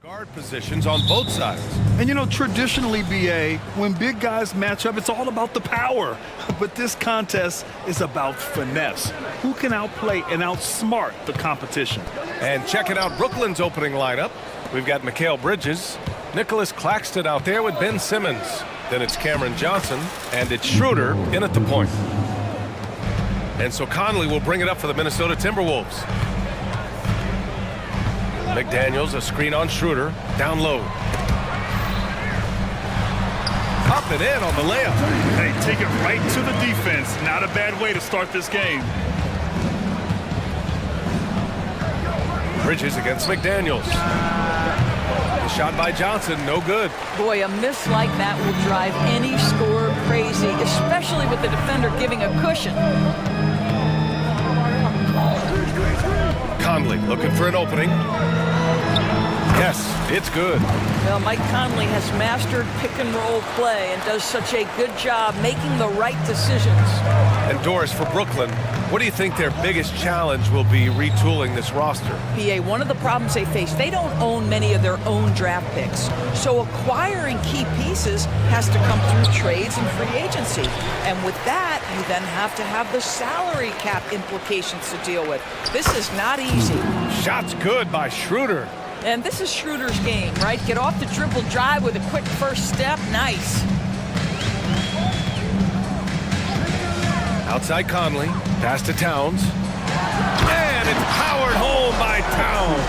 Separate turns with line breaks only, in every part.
Guard positions on both sides.
And you know, traditionally, BA, when big guys match up, it's all about the power. But this contest is about finesse. Who can outplay and outsmart the competition?
And checking out Brooklyn's opening lineup, we've got Mikal Bridges, Nicholas Claxton out there with Ben Simmons. Then it's Cameron Johnson, and it's Schroeder in at the point. And so Conley will bring it up for the Minnesota Timberwolves. McDaniels, a screen on Schroeder, down low. Up and in on the layup.
Hey, take it right to the defense. Not a bad way to start this game.
Bridges against McDaniels. The shot by Johnson, no good.
Boy, a miss like that will drive any scorer crazy, especially with the defender giving a cushion.
Conley looking for an opening. Yes, it's good.
Well, Mike Conley has mastered pick-and-roll play and does such a good job making the right decisions.
And Doris, for Brooklyn, what do you think their biggest challenge will be retooling this roster?
PA, one of the problems they face, they don't own many of their own draft picks. So acquiring key pieces has to come through trades and free agency. And with that, you then have to have the salary cap implications to deal with. This is not easy.
Shot's good by Schroeder.
And this is Schroeder's game, right? Get off the dribble drive with a quick first step. Nice.
Outside Conley, pass to Towns. And it's powered home by Towns.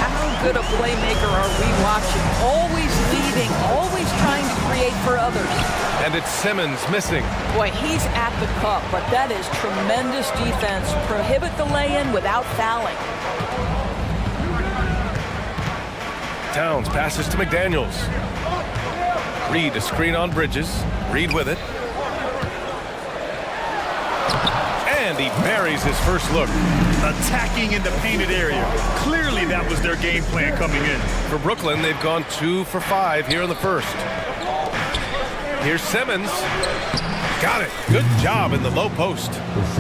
How good a playmaker are we watching? Always leading, always trying to create for others.
And it's Simmons missing.
Boy, he's at the cup, but that is tremendous defense. Prohibit the lay-in without fouling.
Towns passes to McDaniels. Reed, a screen on Bridges. Reed with it. And he buries his first look.
Attacking in the painted area. Clearly that was their game plan coming in.
For Brooklyn, they've gone 2 for 5 here in the first. Here's Simmons. Got it. Good job in the low post.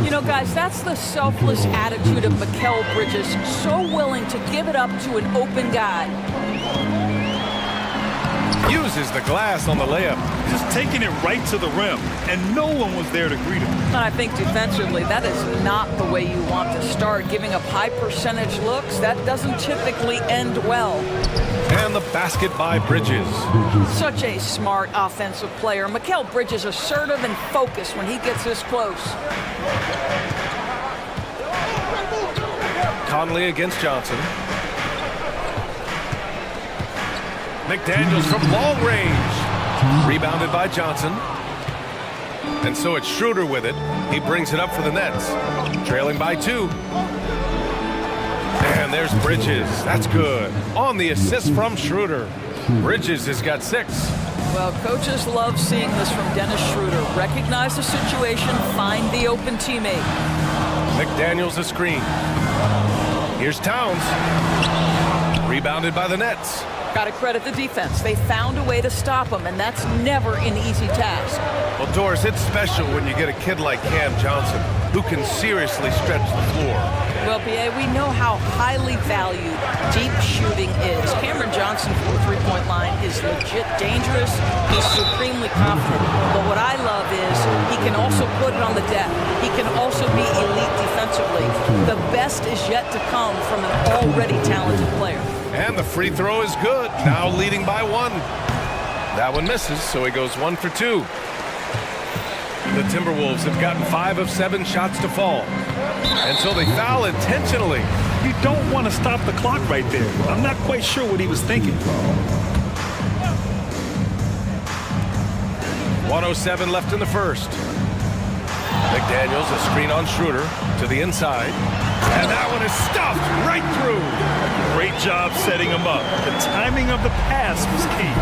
You know, guys, that's the selfless attitude of Mikal Bridges. So willing to give it up to an open guy.
Uses the glass on the layup.
Just taking it right to the rim, and no one was there to greet him.
And I think defensively, that is not the way you want to start. Giving up high percentage looks, that doesn't typically end well.
And the basket by Bridges.
Such a smart offensive player. Mikal Bridges assertive and focused when he gets this close.
Conley against Johnson. McDaniels from long range. Rebounded by Johnson. And so it's Schroeder with it. He brings it up for the Nets. Trailing by 2. And there's Bridges. That's good. On the assist from Schroeder. Bridges has got 6.
Well, coaches love seeing this from Dennis Schroeder. Recognize the situation, find the open teammate.
McDaniels a screen. Here's Towns. Rebounded by the Nets.
Got to credit the defense. They found a way to stop him, and that's never an easy task.
Well, Doris, it's special when you get a kid like Cam Johnson who can seriously stretch the floor.
Well, BA, we know how highly valued deep shooting is. Cameron Johnson from the three-point line is legit dangerous. He's supremely confident. But what I love is he can also put it on the deck. He can also be elite defensively. The best is yet to come from an already talented player.
And the free throw is good. Now leading by 1. That one misses, so he goes 1 for 2. The Timberwolves have gotten 5 of 7 shots to fall. And so they foul intentionally.
You don't want to stop the clock right there. I'm not quite sure what he was thinking.
1:07 left in the first. McDaniels, a screen on Schroeder to the inside. And that one is stuffed right through.
Great job setting him up. The timing of the pass was key.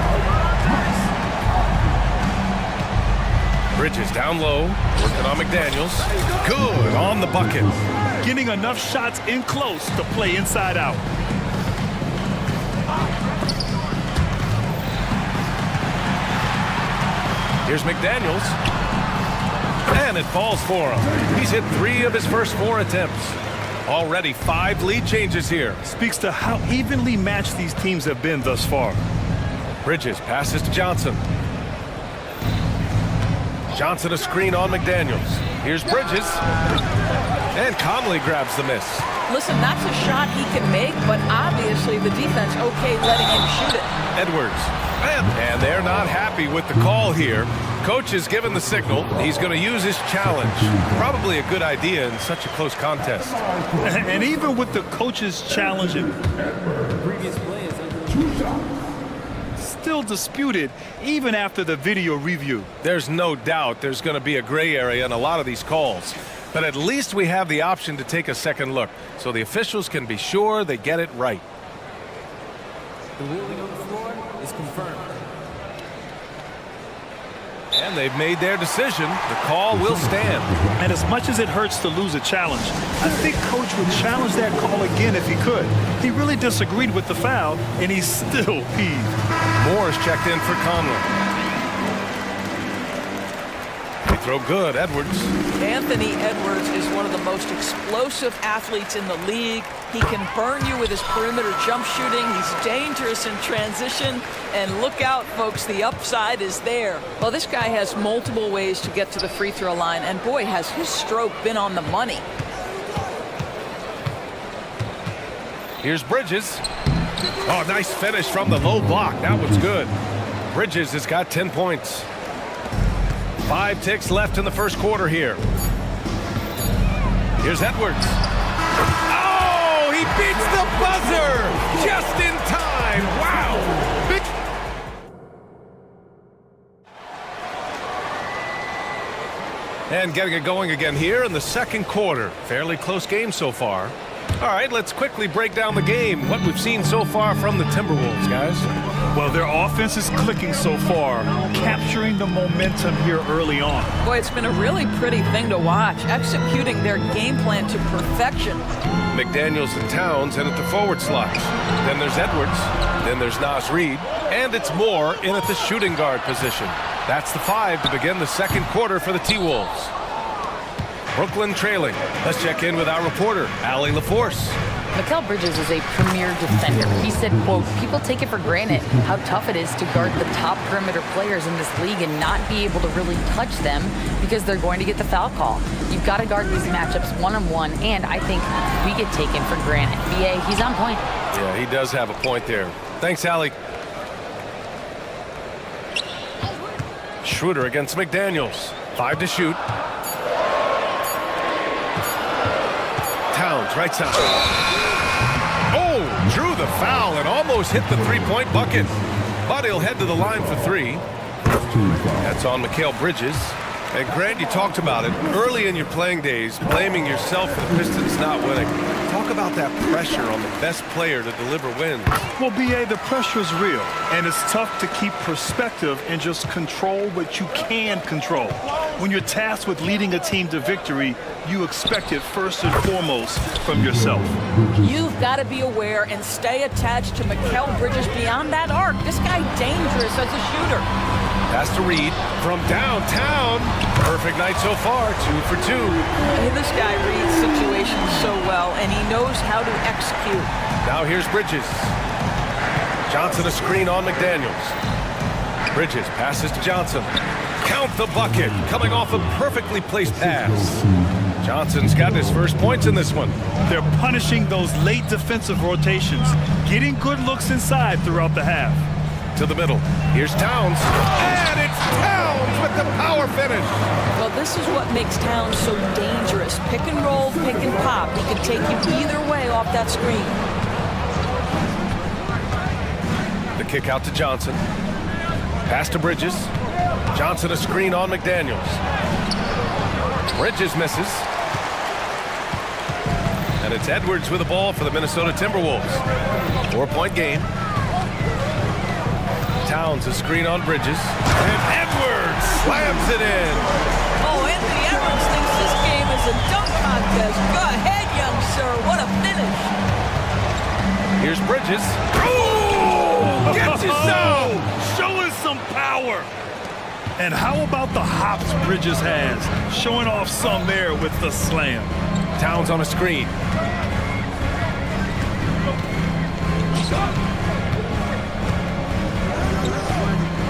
Bridges down low, working on McDaniels. Good on the bucket.
Getting enough shots in close to play inside out.
Here's McDaniels. And it falls for him. He's hit 3 of his first 4 attempts. Already 5 lead changes here.
Speaks to how evenly matched these teams have been thus far.
Bridges passes to Johnson. Johnson a screen on McDaniels. Here's Bridges. And calmly grabs the miss.
Listen, that's a shot he can make, but obviously the defense okay letting him shoot it.
Edwards. And they're not happy with the call here. Coach has given the signal. He's going to use his challenge. Probably a good idea in such a close contest.
And even with the coach's challenge, still disputed even after the video review.
There's no doubt there's going to be a gray area in a lot of these calls. But at least we have the option to take a second look, so the officials can be sure they get it right.
The ruling on the floor is confirmed.
And they've made their decision. The call will stand.
And as much as it hurts to lose a challenge, I think Coach would challenge that call again if he could. He really disagreed with the foul, and he's still peeved.
Moore's checked in for Conlon. They throw good, Edwards.
Anthony Edwards is one of the most explosive athletes in the league. He can burn you with his perimeter jump shooting. He's dangerous in transition. And look out, folks, the upside is there. Well, this guy has multiple ways to get to the free throw line, and boy, has his stroke been on the money.
Here's Bridges. Oh, nice finish from the low block. That was good. Bridges has got 10 points. 5 ticks left in the first quarter here. Here's Edwards. Oh, he beats the buzzer just in time. Wow. Big. And getting it going again here in the second quarter. Fairly close game so far. All right, let's quickly break down the game. What we've seen so far from the Timberwolves, guys.
Well, their offense is clicking so far, capturing the momentum here early on.
Boy, it's been a really pretty thing to watch, executing their game plan to perfection.
McDaniels and Towns in at the forward slots. Then there's Edwards. Then there's Naz Reid. And it's Moore in at the shooting guard position. That's the 5 to begin the second quarter for the T-Wolves. Brooklyn trailing. Let's check in with our reporter, Allie LaForce.
Mikal Bridges is a premier defender. He said, quote, people take it for granted how tough it is to guard the top perimeter players in this league and not be able to really touch them because they're going to get the foul call. You've got to guard these matchups one-on-one, and I think we get taken for granted. BA, he's on point.
Yeah, he does have a point there. Thanks, Allie. Schroeder against McDaniels. 5 to shoot. Towns, right side. Oh, drew the foul and almost hit the three-point bucket. But he'll head to the line for 3. That's on Mikal Bridges. And Grant, you talked about it early in your playing days, blaming yourself for the Pistons not winning. Talk about that pressure on the best player to deliver wins.
Well, BA, the pressure is real, and it's tough to keep perspective and just control what you can control. When you're tasked with leading a team to victory, you expect it first and foremost from yourself.
You've got to be aware and stay attached to Mikal Bridges beyond that arc. This guy dangerous as a shooter.
Pass to Reid from downtown. Perfect night so far, 2 for 2.
This guy reads situations so well, and he knows how to execute.
Now here's Bridges. Johnson a screen on McDaniels. Bridges passes to Johnson. Count the bucket, coming off a perfectly placed pass. Johnson's got his first points in this one.
They're punishing those late defensive rotations, getting good looks inside throughout the half.
To the middle. Here's Towns. And it's Towns with the power finish.
Well, this is what makes Towns so dangerous. Pick and roll, pick and pop. He can take you either way off that screen.
The kick out to Johnson. Pass to Bridges. Johnson a screen on McDaniels. Bridges misses. And it's Edwards with the ball for the Minnesota Timberwolves. 4-point game. Towns a screen on Bridges. And Edwards slams it in.
Oh, Anthony Edwards thinks this game is a dunk contest. Go ahead, young sir. What a finish.
Here's Bridges. Oh! Gets you so!
Showing some power. And how about the hops Bridges has? Showing off some there with the slam.
Towns on a screen.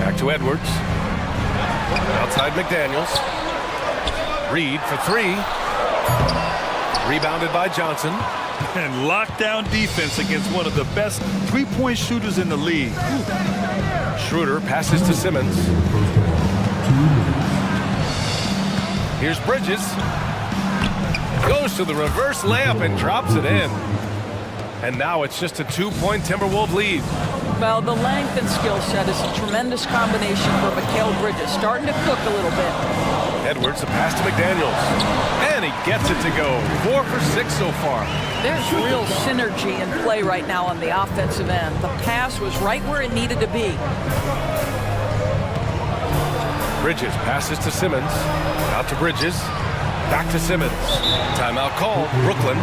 Back to Edwards. Outside McDaniels. Reed for three. Rebounded by Johnson.
And lockdown defense against one of the best three-point shooters in the league.
Schroeder passes to Simmons. Here's Bridges. Goes to the reverse layup and drops it in. And now it's just a 2-point Timberwolves lead.
Well, the length and skill set is a tremendous combination for Mikal Bridges. Starting to cook a little bit.
Edwards, a pass to McDaniels. And he gets it to go. 4 for 6 so far.
There's real synergy in play right now on the offensive end. The pass was right where it needed to be.
Bridges passes to Simmons. Out to Bridges. Back to Simmons. Timeout called. Brooklyn.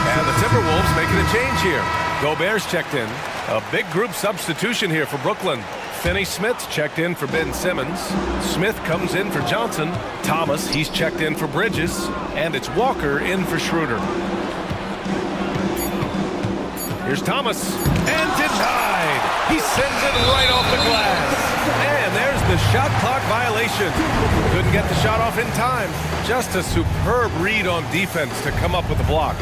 And the Timberwolves making a change here. Gobert's checked in. A big group substitution here for Brooklyn. Finney Smith's checked in for Ben Simmons. Smith comes in for Johnson. Thomas, he's checked in for Bridges. And it's Walker in for Schroeder. Here's Thomas. And denied. He sends it right off the glass. And there's the shot clock violation. Couldn't get the shot off in time. Just a superb read on defense to come up with the block.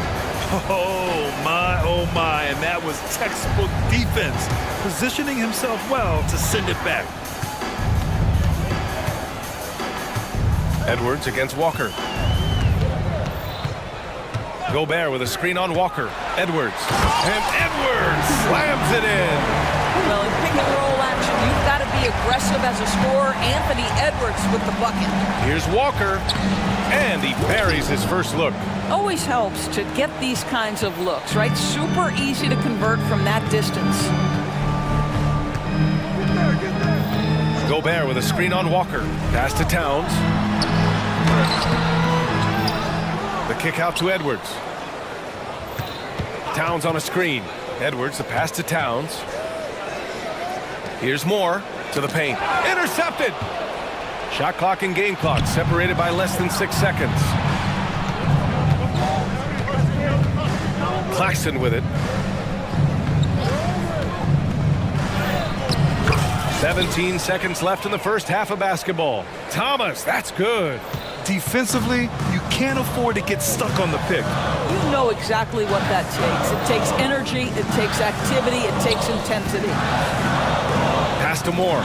Oh my, and that was textbook defense, positioning himself well to send it back.
Edwards against Walker. Gobert with a screen on Walker. Edwards. And Edwards slams it in.
Well, in pick and roll action, you've got to be aggressive as a scorer. Anthony Edwards with the bucket.
Here's Walker. And he buries his first look.
Always helps to get these kinds of looks, right? Super easy to convert from that distance.
Gobert with a screen on Walker. Pass to Towns. The kick out to Edwards. Towns on a screen. Edwards, the pass to Towns. Here's Moore to the paint. Intercepted! Shot clock and game clock separated by less than 6 seconds. Claxton with it. 17 seconds left in the first half of basketball. Thomas, that's good.
Defensively, you can't afford to get stuck on the pick.
You know exactly what that takes. It takes energy, it takes activity, it takes intensity.
Pass to Moore.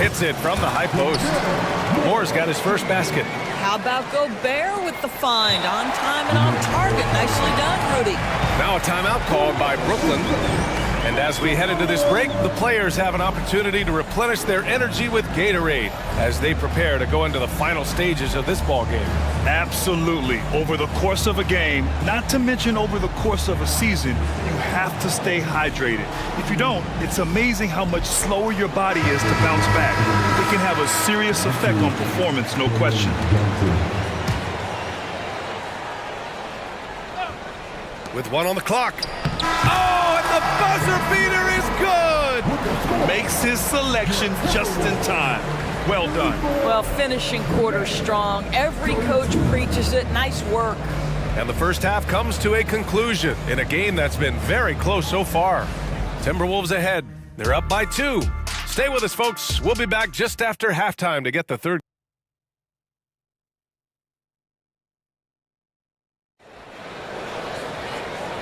Hits it from the high post. Moore's got his first basket.
How about Gobert with the find? On time and on target. Nicely done, Rudy.
Now a timeout called by Brooklyn. And as we head into this break, the players have an opportunity to replenish their energy with Gatorade as they prepare to go into the final stages of this ball game.
Absolutely. Over the course of a game, not to mention over the course of a season, you have to stay hydrated. If you don't, it's amazing how much slower your body is to bounce back. It can have a serious effect on performance, no question.
With one on the clock. Oh, and the buzzer beater is good!
Makes his selection just in time. Well done.
Well, finishing quarter strong. Every coach preaches it. Nice work.
And the first half comes to a conclusion in a game that's been very close so far. Timberwolves ahead. They're up by 2. Stay with us, folks. We'll be back just after halftime to get the third.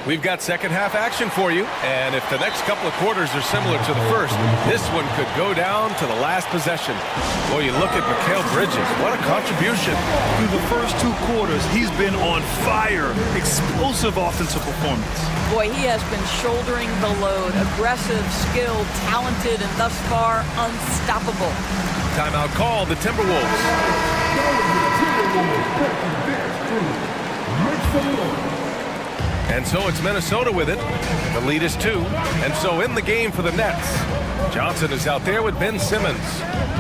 We've got second half action for you, and if the next couple of quarters are similar to the first, this one could go down to the last possession. Boy, you look at Mikal Bridges, what a contribution.
Through the first 2 quarters, he's been on fire. Explosive offensive performance.
Boy, he has been shouldering the load. Aggressive, skilled, talented, and thus far, unstoppable.
Timeout called, the Timberwolves. And so it's Minnesota with it. The lead is 2. And so in the game for the Nets, Johnson is out there with Ben Simmons.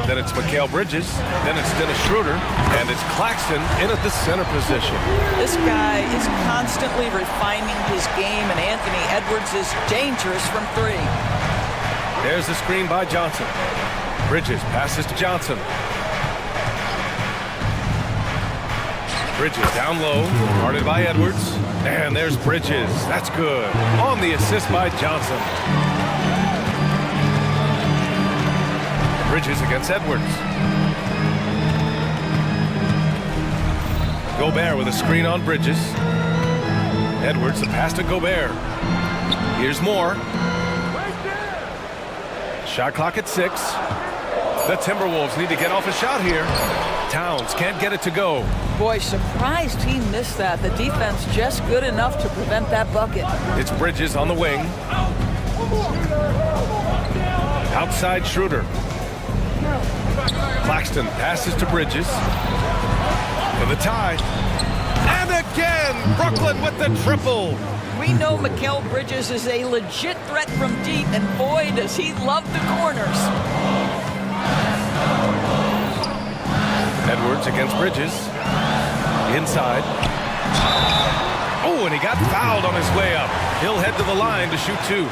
Then it's Mikal Bridges. Then it's Dennis Schroeder. And it's Claxton in at the center position.
This guy is constantly refining his game, and Anthony Edwards is dangerous from three.
There's the screen by Johnson. Bridges passes to Johnson. Bridges down low, guarded by Edwards. And there's Bridges. That's good. On the assist by Johnson. Bridges against Edwards. Gobert with a screen on Bridges. Edwards, the pass to Gobert. Here's more. Shot clock at 6. The Timberwolves need to get off a shot here. Towns can't get it to go.
Boy, surprised he missed that. The defense just good enough to prevent that bucket.
It's Bridges on the wing. Outside Schroeder. Claxton passes to Bridges. For the tie. And again, Brooklyn with the triple.
We know Mikal Bridges is a legit threat from deep, and boy, does he love the corners.
Edwards against Bridges. Inside. Oh, and he got fouled on his way up. He'll head to the line to shoot 2.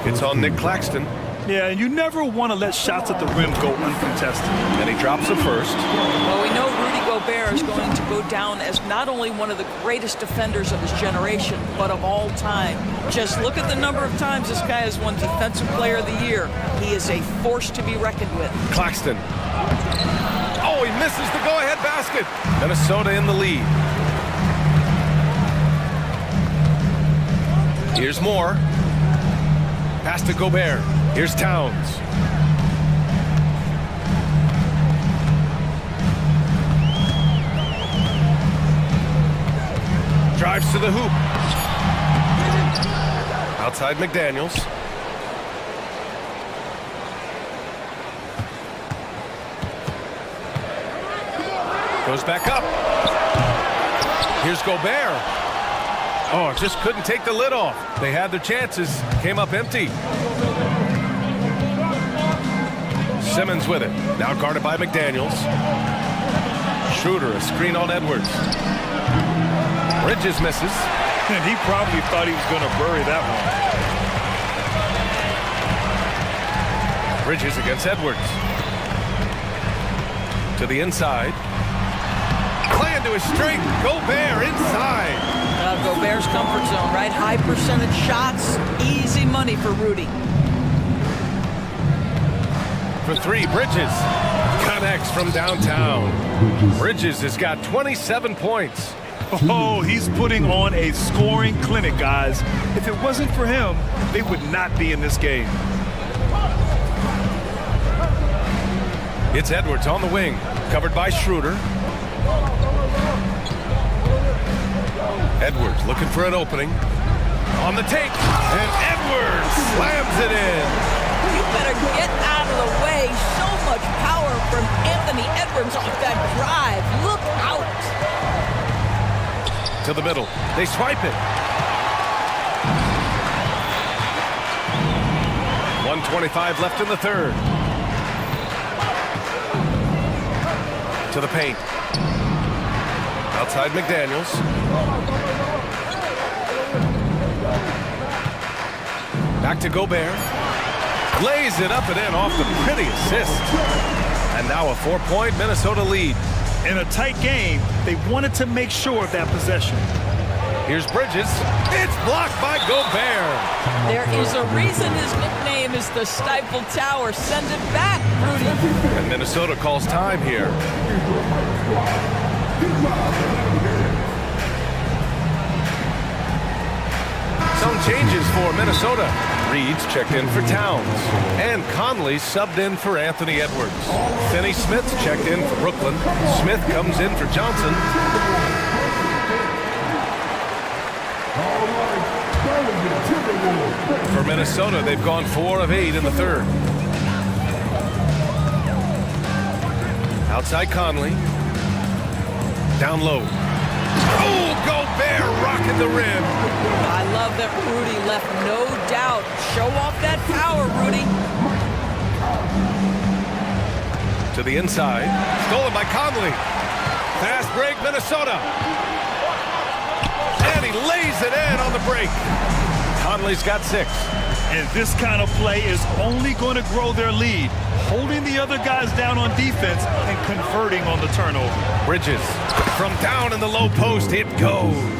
It's on Nick Claxton.
Yeah, and you never want to let shots at the rim go uncontested.
And he drops the first.
Well, we know Rudy Gobert is going to go down as not only one of the greatest defenders of his generation, but of all time. Just look at the number of times this guy has won Defensive Player of the Year. He is a force to be reckoned with.
Claxton. Oh, he misses the go-ahead basket. Minnesota in the lead. Here's more. Pass to Gobert. Here's Towns. Drives to the hoop. Outside McDaniels. Goes back up. Here's Gobert. Oh, just couldn't take the lid off. They had their chances. Came up empty. Simmons with it. Now guarded by McDaniels. Schroeder, a screen on Edwards. Bridges misses.
And he probably thought he was going to bury that one.
Bridges against Edwards. To the inside. Playing to his strength. Gobert inside.
Gobert's comfort zone, right? High percentage shots. Easy money for Rudy.
For 3, Bridges connects from downtown. Bridges has got 27 points.
Oh, he's putting on a scoring clinic, guys. If it wasn't for him, they would not be in this game.
It's Edwards on the wing, covered by Schroeder. Edwards looking for an opening. On the take, and Edwards slams it in.
You better get out of the way. So much power from Anthony Edwards off that drive. Look out.
To the middle. They swipe it. 1:25 left in the third. To the paint. Outside McDaniels. Back to Gobert. Lays it up and in off the pretty assist. And now a 4-point Minnesota lead.
In a tight game, they wanted to make sure of that possession.
Here's Bridges. It's blocked by Gobert.
There is a reason his nickname is the Stifle Tower. Send it back, Rudy.
And Minnesota calls time here. Some changes for Minnesota. Reed's checked in for Towns. And Conley subbed in for Anthony Edwards. Finney Smith checked in for Brooklyn. Smith comes in for Johnson. For Minnesota, they've gone 4 of 8 in the third. Outside Conley. Down low. Oh, Gobert rocking the rim.
I love that Rudy left no doubt. Show off that power, Rudy.
To the inside. Stolen by Conley. Fast break, Minnesota. And he lays it in on the break. Conley's got 6.
And this kind of play is only going to grow their lead, holding the other guys down on defense and converting on the turnover.
Bridges. From down in the low post, it goes.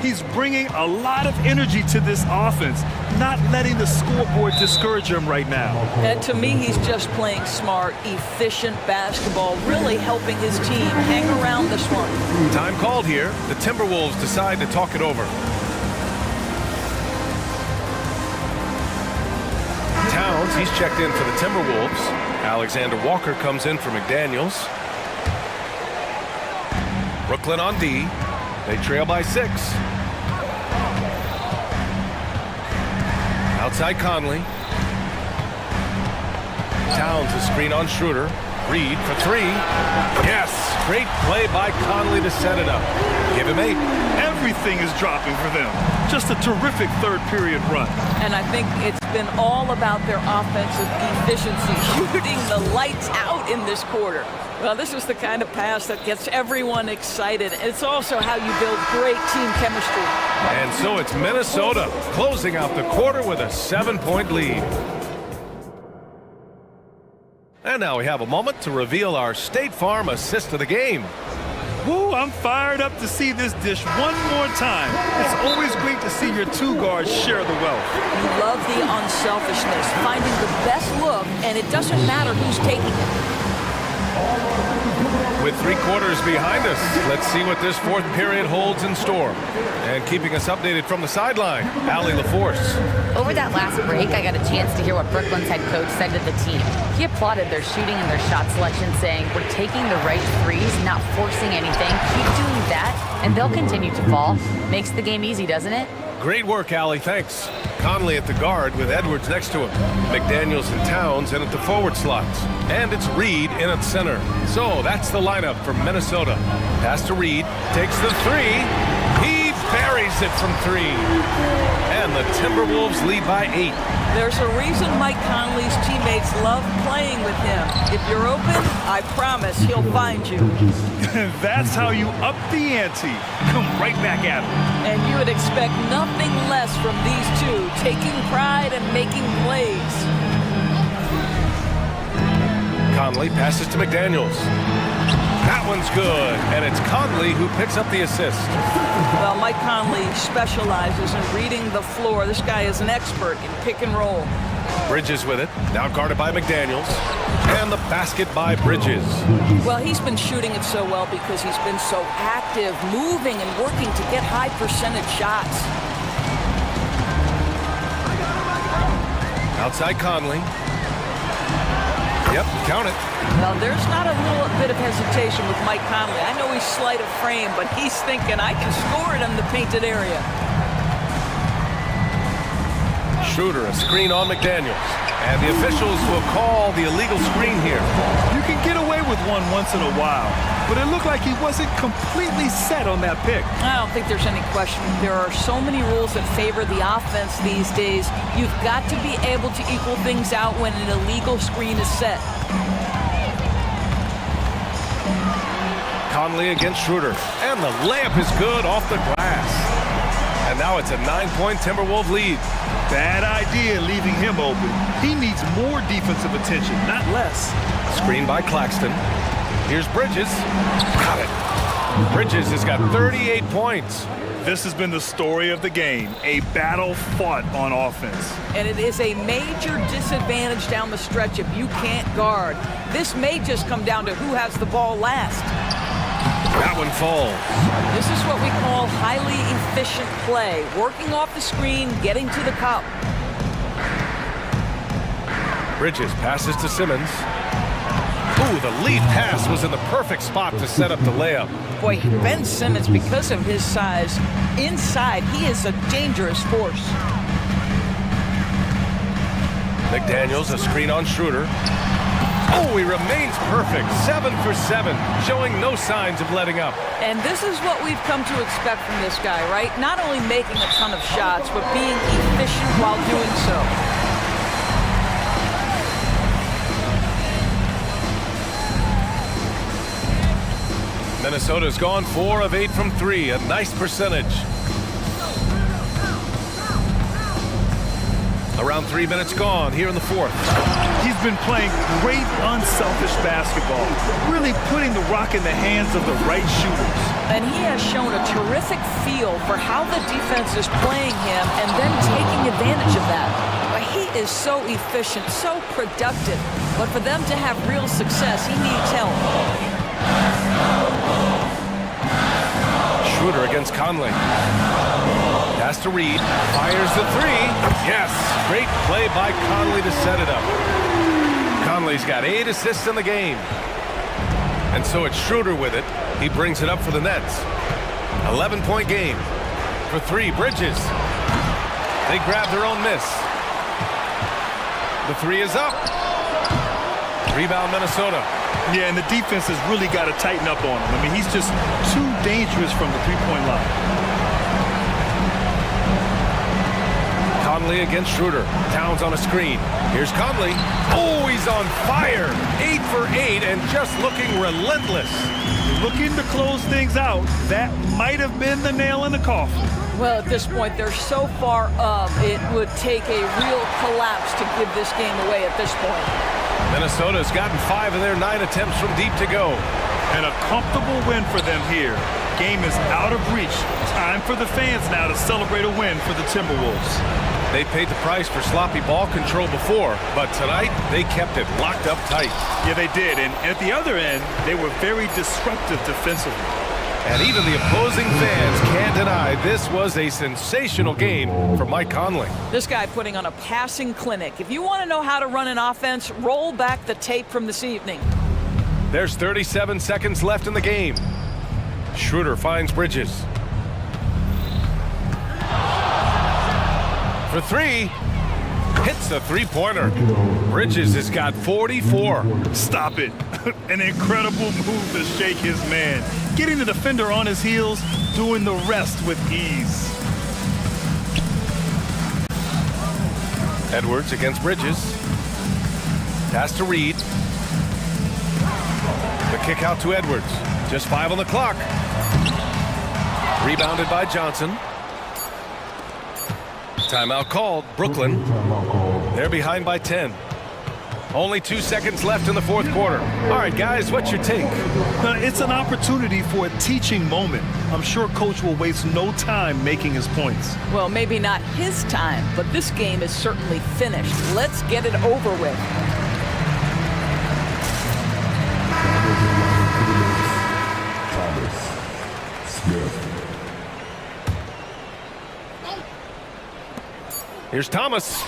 He's bringing a lot of energy to this offense, not letting the scoreboard discourage him right now.
And to me, he's just playing smart, efficient basketball, really helping his team hang around this one.
Time called here. The Timberwolves decide to talk it over. Towns, he's checked in for the Timberwolves. Alexander Walker comes in for McDaniels. Brooklyn on D. They trail by 6. Outside Conley. Towns, a screen on Schroeder. Reed for 3. Yes, great play by Conley to set it up. Give him 8.
Everything is dropping for them. Just a terrific third period run.
And I think it's been all about their offensive efficiency, shooting the lights out in this quarter. Well, this is the kind of pass that gets everyone excited. It's also how you build great team chemistry.
And so it's Minnesota closing out the quarter with a 7-point lead. And now we have a moment to reveal our State Farm assist of the game.
Woo, I'm fired up to see this dish one more time. It's always great to see your 2 guards share the wealth.
You love the unselfishness, finding the best look, and it doesn't matter who's taking it.
With 3 quarters behind us, let's see what this 4th period holds in store. And keeping us updated from the sideline, Allie LaForce.
Over that last break, I got a chance to hear what Brooklyn's head coach said to the team. He applauded their shooting and their shot selection, saying, "We're taking the right threes, not forcing anything. Keep doing that, and they'll continue to fall." Makes the game easy, doesn't it?
Great work, Allie. Thanks. Conley at the guard with Edwards next to him. McDaniels and Towns in at the forward slots. And it's Reed in at center. So that's the lineup for Minnesota. Pass to Reed. Takes the 3. He buries it from 3. And the Timberwolves lead by 8.
There's a reason Mike Conley's teammates love playing with him. If you're open, I promise he'll find you.
That's how you up the ante. Come right back at him.
And you would expect nothing less from these two, taking pride and making plays.
Conley passes to McDaniels. That one's good, and it's Conley who picks up the assist.
Well, Mike Conley specializes in reading the floor. This guy is an expert in pick and roll.
Bridges with it, now guarded by McDaniels. And the basket by Bridges.
Well, he's been shooting it so well because he's been so active, moving and working to get high percentage shots.
Outside Conley. Yep, count it.
Well, there's not a little bit of hesitation with Mike Conley. I know he's slight of frame, but he's thinking, I can score it in the painted area.
Schroeder, a screen on McDaniels. And the officials will call the illegal screen here.
You can get away with one once in a while, but it looked like he wasn't completely set on that pick.
I don't think there's any question. There are so many rules that favor the offense these days. You've got to be able to equal things out when an illegal screen is set.
Conley against Schroeder. And the layup is good off the glass. And now it's a 9-point Timberwolves lead.
Bad idea leaving him open. He needs more defensive attention, not less.
Screen by Claxton. Here's Bridges. Got it. Bridges has got 38 points.
This has been the story of the game, a battle fought on offense.
And it is a major disadvantage down the stretch if you can't guard. This may just come down to who has the ball last.
That one falls.
This is what we call highly efficient play. Working off the screen, getting to the cup.
Bridges passes to Simmons. Ooh, the lead pass was in the perfect spot to set up the layup.
Boy, Ben Simmons, because of his size, inside, he is a dangerous force.
McDaniels, a screen on Schroeder. Oh, he remains perfect. 7 for 7, showing no signs of letting up.
And this is what we've come to expect from this guy, right? Not only making a ton of shots, but being efficient while doing so.
Minnesota's gone 4 of 8 from 3, a nice percentage. Around 3 minutes gone here in the fourth.
He's been playing great, unselfish basketball, really putting the rock in the hands of the right shooters.
And he has shown a terrific feel for how the defense is playing him and then taking advantage of that. But he is so efficient, so productive. But for them to have real success, he needs help.
Schroeder against Conley. Has to Reed, fires the three. Yes, great play by Conley to set it up. Conley's got 8 assists in the game. And so it's Schroeder with it. He brings it up for the Nets. 11-point game. For 3, Bridges. They grab their own miss. The 3 is up. Rebound Minnesota.
Yeah, and the defense has really got to tighten up on him. I mean, he's just too dangerous from the three-point line.
Conley against Schroeder. Towns on a screen. Here's Conley. Oh, he's on fire. 8 for 8 and just looking relentless.
Looking to close things out. That might have been the nail in the coffin.
Well, at this point, they're so far up, it would take a real collapse to give this game away at this point.
Minnesota's gotten 5 of their 9 attempts from deep to go.
And a comfortable win for them here. Game is out of reach. Time for the fans now to celebrate a win for the Timberwolves.
They paid the price for sloppy ball control before, but tonight they kept it locked up tight.
Yeah, they did. And at the other end, they were very disruptive defensively.
And even the opposing fans can't deny this was a sensational game for Mike Conley.
This guy putting on a passing clinic. If you want to know how to run an offense, roll back the tape from this evening.
There's 37 seconds left in the game. Schroeder finds Bridges. For 3, hits the three-pointer. Bridges has got 44.
Stop it. An incredible move to shake his man. Getting the defender on his heels, doing the rest with ease.
Edwards against Bridges. Pass to Reed. The kick out to Edwards. Just 5 on the clock. Rebounded by Johnson. Timeout called. Brooklyn. They're behind by 10. Only 2 seconds left in the fourth quarter. All right, guys, what's your take?
It's an opportunity for a teaching moment. I'm sure Coach will waste no time making his points.
Well, maybe not his time, but this game is certainly finished. Let's get it over with.
Here's Thomas.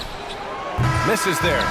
Misses there.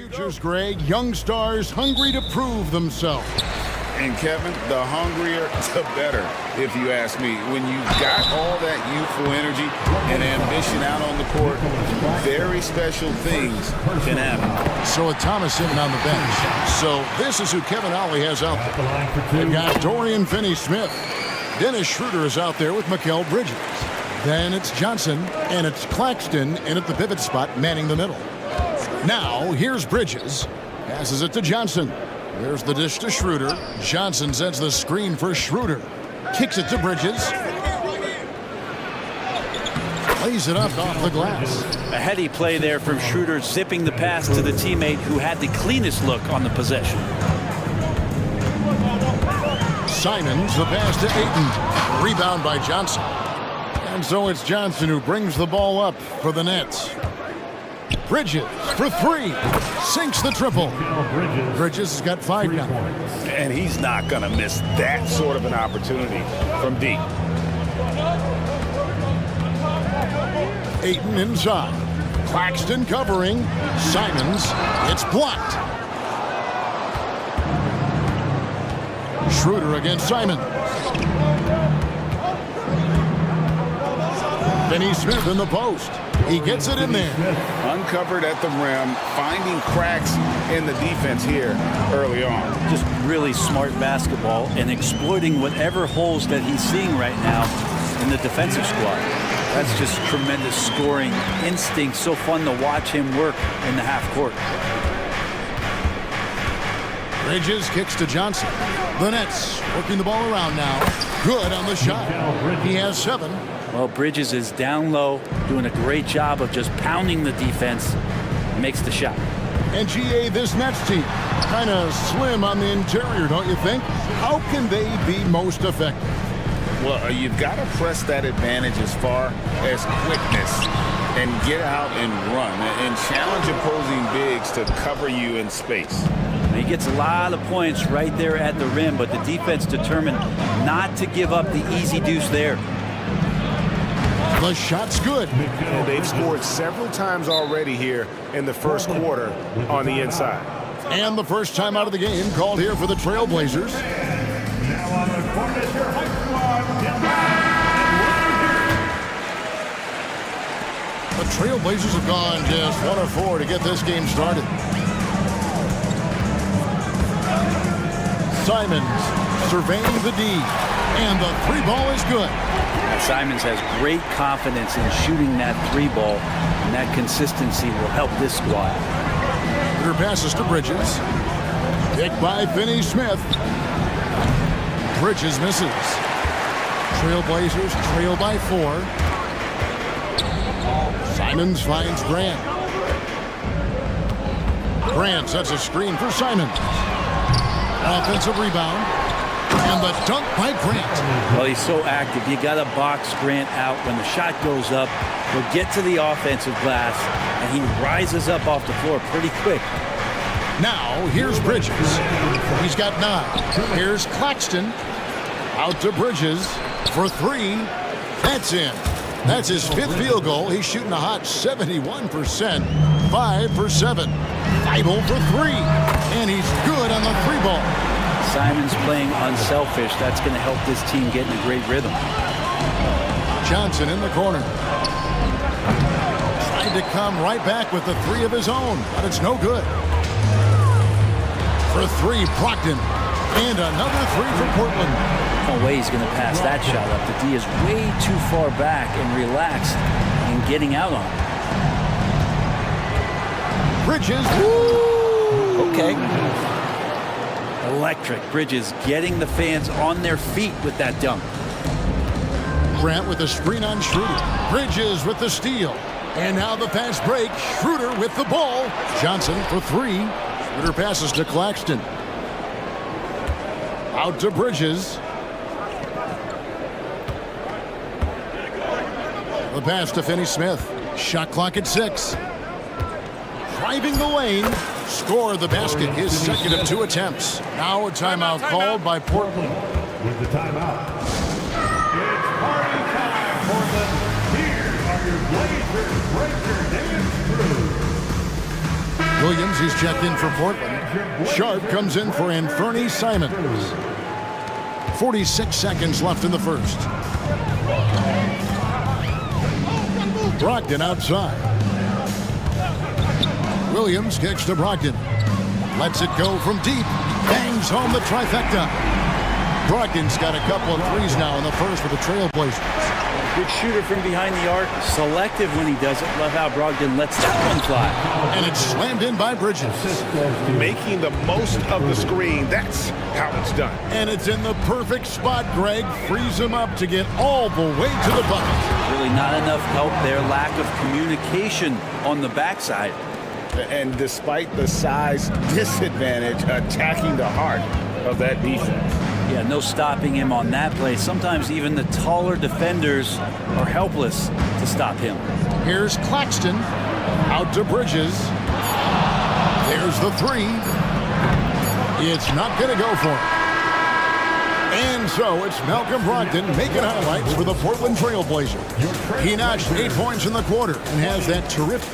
futures, Greg. Young stars hungry to prove themselves.
And Kevin, the hungrier, the better, if you ask me. When you've got all that youthful energy and ambition out on the court, very special things can happen.
So with Thomas sitting on the bench. So this is who Kevin Ollie has out there. They've got Dorian Finney-Smith. Dennis Schroeder is out there with Mikal Bridges. Then it's Johnson, and it's Claxton in at the pivot spot, manning the middle. Now, here's Bridges. Passes it to Johnson. There's the dish to Schroeder. Johnson sends the screen for Schroeder. Kicks it to Bridges. Lays it up off the glass.
A heady play there from Schroeder, zipping the pass to the teammate who had the cleanest look on the possession.
Simons, the pass to Ayton. Rebound by Johnson. And so it's Johnson who brings the ball up for the Nets. Bridges for three. Sinks the triple. Bridges has got 5 now.
And he's not going to miss that sort of an opportunity from deep.
Ayton inside. Claxton covering. Simons. It's blocked. Schroeder against Simon. Finney-Smith in the post. He gets it in there.
Uncovered at the rim, finding cracks in the defense here early on.
Just really smart basketball and exploiting whatever holes that he's seeing right now in the defensive squad. That's just tremendous scoring instinct. So fun to watch him work in the half court.
Bridges kicks to Johnson. The Nets working the ball around now. Good on the shot. He has 7.
Well, Bridges is down low, doing a great job of just pounding the defense. Makes the shot.
And GA, this Nets team, kind of slim on the interior, don't you think? How can they be most effective?
Well, you've got to press that advantage as far as quickness and get out and run and challenge opposing bigs to cover you in space.
He gets a lot of points right there at the rim, but the defense determined not to give up the easy deuce there.
The shot's good.
And they've scored several times already here in the first quarter on the inside.
And the first time out of the game called here for the Trailblazers. The Trailblazers have gone just 1 of 4 to get this game started. Simons surveying the D, and the 3 ball is good.
Simons has great confidence in shooting that 3 ball, and that consistency will help this squad.
Her passes to Bridges. Picked by Finney-Smith. Bridges misses. Trailblazers trail by 4. Simons finds Grant. Grant sets a screen for Simons. Offensive rebound. And the dunk by Grant.
Well, he's so active. You got to box Grant out. When the shot goes up, he'll get to the offensive glass, and he rises up off the floor pretty quick.
Now, here's Bridges. He's got 9. Here's Claxton. Out to Bridges for 3. That's in. That's his 5th field goal. He's shooting a hot 71%. 5 for 7. Bible for 3. And he's good on the 3 ball.
Simons playing unselfish. That's going to help this team get in a great rhythm.
Johnson in the corner. Trying to come right back with the 3 of his own, but it's no good. For 3, Brockton. And another 3 for Portland.
No way he's going to pass that shot up. The D is way too far back and relaxed in getting out on it.
Bridges. Woo!
Okay. Electric. Bridges getting the fans on their feet with that dunk.
Grant with the screen on Schroeder. Bridges with the steal. And now the fast break. Schroeder with the ball. Johnson for 3. Schroeder passes to Claxton. Out to Bridges. The pass to Finney-Smith. Shot clock at 6. Driving the lane. Score the basket. His second of 2 attempts. Now a timeout called by Portland.
With the timeout. It's party time, Portland. Here are your Blazers Breaker Dance Crew.
Williams, he's checked in for Portland. Sharp comes in for Anthony Simons. 46 seconds left in the first. Brogdon outside. Williams kicks to Brogdon. Lets it go from deep. Bangs home the trifecta. Brogdon's got a couple of threes now in the first for the Trailblazers.
Good shooter from behind the arc. Selective when he does it. Love how Brogdon lets that one fly.
And it's slammed in by Bridges.
Making the most of the screen. That's how it's done.
And it's in the perfect spot. Greg frees him up to get all the way to the bucket.
Really not enough help there. Lack of communication on the backside.
And despite the size disadvantage, attacking the heart of that defense.
Yeah, no stopping him on that play. Sometimes even the taller defenders are helpless to stop him.
Here's Claxton. Out to Bridges. There's the three. It's not going to go for him. And so it's Malcolm Brogdon making highlights for the Portland Trailblazers. He notched 8 points in the quarter and has that terrific.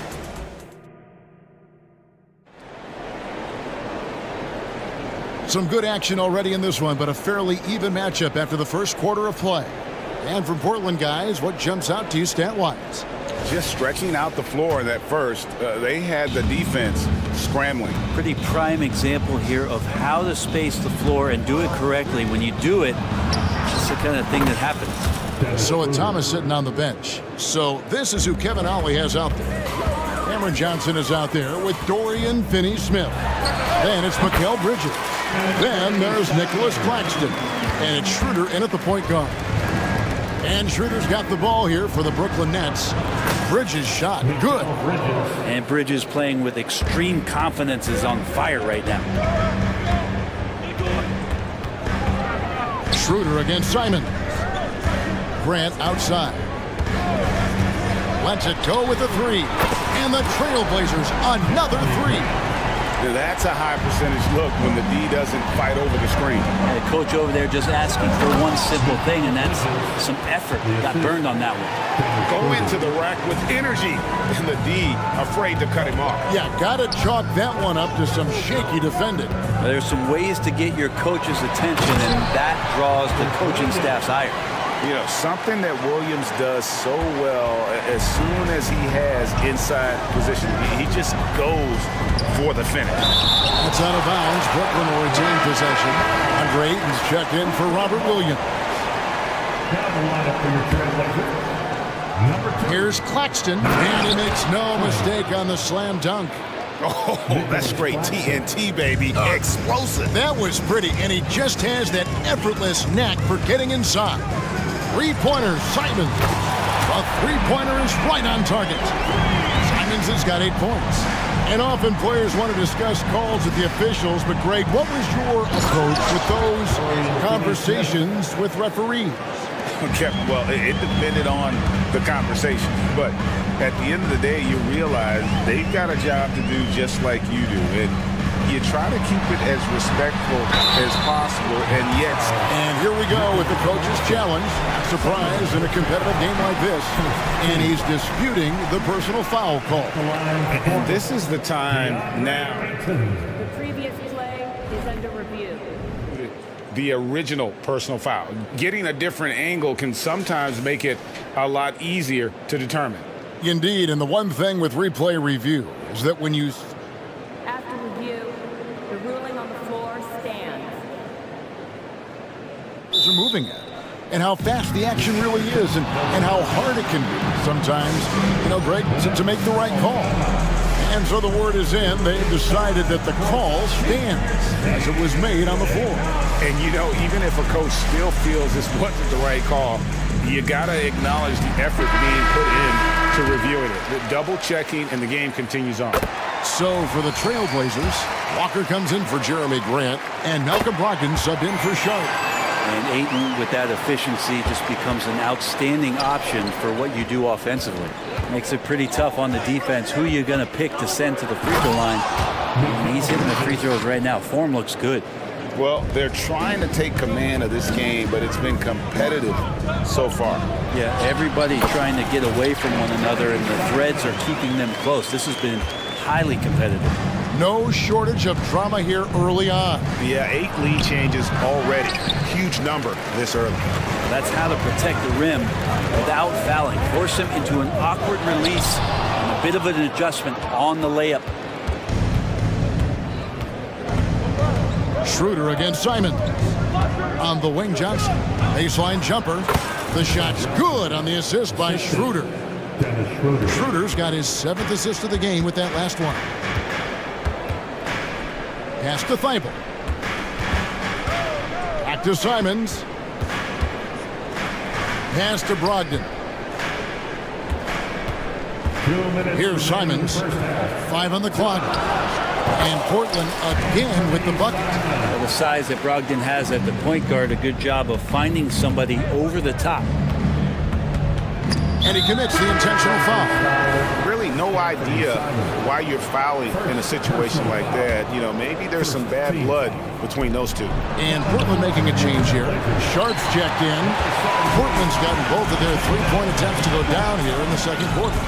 Some good action already in this one, but a fairly even matchup after the first quarter of play. And from Portland, guys, what jumps out to you stat-wise?
Just stretching out the floor in that first. They had the defense scrambling.
Pretty prime example here of how to space the floor and do it correctly. When you do it, it's the kind of thing that happens.
So with Thomas sitting on the bench. So this is who Kevin Ollie has out there. Cameron Johnson is out there with Dorian Finney-Smith. Then it's Mikal Bridges. Then there's Nicholas Claxton. And it's Schroeder in at the point guard. And Schroeder's got the ball here for the Brooklyn Nets. Bridges shot. Good.
And Bridges playing with extreme confidence is on fire right now.
Schroeder against Simon. Grant outside. Lets it go with the three. And the Trailblazers another three.
That's a high percentage look when the D doesn't fight over the screen.
The coach over there just asking for one simple thing, and that's some effort. Got burned on that one.
Go into the rack with energy, and the D afraid to cut him off.
Yeah, gotta chalk that one up to some shaky defending.
There's some ways to get your coach's attention, and that draws the coaching staff's ire.
You know, something that Williams does so well, as soon as he has inside position, he just goes for the finish.
That's out of bounds. Brooklyn will retain possession. Andre Ayton's checked in for Robert Williams.
Down the lineup for your Trailblazers. Number 2.
Here's Claxton, and he makes no mistake on the slam dunk.
Oh, that's straight TNT, baby. Explosive.
That was pretty, and he just has that effortless knack for getting inside. Three-pointer, Simons. A three-pointer is right on target. Simons has got 8 points. And often players want to discuss calls with the officials, but Greg, what was your approach with those conversations with referees?
Okay, well, it depended on the conversation, but at the end of the day, you realize they've got a job to do just like you do. And you try to keep it as respectful as possible, and yet...
And here we go with the coach's challenge. Surprise in a competitive game like this. And he's disputing the personal foul call.
And this is the time now.
The previous play is under review.
The original personal foul. Getting a different angle can sometimes make it a lot easier to determine.
Indeed, and the one thing with replay review is that when you...
After review, the ruling on the floor stands.
...are moving at, and how fast the action really is, and how hard it can be sometimes, you know, Greg, to make the right call. And so the word is in. They've decided that the call stands as it was made on the floor.
And, you know, even if a coach still feels this wasn't the right call, you got to acknowledge the effort being put in to reviewing it. The double checking, and the game continues on.
So for the Trailblazers, Walker comes in for Jeremy Grant, and Malcolm Brogdon subbed in for Sharp.
And Ayton, with that efficiency, just becomes an outstanding option for what you do offensively. Makes it pretty tough on the defense. Who you're going to pick to send to the free throw line? And he's hitting the free throws right now. Form looks good.
Well, they're trying to take command of this game, but it's been competitive so far.
Yeah, everybody trying to get away from one another, and the threads are keeping them close. This has been highly competitive.
No shortage of drama here early on.
Yeah, 8 lead changes already. Huge number this early.
That's how to protect the rim without fouling. Force him into an awkward release and a bit of an adjustment on the layup.
Schroeder against Simon. On the wing, Johnson. Baseline jumper. The shot's good on the assist by Schroeder. Schroeder's got his 7th assist of the game with that last one. Pass to Thibault. Back to Simons. Pass to Brogdon. Here's Simons. 5 on the clock. And Portland again with the bucket.
Well, the size that Brogdon has at the point guard, a good job of finding somebody over the top.
And he commits the intentional foul.
Really no idea why you're fouling in a situation like that. You know, maybe there's some bad blood between those two.
And Portland making a change here. Sharps checked in. Portland's gotten both of their three-point attempts to go down here in the second quarter.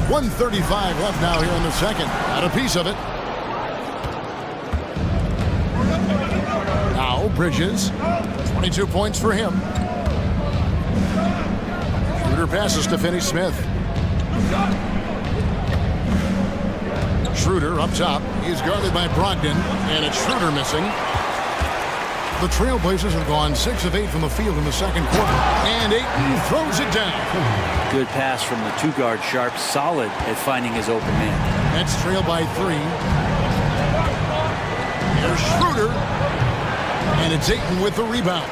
1:35 left now here in the second. Got a piece of it. Now Bridges. 22 points for him. Schroeder passes to Finney-Smith. Schroeder up top. He's guarded by Brogdon, and it's Schroeder missing. The Trailblazers have gone 6 of 8 from the field in the second quarter, and Ayton throws it down.
Good pass from the 2-guard Sharp, solid at finding his open man.
That's trailed by 3. There's Schroeder, and it's Ayton with the rebound.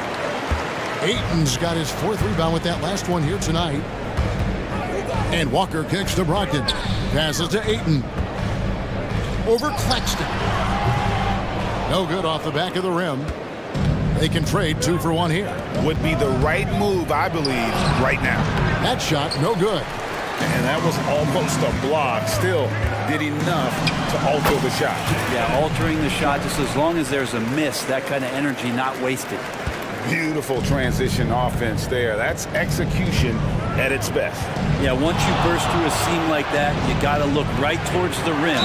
Ayton's got his 4th rebound with that last one here tonight. And Walker kicks to Brogdon. Passes to Ayton. Over Claxton. No good off the back of the rim. They can trade 2 for 1 here.
Would be the right move, I believe, right now.
That shot, no good.
And that was almost a block. Still did enough to alter the shot.
Yeah, altering the shot just as long as there's a miss, that kind of energy not wasted.
Beautiful transition offense there. That's execution at its best.
Yeah, once you burst through a seam like that, you got to look right towards the rim.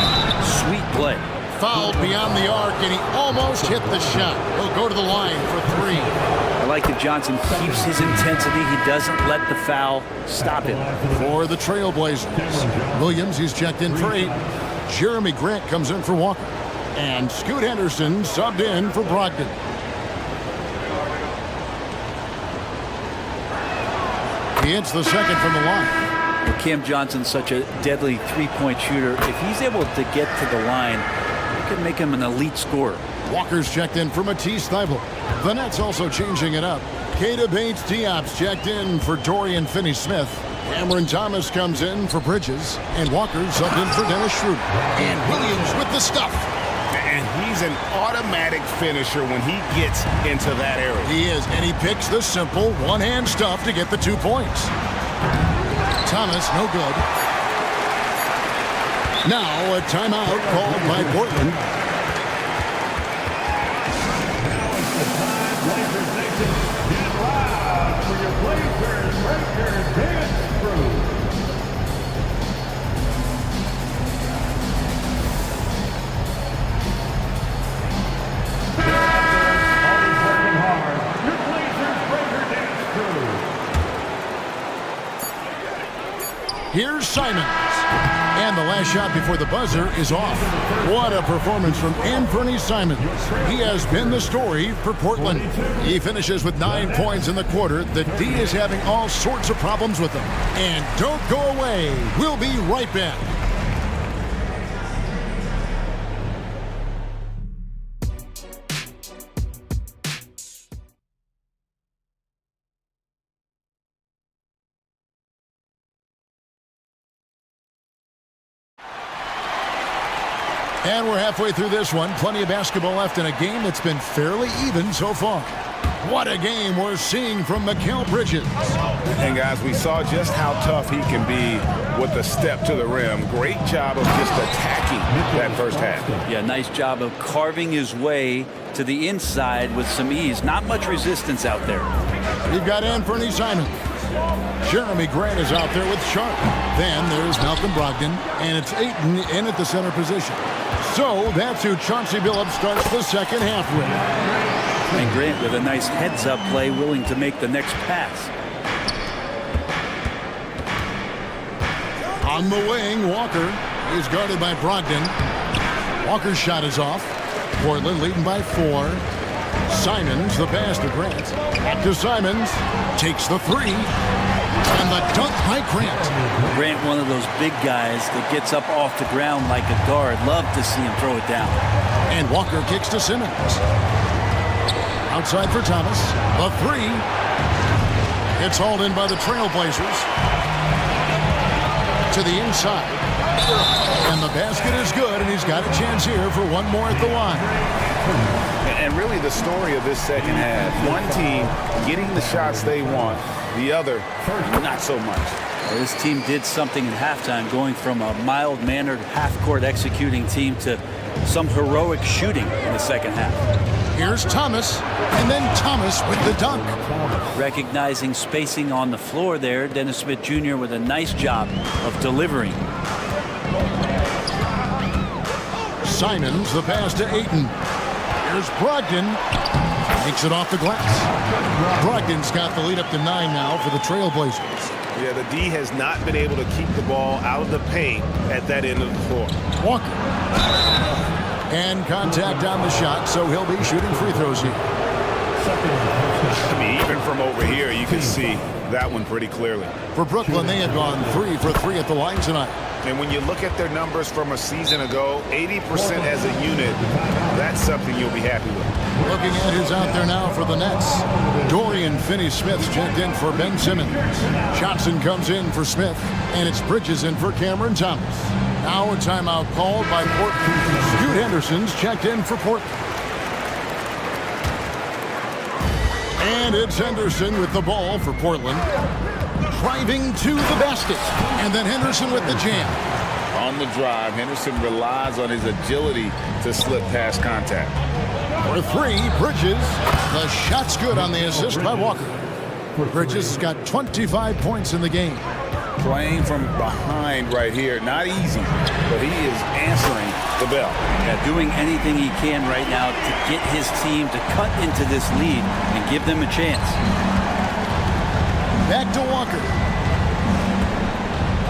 Sweet play.
Fouled beyond the arc, and he almost hit the shot. He'll go to the line for 3.
I like that Johnson keeps his intensity. He doesn't let the foul stop him.
For the Trailblazers, Williams, he's checked in for 8. Jeremy Grant comes in for Walker. And Scoot Henderson subbed in for Brogdon. He hits the second from the line.
Well, Cam Johnson's such a deadly three-point shooter. If he's able to get to the line, it could make him an elite scorer.
Walker's checked in for Matisse Thybulle. The Nets also changing it up. Keita Bates-Diop's checked in for Dorian Finney-Smith. Cameron Thomas comes in for Bridges. And Walker's subbed in for Dennis Schroeder. And Williams with the stuff.
And he's an automatic finisher when he gets into that area.
He is, and he picks the simple one-hand stuff to get the 2 points. Thomas, no good. Now a timeout called by Portland. Here's Simons. And the last shot before the buzzer is off. What a performance from Anthony Simons. He has been the story for Portland. He finishes with 9 points in the quarter. The D is having all sorts of problems with him. And don't go away. We'll be right back. And we're halfway through this one. Plenty of basketball left in a game that's been fairly even so far. What a game we're seeing from Mikal Bridges.
And guys, we saw just how tough he can be with the step to the rim. Great job of just attacking that first half.
Yeah, nice job of carving his way to the inside with some ease. Not much resistance out there.
We've got Anthony Simons. Jeremy Grant is out there with Sharp. Then there's Malcolm Brogdon, and it's Ayton in at the center position. So that's who Chauncey Billups starts the second half with.
And Grant with a nice heads-up play, willing to make the next pass.
On the wing, Walker is guarded by Brogdon. Walker's shot is off. Portland leading by 4. Simons, the pass to Grant. Back to Simons. Takes the 3. And the dunk by Grant.
Grant, one of those big guys that gets up off the ground like a guard. Love to see him throw it down.
And Walker kicks to Simmons. Outside for Thomas. The 3. It's hauled in by the Trailblazers. To the inside. And the basket is good, and he's got a chance here for one more at the line.
And really the story of this second half, one team getting the shots they want, the other not so much.
Well, this team did something at halftime, going from a mild-mannered half-court executing team to some heroic shooting in the second half.
Here's Thomas, and then Thomas with the dunk.
Recognizing spacing on the floor there, Dennis Smith Jr. with a nice job of delivering.
Simons, the pass to Ayton. Here's Brogdon. Makes it off the glass. Brogdon's got the lead up to 9 now for the Trailblazers.
Yeah, the D has not been able to keep the ball out of the paint at that end of the floor.
Walker. And contact on the shot, so he'll be shooting free throws here.
I mean, even from over here, you can see that one pretty clearly.
For Brooklyn, they had gone 3 for 3 at the line tonight.
And when you look at their numbers from a season ago, 80% as a unit, that's something you'll be happy with.
Looking at who's out there now for the Nets. Dorian Finney-Smith's checked in for Ben Simmons. Johnson comes in for Smith, and it's Bridges in for Cameron Thomas. Now a timeout called by Portland. Scoot Henderson's checked in for Portland. And it's Henderson with the ball for Portland. Driving to the basket. And then Henderson with the jam.
On the drive, Henderson relies on his agility to slip past contact.
For 3, Bridges. The shot's good on the assist by Walker. Bridges has got 25 points in the game.
Playing from behind right here, not easy, but he is answering the bell.
Yeah, doing anything he can right now to get his team to cut into this lead and give them a chance.
Back to Walker.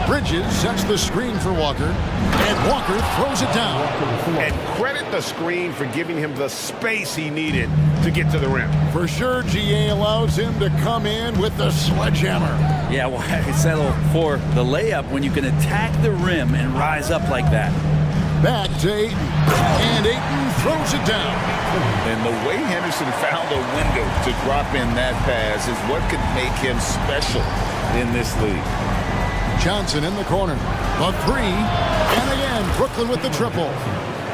Bridges sets the screen for Walker, and Walker throws it down.
And credit the screen for giving him the space he needed to get to the rim.
For sure, GA allows him to come in with the sledgehammer.
Yeah, well, settle for the layup when you can attack the rim and rise up like that.
Back to Ayton, and Ayton throws it down.
And the way Henderson found a window to drop in that pass is what could make him special in this league.
Johnson in the corner. The 3. And again, Brooklyn with the triple.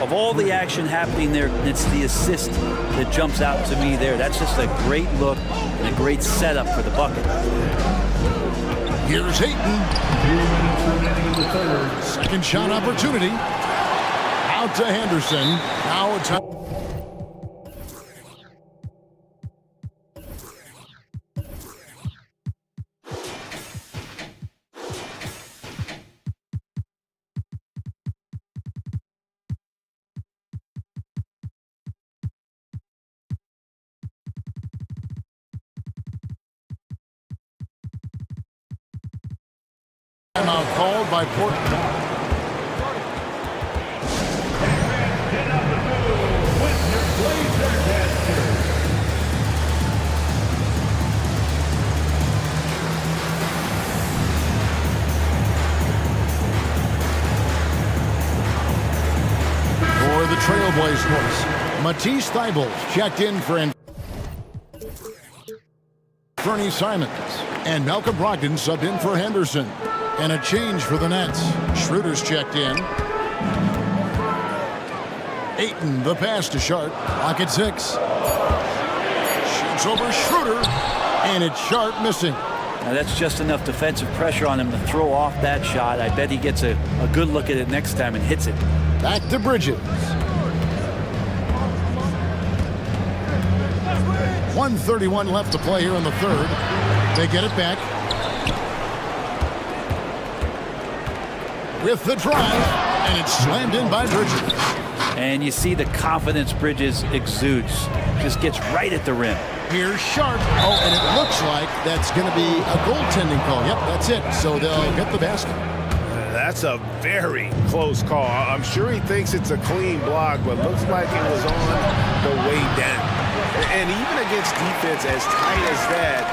Of all the action happening there, it's the assist that jumps out to me there. That's just a great look and a great setup for the bucket.
Here's Ayton. Second shot opportunity. Out to Henderson. Now it's up. Timeout called by Portland. For the Trailblazers, Matisse Thybulle checked in for Fernie Simons, and Malcolm Brogdon subbed in for Henderson. And a change for the Nets. Schroeder's checked in. Ayton, the pass to Sharp. Clock at 6. Shoots over Schroeder. And it's Sharp missing.
Now that's just enough defensive pressure on him to throw off that shot. I bet he gets a good look at it next time and hits it.
Back to Bridges. 1:31 left to play here in the third. They get it back. with the drive, and it's slammed in by Bridges.
And you see the confidence Bridges exudes. Just gets right at the rim.
Here's Sharp. Oh, and it looks like that's going to be a goaltending call. Yep, that's it. So they'll get the basket.
That's a very close call. I'm sure he thinks it's a clean block, but looks like it was on the way down. And even against defense as tight as that,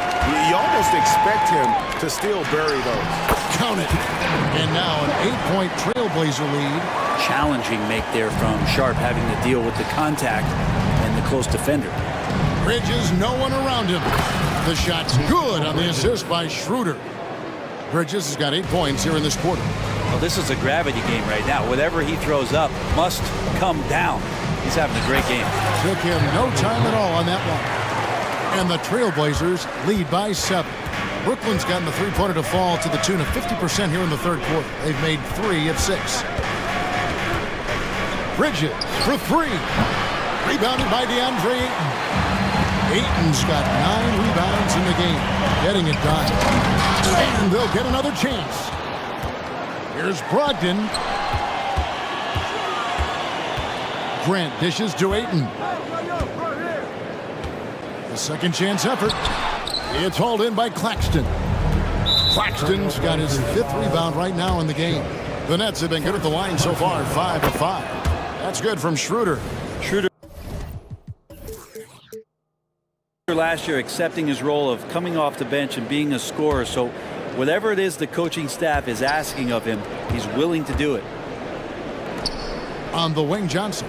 you almost expect him to still bury those.
Count it. And now an 8-point Trailblazer lead.
Challenging make there from Sharp, having to deal with the contact and the close defender.
Bridges, no one around him. The shot's good on the assist by Schroeder. Bridges has got 8 points here in this quarter.
Well, this is a gravity game right now. Whatever he throws up must come down. He's having a great game.
Took him no time at all on that one. And the Trailblazers lead by 7. Brooklyn's gotten the three-pointer to fall to the tune of 50% here in the third quarter. They've made 3 of 6. Bridges for 3. Rebounded by DeAndre Ayton. Ayton's got 9 rebounds in the game. Getting it done. And they'll get another chance. Here's Brogdon. Grant dishes to Ayton. The second chance effort. It's hauled in by Claxton. Claxton's got his 5th rebound right now in the game. The Nets have been good at the line so far, 5 of 5. That's good from Schroeder.
Last year accepting his role of coming off the bench and being a scorer, so whatever it is the coaching staff is asking of him, he's willing to do it.
On the wing, Johnson.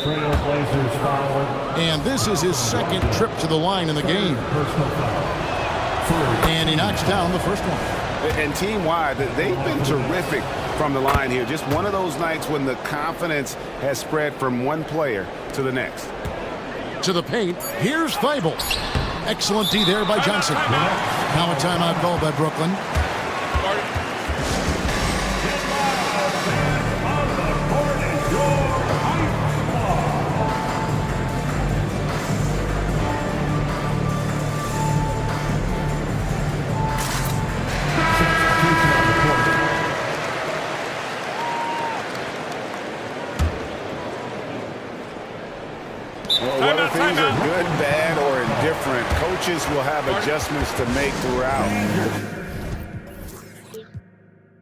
Trailblazers foul.
And this is his 2nd trip to the line in the game. And he knocks down the first one.
And team-wide, they've been terrific from the line here. Just one of those nights when the confidence has spread from one player to the next.
To the paint, here's Thibault. Excellent D there by Johnson. Now a timeout called by Brooklyn.
Whether things are good, bad, or indifferent, coaches will have adjustments to make throughout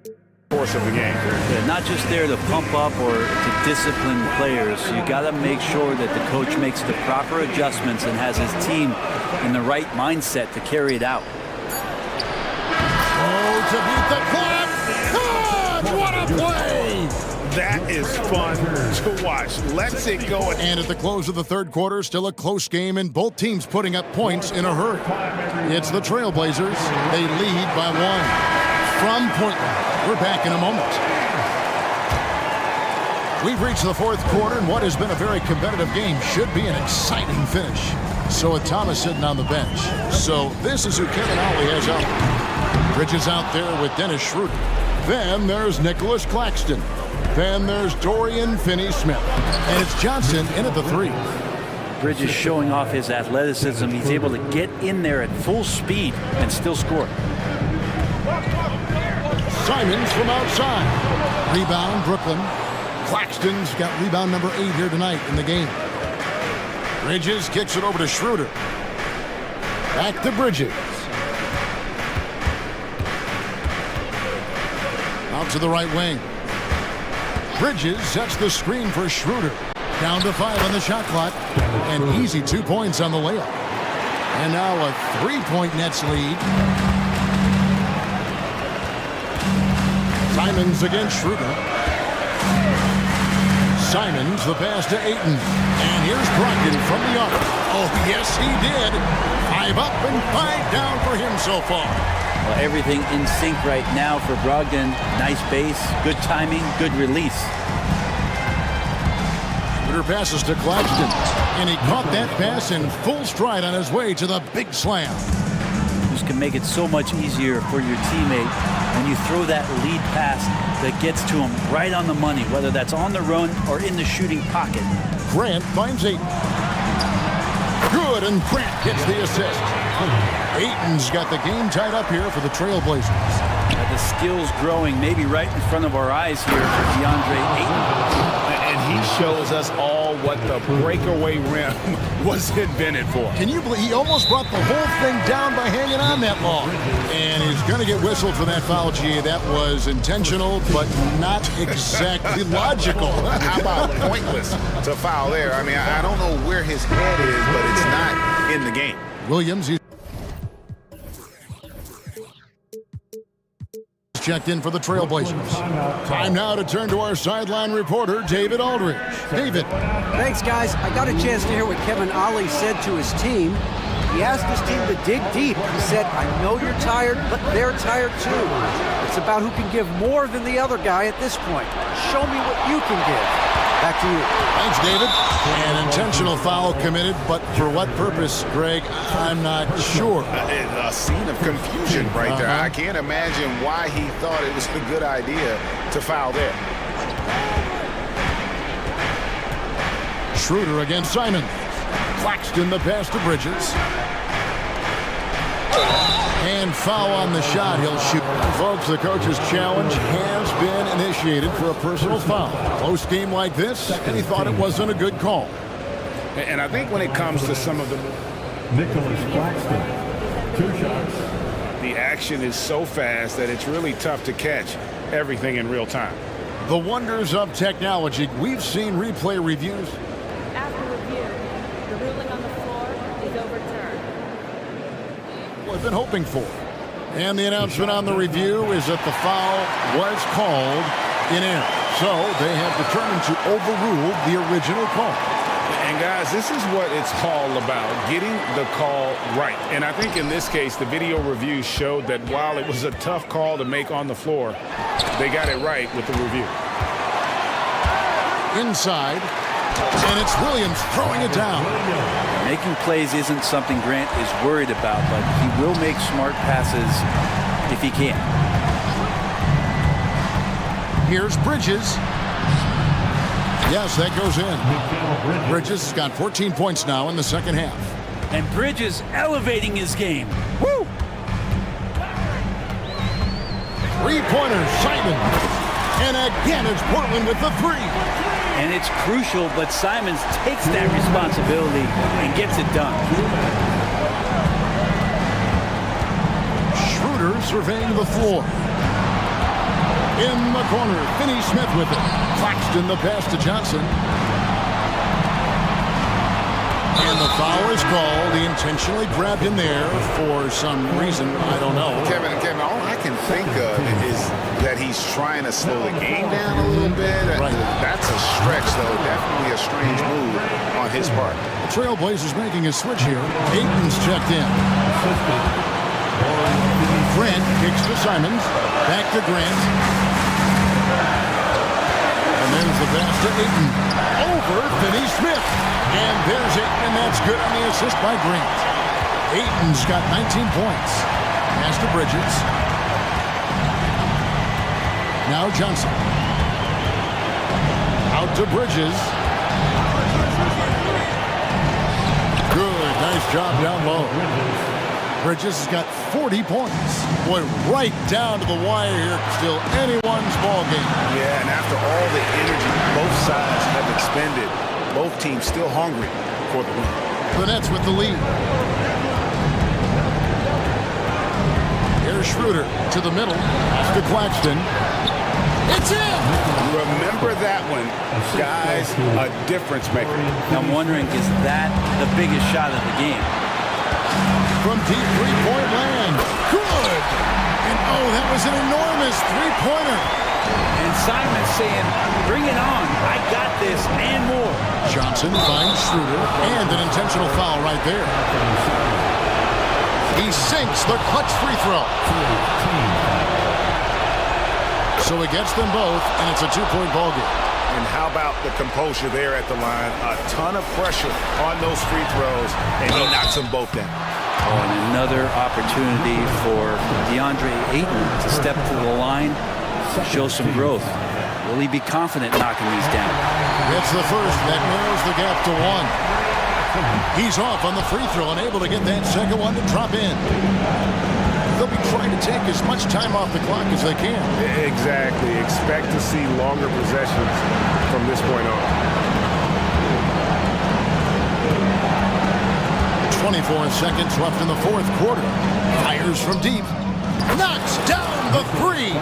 the course of the game.
They're not just there to pump up or to discipline players. You got to make sure that the coach makes the proper adjustments and has his team in the right mindset to carry it out.
Oh, to beat the clock! God, what a play!
That is fun to watch. Let's it go.
And at the close of the third quarter, still a close game, and both teams putting up points in a hurry. It's the Trailblazers. They lead by 1. From Portland, we're back in a moment. We've reached the fourth quarter, and what has been a very competitive game should be an exciting finish. So with Thomas sitting on the bench. So this is who Kevin Ollie has out. Bridges out there with Dennis Schroeder. Then there's Nicholas Claxton. Then there's Dorian Finney-Smith. And it's Johnson in at the 3.
Bridges showing off his athleticism. He's able to get in there at full speed and still score.
Simons from outside. Rebound, Brooklyn. Claxton's got rebound number 8 here tonight in the game. Bridges kicks it over to Schroeder. Back to Bridges. Out to the right wing. Bridges sets the screen for Schroeder. Down to 5 on the shot clock. And easy 2 points on the layup. And now a 3-point Nets lead. Simons against Schroeder. Simons, the pass to Ayton. And here's Brogdon from the arc. Oh, yes, he did. 5 up and 5 down for him so far.
Well, everything in sync right now for Brogdon. Nice base, good timing, good release.
Schroeder passes to Claxton. And he caught that pass in full stride on his way to the big slam.
This can make it so much easier for your teammate when you throw that lead pass that gets to him right on the money, whether that's on the run or in the shooting pocket.
Grant finds Ayton. Good, and Grant gets the assist. Ayton's got the game tied up here for the Trailblazers.
the skills growing maybe right in front of our eyes here for DeAndre Ayton.
And he shows us all what the breakaway rim was invented for.
Can you believe he almost brought the whole thing down by hanging on that long? And he's going to get whistled for that foul, G. That was intentional, but not exactly logical.
How about pointless to foul there? I mean, I don't know where his head is, but it's not in the game.
Williams, he's checked in for the Trailblazers. Time now to turn to our sideline reporter, David Aldridge. David.
Thanks, guys. I got a chance to hear what Kevin Ollie said to his team. He asked his team to dig deep. He said, I know you're tired, but they're tired too. It's about who can give more than the other guy at this point. Show me what you can give. Back to you.
Thanks, David. An intentional foul committed, but for what purpose, Greg? I'm not sure.
A scene of confusion right there. I can't imagine why he thought it was a good idea to foul there.
Schroeder against Simon. Claxton the pass to Bridges. And foul on the shot. He'll shoot. Folks, the coach's challenge has been initiated for a personal foul. Close game like this, and he thought it wasn't a good call.
And I think when it comes to some of the
Claxton, 2 shots.
The action is so fast that it's really tough to catch everything in real time.
The wonders of technology. We've seen replay reviews.
After review, the ruling on the floor is overturned.
We've been hoping for. And the announcement on the review is that the foul was called in error. So they have determined to overrule the original call.
And guys, this is what it's all about, getting the call right. And I think in this case, the video review showed that while it was a tough call to make on the floor, they got it right with the review.
Inside, and it's Williams throwing it down.
Making plays isn't something Grant is worried about, but he will make smart passes if he can.
Here's Bridges. Yes, that goes in. Bridges has got 14 points now in the second half.
And Bridges elevating his game. Woo!
Three-pointer, Simon. And again, it's Portland with the three.
And it's crucial, but Simons takes that responsibility and gets it done.
Schroeder surveying the floor. In the corner, Finney Smith with it. Claxton the pass to Johnson. And the foul is called. He intentionally grabbed in there for some reason. I don't know.
Kevin, all I can think of is that he's trying to slow the game down a little bit.
Right.
That's a stretch, though. Definitely a strange move on his part.
The Trailblazers making a switch here. Ayton's checked in. Grant kicks to Simons. Back to Grant. And there's the pass to Ayton. Over Finney Smith. And there's Ayton, and that's good on the assist by Grant. Ayton's got 19 points. Pass to Bridges. Now Johnson. Out to Bridges. Good. Nice job down low. Bridges has got 40 points. Boy, right down to the wire here. Still anyone's ball game.
Yeah, and after all the energy both sides have expended, both teams still hungry for the win.
The Nets with the lead. Here's Schroeder to the middle. To Claxton. It's in!
Remember that one, guys, a difference maker.
I'm wondering, is that the biggest shot of the game?
From deep three-point land. Good! And oh, that was an enormous three-pointer.
And Simon's saying, bring it on. I got this and more.
Johnson finds Schroeder, and an intentional foul right there. He sinks the clutch free throw. So he gets them both, and it's a two-point ball game.
And how about the composure there at the line? A ton of pressure on those free throws, and he knocks them both down.
Oh, and another opportunity for DeAndre Ayton to step to the line, show some growth. Will he be confident knocking these down?
That's the first. That narrows the gap to one. He's off on the free throw and able to get that second one to drop in. they'll be trying to take as much time off the clock as they can.
Exactly. Expect to see longer possessions from this point on.
24 seconds left in the fourth quarter. Fires from deep. Knocks down the three.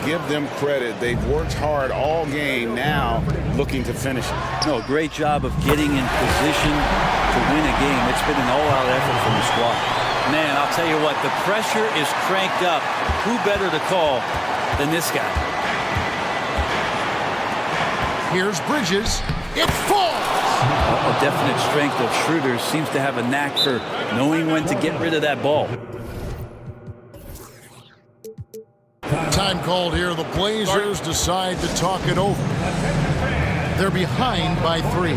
Give them credit. They've worked hard all game, now looking to finish it.
No, great job of getting in position to win a game. It's been an all-out effort from the squad. Man, I'll tell you what, the pressure is cranked up. Who better to call than this guy?
Here's Bridges. It falls.
A definite strength of Schroeder. Seems to have a knack for knowing when to get rid of that ball.
Time called here. The Blazers decide to talk it over. They're behind by 3.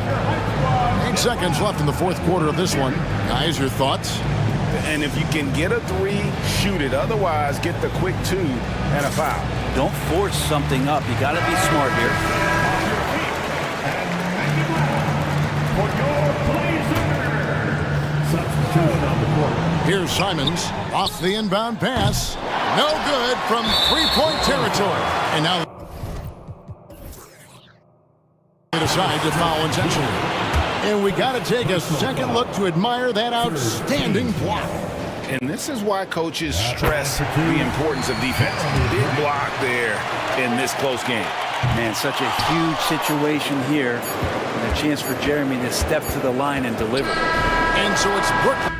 8 seconds left in the fourth quarter of this one. Guys, your thoughts?
And if you can get a 3, shoot it. Otherwise, get the quick 2 and a foul.
Don't force something up. You got to be smart here.
For your Blazers, substitution on the court.
Here's Simons off the inbound pass. No good from three-point territory. And now they decide to foul intentionally. And we got to take a second look to admire that outstanding block.
And this is why coaches stress the importance of defense. Big block there in this close game.
Man, such a huge situation here. And a chance for Jeremy to step to the line and deliver.
And so it's Brooklyn.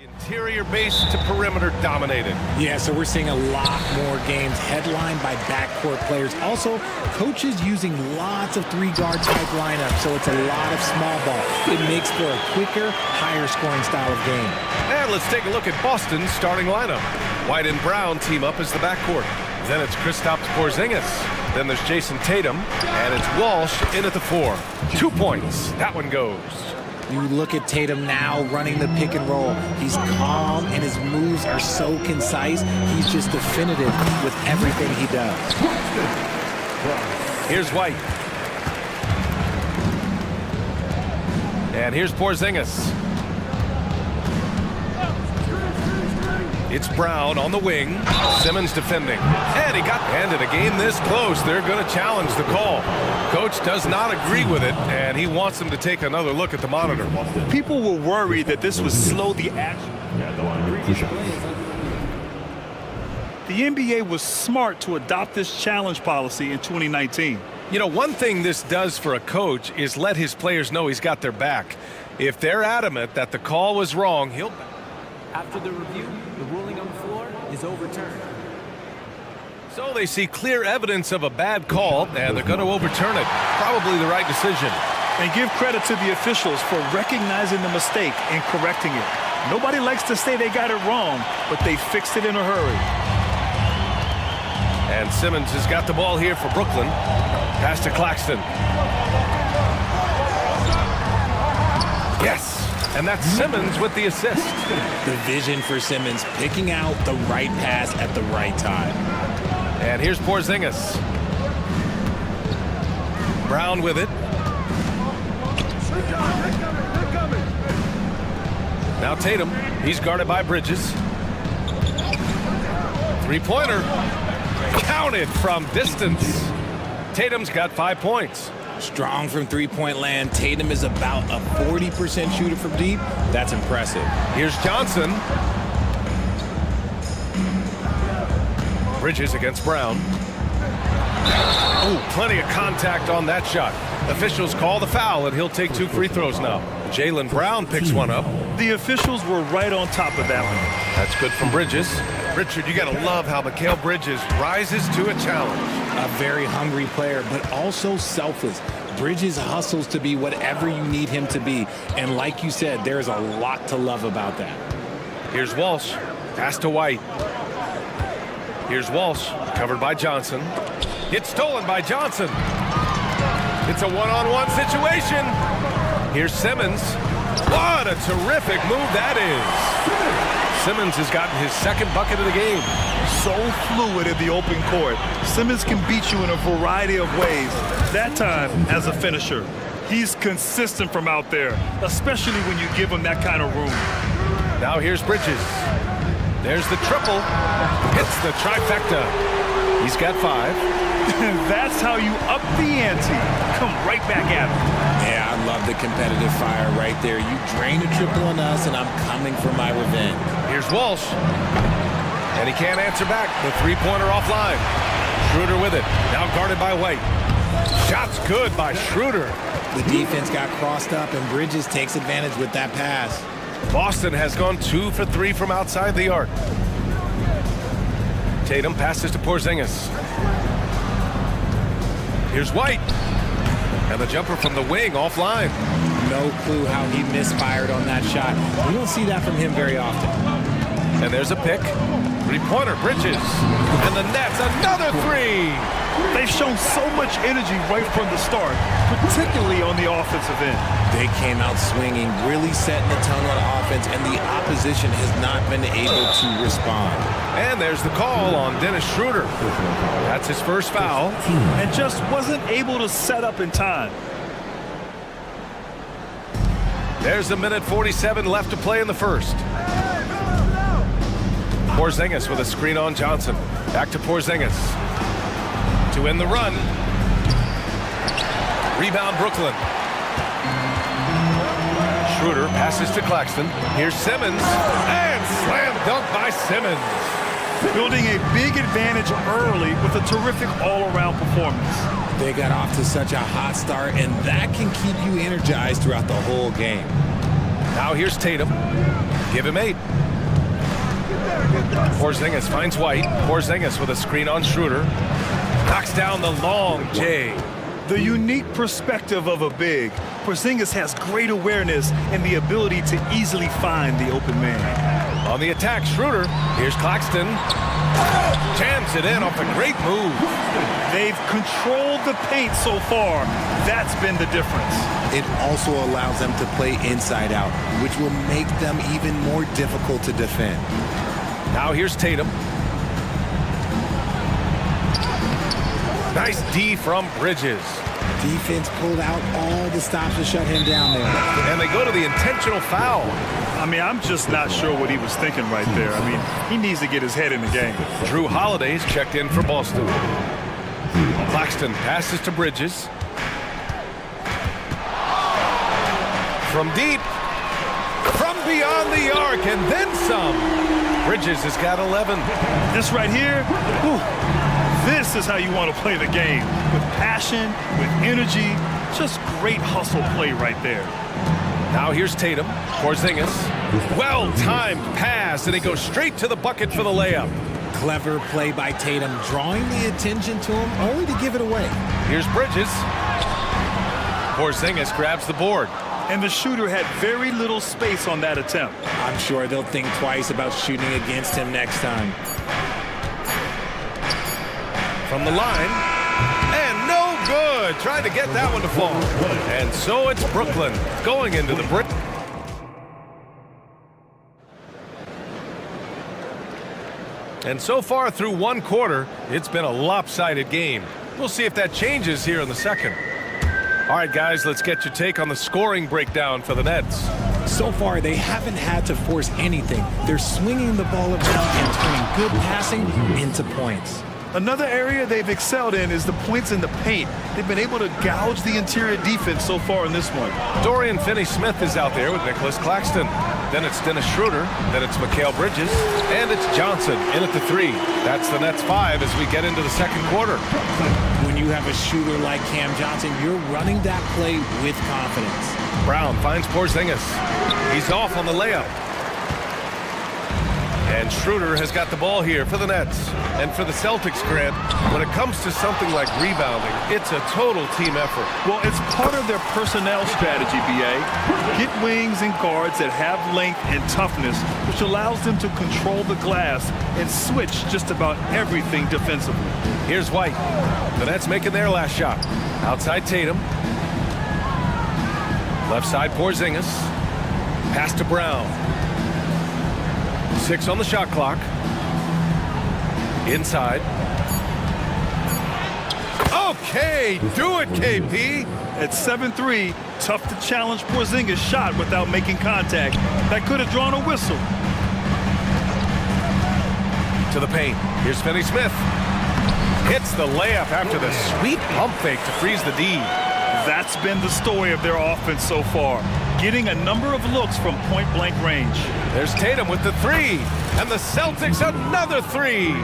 Interior base to perimeter dominated.
Yeah, so we're seeing a lot more games headlined by backcourt players. Also, coaches using lots of three-guard type lineups, so it's a lot of small ball. It makes for a quicker, higher-scoring style of game.
And let's take a look at Boston's starting lineup. White and Brown team up as the backcourt. Then it's Kristaps Porzingis. Then there's Jason Tatum, and it's Walsh in at the 4. 2 points. That one goes.
You look at Tatum now running the pick and roll. He's calm and his moves are so concise. He's just definitive with everything he does.
Here's White. And here's Porzingis. It's Brown on the wing. Simmons defending. And he got handed a game this close. They're going to challenge the call. Coach does not agree with it, and he wants them to take another look at the monitor.
People were worried that this would slow the action. The NBA was smart to adopt this challenge policy in 2019.
You know, one thing this does for a coach is let his players know he's got their back. If they're adamant that the call was wrong, he'll...
After the review, the ruling on the floor is overturned.
So they see clear evidence of a bad call, and they're going to overturn it. Probably the right decision.
And give credit to the officials for recognizing the mistake and correcting it. Nobody likes to say they got it wrong, but they fixed it in a hurry.
And Simmons has got the ball here for Brooklyn. Pass to Claxton. Yes. And that's Simmons with the assist.
The vision for Simmons, picking out the right pass at the right time.
And here's Porzingis. Brown with it. Now Tatum. He's guarded by Bridges. Three-pointer. Counted from distance. Tatum's got 5 points.
Strong from three-point land. Tatum is about a 40% shooter from deep. That's impressive.
Here's Johnson. Bridges against Brown. Oh, plenty of contact on that shot. Officials call the foul, and he'll take 2 free throws now. Jaylen Brown picks one up.
The officials were right on top of that one.
That's good from Bridges. Richard, you got to love how Mikal Bridges rises to a challenge.
A very hungry player, but also selfless. Bridges hustles to be whatever you need him to be. And like you said, there's a lot to love about that.
Here's Walsh. Pass to White. Here's Walsh. Covered by Johnson. It's stolen by Johnson. It's a one-on-one situation. Here's Simmons. What a terrific move that is. Simmons has gotten his second bucket of the game.
So fluid in the open court. Simmons can beat you in a variety of ways. That time as a finisher. He's consistent from out there, especially when you give him that kind of room.
Now here's Bridges. There's the triple. Hits the trifecta. He's got 5.
That's how you up the ante. Come right back at him.
Yeah, I love the competitive fire right there. You drain a triple on us, and I'm coming for my revenge.
Here's Walsh. And he can't answer back. The three-pointer offline. Schroeder with it. Now guarded by White. Shot's good by Schroeder.
The defense got crossed up, and Bridges takes advantage with that pass.
Boston has gone 2 for 3 from outside the arc. Tatum passes to Porzingis. Here's White. And the jumper from the wing offline.
No clue how he misfired on that shot. We don't see that from him very often.
And there's a pick. Three-pointer, Bridges. And the net's another 3.
They've shown so much energy right from the start, particularly on the offensive end.
They came out swinging, really setting the tone on offense, and the opposition has not been able to respond.
And there's the call on Dennis Schroeder. That's his first foul.
And just wasn't able to set up in time.
There's a minute 47 left to play in the first. Porzingis with a screen on Johnson. Back to Porzingis. To end the run. Rebound Brooklyn. Schroeder passes to Claxton. Here's Simmons. And slam dunk by Simmons.
Building a big advantage early with a terrific all-around performance.
They got off to such a hot start, and that can keep you energized throughout the whole game.
Now here's Tatum. Give him 8. Porzingis finds White. Porzingis with a screen on Schroeder. Knocks down the long J.
The unique perspective of a big. Porzingis has great awareness and the ability to easily find the open man.
On the attack, Schroeder. Here's Claxton. Jams it in off a great move.
They've controlled the paint so far. That's been the difference.
It also allows them to play inside out, which will make them even more difficult to defend.
Now here's Tatum. Nice D from Bridges.
Defense pulled out all the stops to shut him down there.
And they go to the intentional foul.
I mean, I'm just not sure what he was thinking right there. I mean, he needs to get his head in the game.
Drew Holiday's checked in for Boston. Claxton passes to Bridges. From deep. From beyond the arc, and then some. Bridges has got 11.
This right here, whew, this is how you want to play the game. With passion, with energy, just great hustle play right there.
Now here's Tatum. Porzingis. Well-timed pass, and he goes straight to the bucket for the layup.
Clever play by Tatum, drawing the attention to him, only to give it away.
Here's Bridges. Porzingis grabs the board.
And the shooter had very little space on that attempt.
I'm sure they'll think twice about shooting against him next time.
From the line. And no good. Tried to get that one to fall. And so it's Brooklyn going into the break. And so far through one quarter, it's been a lopsided game. We'll see if that changes here in the second. All right, guys, let's get your take on the scoring breakdown for the Nets.
So far, they haven't had to force anything. They're swinging the ball around and turning good passing into points.
Another area they've excelled in is the points in the paint. They've been able to gouge the interior defense so far in this one.
Dorian Finney-Smith is out there with Nicholas Claxton. Then it's Dennis Schroeder. Then it's Mikal Bridges. And it's Johnson in at the 3. That's the Nets 5 as we get into the second quarter.
When you have a shooter like Cam Johnson, you're running that play with confidence.
Brown finds Porzingis. He's off on the layup. And Schroeder has got the ball here for the Nets. And for the Celtics, Grant, when it comes to something like rebounding, it's a total team effort.
Well, it's part of their personnel strategy, BA. Get wings and guards that have length and toughness, which allows them to control the glass and switch just about everything defensively.
Here's White. The Nets making their last shot. Outside Tatum. Left side Porzingis. Pass to Brown. 6 on the shot clock. Inside. Okay, do it, KP.
At 7-3, tough to challenge Porzingis' shot without making contact. That could have drawn a whistle.
To the paint. Here's Finney-Smith. Hits the layup after the sweet pump fake to freeze the D.
That's been the story of their offense so far. Getting a number of looks from point-blank range.
There's Tatum with the 3. And the Celtics another 3.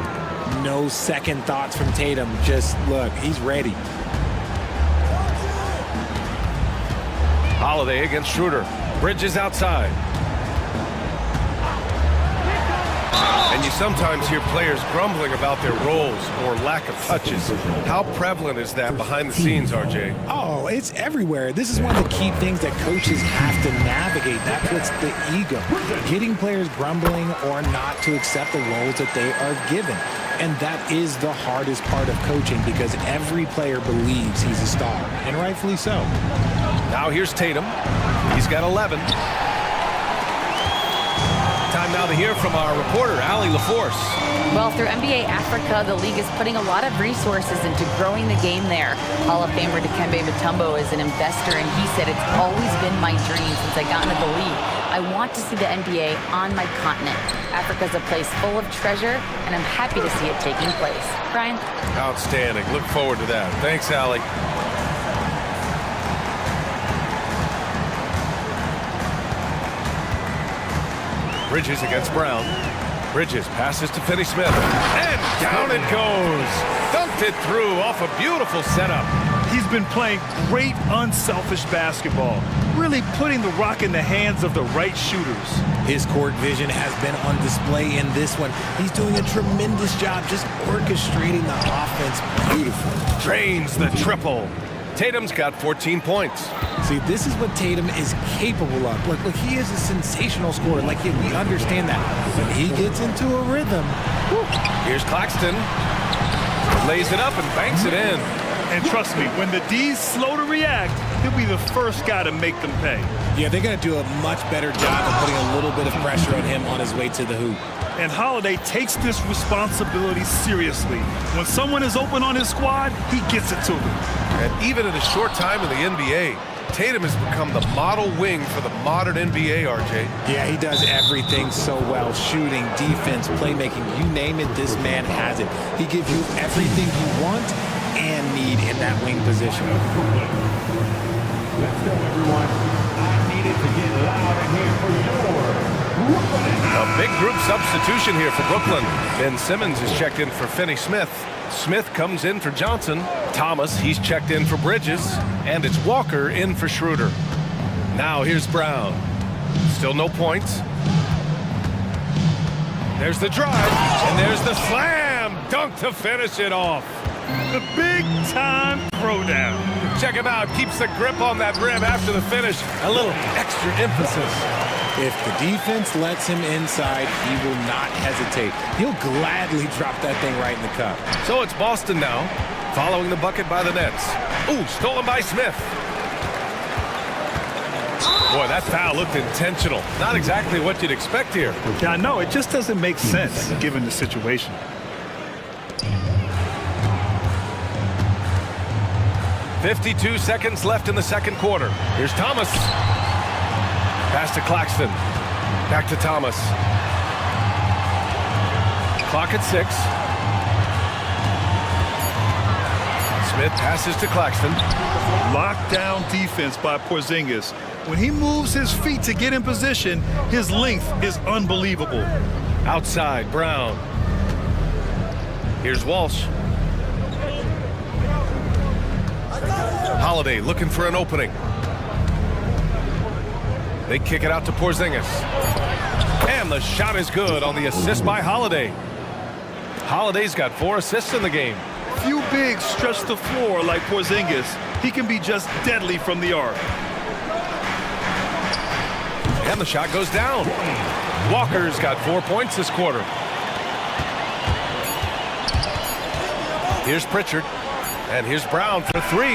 No second thoughts from Tatum. Just look, he's ready.
Holiday against Schroeder. Bridges outside. And you sometimes hear players grumbling about their roles or lack of touches. How prevalent is that behind the scenes, RJ?
Oh, it's everywhere. This is one of the key things that coaches have to navigate. That puts the ego. Getting players grumbling or not to accept the roles that they are given. And that is the hardest part of coaching because every player believes he's a star, and rightfully so.
Now here's Tatum. He's got 11. Time now to hear from our reporter, Allie LaForce.
Well, through NBA Africa, the league is putting a lot of resources into growing the game there. Hall of Famer Dikembe Mutombo is an investor, and he said, "It's always been my dream since I got into the league. I want to see the NBA on my continent. Africa's a place full of treasure, and I'm happy to see it taking place." Brian?
Outstanding. Look forward to that. Thanks, Allie. Bridges against Brown. Bridges passes to Finney-Smith. And down it goes. Dunked Blasted through off a beautiful setup.
He's been playing great, unselfish basketball, really putting the rock in the hands of the right shooters.
His court vision has been on display in this one. He's doing a tremendous job just orchestrating the offense. Beautiful.
Drains the triple. Tatum's got 14 points.
See, this is what Tatum is capable of. Look, he is a sensational scorer. Like, we understand that. When he gets into a rhythm.
Whew. Here's Claxton. Lays it up and banks it in.
And trust me, when the D's slow to react, he'll be the first guy to make them pay.
Yeah, they're going to do a much better job of putting a little bit of pressure on him on his way to the hoop.
And Holiday takes this responsibility seriously. When someone is open on his squad, he gets it to them.
And even in a short time in the NBA, Tatum has become the model wing for the modern NBA, RJ.
Yeah, he does everything so well. Shooting, defense, playmaking, you name it, this man has it. He gives you everything you want and need in that wing position.
Let's go, everyone. I needed to get loud in here for your
A big group substitution here for Brooklyn. Ben Simmons is checked in for Finney-Smith. Smith comes in for Johnson. Thomas, he's checked in for Bridges. And it's Walker in for Schroeder. Now here's Brown. Still no points. There's the drive, and there's the slam dunk to finish it off.
The big-time throwdown.
Check him out. Keeps the grip on that rim after the finish. A little extra emphasis.
If the defense lets him inside, he will not hesitate. He'll gladly drop that thing right in the cup.
So it's Boston now, following the bucket by the Nets. Ooh, stolen by Smith. Boy, that foul looked intentional. Not exactly what you'd expect here.
Yeah, I know. It just doesn't make sense given the situation.
"52 seconds left in the second quarter. Here's Thomas. Pass to Claxton. Back to Thomas. Clock at 6. Smith passes to Claxton.
Lockdown defense by Porzingis. When he moves his feet to get in position, his length is unbelievable.
Outside, Brown. Here's Walsh. Holiday looking for an opening. They kick it out to Porzingis. And the shot is good on the assist by Holiday. Holiday's got 4 assists in the game.
Few bigs stretch the floor like Porzingis. He can be just deadly from the arc.
And the shot goes down. Walker's got 4 points this quarter. Here's Pritchard. And here's Brown for 3.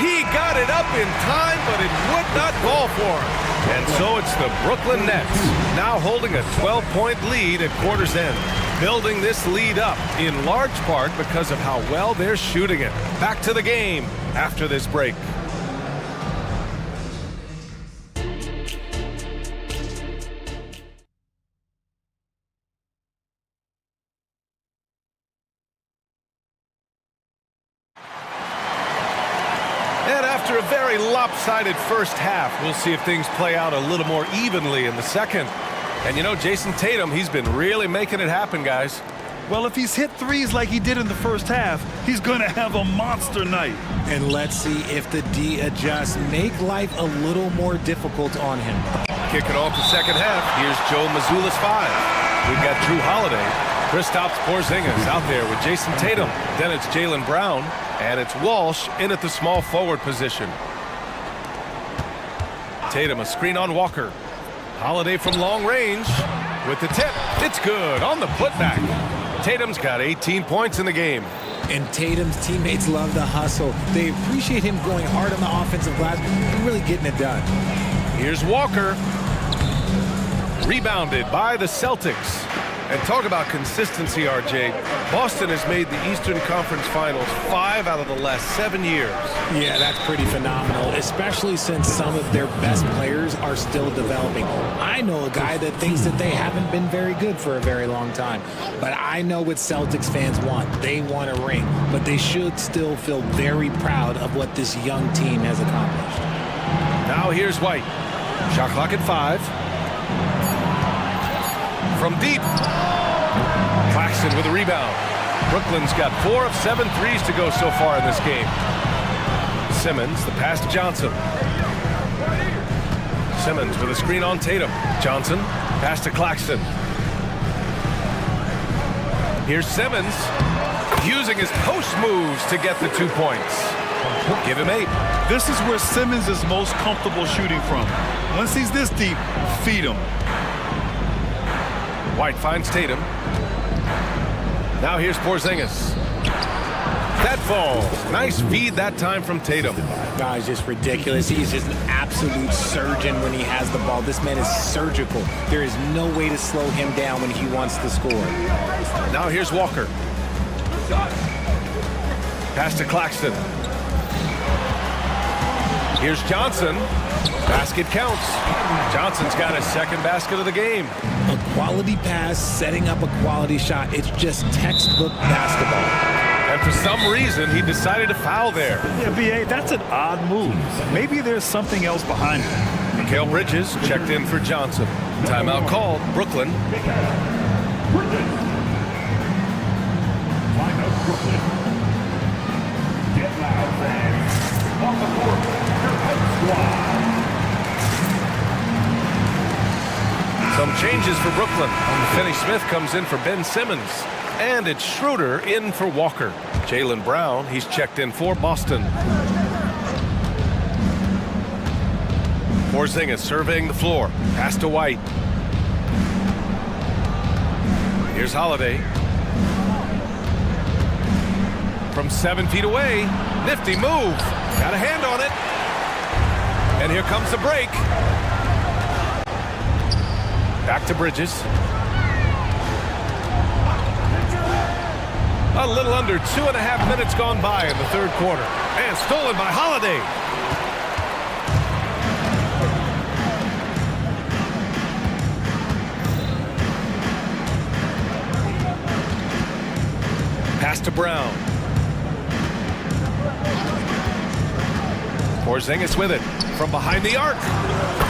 He got it up in time, but it would not fall for him. And so it's the Brooklyn Nets, now holding a 12-point lead at quarter's end. Building this lead up in large part because of how well they're shooting it. Back to the game after this break. After a very lopsided first half, we'll see if things play out a little more evenly in the second. And you know, Jason Tatum, he's been really making it happen, guys.
Well, if he's hit threes like he did in the first half, he's going to have a monster night.
And let's see if the D adjusts, make life a little more difficult on him.
Kicking off the second half, here's Joe Mazzulla's 5. We've got Drew Holiday. Kristaps Porzingis out there with Jason Tatum. Then it's Jaylen Brown. And it's Walsh in at the small forward position. Tatum, a screen on Walker. Holiday from long range with the tip. It's good on the putback. Tatum's got 18 points in the game.
And Tatum's teammates love the hustle. They appreciate him going hard on the offensive glass and really getting it done.
Here's Walker. Rebounded by the Celtics. And talk about consistency, RJ. Boston has made the Eastern Conference Finals 5 out of the last 7 years.
Yeah, that's pretty phenomenal, especially since some of their best players are still developing. I know a guy that thinks that they haven't been very good for a very long time. But I know what Celtics fans want. They want a ring. But they should still feel very proud of what this young team has accomplished.
Now here's White. Shot clock at 5. From deep. Claxton with a rebound. Brooklyn's got 4 of 7 threes to go so far in this game. Simmons, the pass to Johnson. Simmons with a screen on Tatum. Johnson, pass to Claxton. Here's Simmons, using his post moves to get the 2 points. Give him 8.
This is where Simmons is most comfortable shooting from. Once he's this deep, feed him.
White finds Tatum. Now here's Porzingis. That falls. Nice feed that time from Tatum.
Guy's just ridiculous. He's just an absolute surgeon when he has the ball. This man is surgical. There is no way to slow him down when he wants to score.
Now here's Walker. Pass to Claxton. Here's Johnson. Basket counts. Johnson's got his second basket of the game.
A quality pass, setting up a quality shot. It's just textbook basketball.
And for some reason, he decided to foul there.
Yeah, B.A., that's an odd move. Maybe there's something else behind it.
Mikal Bridges checked in for Johnson. Timeout called. Brooklyn.
Get loud, fans. Off the court, your head squad.
Some changes for Brooklyn. Finney Smith comes in for Ben Simmons. And it's Schroeder in for Walker. Jaylen Brown, he's checked in for Boston. Porzingis surveying the floor. Pass to White. Here's Holiday. From 7 feet away. Nifty move. Got a hand on it. And here comes the break. Back to Bridges. A little under 2.5 minutes gone by in the third quarter. And stolen by Holiday. Pass to Brown. Porzingis with it from behind the arc.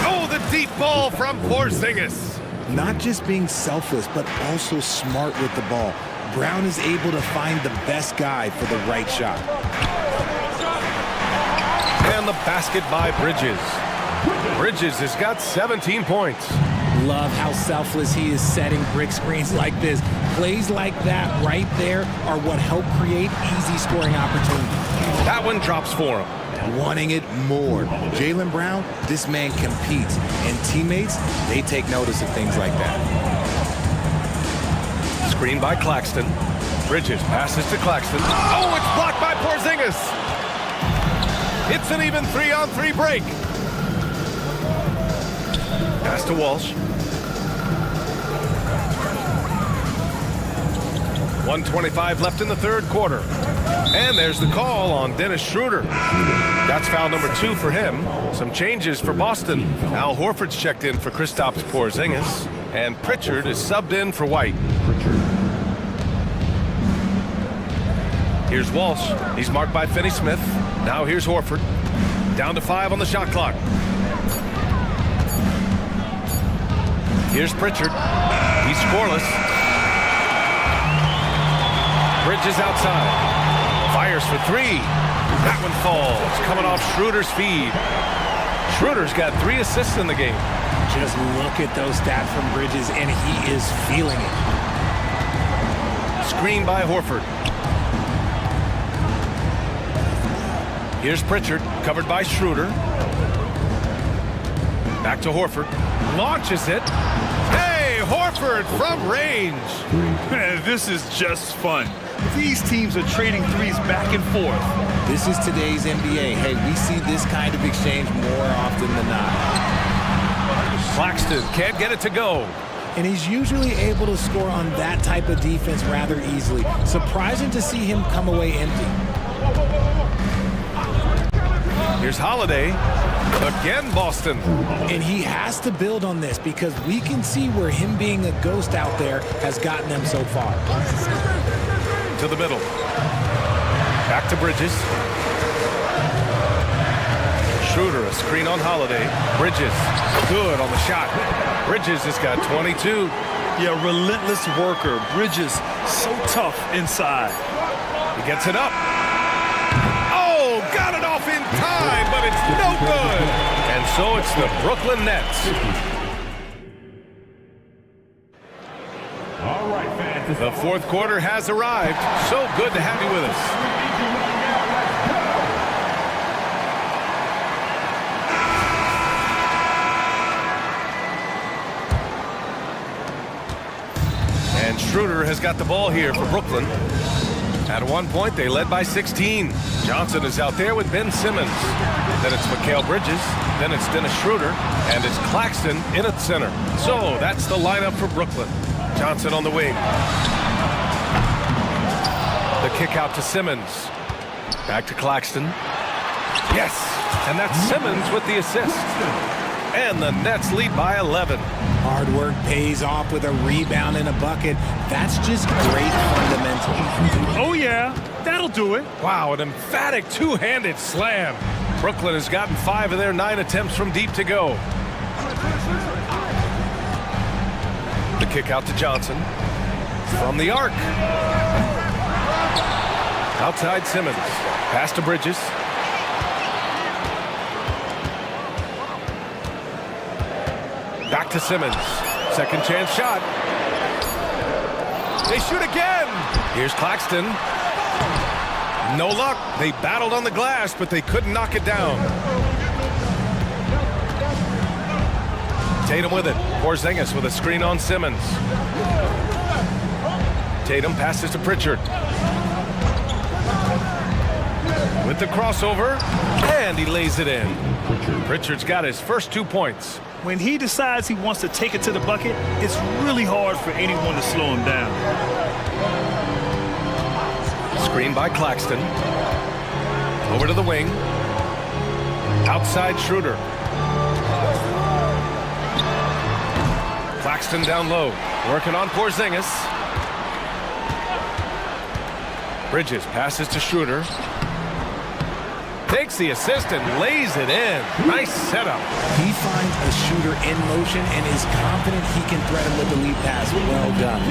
Oh, the deep ball from Porzingis.
Not just being selfless, but also smart with the ball. Brown is able to find the best guy for the right shot.
And the basket by Bridges. Bridges has got 17 points.
Love how selfless he is setting brick screens like this. Plays like that right there are what help create easy scoring opportunities.
That one drops for him.
Wanting it more. Jaylen Brown, this man competes. And teammates, they take notice of things like that.
Screen by Claxton. Bridges passes to Claxton. Oh, it's blocked by Porzingis. It's an even 3-on-3 break. Pass to Walsh. 1:25 left in the third quarter. And there's the call on Dennis Schroeder. That's foul number 2 for him. Some changes for Boston. Al Horford's checked in for Kristaps Porzingis. And Pritchard is subbed in for White. Here's Walsh. He's marked by Finney Smith. Now here's Horford. Down to 5 on the shot clock. Here's Pritchard. He's scoreless. Bridges outside. Fires for 3. That one falls. Coming off Schroeder's feed. Schroeder's got 3 assists in the game.
Just look at those stats from Bridges, and he is feeling it.
Screen by Horford. Here's Pritchard, covered by Schroeder. Back to Horford. Launches it. Hey, Horford from range.
Man, this is just fun. These teams are trading threes back and forth.
This is today's NBA. Hey, we see this kind of exchange more often than not.
Claxton can't get it to go.
And he's usually able to score on that type of defense rather easily. Surprising to see him come away empty.
Here's Holiday. Again, Boston.
And he has to build on this because we can see where him being a ghost out there has gotten them so far.
To the middle. Back to Bridges. Schroeder, a screen on Holiday. Bridges, good on the shot. Bridges has got 22.
Yeah, relentless worker. Bridges, so tough inside.
He gets it up. Oh, got it off in time, but it's no good. And so it's the Brooklyn Nets.
All right, fans.
The fourth quarter has arrived. So good to have you with us. And Schroeder has got the ball here for Brooklyn. At one point, they led by 16. Johnson is out there with Ben Simmons. Then it's Mikal Bridges. Then it's Dennis Schroeder. And it's Claxton in at center. So that's the lineup for Brooklyn. Johnson on the wing. The kick out to Simmons. Back to Claxton. Yes! And that's Simmons with the assist. And the Nets lead by 11.
Hard work pays off with a rebound and a bucket. That's just great fundamentals.
Oh, yeah. That'll do it.
Wow, an emphatic two-handed slam. Brooklyn has gotten 5 of their 9 attempts from deep to go. The kick out to Johnson. From the arc. Outside Simmons. Pass to Bridges. Back to Simmons. Second chance shot. They shoot again. Here's Claxton. No luck. They battled on the glass, but they couldn't knock it down. Tatum with it. Porzingis with a screen on Simmons. Tatum passes to Pritchard. With the crossover, and he lays it in. Pritchard's got his first 2 points.
When he decides he wants to take it to the bucket, it's really hard for anyone to slow him down.
Screen by Claxton. Over to the wing. Outside Schroeder. Claxton down low. Working on Porzingis. Bridges passes to Schroeder. Takes the assist and lays it in. Nice setup.
He finds a shooter in motion and is confident he can thread him with the lead pass. Well done.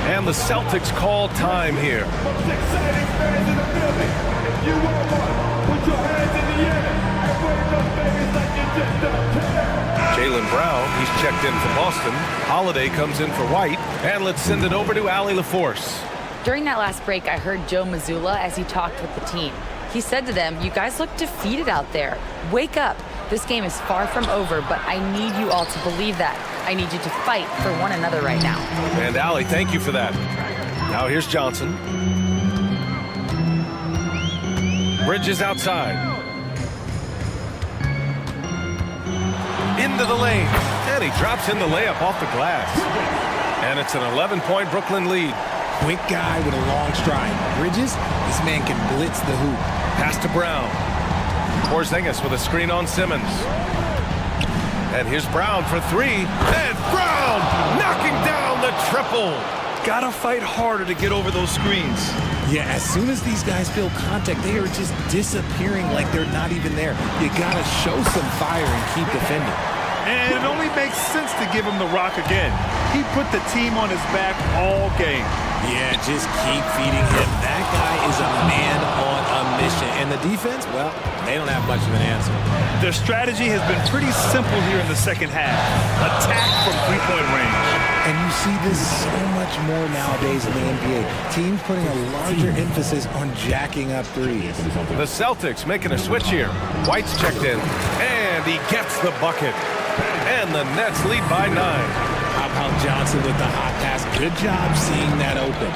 And the Celtics call time here.
Exciting fans in the building. If you want one, put your hands in the air and wave those babies like you just don't care.
Jaylen Brown, he's checked in for Boston. Holiday comes in for White. And let's send it over to Allie LaForce.
During that last break, I heard Joe Mazzulla as he talked with the team. He said to them, "You guys look defeated out there. Wake up. This game is far from over, but I need you all to believe that. I need you to fight for one another right now."
And Allie, thank you for that. Now here's Johnson. Bridges outside. Into the lane. And he drops in the layup off the glass. And it's an 11-point Brooklyn lead.
Quick guy with a long stride. Bridges, this man can blitz the hoop.
Pass to Brown. Porzingis with a screen on Simmons. And here's Brown for 3. And Brown knocking down the triple.
Gotta fight harder to get over those screens.
Yeah, as soon as these guys feel contact, they are just disappearing like they're not even there. You gotta show some fire and keep defending.
And it only makes sense to give him the rock again. He put the team on his back all game.
Yeah, just keep feeding him. That guy is a man on a mission. And the defense, well, they don't have much of an answer.
Their strategy has been pretty simple here in the second half. Attack from three-point range.
And you see this so much more nowadays in the NBA. Teams putting a larger emphasis on jacking up threes.
The Celtics making a switch here. White's checked in. And he gets the bucket. And the Nets lead by 9.
How about Johnson with the hot pass? Good job seeing that open.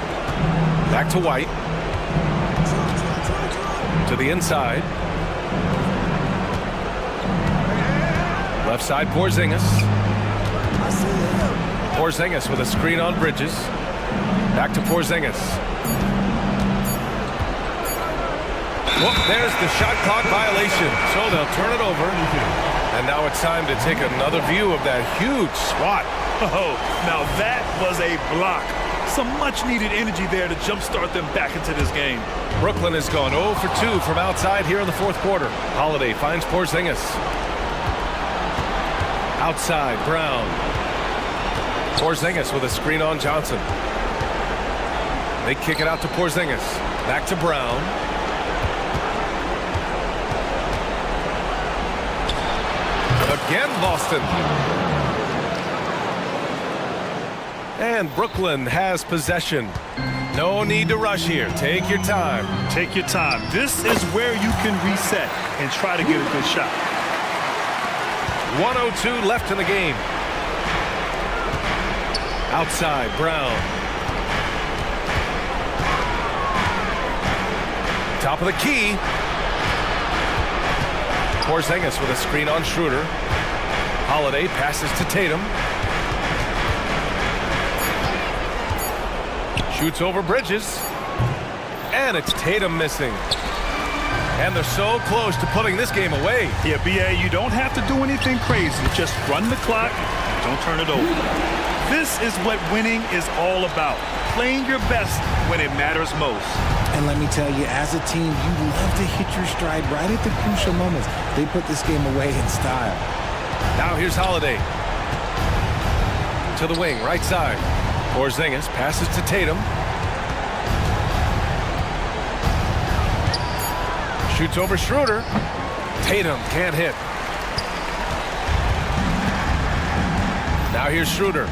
Back to White. To the inside. Left side, Porzingis. Porzingis with a screen on Bridges. Back to Porzingis. Whoop, there's the shot clock violation. So they'll turn it over. And now it's time to take another view of that huge swat.
Oh, now that was a block. Some much-needed energy there to jumpstart them back into this game.
Brooklyn has gone 0 for 2 from outside here in the fourth quarter. Holiday finds Porzingis. Outside, Brown. Porzingis with a screen on Johnson. They kick it out to Porzingis. Back to Brown. Again, Boston. And Brooklyn has possession. No need to rush here. Take your time.
Take your time. This is where you can reset and try to get a good shot.
1:02 left in the game. Outside, Brown. Top of the key. Porzingis with a screen on Schroeder. Holiday passes to Tatum. Shoots over Bridges. And it's Tatum missing. And they're so close to putting this game away.
Yeah, BA, you don't have to do anything crazy. Just run the clock and don't turn it over. This is what winning is all about. Playing your best when it matters most.
And let me tell you, as a team, you love to hit your stride right at the crucial moments. They put this game away in style.
Now here's Holiday. To the wing, right side. Porzingis passes to Tatum. Shoots over Schroeder. Tatum can't hit. Now here's Schroeder.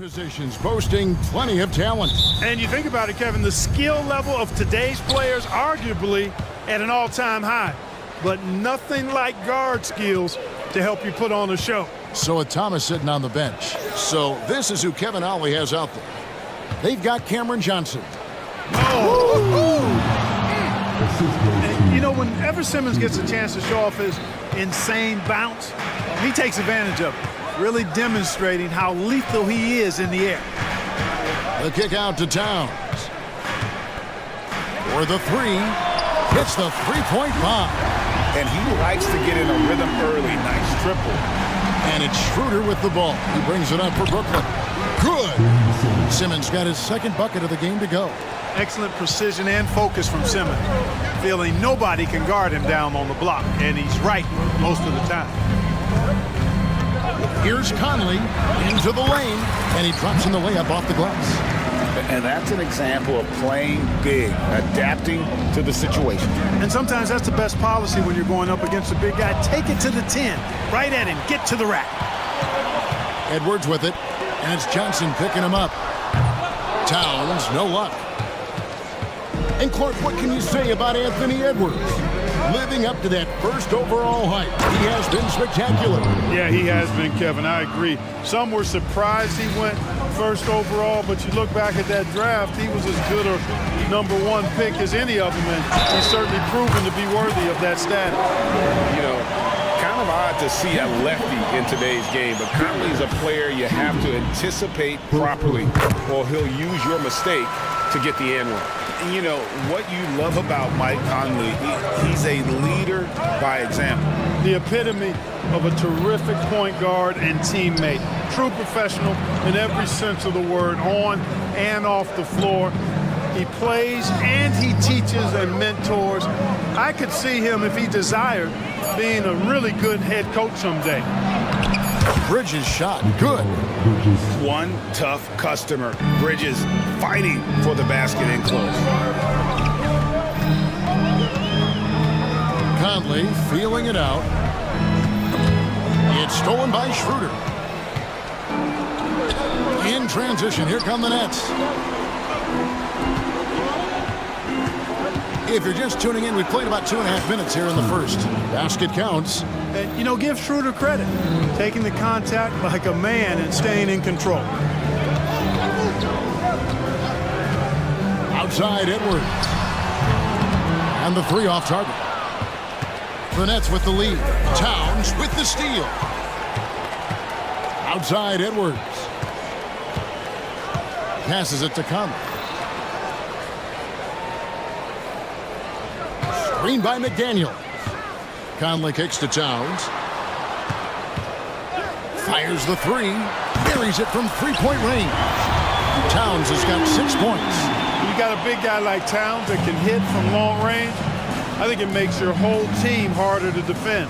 positions boasting plenty of talent.
And you think about it, Kevin, the skill level of today's players arguably at an all-time high. But nothing like guard skills to help you put on a show.
So with Thomas sitting on the bench. So this is who Kevin Ollie has out there. They've got Cameron Johnson.
And, you know, whenever Simmons gets a chance to show off his insane bounce, he takes advantage of it, really demonstrating how lethal he is in the air.
The kick out to Towns. For the three, hits the three-point bomb.
And he likes to get in a rhythm early. Nice triple.
And it's Schroeder with the ball. He brings it up for Brooklyn. Good. Simmons got his second bucket of the game to go.
Excellent precision and focus from Simmons. Feeling nobody can guard him down on the block, and he's right most of the time.
Here's Conley into the lane, and he drops in the layup off the glass.
And that's an example of playing big, adapting to the situation.
And sometimes that's the best policy when you're going up against a big guy. Take it to the 10, right at him, get to the rack.
Edwards with it, and it's Johnson picking him up. Towns, no luck. And Clark, what can you say about Anthony Edwards? Living up to that first overall hype, he has been spectacular.
Yeah, he has been, Kevin. I agree. Some were surprised he went first overall, but you look back at that draft, he was as good a #1 pick as any of them, and he's certainly proven to be worthy of that status.
You know, kind of odd to see a lefty in today's game, but Conley's a player you have to anticipate properly, or he'll use your mistake to get the end one.
You know, what you love about Mike Conley, he's a leader by example.
The epitome of a terrific point guard and teammate. True professional in every sense of the word, on and off the floor. He plays and he teaches and mentors. I could see him, if he desired, being a really good head coach someday.
Bridges shot, good.
One tough customer. Bridges fighting for the basket in close.
Conley feeling it out. It's stolen by Schroeder. In transition, here come the Nets. If you're just tuning in, we played about 2.5 minutes here in the first. Basket counts.
And, you know, give Schroeder credit. Taking the contact like a man and staying in control.
Outside Edwards. And the three off target. The Nets with the lead. Towns with the steal. Outside Edwards. Passes it to Conley. Screen by McDaniel. Conley kicks to Towns. Fires the three. Buries it from three-point range. Towns has got 6 points.
You got a big guy like Towns that can hit from long range. I think it makes your whole team harder to defend.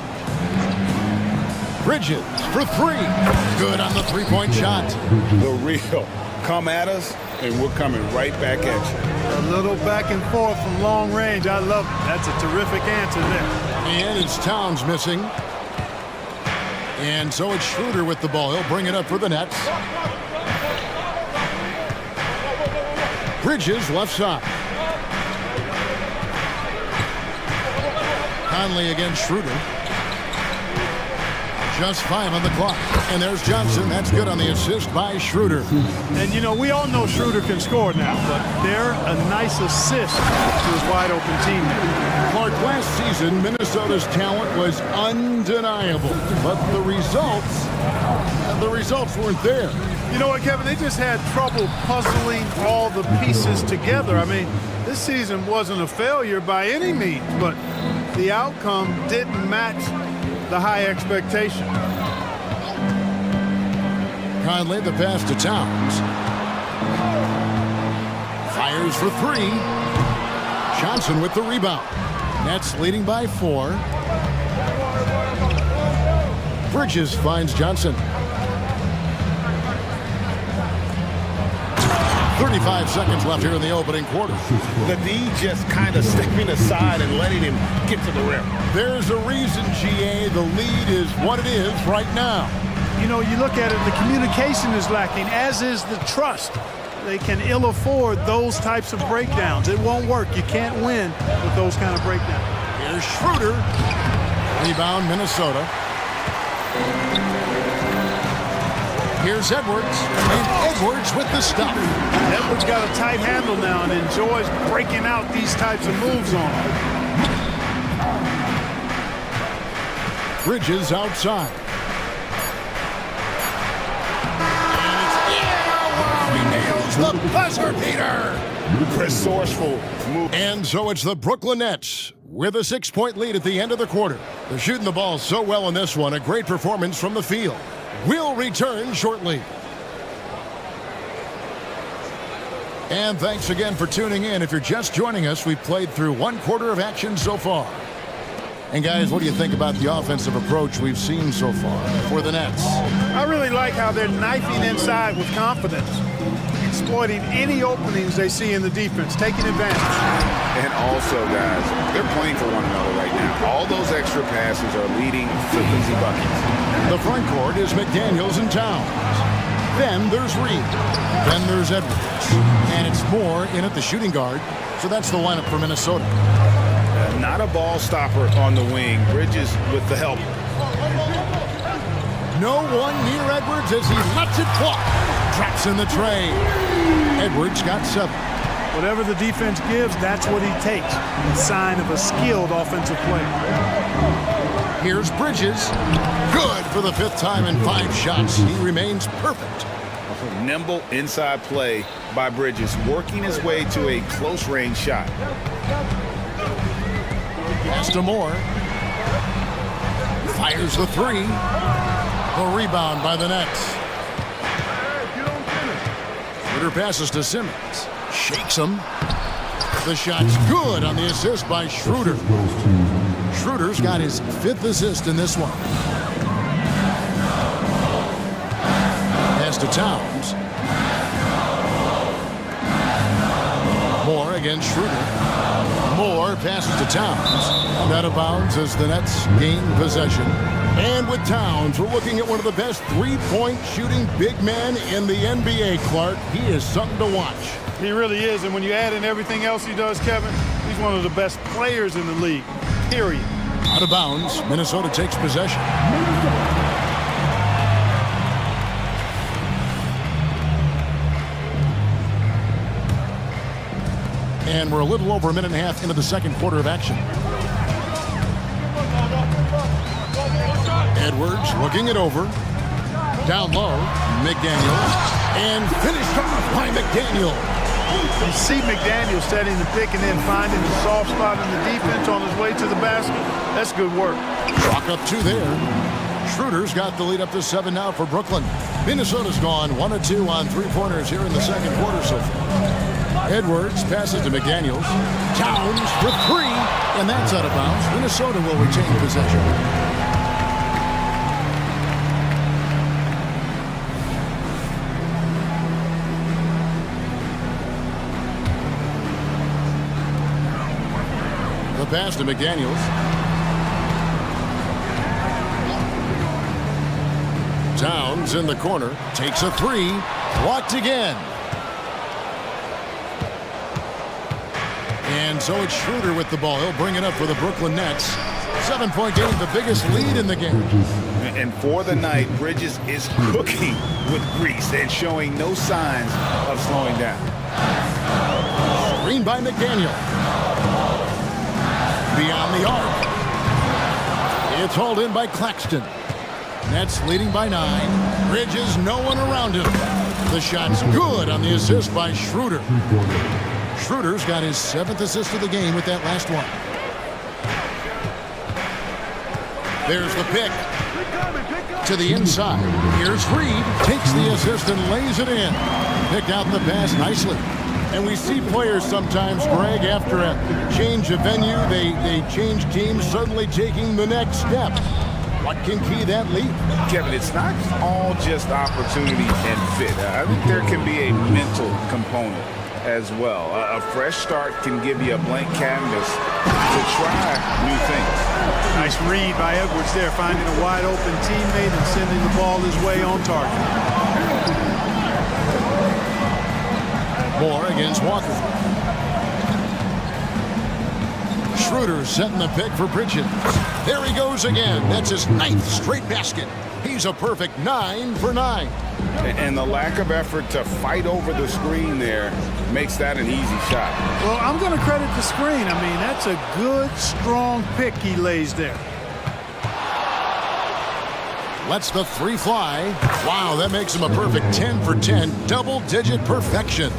Bridges for three. Good on the three-point shot.
The real. Come at us, and we're coming right back at you.
A little back and forth from long range. I love it. That's a terrific answer there.
And it's Towns missing. And so it's Schroeder with the ball. He'll bring it up for the Nets. Bridges left side. Conley against Schroeder. Just 5 on the clock. And there's Johnson. That's good on the assist by Schroeder.
And, you know, we all know Schroeder can score now, but they're a nice assist to his wide-open teammate.
Clark, last season, Minnesota's talent was undeniable. But the results weren't there.
You know what, Kevin? They just had trouble puzzling all the pieces together. I mean, this season wasn't a failure by any means, but the outcome didn't match the high expectation.
Conley, the pass to Towns. Fires for three. Johnson with the rebound. Nets leading by 4. Bridges finds Johnson. 35 seconds left here in the opening quarter.
The D just kind of stepping aside and letting him get to the rim.
There's a reason, GA, the lead is what it is right now.
You know, you look at it, the communication is lacking, as is the trust. They can ill afford those types of breakdowns. It won't work. You can't win with those kind of breakdowns.
Here's Schroeder. Rebound, Minnesota. Here's Edwards. And Edwards with the stop.
Edwards got a tight handle now and enjoys breaking out these types of moves on him.
Bridges outside. The buzzer beater.
Resourceful move.
And so it's the Brooklyn Nets with a 6-point lead at the end of the quarter. They're shooting the ball so well in this one. A great performance from the field. We'll return shortly. And thanks again for tuning in. If you're just joining us, we've played through one quarter of action so far. And guys, what do you think about the offensive approach we've seen so far for the Nets?
I really like how they're knifing inside with confidence, exploiting any openings they see in the defense, taking advantage.
And also, guys, they're playing for one another right now. All those extra passes are leading to easy buckets.
The front court is McDaniels and Towns. Then there's Reed. Then there's Edwards. And it's Moore in at the shooting guard. So that's the lineup for Minnesota.
Not a ball stopper on the wing. Bridges with the help.
No one near Edwards as he lets it fly. Drops in the tray. Edwards got 7.
Whatever the defense gives, that's what he takes. A sign of a skilled offensive player.
Here's Bridges. Good for the 5th time in 5 shots. He remains perfect.
Nimble inside play by Bridges, working his way to a close-range shot.
Pass to Moore. Fires the 3. The rebound by the Nets. Schroeder passes to Simmons. Shakes him. The shot's good on the assist by Schroeder. Schroeder's got his 5th assist in this one. Pass to Towns. Moore against Schroeder. Moore passes to Towns. Out of bounds as the Nets gain possession. And with Towns, we're looking at one of the best 3-point shooting big men in the NBA, Clark. He is something to watch.
He really is, and when you add in everything else he does, Kevin, he's one of the best players in the league, period.
Out of bounds, Minnesota takes possession. And we're a little over a minute and a half into the second quarter of action. Edwards looking it over. Down low, McDaniel. And finished off by McDaniel.
You see McDaniel setting the pick and then finding the soft spot in the defense on his way to the basket. That's good work.
Clock up 2 there. Schroeder's got the lead up to 7 now for Brooklyn. Minnesota's gone 1 of 2 on 3-pointers here in the second quarter so far. Edwards passes to McDaniels. Towns for 3, and that's out of bounds. Minnesota will retain possession. The pass to McDaniels. Towns in the corner. Takes a 3. Blocked again. And so it's Schroeder with the ball. He'll bring it up for the Brooklyn Nets. 7-point game, the biggest lead in the game.
And for the night, Bridges is cooking with grease and showing no signs of slowing down.
Screen by McDaniel. Beyond the arc. It's hauled in by Claxton. Nets leading by 9. Bridges, no one around him. The shot's good on the assist by Schroeder. Schroeder's got his 7th assist of the game with that last one. There's the pick. To the inside. Here's Reed. Takes the assist and lays it in. Picked out the pass nicely. And we see players sometimes, Greg, after a change of venue, they change teams, suddenly taking the next step. What can key that leap?
Kevin, it's not all just opportunity and fit. I think there can be a mental component as well. A fresh start can give you a blank canvas to try new things.
I
Nice read by Edwards there, finding a wide open teammate and sending the ball his way on target.
Moore against Walker. Schroeder setting the pick for Bridges. There he goes again. That's his 9th straight basket. He's a perfect 9 for 9.
And the lack of effort to fight over the screen there makes that an easy shot.
Well, I'm going to credit the screen. I mean, that's a good, strong pick he lays there.
Lets the 3 fly. Wow, that makes him a perfect 10 for 10. Double-digit perfection.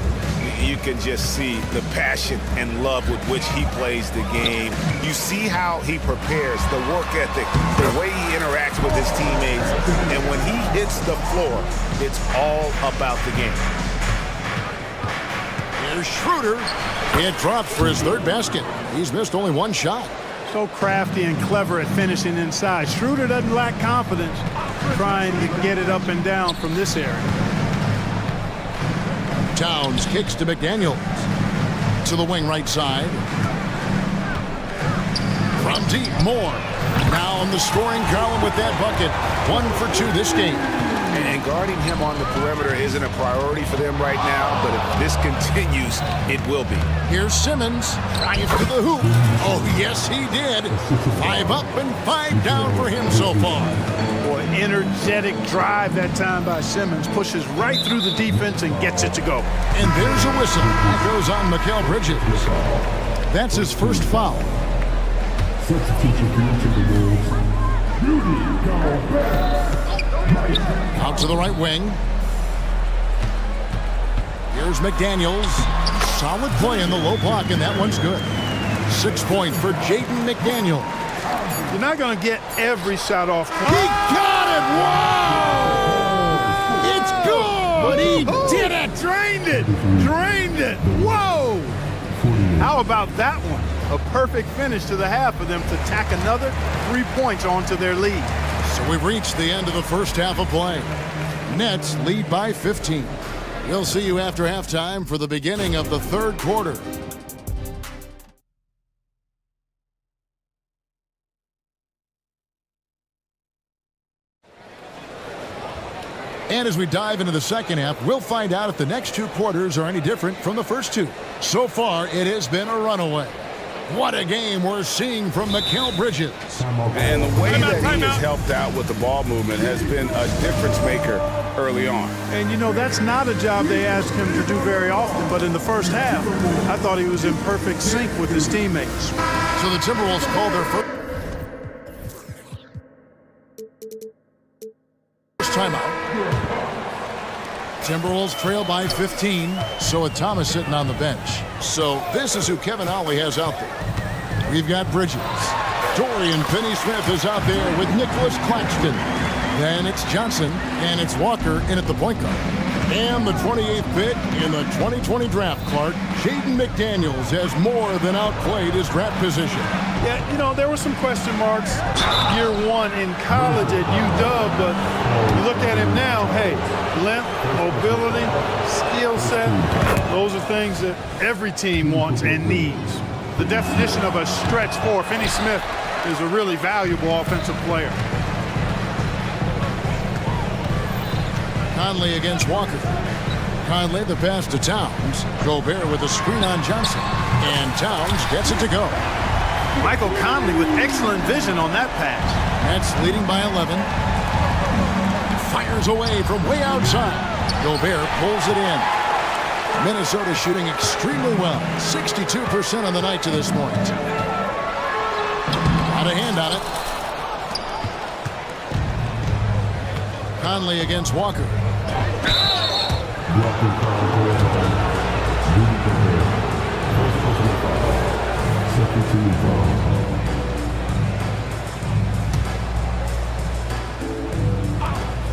You can just see the passion and love with which he plays the game. You see how he prepares, the work ethic, the way he interacts with his teammates. And when he hits the floor, it's all about the game.
Here's Schroeder. It drops for his 3rd basket. He's missed only 1 shot.
So crafty and clever at finishing inside. Schroeder doesn't lack confidence trying to get it up and down from this area.
Towns kicks to McDaniels. To the wing right side. From deep, Moore. Now on the scoring column with that bucket. 1 for 2 this game.
And guarding him on the perimeter isn't a priority for them right now, but if this continues, it will be.
Here's Simmons. Drives to the hoop. Oh, yes, he did. 5 up and 5 down for him so far.
Boy, energetic drive that time by Simmons. Pushes right through the defense and gets it to go.
And there's a whistle. That goes on Mikal Bridges. That's his first foul. Out to the right wing. Here's McDaniels. Solid play in the low block, and that one's good. 6 points for Jaden McDaniel.
You're not going to get every shot off.
He got it! Whoa! It's good!
He did it! Drained it! Drained it! Whoa! How about that one? A perfect finish to the half for them to tack another 3 points onto their lead.
So we've reached the end of the first half of play. Nets lead by 15. We'll see you after halftime for the beginning of the 3rd quarter. And as we dive into the second half, we'll find out if the next 2 quarters are any different from the first 2. So far, it has been a runaway. What a game we're seeing from Mikal Bridges.
And the way that he has helped out with the ball movement has been a difference maker early on.
And, you know, that's not a job they ask him to do very often, but in the first half, I thought he was in perfect sync with his teammates.
So the Timberwolves call their first timeout. Timberwolves trail by 15, so with Thomas sitting on the bench. So this is who Kevin Ollie has out there. We've got Bridges. Dorian Finney-Smith is out there with Nicholas Claxton. Then it's Johnson, and it's Walker in at the point guard. And the 28th pick in the 2020 draft, Clark, Jaden McDaniels has more than outplayed his draft position.
Yeah, you know, there were some question marks year 1 in college at UW, but you look at him now, hey, length, mobility, skill set, those are things that every team wants and needs. The definition of a stretch 4, Finney-Smith is a really valuable offensive player.
Conley against Walker. Conley the pass to Towns. Gobert with a screen on Johnson. And Towns gets it to go.
Michael Conley with excellent vision on that pass.
Nets leading by 11. Fires away from way outside. Gobert pulls it in. Minnesota shooting extremely well. 62% on the night to this point. Out of hand on it. Conley against Walker.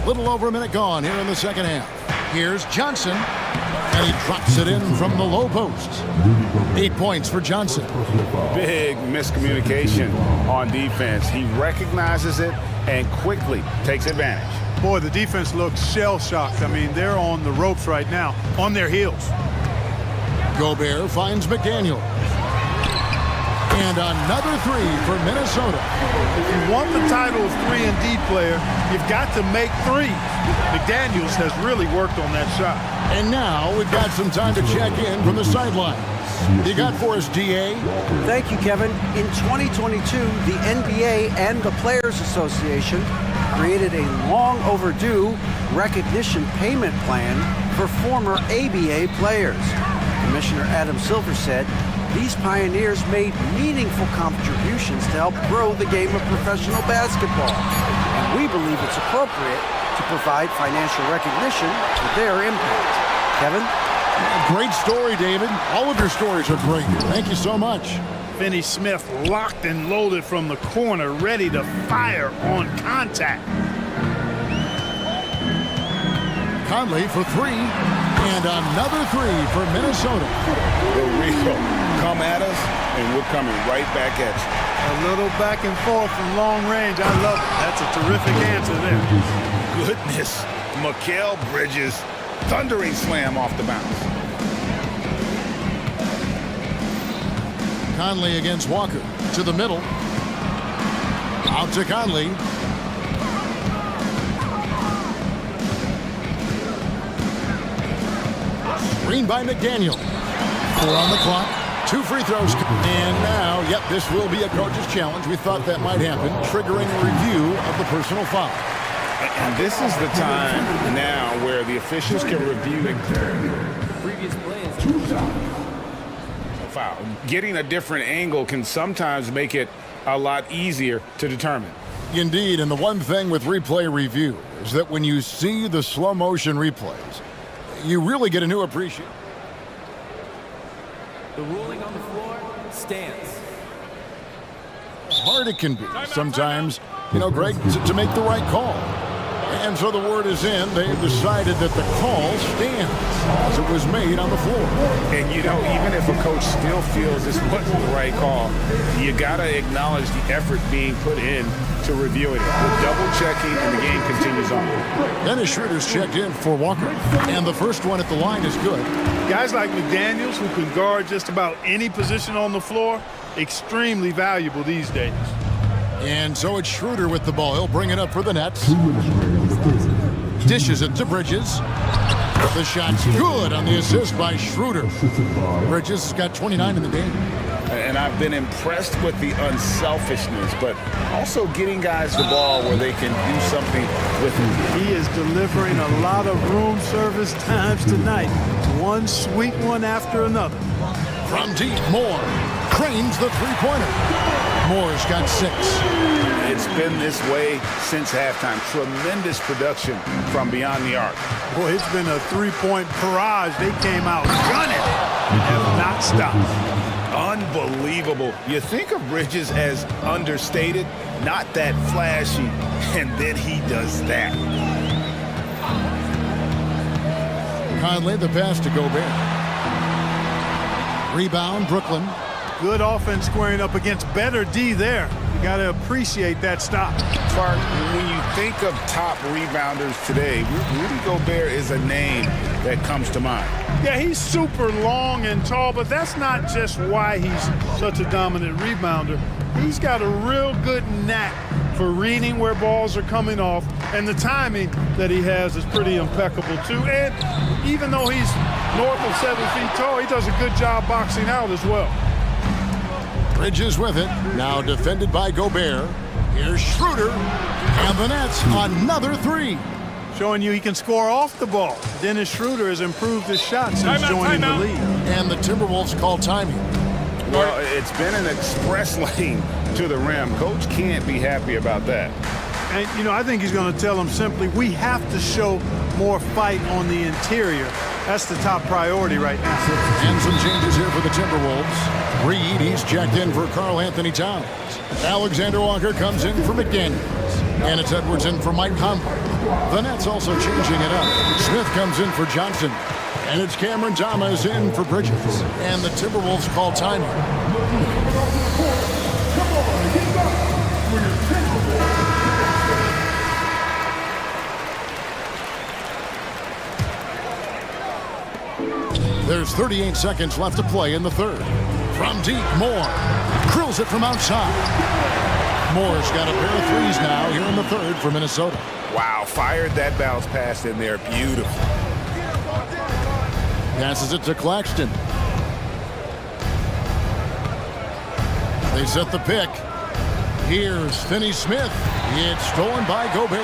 Little over a minute gone here in the second half. Here's Johnson, and he drops it in from the low post. 8 points for Johnson.
Big miscommunication on defense. He recognizes it and quickly takes advantage.
Boy, the defense looks shell-shocked. I mean, they're on the ropes right now, on their heels.
Gobert finds McDaniel. And another three for Minnesota.
If you want the title of 3-and-D player, you've got to make threes. McDaniels has really worked on that shot.
And now we've got some time to check in from the sidelines. You got for us, DA?
Thank you, Kevin. In 2022, the NBA and the Players Association created a long overdue recognition payment plan for former ABA players. Commissioner Adam Silver said these pioneers made meaningful contributions to help grow the game of professional basketball. And we believe it's appropriate to provide financial recognition for their impact. Kevin?
Great story, David. All of your stories are great. Thank you so much.
Finney Smith locked and loaded from the corner, ready to fire on contact.
Conley for three, and another three for Minnesota.
The real come at us, and we're coming right back at you.
A little back and forth from long range. I love it. That's a terrific answer there.
Goodness, Mikal Bridges, thundering slam off the bounce.
Conley against Walker, to the middle. Out to Conley. Screen by McDaniel. 4 on the clock. 2 free throws. And now, yep, this will be a coach's challenge. We thought that might happen, triggering a review of the personal foul.
And this is the time now where the officials can review the
Previous play is
foul. Getting a different angle can sometimes make it a lot easier to determine.
Indeed, and the one thing with replay review is that when you see the slow motion replays, you really get a new appreciation.
the ruling on the floor stands.
Hard it can be sometimes, you know, Greg, to make the right call. And so the word is in. They've decided that the call stands as it was made on the floor.
And, you know, even if a coach still feels this wasn't the right call, you got to acknowledge the effort being put in to review it. We're double-checking, and the game continues on.
Dennis Schroeder's checked in for Walker, and the first one at the line is good.
Guys like McDaniels, who can guard just about any position on the floor, extremely valuable these days.
And so it's Schroeder with the ball. He'll bring it up for the Nets. Dishes it to Bridges. The shot's good on the assist by Schroeder. Bridges has got 29 in the game.
And I've been impressed with the unselfishness, but also getting guys the ball where they can do something with it.
He is delivering a lot of room service times tonight. One sweet one after another.
From deep, Moore cranes the three-pointer. Moore's got 6.
It's been this way since halftime. Tremendous production from beyond the arc.
Boy, it's been a three-point barrage. They came out gunning and have not stopped.
Unbelievable. You think of Bridges as understated, not that flashy, and then he does that.
Conley, the pass to Gobert. Rebound, Brooklyn.
Good offense squaring up against better D there. You got to appreciate that stop.
Clark, when you think of top rebounders today, Rudy Gobert is a name that comes to mind.
Yeah, he's super long and tall, but that's not just why he's such a dominant rebounder. He's got a real good knack for reading where balls are coming off, and the timing that he has is pretty impeccable too. And even though he's north of 7 feet tall, he does a good job boxing out as well.
Bridges with it, now defended by Gobert. Here's Schroeder, and the Nets another 3.
Showing you he can score off the ball. Dennis Schroeder has improved his shot since joining the league.
And the Timberwolves call timing.
Well, it's been an express lane to the rim. Coach can't be happy about that.
And, you know, I think he's going to tell them simply, we have to show more fight on the interior. That's the top priority right now.
And some changes here for the Timberwolves. Reed, he's checked in for Karl Anthony Towns. Alexander Walker comes in for McDaniels. And it's Edwards in for Mike Conley. The Nets also changing it up. Smith comes in for Johnson. And it's Cameron Thomas in for Bridges. And the Timberwolves call timing. There's 38 seconds left to play in the third. From deep, Moore. Drills it from outside. Moore's got a pair of threes now here in the third for Minnesota.
Wow, fired that bounce pass in there. Beautiful.
Passes it to Claxton. They set the pick. Here's Finney Smith. It's stolen by Gobert.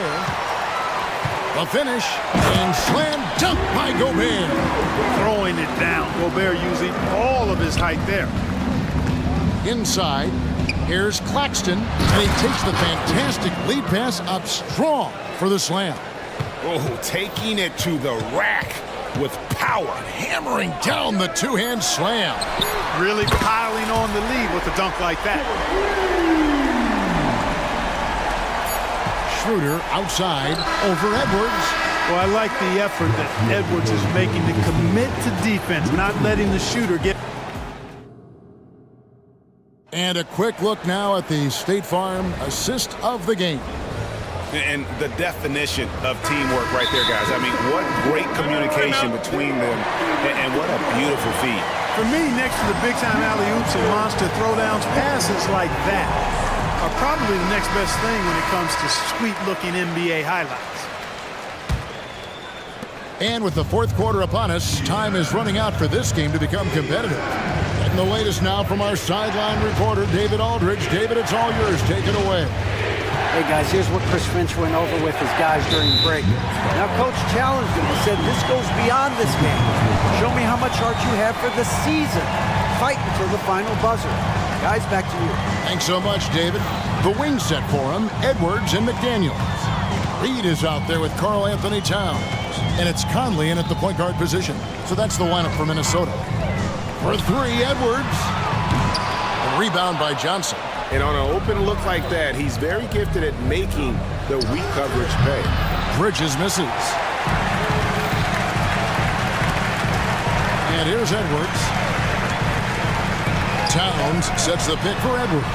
The finish and slam dunk by Gobert.
Throwing it down. Gobert using all of his height there.
Inside, here's Claxton, and he takes the fantastic lead pass up strong for the slam.
Oh, taking it to the rack with power.
Hammering down the two-hand slam.
Really piling on the lead with a dunk like that.
Schroeder outside over Edwards.
Well, I like the effort that Edwards is making to commit to defense, not letting the shooter get...
And a quick look now at the State Farm assist of the game.
And the definition of teamwork right there, guys. I mean, what great communication between them, and what a beautiful feed.
For me, next to the big-time alley-oops and monster throwdowns, passes like that are probably the next best thing when it comes to sweet-looking NBA highlights.
And with the fourth quarter upon us, time is running out for this game to become competitive. And the latest now from our sideline reporter, David Aldridge. David, it's all yours. Take it away.
Hey, guys, here's what Chris Finch went over with his guys during break. Now, Coach challenged him. He said, this goes beyond this game. Show me how much heart you have for the season. Fight until the final buzzer. Guys, back to you.
Thanks so much, David. The wing set for him, Edwards and McDaniels. Reed is out there with Karl Anthony Towns. And it's Conley in at the point guard position. So that's the lineup for Minnesota. For three, Edwards. A rebound by Johnson.
And on an open look like that, he's very gifted at making the weak coverage pay.
Bridges misses. And here's Edwards. Towns sets the pick for Edwards.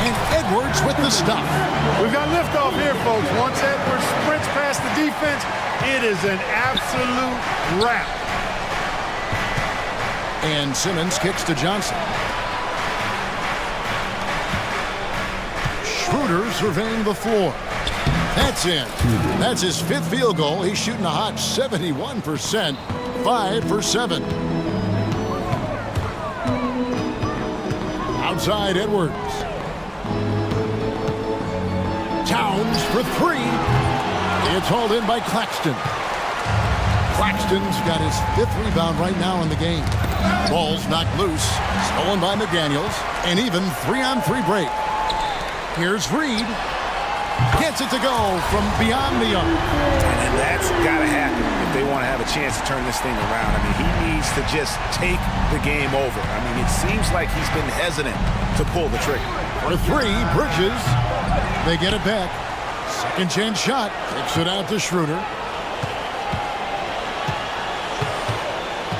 And Edwards with the stop.
We've got liftoff here, folks. Once Edwards sprints past the defense, it is an absolute wrap.
And Simmons kicks to Johnson. Schroeder surveying the floor. That's in. That's his fifth field goal. He's shooting a hot 71%. 5 for 7. Outside Edwards. Towns for 3. It's hauled in by Claxton. Claxton's got his 5th rebound right now in the game. Ball's knocked loose. Stolen by McDaniels. And even 3-on-3 break. Here's Reed. Gets it to go from beyond the arc.
And that's got to happen if they want to have a chance to turn this thing around. I mean, he needs to just take the game over. I mean, it seems like he's been hesitant to pull the trigger.
For 3, Bridges. They get it back. Second chance shot. Kicks it out to Schroeder.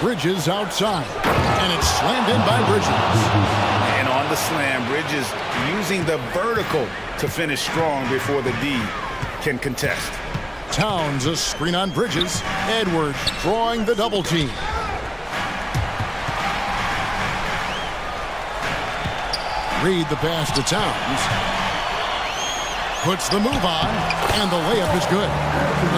Bridges outside. And it's slammed in by Bridges.
And on the slam, Bridges using the vertical to finish strong before the D can contest.
Towns a screen on Bridges. Edwards drawing the double team. Reed the pass to Towns. Puts the move on, and the layup is good.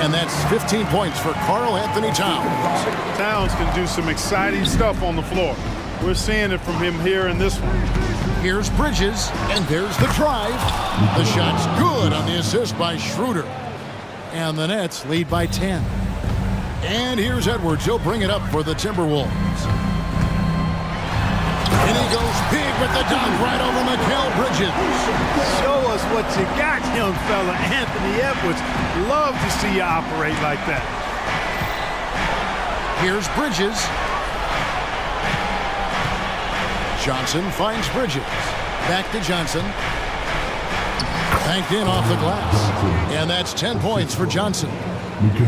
And that's 15 points for Karl Anthony Towns.
Towns can do some exciting stuff on the floor. We're seeing it from him here in this one.
Here's Bridges, and there's the drive. The shot's good on the assist by Schroeder. And the Nets lead by 10. And here's Edwards. He'll bring it up for the Timberwolves. And he goes big with the dunk right over Mikal Bridges.
Show us what you got, young fella. Anthony Edwards. Love to see you operate like that.
Here's Bridges. Johnson finds Bridges. Back to Johnson. Banked in off the glass. And that's 10 points for Johnson.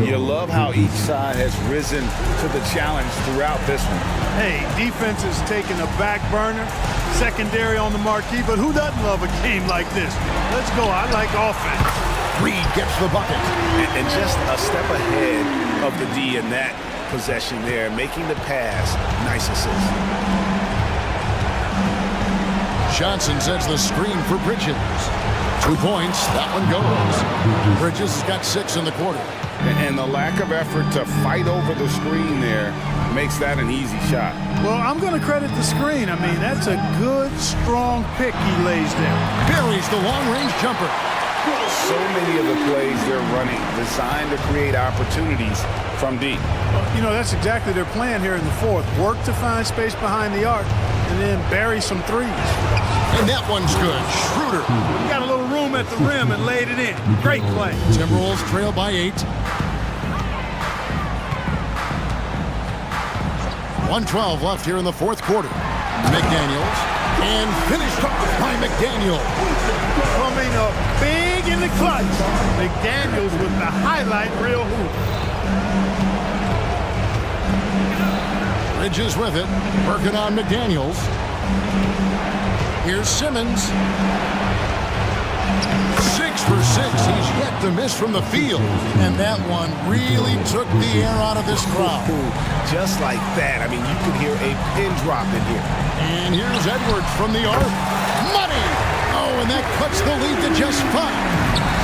You love how each side has risen to the challenge throughout this one.
Hey, defense is taking a back burner, secondary on the marquee, but who doesn't love a game like this? Let's go. I like offense.
Reed gets the bucket.
And just a step ahead of the D in that possession there, making the pass. Nice assist.
Johnson sets the screen for Bridges. 2 points. That one goes. Bridges has got 6 in the quarter.
And the lack of effort to fight over the screen there makes that an easy shot.
Well, I'm going to credit the screen. I mean, that's a good, strong pick he lays there.
Buries the long-range jumper.
So many of the plays they're running designed to create opportunities from deep.
You know, that's exactly their plan here in the fourth. Work to find space behind the arc and then bury some threes.
And that one's good. Schroeder.
He got a little room at the rim and laid it in. Great play.
Timberwolves trail by 8. 1:12 left here in the fourth quarter. McDaniels. And finished off by McDaniels.
Coming up big in the clutch. McDaniels with the highlight reel hoop.
Bridges with it. Working on McDaniels. Here's Simmons. 6 for 6. He's yet to miss from the field. And that one really took the air out of this crowd.
Just like that. I mean, you could hear a pin drop in here.
And here's Edwards from the arc. Money! Oh, and that cuts the lead to just 5.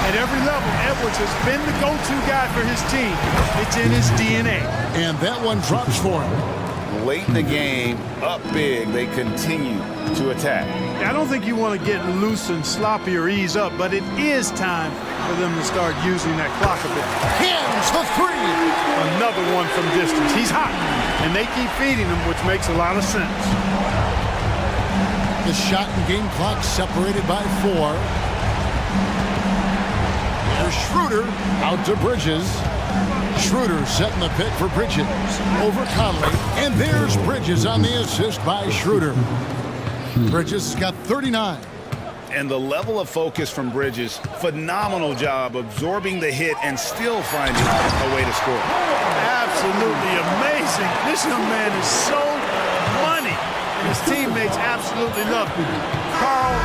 At every level, Edwards has been the go-to guy for his team. It's in his DNA.
And that one drops for him.
Late in the game, up big, they continue to attack.
I don't think you want to get loose and sloppy or ease up, but it is time for them to start using that clock a bit.
Hands the 3.
Another one from distance. He's hot, and they keep feeding him, which makes a lot of sense.
The shot and game clock separated by 4. There's Schroeder out to Bridges. Schroeder setting the pick for Bridges. Over Conley. And there's Bridges on the assist by Schroeder. Bridges got 39.
And the level of focus from Bridges, phenomenal job absorbing the hit and still finding a way to score.
Absolutely amazing. This young man is so money, and his teammates absolutely love him. Carl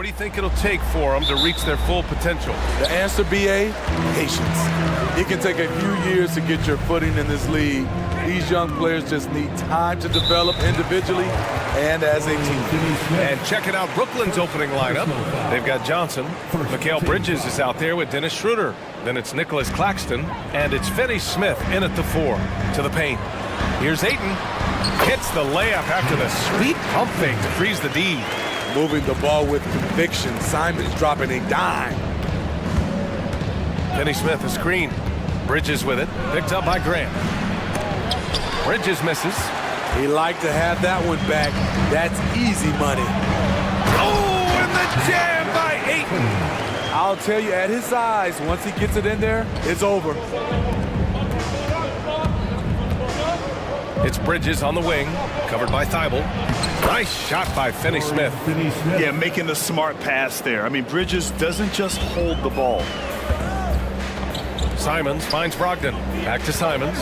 What do you think it'll take for them to reach their full potential?
The answer, BA, patience. It can take a few years to get your footing in this league. These young players just need time to develop individually and as a team.
And checking out Brooklyn's opening lineup. They've got Johnson. Mikal Bridges is out there with Dennis Schroeder. Then it's Nicholas Claxton. And it's Finney Smith in at the 4 to the paint. Here's Ayton. Hits the layup after the sweet pump fake to freeze the D.
Moving the ball with conviction. Simon's dropping a dime.
Finney Smith a screen. Bridges with it. Picked up by Grant. Bridges misses.
He liked to have that one back. That's easy money.
Oh, and the jam by Ayton.
I'll tell you, at his size, once he gets it in there, it's over.
It's Bridges on the wing, covered by Thibault. Nice shot by Finney Smith.
Yeah, making the smart pass there. I mean, Bridges doesn't just hold the ball.
Simons finds Brogdon. Back to Simons.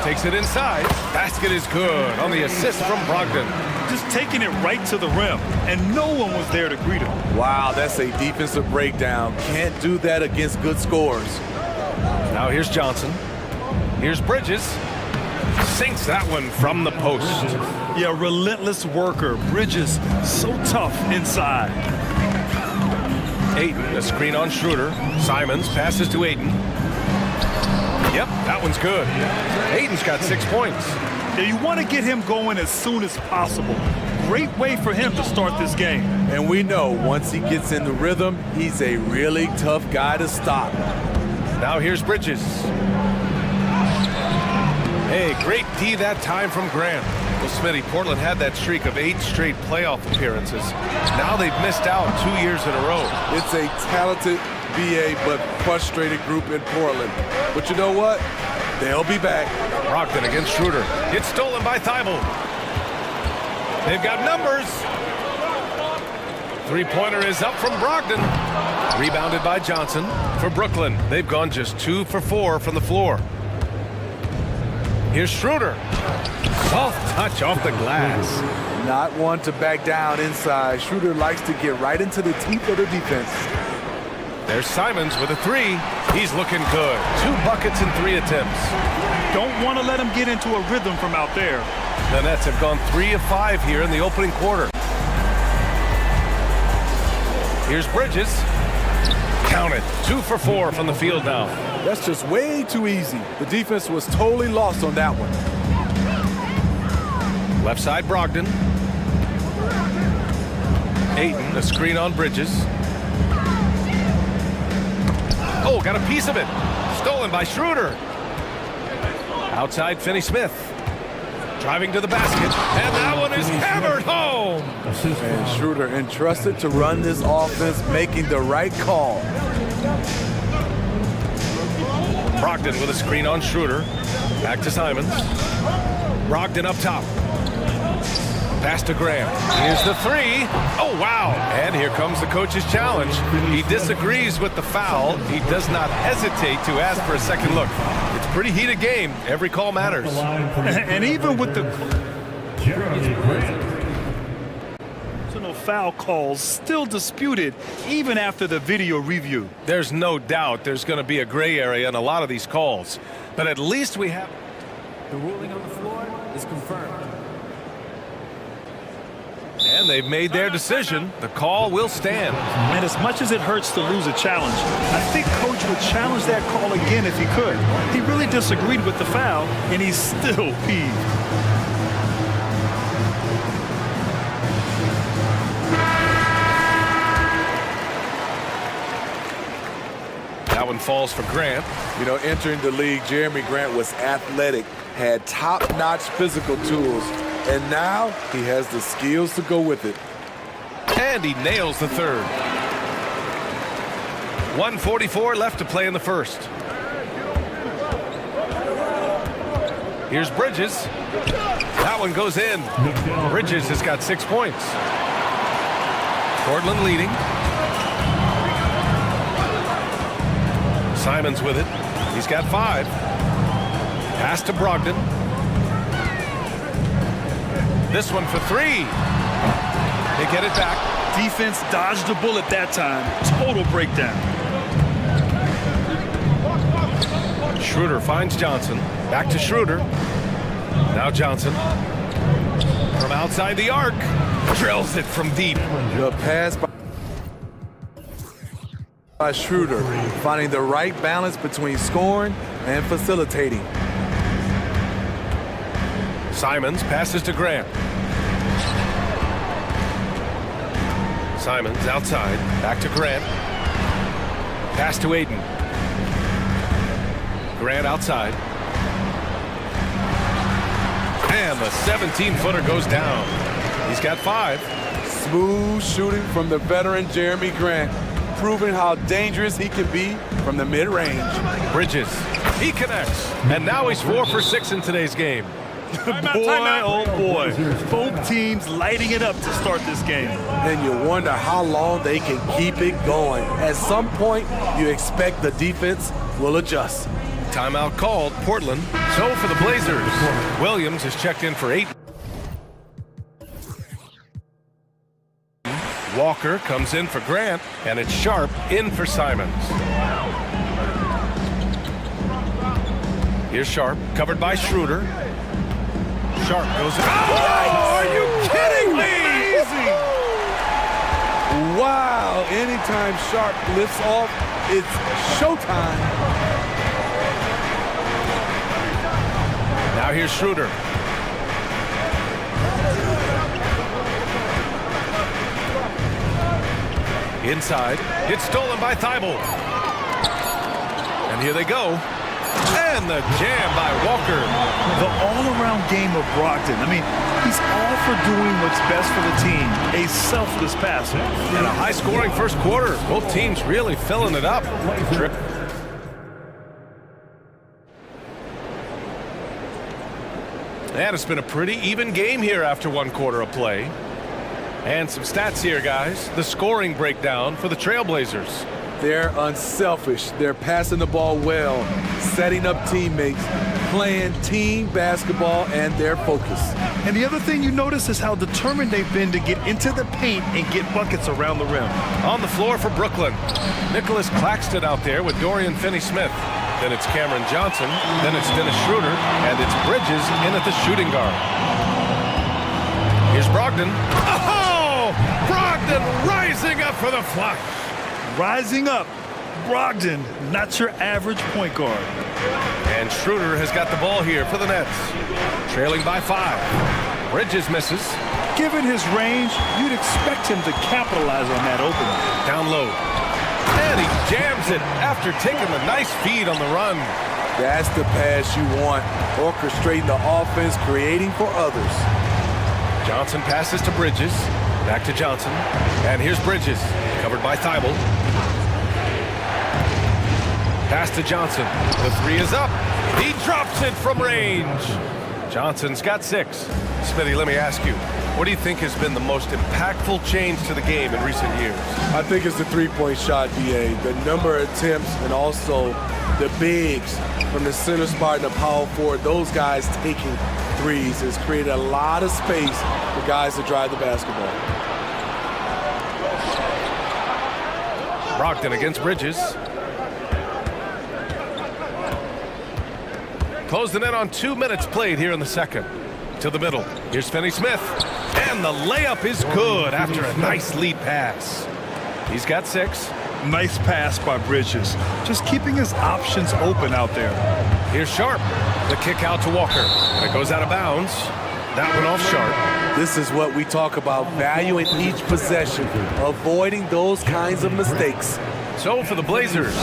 Takes it inside. Basket is good on the assist from Brogdon.
Just taking it right to the rim, and no one was there to greet him.
Wow, that's a defensive breakdown. Can't do that against good scores.
Now here's Johnson. Here's Bridges. Sinks that one from the post.
Yeah, relentless worker. Bridges, so tough inside.
Ayton, a screen on Schroeder. Simons passes to Ayton. Yep, that one's good. Ayton's got 6 points.
Yeah, you want to get him going as soon as possible. Great way for him to start this game.
And we know once he gets in the rhythm, he's a really tough guy to stop.
Now here's Bridges. Hey, great D that time from Graham. Well, Smitty, Portland had that streak of 8 straight playoff appearances. Now they've missed out 2 years in a row.
It's a talented BA but frustrated group in Portland. But you know what? They'll be back.
Brogdon against Schroeder. It's stolen by Thibault. They've got numbers. Three-pointer is up from Brogdon. Rebounded by Johnson for Brooklyn. They've gone just 2 for 4 from the floor. Here's Schroeder. Soft touch off the glass.
Not one to back down inside. Schroeder likes to get right into the teeth of the defense.
There's Simons with a 3. He's looking good. 2 buckets in 3 attempts.
Don't want to let him get into a rhythm from out there.
The Nets have gone 3 of 5 here in the opening quarter. Here's Bridges. Count it. 2 for 4 from the field now.
That's just way too easy. The defense was totally lost on that one.
Left side, Brogdon. Ayton, a screen on Bridges. Oh, got a piece of it. Stolen by Schroeder. Outside, Finney Smith. Driving to the basket. And that one is hammered home.
And Schroeder entrusted to run this offense, making the right call.
Brogdon with a screen on Schroeder. Back to Simons. Brogdon up top. Pass to Graham. Here's the 3. Oh, wow. And here comes the coach's challenge. He disagrees with the foul. He does not hesitate to ask for a second look. It's a pretty heated game. Every call matters.
And even with the foul calls still disputed even after the video review.
There's no doubt there's going to be a gray area in a lot of these calls. But at least we have...
The ruling on the floor is confirmed.
And they've made their decision. The call will stand.
And as much as it hurts to lose a challenge, I think Coach would challenge that call again if he could. He really disagreed with the foul, and he's still peeved.
That one falls for Grant.
You know, entering the league, Jeremy Grant was athletic, had top-notch physical tools, and now he has the skills to go with it.
And he nails the third. 1:44 left to play in the first. Here's Bridges. That one goes in. Bridges has got 6 points. Portland leading. Simons with it. He's got 5. Pass to Brogdon. This one for 3. They get it back.
Defense dodged the bullet that time. Total breakdown.
Schroeder finds Johnson. Back to Schroeder. Now Johnson. From outside the arc. Drills it from deep.
Good pass by Schroeder, finding the right balance between scoring and facilitating.
Simons passes to Grant. Simons outside. Back to Grant. Pass to Aiden. Grant outside. And the 17-footer goes down. He's got 5.
Smooth shooting from the veteran Jeremy Grant, proving how dangerous he can be from the mid-range.
Bridges. He connects. And now he's 4 for 6 in today's game.
Oh boy. Both teams lighting it up to start this game.
And you wonder how long they can keep it going. At some point, you expect the defense will adjust.
Timeout called, Portland. So for the Blazers, Williams is checked in for 8. Walker comes in for Grant, and it's Sharp in for Simons. Here's Sharp, covered by Schroeder. Sharp goes in. Oh, are you kidding me?
Amazing.
Wow, anytime Sharp lifts off, it's showtime.
Now here's Schroeder. Inside, it's stolen by Thibault. And here they go. And the jam by Walker.
The all-around game of Brogdon. I mean, he's all for doing what's best for the team. A selfless passer.
And a high-scoring first quarter. Both teams really filling it up. And it's been a pretty even game here after 1 quarter of play. And some stats here, guys. The scoring breakdown for the Trailblazers.
They're unselfish. They're passing the ball well, setting up teammates, playing team basketball, and they're focused.
And the other thing you notice is how determined they've been to get into the paint and get buckets around the rim.
On the floor for Brooklyn, Nicholas Claxton out there with Dorian Finney-Smith. Then it's Cameron Johnson. Then it's Dennis Schroeder. And it's Bridges in at the shooting guard. Here's Brogdon. Oh! Brogdon rising up for the flush.
Rising up. Brogdon, not your average point guard.
And Schroeder has got the ball here for the Nets. Trailing by 5. Bridges misses.
Given his range, you'd expect him to capitalize on that opening.
Down low. And he jams it after taking the nice feed on the run.
That's the pass you want. Orchestrating the offense, creating for others.
Johnson passes to Bridges. Back to Johnson. And here's Bridges. Covered by Thibault. Pass to Johnson. The 3 is up. He drops it from range. Johnson's got 6. Smithy, let me ask you, what do you think has been the most impactful change to the game in recent years?
I think it's the three-point shot, DA. The number of attempts and also the bigs from the center spot and the power forward, those guys taking threes has created a lot of space for guys to drive the basketball.
Brogdon against Bridges. Close the net on 2 minutes played here in the second. To the middle. Here's Finney-Smith. And the layup is good after a nice lead pass. He's got 6.
Nice pass by Bridges. Just keeping his options open out there.
Here's Sharp. The kick out to Walker. And it goes out of bounds. That one off Sharp.
This is what we talk about, valuing each possession, avoiding those kinds of mistakes.
So for the Blazers,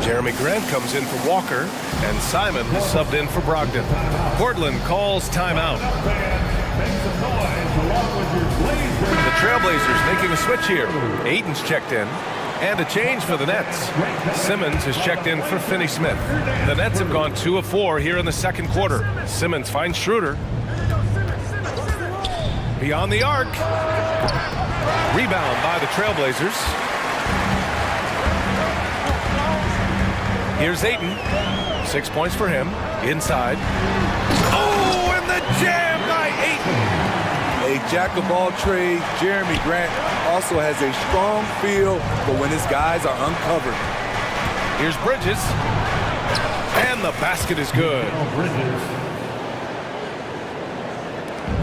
Jeremy Grant comes in for Walker, and Simon is subbed in for Brogdon. Portland calls timeout. The Trailblazers making a switch here. Aiden's checked in. And a change for the Nets. Simmons is checked in for Finney-Smith. The Nets have gone 2 of 4 here in the second quarter. Simmons finds Schroeder. Beyond the arc. Rebound by the Trailblazers. Here's Ayton. 6 points for him. Inside. Oh, and the jam by Ayton.
A jack of all trades, Jeremy Grant also has a strong feel for when his guys are uncovered.
Here's Bridges. And the basket is good.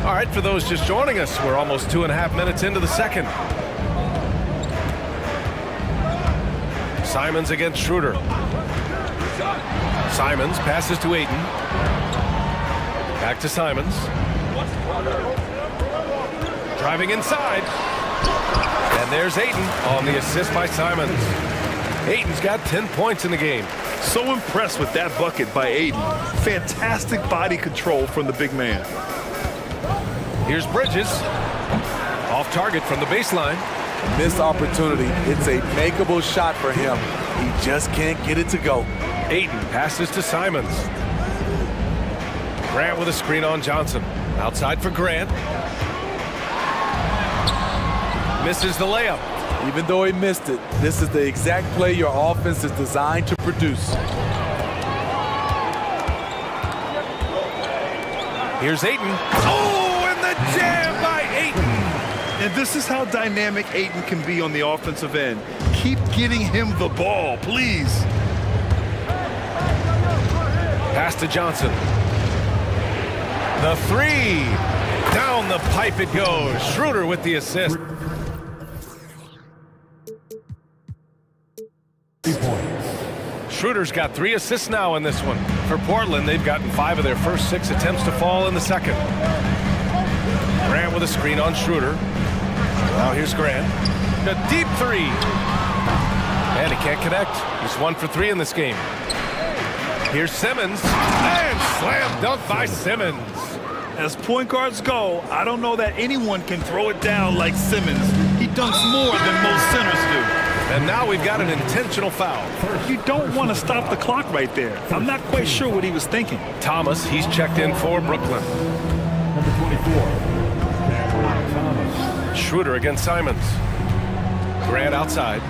All right, for those just joining us, we're almost 2.5 minutes into the second. Simons against Schroeder. Simons passes to Ayton. Back to Simons. Driving inside. And there's Ayton on the assist by Simons. Ayton's got 10 points in the game.
So impressed with that bucket by Ayton. Fantastic body control from the big man.
Here's Bridges. Off target from the baseline.
Missed opportunity. It's a makeable shot for him. He just can't get it to go.
Ayton passes to Simons. Grant with a screen on Johnson. Outside for Grant. Misses the layup.
Even though he missed it, this is the exact play your offense is designed to produce.
Here's Ayton. Oh, and the jam by Ayton.
And this is how dynamic Ayton can be on the offensive end. Keep getting him the ball, please.
Pass to Johnson. The three. Down the pipe it goes. Schroeder with the assist. Schroeder's got 3 assists now in this one. For Portland, they've gotten 5 of their first 6 attempts to fall in the second. Grant with a screen on Schroeder. Now here's Grant. A deep 3. And he can't connect. He's 1 for 3 in this game. Here's Simmons. And slam dunk by Simmons.
As point guards go, I don't know that anyone can throw it down like Simmons. He dunks more than most centers do.
And now we've got an intentional foul.
You don't want to stop the clock right there. I'm not quite sure what he was thinking.
Thomas, he's checked in for Brooklyn.
Number 24, Thomas.
Schroeder against Simons. Grant outside.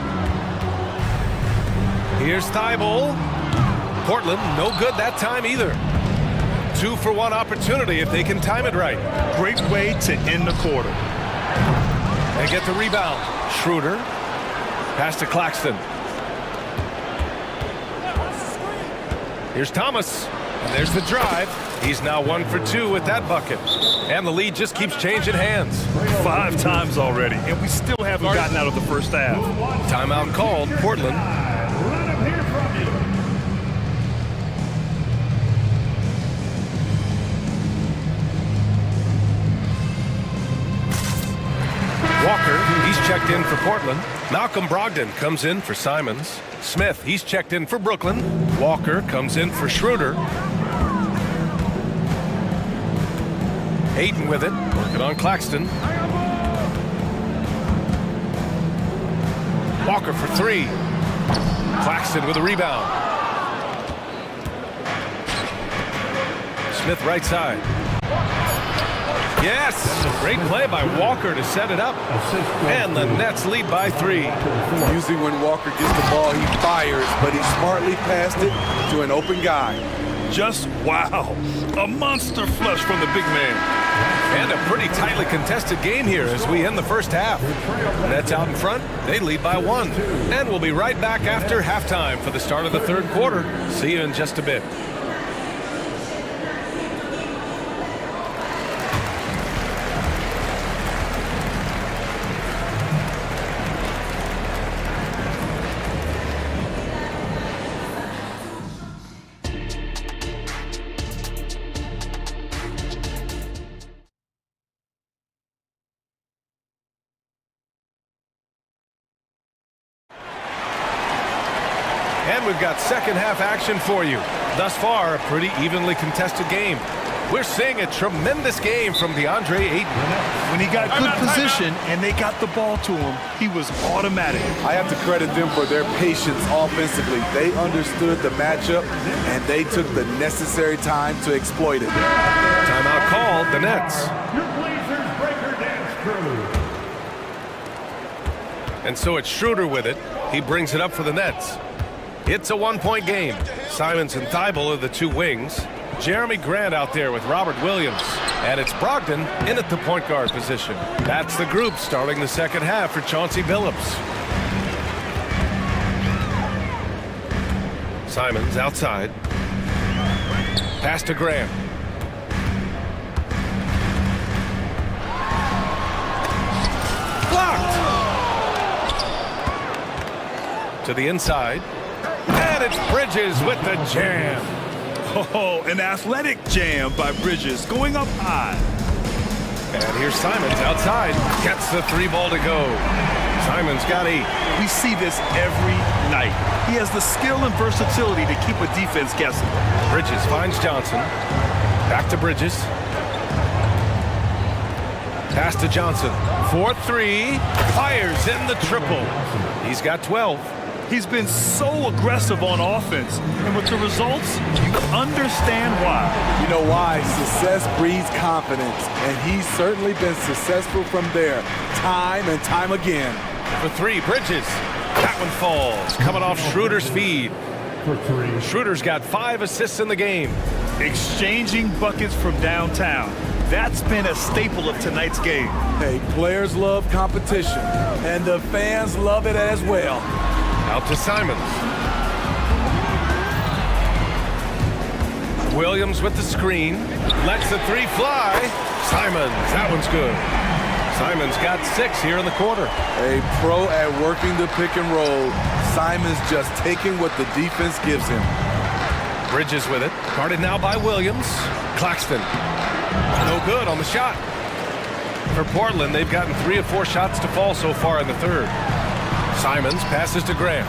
Here's Thibault. Portland, no good that time either. 2 for 1 opportunity if they can time it right.
Great way to end the quarter.
They get the rebound. Schroeder. Pass to Claxton. Here's Thomas. And there's the drive. He's now 1 for 2 with that bucket. And the lead just keeps changing hands.
5 times already, and we still haven't gotten out of the first half.
Timeout called, Portland. Walker, he's checked in for Portland. Malcolm Brogdon comes in for Simons. Smith, he's checked in for Brooklyn. Walker comes in for Schroeder. Ayton with it, working on Claxton. Walker for 3. Claxton with a rebound. Smith right side. Yes! Great play by Walker to set it up. And the Nets lead by 3.
Usually when Walker gets the ball, he fires, but he smartly passed it to an open guy.
Just wow. A monster flush from the big man.
And a pretty tightly contested game here as we end the first half. Nets out in front. They lead by 1. And we'll be right back after halftime for the start of the third quarter. See you in just a bit. And we've got second half action for you. Thus far, a pretty evenly contested game. We're seeing a tremendous game from DeAndre Ayton.
When he got good position and they got the ball to him, he was automatic.
I have to credit them for their patience offensively. They understood the matchup, and they took the necessary time to exploit it.
Timeout called, the Nets.
Your Blazers breaker dance crew.
And so it's Schroeder with it. He brings it up for the Nets. It's a 1-point game. Simons and Thibault are the 2 wings. Jeremy Grant out there with Robert Williams. And it's Brogdon in at the point guard position. That's the group starting the second half for Chauncey Billups. Simons outside. Pass to Grant. Blocked! To the inside. And it's Bridges with the jam.
Oh, an athletic jam by Bridges, going up high.
And here's Simons outside. Gets the three ball to go. Simons got 8.
We see this every night. He has the skill and versatility to keep a defense guessing.
Bridges finds Johnson. Back to Bridges. Pass to Johnson. 4-3. Fires in the triple. He's got 12.
He's been so aggressive on offense, and with the results, you understand why.
You know why? Success breeds confidence, and he's certainly been successful from there, time and time again.
For 3, Bridges. That one falls, coming off Schroeder's feed. Schroeder's got 5 assists in the game.
Exchanging buckets from downtown. That's been a staple of tonight's game.
Hey, players love competition, and the fans love it as well.
Out to Simons. Williams with the screen. Lets the 3 fly. Simons, that one's good. Simons got 6 here in the quarter.
A pro at working the pick and roll. Simons just taking what the defense gives him.
Bridges with it. Guarded now by Williams. Claxton. No good on the shot. For Portland, they've gotten 3 of 4 shots to fall so far in the third. Simons passes to Grant.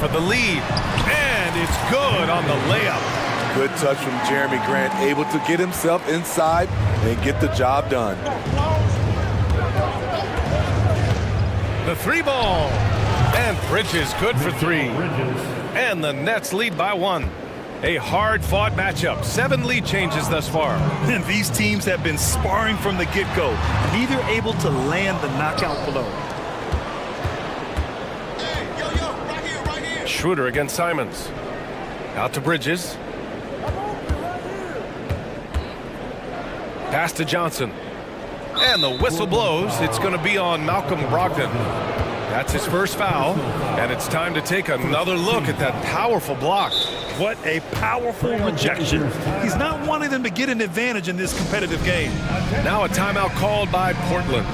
For the lead. And it's good on the layup.
Good touch from Jeremy Grant, able to get himself inside and get the job done.
The 3 ball. And Bridges good for 3. And the Nets lead by 1. A hard-fought matchup. 7 lead changes thus far.
And these teams have been sparring from the get-go, neither able to land the knockout blow.
Right here.
Schroeder against Simons. Out to Bridges. Pass to Johnson. And the whistle blows. It's going to be on Malcolm Brogdon. That's his first foul. And it's time to take another look at that powerful block.
What a powerful rejection. He's not wanting them to get an advantage in this competitive game.
Now a timeout called by Portland.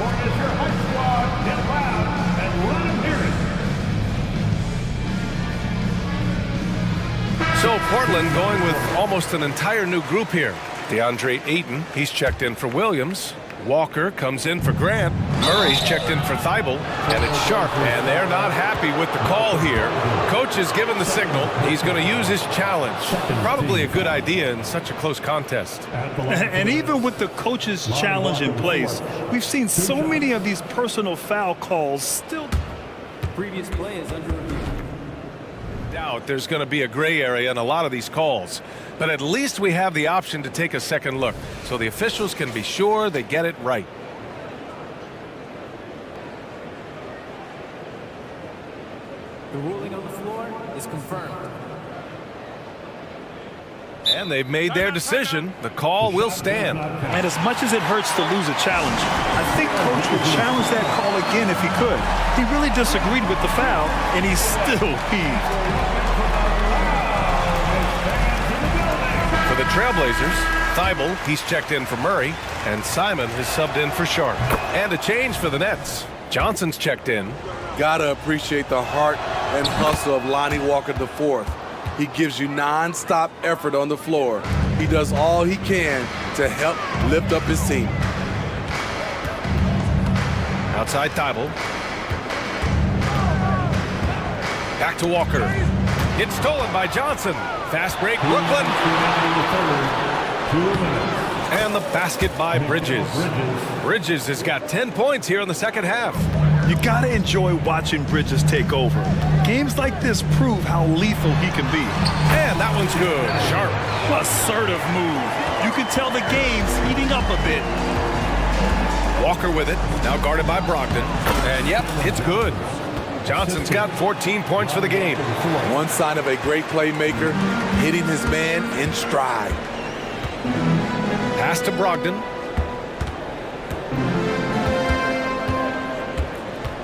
So Portland going with almost an entire new group here. DeAndre Ayton, he's checked in for Williams. Walker comes in for Grant. Murray's checked in for Thibault. And it's Sharp. And they're not happy with the call here. Coach has given the signal. He's going to use his challenge. Probably a good idea in such a close contest.
And even with the coach's challenge in place, we've seen so many of these personal foul calls still.
Previous play is under review.
Doubt there's going to be a gray area in a lot of these calls. But at least we have the option to take a second look, so the officials can be sure they get it right.
The ruling on the floor is confirmed.
And they've made their decision. The call will stand.
And as much as it hurts to lose a challenge, I think Coach would challenge that call again if he could. He really disagreed with the foul, and he's still peeved.
For the Trailblazers, Thibault, he's checked in for Murray, and Simon has subbed in for Sharp. And a change for the Nets. Johnson's checked in.
Gotta appreciate the heart and hustle of Lonnie Walker IV. He gives you non-stop effort on the floor. He does all he can to help lift up his team.
Outside Thibault. Back to Walker. It's stolen by Johnson. Fast break, Brooklyn. And the basket by Bridges. Bridges has got 10 points here in the second half.
You gotta enjoy watching Bridges take over. Games like this prove how lethal he can be.
And that one's good. Sharp.
Assertive move. You can tell the game's heating up a bit.
Walker with it. Now guarded by Brogdon. And yep, it's good. Johnson's got 14 points for the game.
One sign of a great playmaker, hitting his man in stride.
Pass to Brogdon.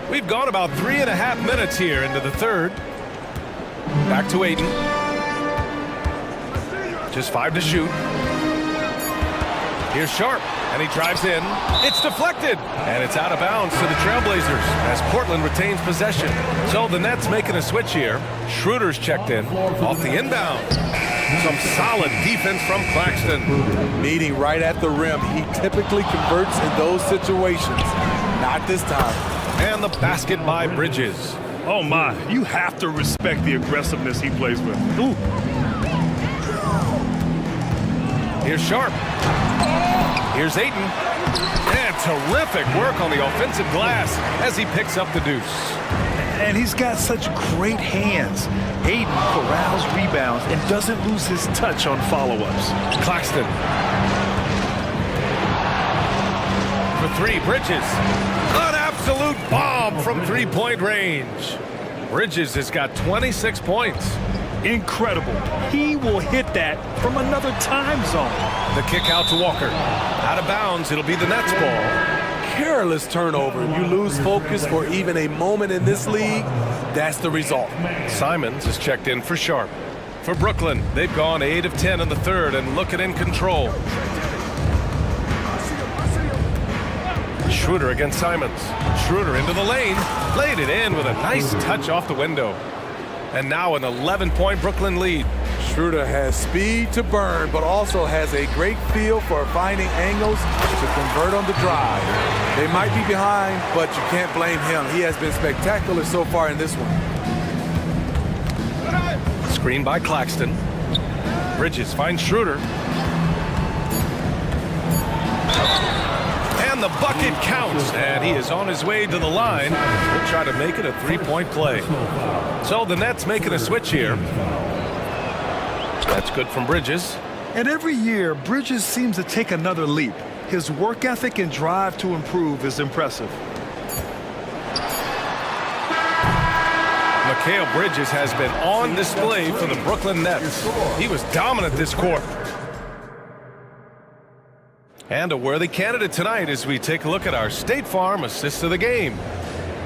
We've gone about 3.5 minutes here into the third. Back to Aiden. Just 5 to shoot. Here's Sharp, and he drives in. It's deflected, and it's out of bounds to the Trailblazers as Portland retains possession. So the Nets making a switch here. Schroeder's checked in off the inbound. Some solid defense from Claxton.
Meeting right at the rim. He typically converts in those situations. Not this time.
And the basket by Bridges.
Oh my, you have to respect the aggressiveness he plays with. Ooh.
Here's Sharp. Here's Ayton. And terrific work on the offensive glass as he picks up the deuce.
And he's got such great hands. Ayton corrals rebounds and doesn't lose his touch on follow-ups.
Claxton. For 3, Bridges. An absolute bomb from three-point range. Bridges has got 26 points.
Incredible. He will hit that from another time zone.
The kick out to Walker. Out of bounds, it'll be the Nets ball.
Careless turnover. You lose focus for even a moment in this league. That's the result.
Simons is checked in for Sharp. For Brooklyn, they've gone 8 of 10 in the third and looking in control. Schroeder against Simons. Schroeder into the lane. Laid it in with a nice touch off the window. And now an 11-point Brooklyn lead.
Schroeder has speed to burn, but also has a great feel for finding angles to convert on the drive. They might be behind, but you can't blame him. He has been spectacular so far in this one.
Screen by Claxton. Bridges finds Schroeder. And the bucket counts, and he is on his way to the line. He'll try to make it a three-point play. So the Nets making a switch here. That's good from Bridges.
And every year, Bridges seems to take another leap. His work ethic and drive to improve is impressive.
Mikal Bridges has been on display for the Brooklyn Nets. He was dominant this quarter. And a worthy candidate tonight as we take a look at our State Farm assist of the game.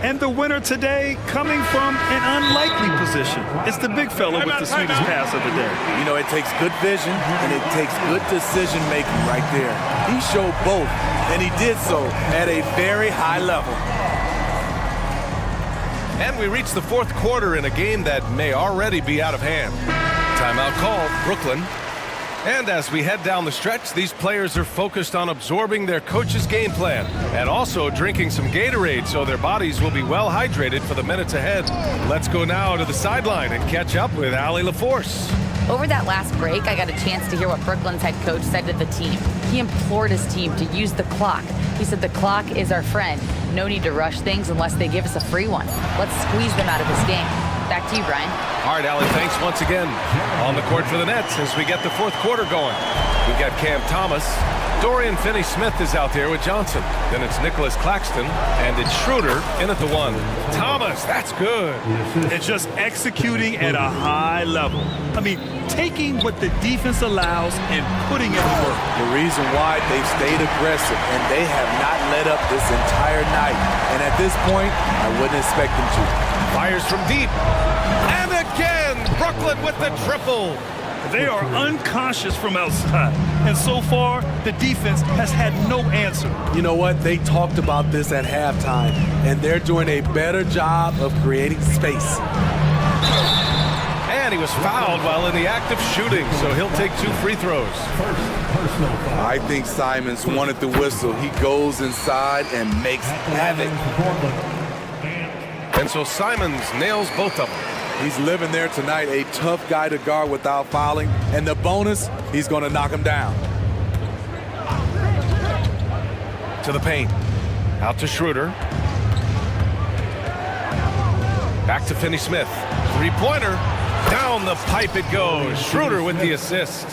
And the winner today coming from an unlikely position. It's the big fella with the sweetest pass of the day.
You know, it takes good vision and it takes good decision making right there. He showed both, and he did so at a very high level.
And we reach the fourth quarter in a game that may already be out of hand. Timeout called, Brooklyn. And as we head down the stretch, these players are focused on absorbing their coach's game plan and also drinking some Gatorade so their bodies will be well hydrated for the minutes ahead. Let's go now to the sideline and catch up with Allie LaForce.
Over that last break, I got a chance to hear what Brooklyn's head coach said to the team. He implored his team to use the clock. He said the clock is our friend. No need to rush things unless they give us a free one. Let's squeeze them out of this game. Back to you, Brian.
All right, Allie, thanks once again. On the court for the Nets as we get the fourth quarter going. We've got Cam Thomas. Dorian Finney-Smith is out there with Johnson. Then it's Nicholas Claxton, and it's Schroeder in at the 1. Thomas, that's good.
It's just executing at a high level. I mean, taking what the defense allows and putting it to work.
The reason why they've stayed aggressive, and they have not let up this entire night. And at this point, I wouldn't expect them to.
Fires from deep. And again, Brooklyn with the triple.
They are unconscious from outside. And so far, the defense has had no answer.
You know what? They talked about this at halftime, and they're doing a better job of creating space.
And he was fouled while in the act of shooting, so he'll take 2 free throws.
I think Simons wanted the whistle. He goes inside and makes havoc.
And so Simons nails both of them.
He's living there tonight, a tough guy to guard without fouling. And the bonus, he's going to knock him down.
To the paint. Out to Schroeder. Back to Finney-Smith. Three-pointer. Down the pipe it goes. Schroeder with the assist.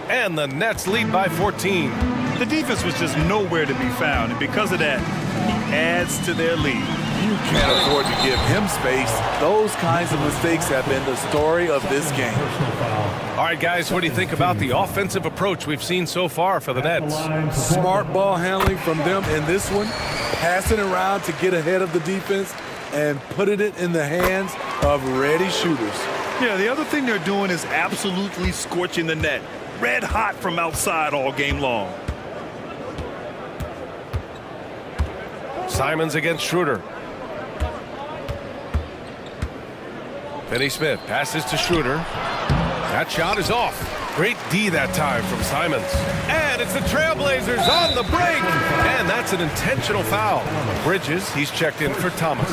And the Nets lead by 14.
The defense was just nowhere to be found, and because of that, he adds to their lead.
You can't afford to give him space. Those kinds of mistakes have been the story of this game.
All right, guys, what do you think about the offensive approach we've seen so far for the Nets?
Smart ball handling from them in this one, passing around to get ahead of the defense and putting it in the hands of ready shooters.
Yeah, the other thing they're doing is absolutely scorching the net. Red hot from outside all game long.
Simons against Schroeder. Finney-Smith passes to Schroeder. That shot is off. Great D that time from Simons. And it's the Trailblazers on the break. And that's an intentional foul. Bridges, he's checked in for Thomas.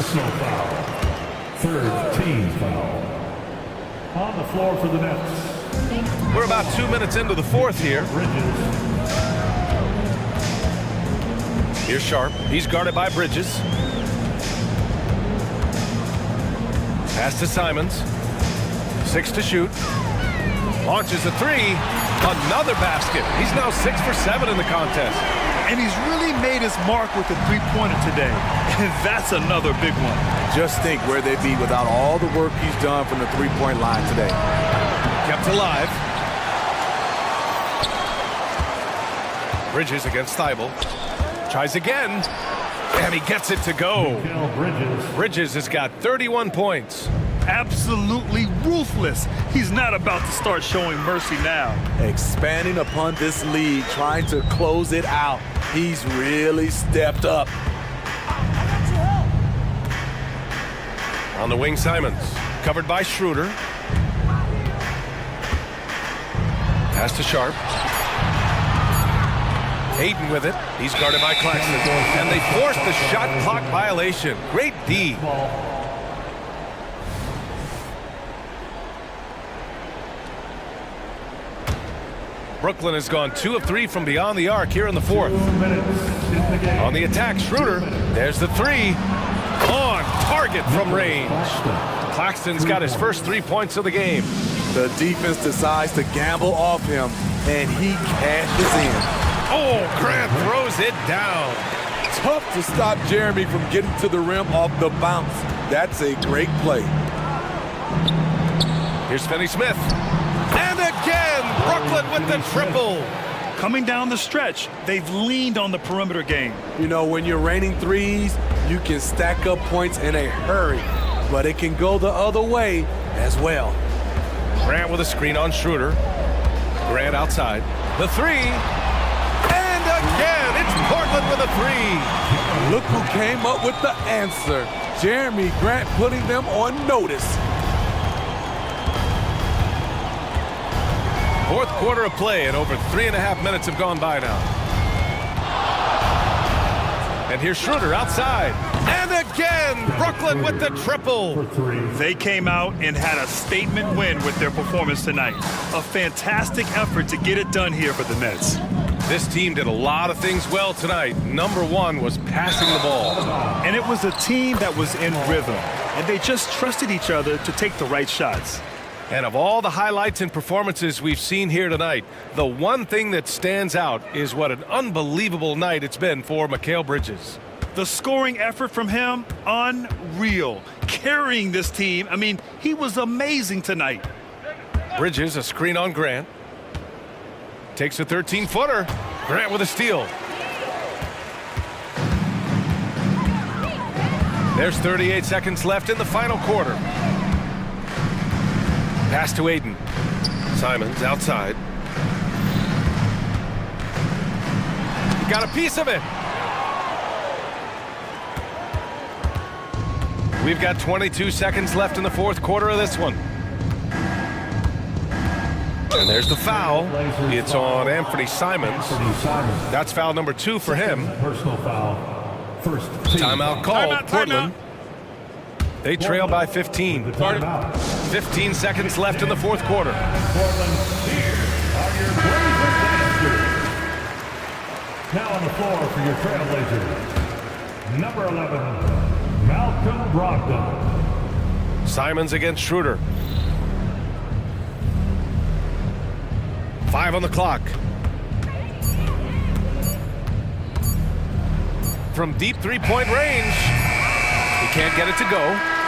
Third team foul. On the floor for the Nets.
We're about 2 minutes into the fourth here. Here's Sharp. He's guarded by Bridges. Pass to Simons. 6 to shoot. Launches a three. Another basket. He's now 6 for 7 in the contest.
And he's really made his mark with the three-pointer today. And that's another big one.
Just think where they'd be without all the work he's done from the three-point line today.
Kept alive. Bridges against Thibault. Tries again. And he gets it to go. Bridges has got 31 points.
Absolutely ruthless. He's not about to start showing mercy now.
Expanding upon this lead, trying to close it out. He's really stepped up.
On the wing, Simons. Covered by Schroeder. Pass to Sharp. Hayden with it. He's guarded by Claxton. And they forced the shot clock violation. Great D. Brooklyn has gone 2 of 3 from beyond the arc here in the fourth. On the attack, Schroeder. There's the three. On target from range. Claxton's got his first 3 points of the game.
The defense decides to gamble off him, and he cashes in.
Oh, Grant throws it down.
Tough to stop Jeremy from getting to the rim off the bounce. That's a great play.
Here's Finney-Smith. And again, Brooklyn with the triple.
Coming down the stretch, they've leaned on the perimeter game.
You know, when you're raining threes, you can stack up points in a hurry, but it can go the other way as well.
Grant with a screen on Schroeder. Grant outside. The three. And again, it's Portland with a three.
Look who came up with the answer. Jeremy Grant putting them on notice.
Fourth quarter of play, and over 3.5 minutes have gone by now. And here's Schroeder outside. And again, Brooklyn with the triple.
They came out and had a statement win with their performance tonight. A fantastic effort to get it done here for the Nets.
This team did a lot of things well tonight. Number one was passing the ball.
And it was a team that was in rhythm. And they just trusted each other to take the right shots.
And of all the highlights and performances we've seen here tonight, the one thing that stands out is what an unbelievable night it's been for Mikal Bridges.
The scoring effort from him, unreal. Carrying this team, I mean, he was amazing tonight.
Bridges, a screen on Grant. Takes a 13-footer. Grant with a steal. There's 38 seconds left in the final quarter. Pass to Aiden. Simons outside. He got a piece of it. We've got 22 seconds left in the fourth quarter of this one. And there's the foul. It's on Anthony Simons. That's foul number 2 for him.
Personal foul. First
Timeout called. Portland. They trail by 15. 15 seconds left in the fourth quarter.
Portland, here are your Blazers. Now on the floor for your Trailblazers. Number 11, Malcolm Brogdon.
Simons against Schroeder. 5 on the clock. From deep three-point range. can't get it to go.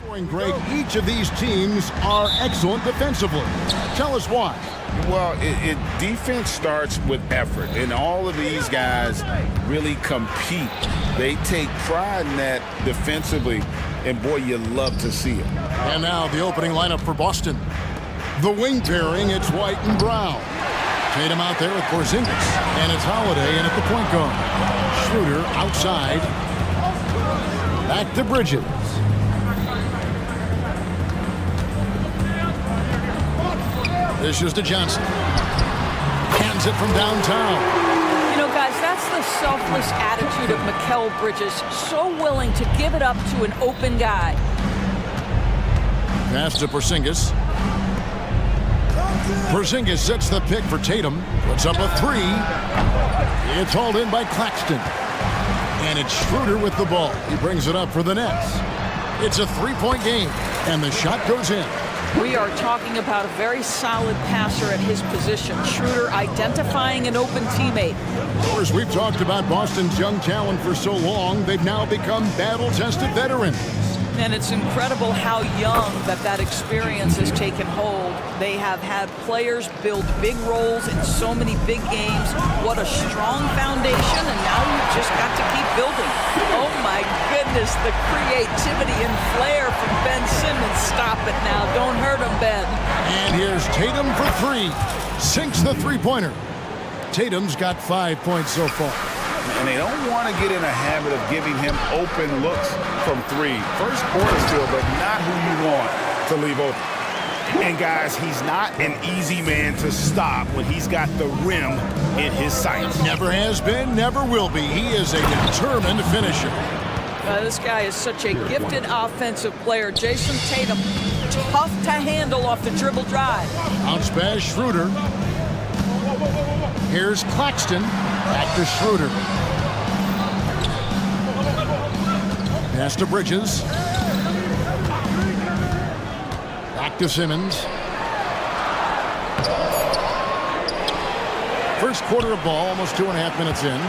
Scoring great. Each of these teams are excellent defensively. Tell us why.
Well, defense starts with effort, and all of these guys really compete. They take pride in that defensively, and boy, you love to see it.
And now the opening lineup for Boston. The wing pairing, it's white and brown. Tatum out there with Porzingis, and it's Holiday in at the point guard. Schroeder outside. Back to Bridges. This is to Johnson. Hands it from downtown.
You know, guys, that's the selfless attitude of Mikal Bridges. So willing to give it up to an open guy.
Pass to Porzingis. Porzingis sets the pick for Tatum. Puts up a three. It's hauled in by Claxton. And it's Schroeder with the ball. He brings it up for the Nets. It's a three-point game, and the shot goes in.
We are talking about a very solid passer at his position. Schroeder identifying an open teammate.
Of course, we've talked about Boston's young talent for so long, they've now become battle-tested veterans.
And it's incredible how young that experience has taken hold. They have had players build big roles in so many big games. What a strong foundation, and now you've just got to keep building. Oh my goodness, the creativity and flair from Ben Simmons. Stop it now. Don't hurt him, Ben.
And here's Tatum for three. Sinks the three-pointer. Tatum's got 5 points so far.
And they don't want to get in a habit of giving him open looks from three. First quarter still, but not who you want to leave open. And guys, he's not an easy man to stop when he's got the rim in his sights.
Never has been, never will be. He is a determined finisher.
This guy is such a gifted offensive player. Jason Tatum, tough to handle off the dribble drive.
Bounce pass, Schroeder. Here's Claxton. Back to Schroeder. Pass to Bridges. Back to Simmons. First quarter of ball, almost 2.5 minutes in.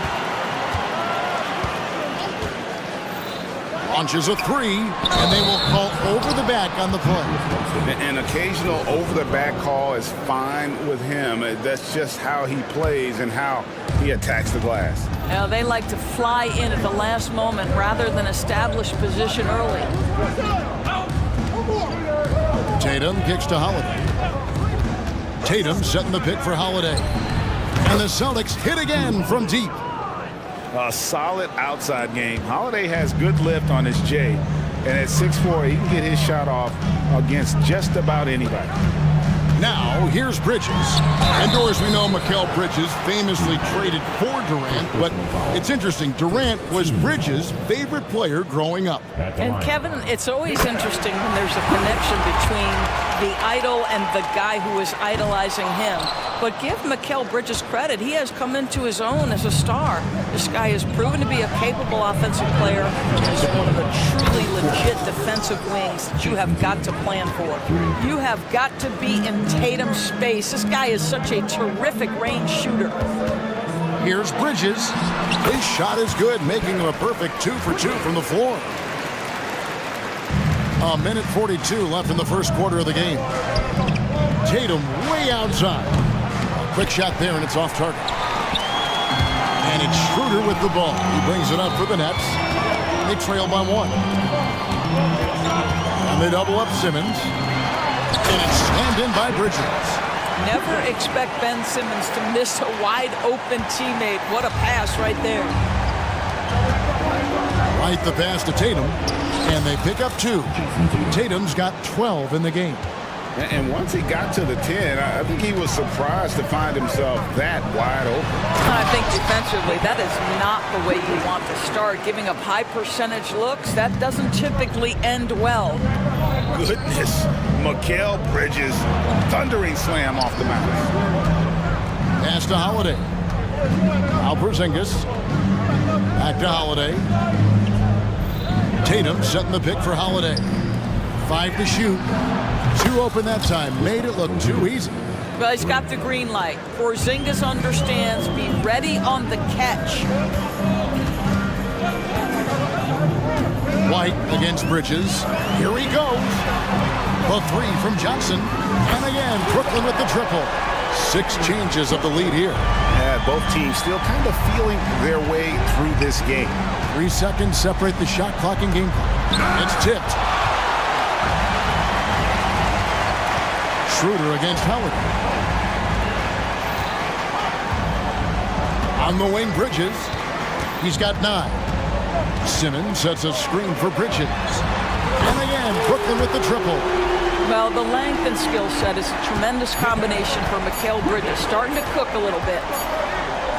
Launches a three, and they will call over the back on the play.
An occasional over-the-back call is fine with him. That's just how he plays and how he attacks the glass.
Now, they like to fly in at the last moment rather than establish position early.
Tatum kicks to Holiday. Tatum setting the pick for Holiday. And the Celtics hit again from deep.
A solid outside game. Holiday has good lift on his J, and at 6'4", he can get his shot off against just about anybody.
Now, here's Bridges. And Doris, we know Mikal Bridges famously traded for Durant, but it's interesting. Durant was Bridges' favorite player growing up.
And Kevin, it's always interesting when there's a connection between the idol and the guy who is idolizing him. But give Mikal Bridges credit. He has come into his own as a star. This guy has proven to be a capable offensive player. He's one of the truly legit defensive wings that you have got to plan for. You have got to be in Tatum's space. This guy is such a terrific range shooter.
Here's Bridges. His shot is good, making him a perfect 2 for 2 from the floor. A minute 42 left in the first quarter of the game. Tatum way outside. A quick shot there, and it's off target. And it's Schroeder with the ball. He brings it up for the Nets. They trail by 1. And they double up Simmons. And it's slammed in by Bridges.
Never expect Ben Simmons to miss a wide open teammate. What a pass right there.
Right the pass to Tatum. And they pick up 2. Tatum's got 12 in the game.
And once he got to the 10, I think he was surprised to find himself that wide open.
I think defensively, that is not the way you want to start. Giving up high percentage looks, that doesn't typically end well.
Goodness, Mikal Bridges, thundering slam off the mound.
Pass to Holiday. Now Porzingis. Back to Holiday. Tatum setting the pick for Holiday. 5 to shoot. 2 open that time. Made it look too easy.
Well, he's got the green light. Porzingis understands. Be ready on the catch.
White against Bridges. Here he goes. The three from Johnson. And again, Brooklyn with the triple. 6 changes of the lead here.
Yeah, both teams still kind of feeling their way through this game.
3 seconds separate the shot clock and game clock. It's tipped. Schroeder against Howard. On the wing, Bridges. He's got 9. Simmons sets a screen for Bridges. And again, Brooklyn with the triple.
Well, the length and skill set is a tremendous combination for Mikal Bridges. Starting to cook a little bit.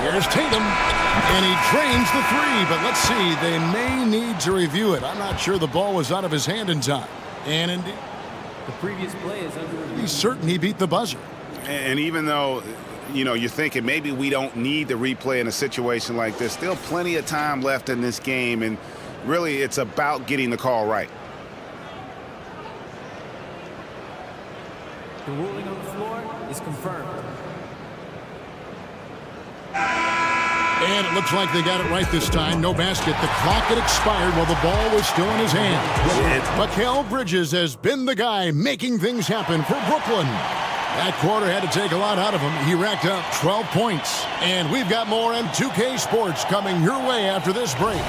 Here's Tatum, and he drains the 3, but let's see, they may need to review it. I'm not sure the ball was out of his hand in time. And indeed,
the previous play is under review.
He's certain he beat the buzzer.
And even though, you know, you're thinking maybe we don't need the replay in a situation like this, still plenty of time left in this game, and really it's about getting the call right.
The ruling on the floor is confirmed.
And it looks like they got it right this time. No basket. The clock had expired while the ball was still in his hand. Mikal Bridges has been the guy making things happen for Brooklyn. That quarter had to take a lot out of him. He racked up 12 points. And we've got more M2K Sports coming your way after this break.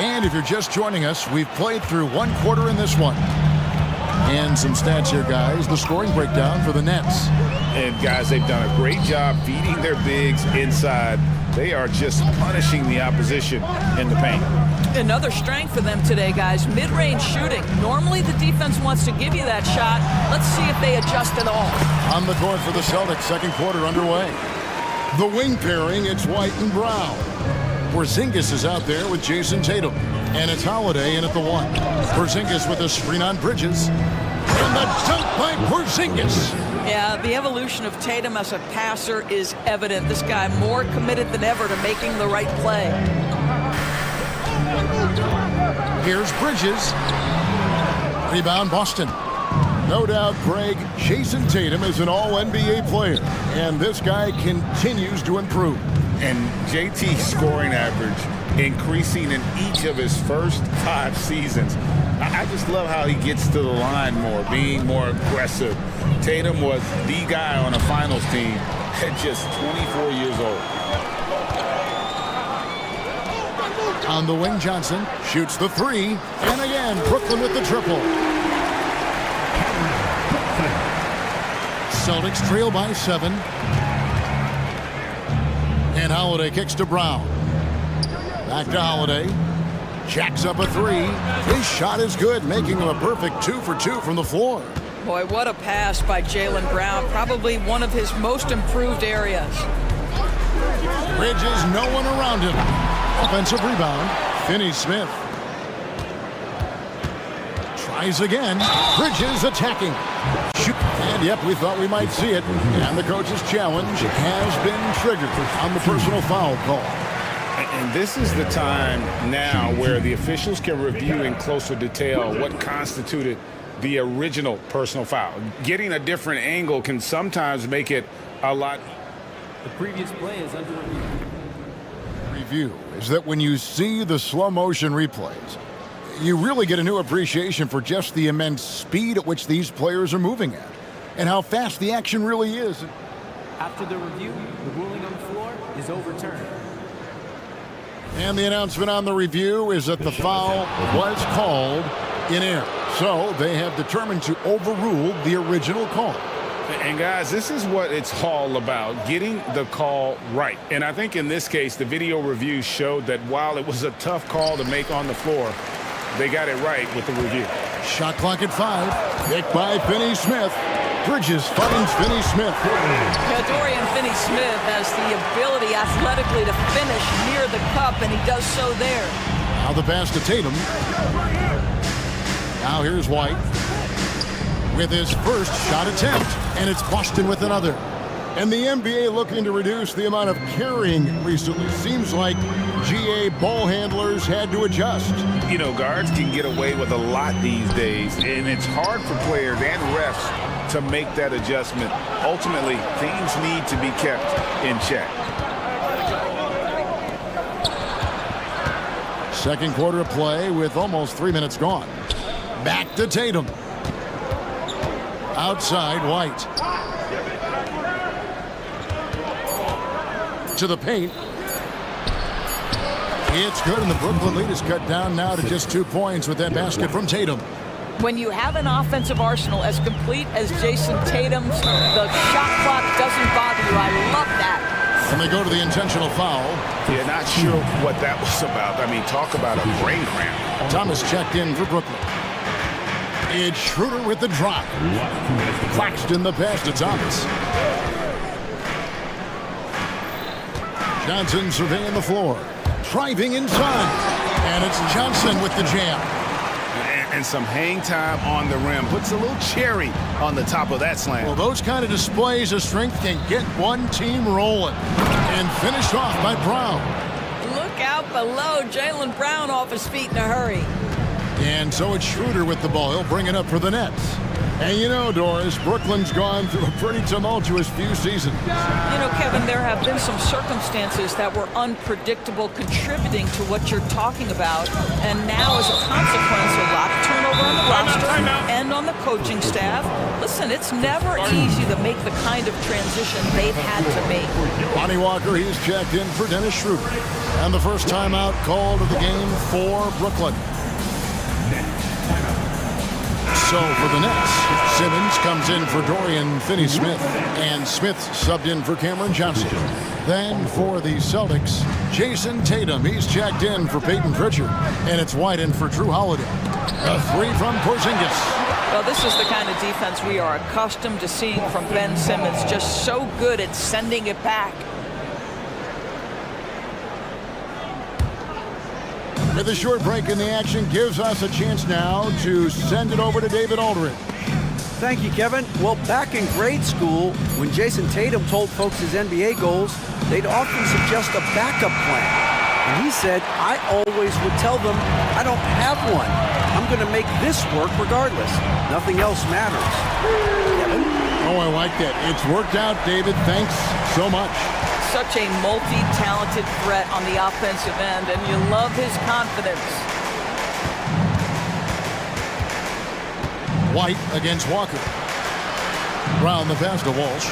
And if you're just joining us, we've played through 1 quarter in this one. And some stats here, guys. The scoring breakdown for the Nets.
And, guys, they've done a great job feeding their bigs inside. They are just punishing the opposition in the paint.
Another strength for them today, guys. Mid-range shooting. Normally the defense wants to give you that shot. Let's see if they adjust at all.
On the court for the Celtics, second quarter underway. The wing pairing, it's White and Brown. Porzingis is out there with Jason Tatum. And it's Holiday in at the 1. Porzingis with a screen on Bridges. And the dunk by Porzingis.
Yeah, the evolution of Tatum as a passer is evident. This guy more committed than ever to making the right play.
Here's Bridges. Rebound Boston. No doubt, Greg, Jason Tatum is an all-NBA player. And this guy continues to improve.
And JT's scoring average increasing in each of his first 5 seasons. I just love how he gets to the line more, being more aggressive. Tatum was the guy on a finals team at just 24 years old.
On the wing, Johnson shoots the 3. And again, Brooklyn with the triple. Celtics trail by 7. And Holiday kicks to Brown. Back to Holiday. Jacks up a 3. His shot is good, making him a perfect 2 for 2 from the floor.
Boy, what a pass by Jaylen Brown. Probably one of his most improved areas.
Bridges, no one around him. Offensive rebound. Finney-Smith. Tries again. Bridges attacking. Shoot. And yep, we thought we might see it. And the coach's challenge has been triggered on the personal foul call.
And this is the time now where the officials can review in closer detail what constituted the original personal foul. Getting a different angle can sometimes make it a lot.
The previous play is under review.
Review is that when you see the slow motion replays, you really get a new appreciation for just the immense speed at which these players are moving at and how fast the action really is.
After the review, the ruling on the floor is overturned.
And the announcement on the review is that the foul was called in error. So they have determined to overrule the original call.
And guys, this is what it's all about, getting the call right. And I think in this case, the video review showed that while it was a tough call to make on the floor, they got it right with the review.
Shot clock at 5. Picked by Finney-Smith. Bridges finds Finney-Smith.
Dorian Finney-Smith has the ability athletically to finish near the cup, and he does so there.
Now the pass to Tatum. Now here's White with his first shot attempt, and it's Boston with another. And the NBA looking to reduce the amount of carrying recently. Seems like GA ball handlers had to adjust.
You know, guards can get away with a lot these days, and it's hard for players and refs to make that adjustment. Ultimately, things need to be kept in check.
Second quarter of play with almost 3 minutes gone. Back to Tatum. Outside, White. To the paint. It's good, and the Brooklyn lead is cut down now to just 2 points with that basket from Tatum.
When you have an offensive arsenal as complete as Jason Tatum's, the shot clock doesn't bother you. I love that.
And they go to the intentional foul.
Yeah, not sure what that was about. I mean, talk about a brain cramp.
Thomas checked in for Brooklyn. It's Schroeder with the drop. Claxton the pass to Thomas. Johnson surveying the floor. Driving inside. And it's Johnson with the jam.
And some hang time on the rim. Puts a little cherry on the top of that slam.
Well, those kind of displays of strength can get one team rolling. And finished off by Brown.
Look out below. Jaylen Brown off his feet in a hurry.
And so it's Schroeder with the ball. He'll bring it up for the Nets. And you know, Doris, Brooklyn's gone through a pretty tumultuous few seasons.
You know, Kevin, there have been some circumstances that were unpredictable contributing to what you're talking about. And now, as a consequence, a lot of turnover on the roster and on the coaching staff. Listen, it's never easy to make the kind of transition they've had to make.
Lonnie Walker, he's checked in for Dennis Schroeder. And the first timeout called of the game for Brooklyn. So for the Nets, Simmons comes in for Dorian Finney-Smith, and Smith subbed in for Cameron Johnson. Then for the Celtics, Jason Tatum. He's checked in for Peyton Pritchard, and it's White in for Drew Holiday. A three from Porzingis.
Well, this is the kind of defense we are accustomed to seeing from Ben Simmons, just so good at sending it back.
With a short break in the action, gives us a chance now to send it over to David Aldridge.
Thank you, Kevin. Well, back in grade school, when Jason Tatum told folks his NBA goals, they'd often suggest a backup plan. And he said, I always would tell them, I don't have one. I'm going to make this work regardless. Nothing else matters. Kevin?
Oh, I like that. It's worked out, David. Thanks so much.
Such a multi-talented threat on the offensive end, and you love his confidence.
White against Walker. Brown the pass to Walsh.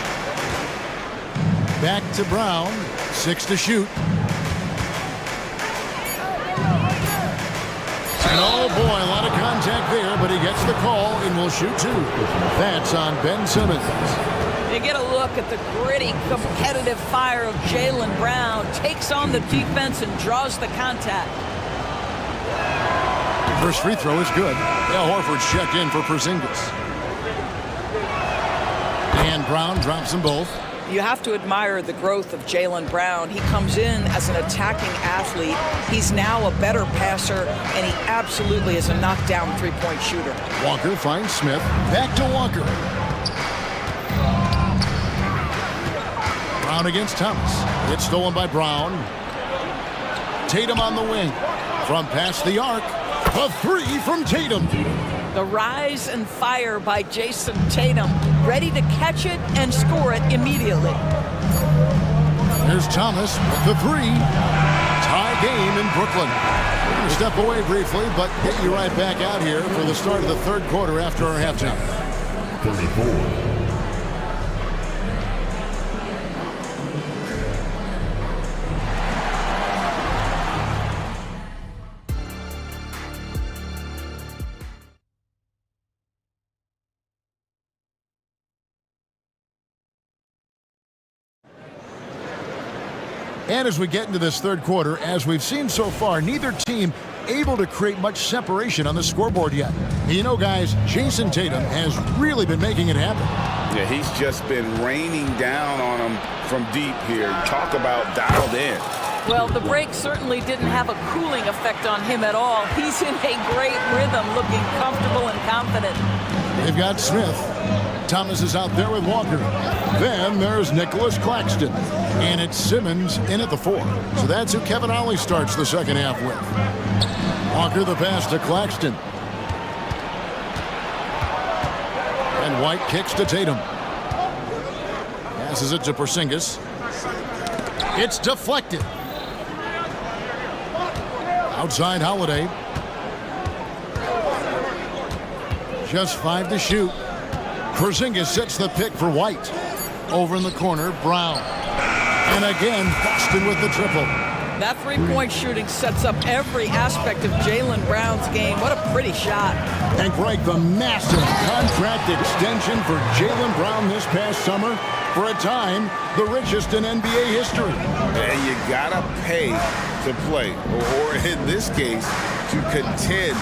Back to Brown. 6 to shoot. And oh boy, a lot of contact there, but he gets the call and will shoot 2. That's on Ben Simmons.
You get a look at the gritty, competitive fire of Jaylen Brown. Takes on the defense and draws the contact.
First free throw is good. Al Horford's checked in for Porzingis. And Brown drops them both.
You have to admire the growth of Jaylen Brown. He comes in as an attacking athlete. He's now a better passer, and he absolutely is a knockdown three-point shooter.
Walker finds Smith. Back to Walker. Brown against Thomas. It's stolen by Brown. Tatum on the wing. From past the arc. A 3 from Tatum.
The rise and fire by Jason Tatum. Ready to catch it and score it immediately.
There's Thomas with the 3. Tie game in Brooklyn. We're going to step away briefly, but get you right back out here for the start of the third quarter after our halftime.
34.
And as we get into this third quarter, as we've seen so far, neither team able to create much separation on the scoreboard yet. You know, guys, Jason Tatum has really been making it happen.
Yeah, he's just been raining down on them from deep here. Talk about dialed in.
Well, the break certainly didn't have a cooling effect on him at all. He's in a great rhythm, looking comfortable and confident.
They've got Smith. Thomas is out there with Walker. Then there's Nicholas Claxton. And it's Simmons in at the 4. So that's who Kevin Ollie starts the second half with. Walker the pass to Claxton. And White kicks to Tatum. Passes it to Porzingis. It's deflected. Outside Holiday. Just 5 to shoot. Porzingis sets the pick for White. Over in the corner, Brown. And again, Boston with the triple.
That three-point shooting sets up every aspect of Jaylen Brown's game. What a pretty shot.
And Greg, the massive contract extension for Jaylen Brown this past summer. For a time, the richest in NBA history.
And you gotta pay to play, or in this case, to contend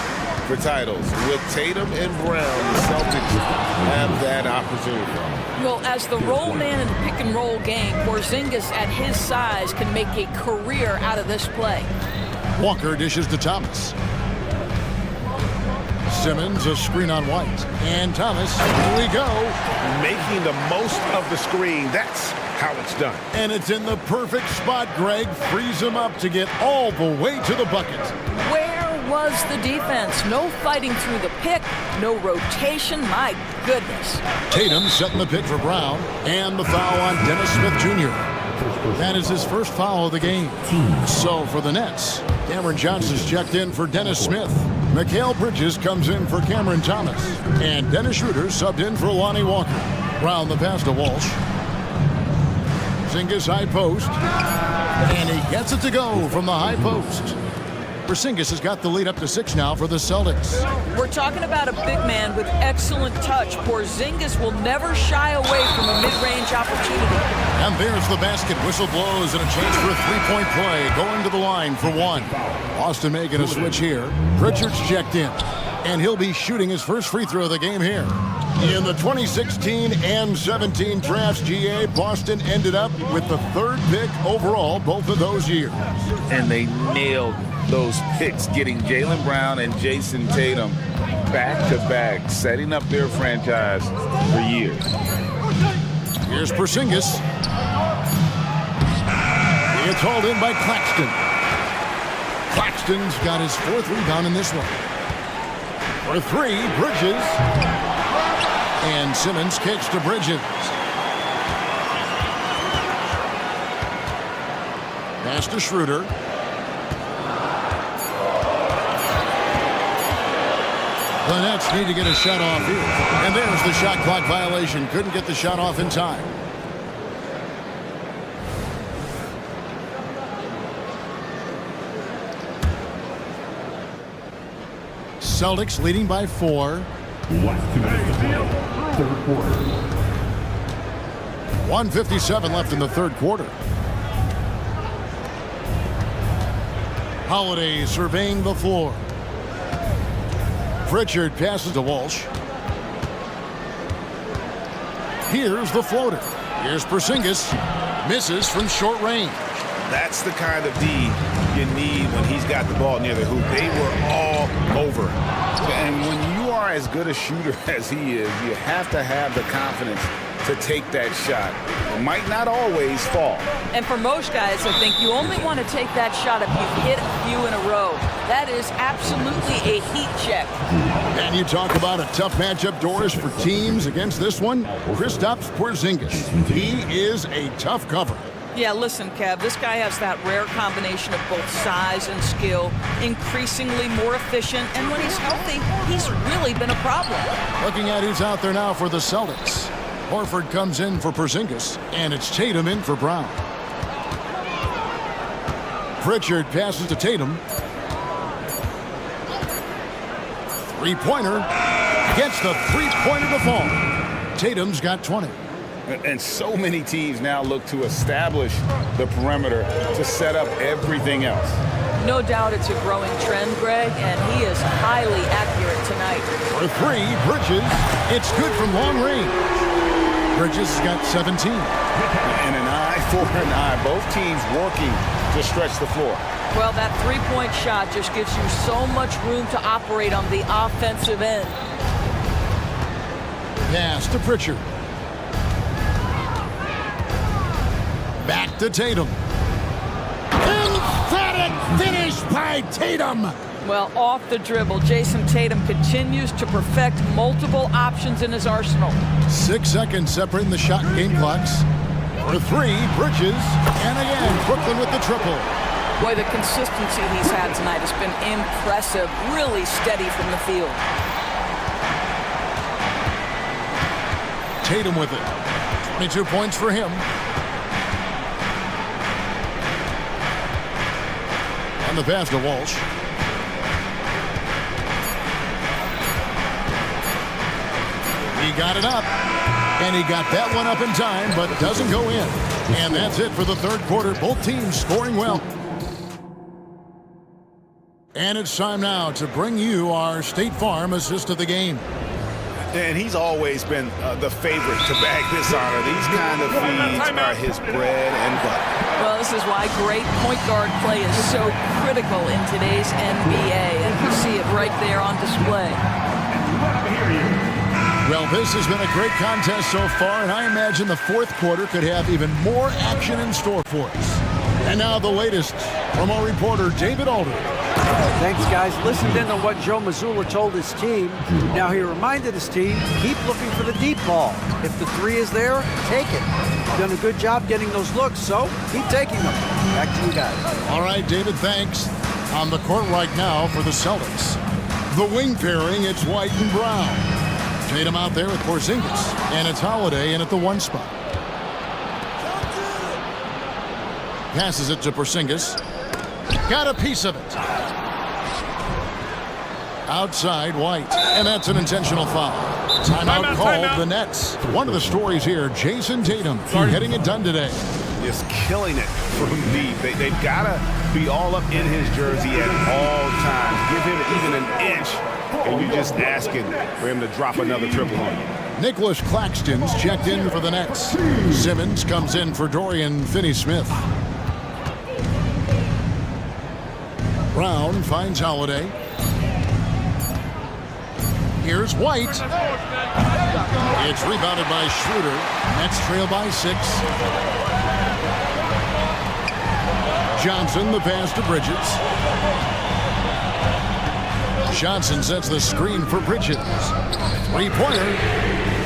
for titles. With Tatum and Brown, the Celtics have that opportunity.
Well, as the roll man in the pick-and-roll game, Porzingis at his size can make a career out of this play.
Walker dishes to Thomas. Simmons, a screen on White. And Thomas, here we go.
Making the most of the screen. That's how it's done.
And it's in the perfect spot, Greg. Frees him up to get all the way to the bucket.
Where was the defense? No fighting through the pick, no rotation. My goodness.
Tatum setting the pick for Brown, and the foul on Dennis Smith Jr. That is his first foul of the game. So for the Nets, Cameron Johnson's checked in for Dennis Smith. Mikal Bridges comes in for Cameron Thomas. And Dennis Schroeder subbed in for Lonnie Walker. Brown the pass to Walsh. Porzingis high post. And he gets it to go from the high post. Porzingis has got the lead up to 6 now for the Celtics.
We're talking about a big man with excellent touch. Porzingis will never shy away from a mid-range opportunity.
And there's the basket. Whistle blows and a chance for a three-point play. Going to the line for 1. Boston making a switch here. Pritchard's checked in. And he'll be shooting his first free throw of the game here. In the 2016 and 17 drafts, GA, Boston ended up with the 3rd pick overall both of those years.
And they nailed those picks, getting Jaylen Brown and Jason Tatum back-to-back, setting up their franchise for years.
Here's Porzingis. It's hauled in by Claxton. Claxton's got his 4th rebound in this one. For 3, Bridges. And Simmons kicks to Bridges. Pass to Schroeder. The Nets need to get a shot off here. And there's the shot clock violation. Couldn't get the shot off in time. Celtics leading by 4.
Last 2 minutes to play. 3rd quarter.
1:57 left in the 3rd quarter. Holiday surveying the floor. Pritchard passes to Walsh. Here's the floater. Here's Porzingis. Misses from short range.
That's the kind of D you need when he's got the ball near the hoop. They were all over.
And when you are as good a shooter as he is, you have to have the confidence to take that shot. It might not always fall.
And for most guys, I think you only want to take that shot if you've hit a few in a row. That is absolutely a heat check.
And you talk about a tough matchup, Doris, for teams against this one. Kristaps Porzingis. He is a tough cover.
Yeah, listen, Kev, this guy has that rare combination of both size and skill, increasingly more efficient, and when he's healthy, he's really been a problem.
Looking at who's out there now for the Celtics. Horford comes in for Porzingis, and it's Tatum in for Brown. Pritchard passes to Tatum. Three-pointer. Gets the three-pointer to fall. Tatum's got 20.
And so many teams now look to establish the perimeter to set up everything else.
No doubt it's a growing trend, Greg, and he is highly accurate tonight.
For 3, Bridges. It's good from long range. Bridges has got 17.
And an eye for an eye. Both teams working to stretch the floor.
Well, that three-point shot just gives you so much room to operate on the offensive end.
Pass to Pritchard. Back to Tatum. Emphatic finish by Tatum.
Well, off the dribble, Jason Tatum continues to perfect multiple options in his arsenal.
6 seconds separating the shot and game clocks. For 3, Bridges. And again, Brooklyn with the triple.
Boy, the consistency he's had tonight has been impressive, really steady from the field.
Tatum with it. 22 points for him. And the pass to Walsh. He got it up. And he got that one up in time, but doesn't go in. And that's it for the third quarter. Both teams scoring well. And it's time now to bring you our State Farm assist of the game.
And he's always been the favorite to bag this honor. These kind of feeds are his bread and butter.
Well, this is why great point guard play is so critical in today's NBA. And you see it right there on display.
Well, this has been a great contest so far, and I imagine the fourth quarter could have even more action in store for us. And now the latest from our reporter, David Alder.
Thanks, guys. Listened in on what Joe Mazzulla told his team. Now he reminded his team, keep looking for the deep ball. If the three is there, take it. You've done a good job getting those looks, so keep taking them. Back to you guys.
All right, David, thanks. On the court right now for the Celtics. The wing pairing, it's White and Brown. Tatum out there with Porzingis, and it's Holiday in at the one spot. Passes it to Porzingis. Got a piece of it. Outside White, and that's an intentional foul. Timeout called the Nets. One of the stories here, Jason Tatum getting it done today.
Just killing it from deep. They've got to be all up in his jersey at all times. Give him even an inch, and you're just asking for him to drop another triple on you.
Nicholas Claxton's checked in for the Nets. Simmons comes in for Dorian Finney-Smith. Brown finds Holiday. Here's White. It's rebounded by Schroeder. Nets trail by 6. Johnson, the pass to Bridges. Johnson sets the screen for Bridges. Three-pointer.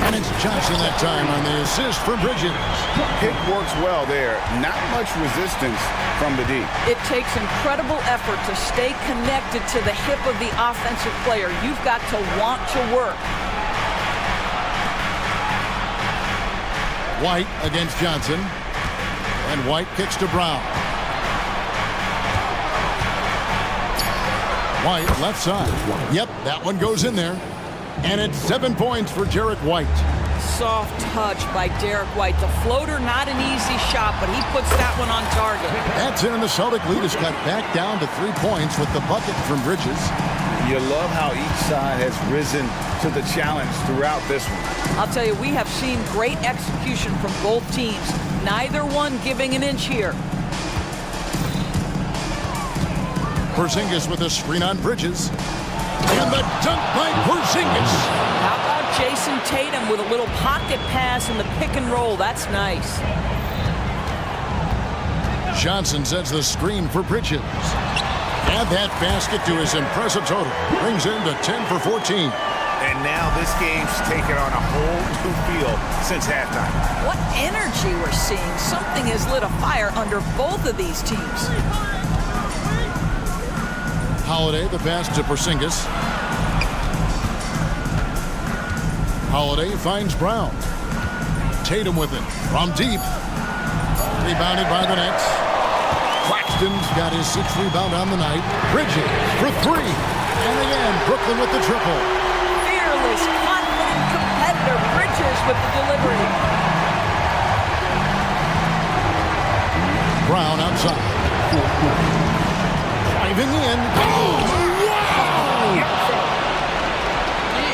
And it's Johnson that time on the assist for Bridges.
Pick works well there. Not much resistance from the D.
It takes incredible effort to stay connected to the hip of the offensive player. You've got to want to work.
White against Johnson. And White kicks to Brown. White left side. Yep, that one goes in there. And it's 7 points for Derek White.
Soft touch by Derek White. The floater, not an easy shot, but he puts that one on target.
That's it, and the Celtic lead is cut back down to 3 points with the bucket from Bridges.
You love how each side has risen to the challenge throughout this one.
I'll tell you, we have seen great execution from both teams. Neither one giving an inch here.
Porzingis with a screen on Bridges. And the dunk by Porzingis.
How about Jason Tatum with a little pocket pass in the pick and roll? That's nice.
Johnson sets the screen for Bridges. Add that basket to his impressive total. Brings him to 10 for 14.
And now this game's taken on a whole new feel since halftime.
What energy we're seeing. Something has lit a fire under both of these teams.
Holiday, the pass to Porzingis. Holiday finds Brown. Tatum with it from deep. Rebounded by the Nets. Claxton's got his 6th rebound on the night. Bridges for 3. And again, Brooklyn with the triple.
Fearless, confident competitor. Bridges with the delivery.
Brown outside. Driving in. Oh, wow!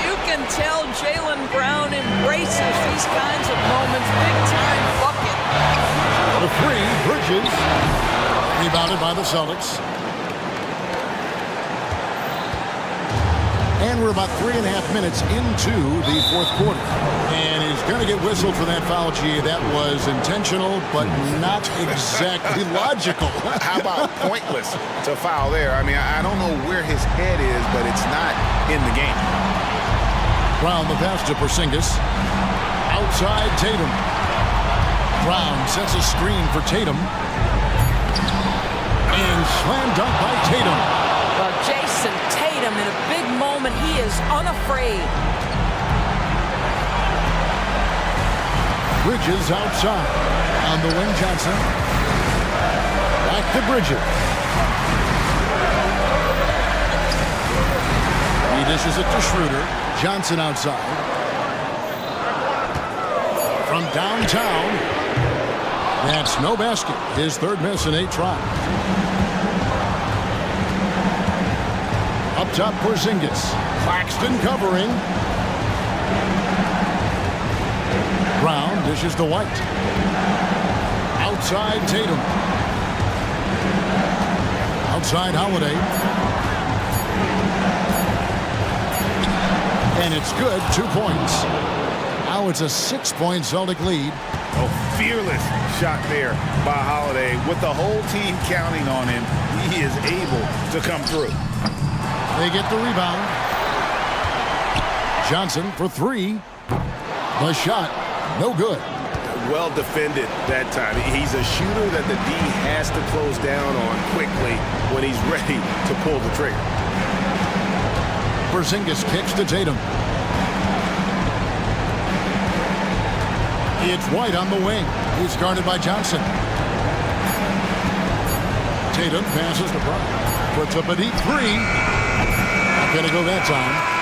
You can tell Jaylen Brown embraces these kinds of moments. Big time bucket.
The 3, Bridges. Rebounded by the Celtics. And we're about 3.5 minutes into the fourth quarter. And he's going to get whistled for that foul, G. That was intentional, but not exactly logical.
How about pointless to foul there? I mean, I don't know where his head is, but it's not in the game.
Brown, the pass to Porzingis. Outside Tatum. Brown sets a screen for Tatum. And slam dunk by Tatum.
Well, Jason Tatum, in a big moment, he is unafraid.
Bridges outside. On the wing, Johnson. Back to Bridges. He dishes it to Schroeder. Johnson outside. From downtown. That's no basket. His third miss in 8 tries. Up top, Porzingis. Claxton covering. Brown dishes to White. Outside, Tatum. Outside, Holiday. And it's good, 2 points. Now it's a 6-point Celtic lead.
A fearless shot there by Holiday. With the whole team counting on him, he is able to come through.
They get the rebound. Johnson for 3. The shot, no good.
Well defended that time. He's a shooter that the D has to close down on quickly when he's ready to pull the trigger.
Porzingis kicks to Tatum. It's White on the wing. He's guarded by Johnson. Tatum passes to Brown. Puts up a deep 3. Not gonna go that time.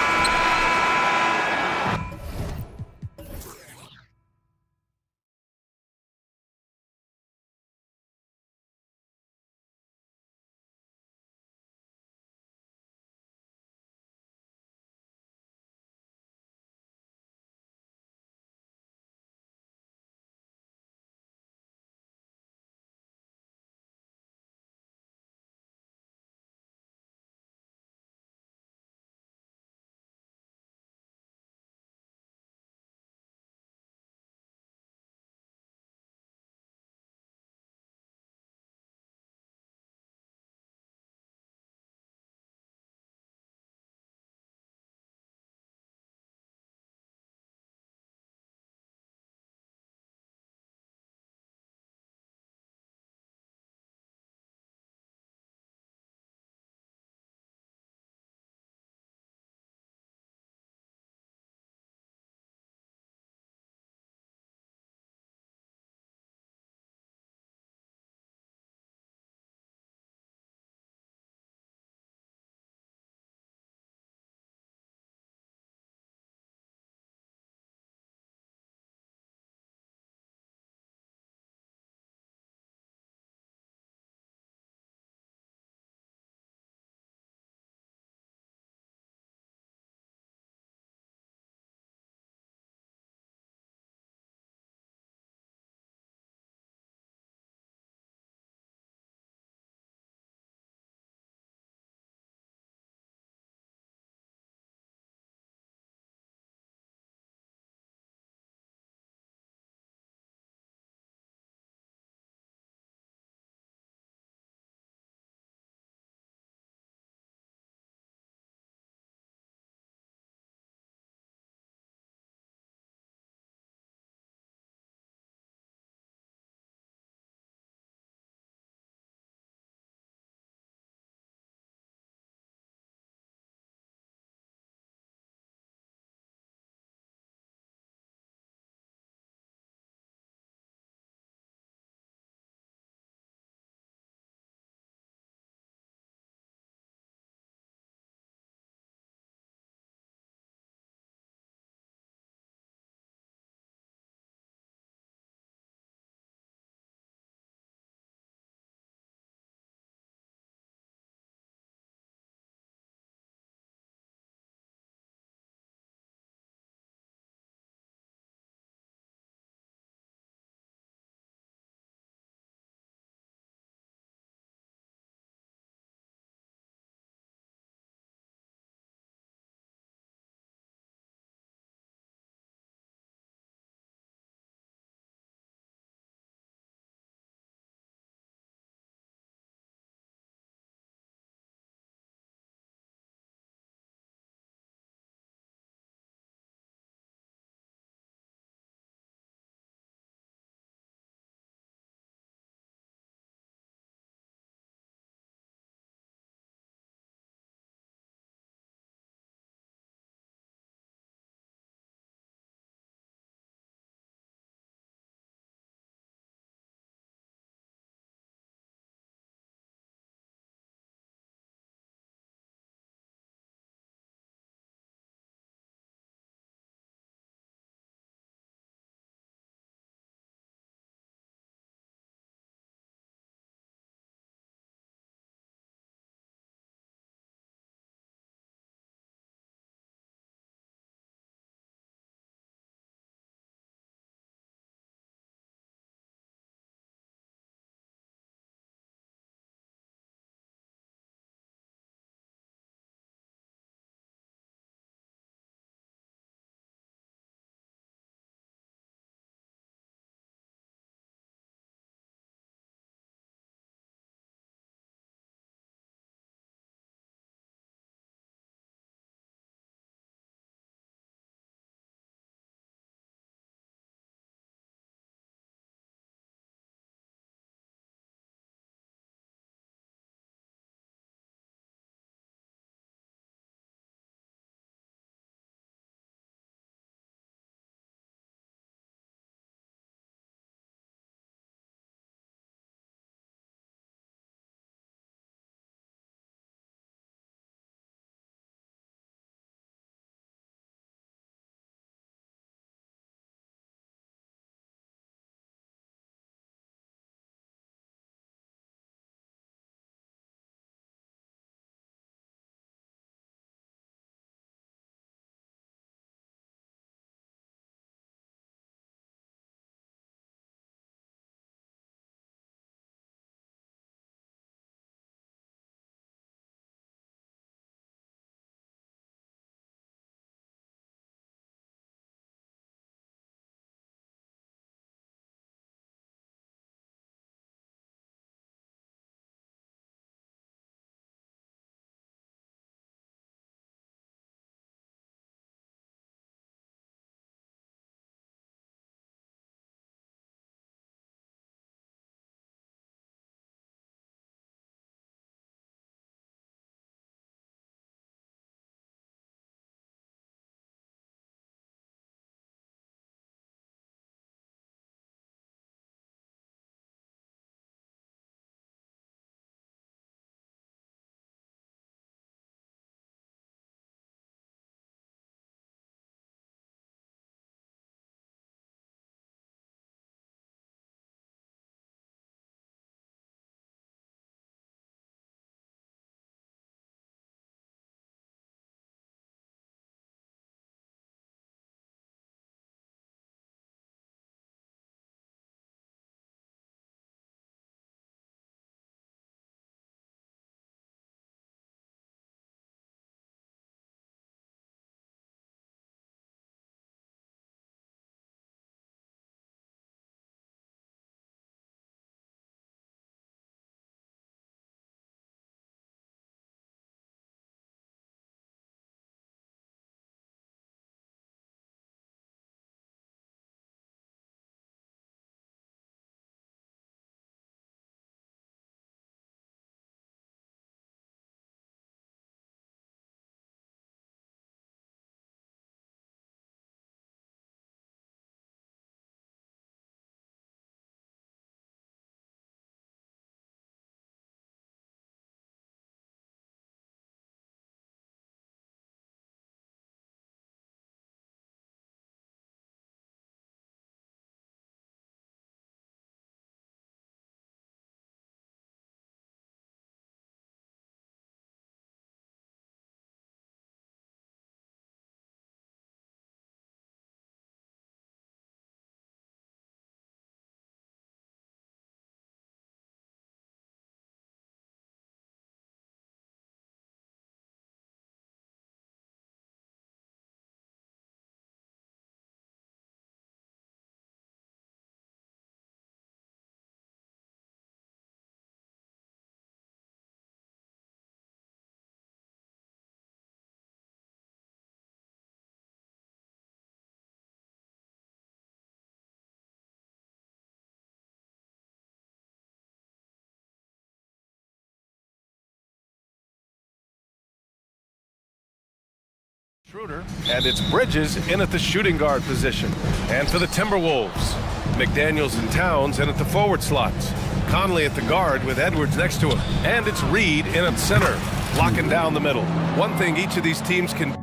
Schroeder, and it's Bridges in at the shooting guard position. And for the Timberwolves, McDaniels and Towns in at the forward slots. Conley at the guard with Edwards next to him. And it's Reed in at center, locking down the middle. One thing each of these teams can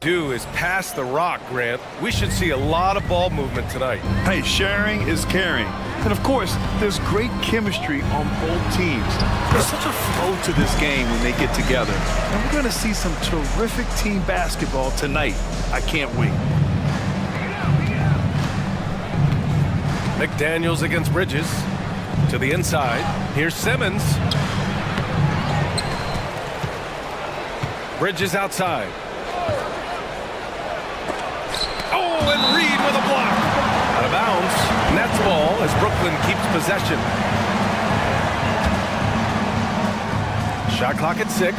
do is pass the rock, Grant. We should see a lot of ball movement tonight.
Hey, sharing is caring. And of course, there's great chemistry on both teams. There's such a flow to this game when they get together. And we're going to see some terrific team basketball tonight. I can't wait.
McDaniels against Bridges. To the inside. Here's Simmons. Bridges outside. Oh, and Reed with a block. Out of bounds. Nets ball as Brooklyn keeps possession. Shot clock at 6.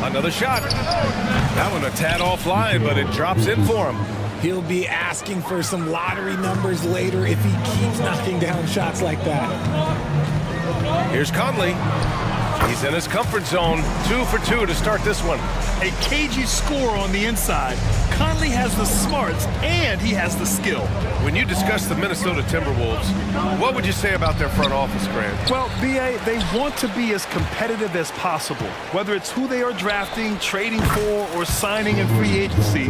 Another shot. That one a tad offline, but it drops in for him.
He'll be asking for some lottery numbers later if he keeps knocking down shots like that.
Here's Conley. He's in his comfort zone. 2 for 2 to start this one.
A cagey score on the inside. Conley has the smarts and he has the skill.
When you discuss the Minnesota Timberwolves, what would you say about their front office, Grant?
Well, B.A., they want to be as competitive as possible. Whether it's who they are drafting, trading for, or signing in free agency,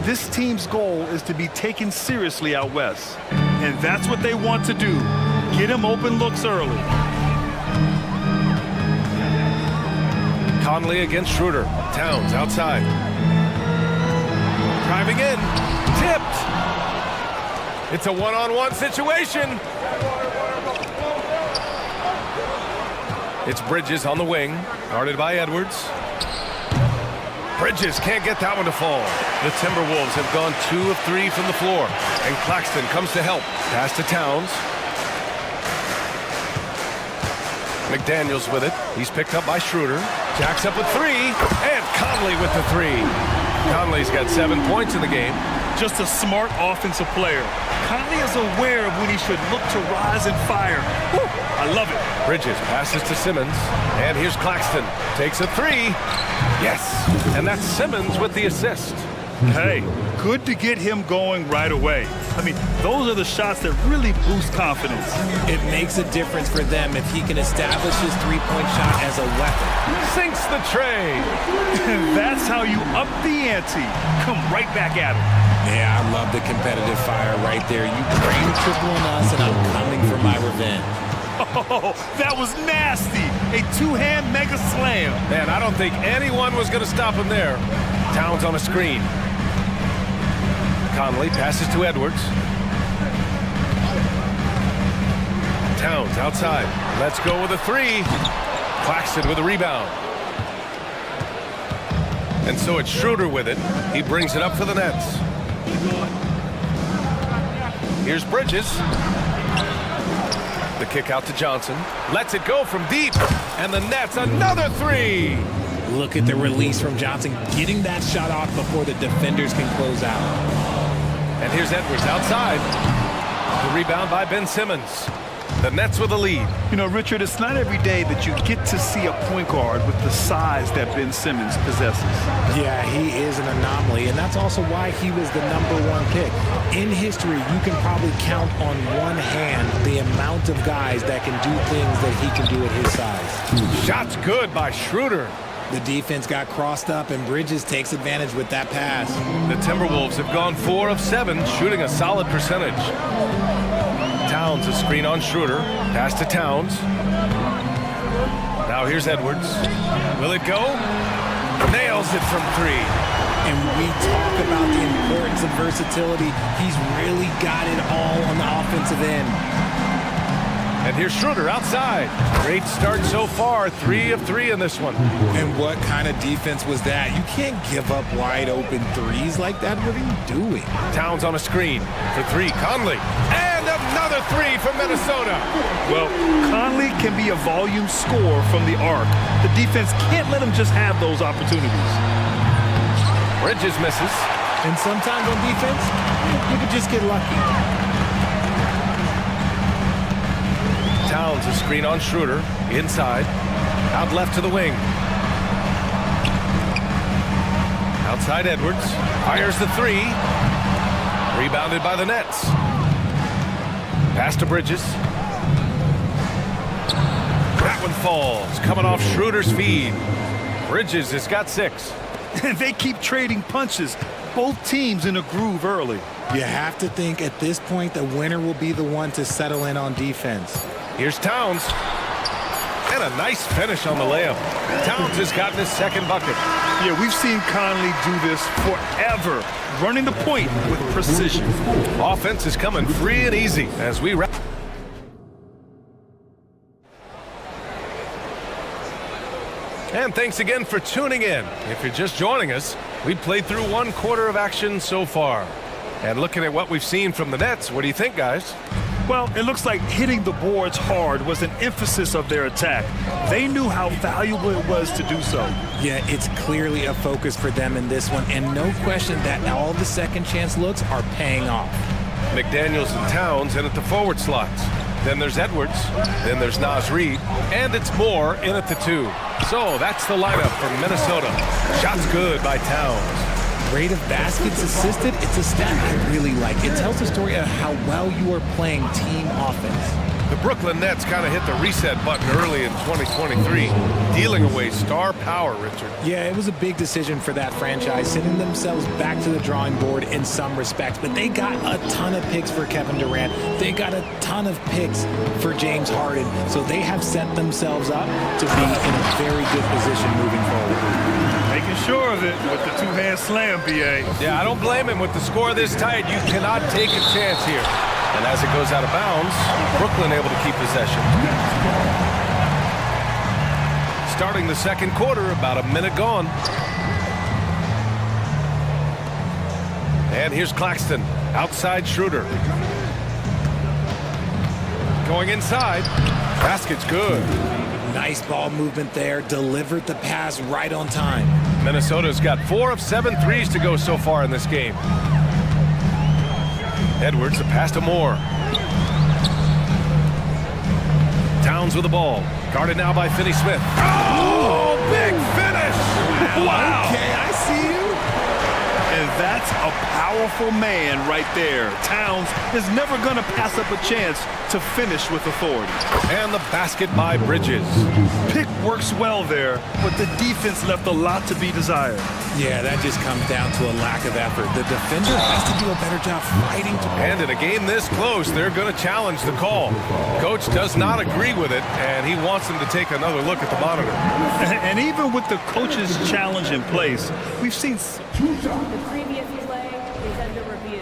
this team's goal is to be taken seriously out west. And that's what they want to do. Get him open looks early.
Conley against Schroeder. Towns outside. Driving in. Tipped. It's a one-on-one situation. It's Bridges on the wing. Guarded by Edwards. Bridges can't get that one to fall. The Timberwolves have gone 2 of 3 from the floor. And Claxton comes to help. Pass to Towns. McDaniels with it. He's picked up by Schroeder. Jacks up with 3. And Conley with the 3. Conley's got 7 points in the game.
Just a smart offensive player. Conley is aware of when he should look to rise and fire. Woo, I love it.
Bridges passes to Simmons. And here's Claxton. Takes a 3. Yes. And that's Simmons with the assist.
Hey, good to get him going right away. I mean, those are the shots that really boost confidence.
It makes a difference for them if he can establish his three-point shot as a weapon.
Sinks the tray.
That's how you up the ante. Come right back at him.
Yeah, I love the competitive fire right there. You bring the triple on us, and I'm coming for my revenge.
Oh, that was nasty. A two-hand mega slam.
Man, I don't think anyone was going to stop him there. Towns on a screen. Conley passes to Edwards. Towns outside. Let's go with a 3. Claxton with a rebound. And so it's Schroeder with it. He brings it up for the Nets. Here's Bridges. The kick out to Johnson. Lets it go from deep. And the Nets another 3.
Look at the release from Johnson, getting that shot off before the defenders can close out.
And here's Edwards outside. The rebound by Ben Simmons. The Nets with the lead.
You know, Richard, it's not every day that you get to see a point guard with the size that Ben Simmons possesses.
Yeah, he is an anomaly, and that's also why he was the #1 pick. In history, you can probably count on one hand the amount of guys that can do things that he can do at his size.
Shots good by Schroeder.
The defense got crossed up, and Bridges takes advantage with that pass.
The Timberwolves have gone 4 of 7, shooting a solid percentage. Towns a screen on Schroeder. Pass to Towns. Now here's Edwards. Will it go? Nails it from 3.
And we talk about the importance of versatility. He's really got it all on the offensive end.
And here's Schroeder outside. Great start so far. 3 of 3 in this one.
And what kind of defense was that? You can't give up wide open threes like that. What are you doing?
Towns on a screen for 3. Conley. And another 3 from Minnesota.
Well, Conley can be a volume scorer from the arc. The defense can't let him just have those opportunities.
Bridges misses.
And sometimes on defense, you could just get lucky.
Towns a screen on Schroeder. Inside. Out left to the wing. Outside Edwards. Fires the three. Rebounded by the Nets. Pass to Bridges. That one falls. Coming off Schroeder's feed. Bridges has got 6.
And they keep trading punches. Both teams in a groove early.
You have to think at this point the winner will be the one to settle in on defense.
Here's Towns. And a nice finish on the layup. Towns has gotten his second bucket.
Yeah, we've seen Conley do this forever, running the point with precision.
Offense is coming free and easy as we wrap. And thanks again for tuning in. If you're just joining us, we played through 1 quarter of action so far. And looking at what we've seen from the Nets, what do you think, guys?
Well, it looks like hitting the boards hard was an emphasis of their attack. They knew how valuable it was to do so.
Yeah, it's clearly a focus for them in this one, and no question that all the second chance looks are paying off.
McDaniels and Towns in at the forward slots. Then there's Edwards. Then there's Naz Reid. And it's Moore in at the 2. So that's the lineup from Minnesota. Shots good by Towns.
Rate of baskets assisted, it's a stat I really like. It tells the story of how well you are playing team offense.
The Brooklyn Nets kind of hit the reset button early in 2023, dealing away star power, Richard.
Yeah, it was a big decision for that franchise, sending themselves back to the drawing board in some respects. But they got a ton of picks for Kevin Durant. They got a ton of picks for James Harden. So they have set themselves up to be in a very good position moving forward.
Making sure of it with the two-hand slam, B.A.
Yeah, I don't blame him. With the score this tight, you cannot take a chance here. And as it goes out of bounds, Brooklyn able to keep possession. Starting the second quarter, about a minute gone. And here's Claxton, outside Schroeder. Going inside, basket's good.
Nice ball movement there, delivered the pass right on time.
Minnesota's got 4 of 7 threes to go so far in this game. Edwards, a pass to Moore. Towns with the ball. Guarded now by Finney-Smith. Oh, big finish! Wow!
Okay, I see you. And that's a powerful man right there. Towns is never going to pass up a chance to finish with authority.
And the basket by Bridges.
Pick works well there, but the defense left a lot to be desired.
Yeah, that just comes down to a lack of effort. The defender has to do a better job fighting to...
And in a game this close, they're going to challenge the call. Coach does not agree with it, and he wants them to take another look at the monitor.
And even with the coach's challenge in place, we've seen...
The previous play is under review.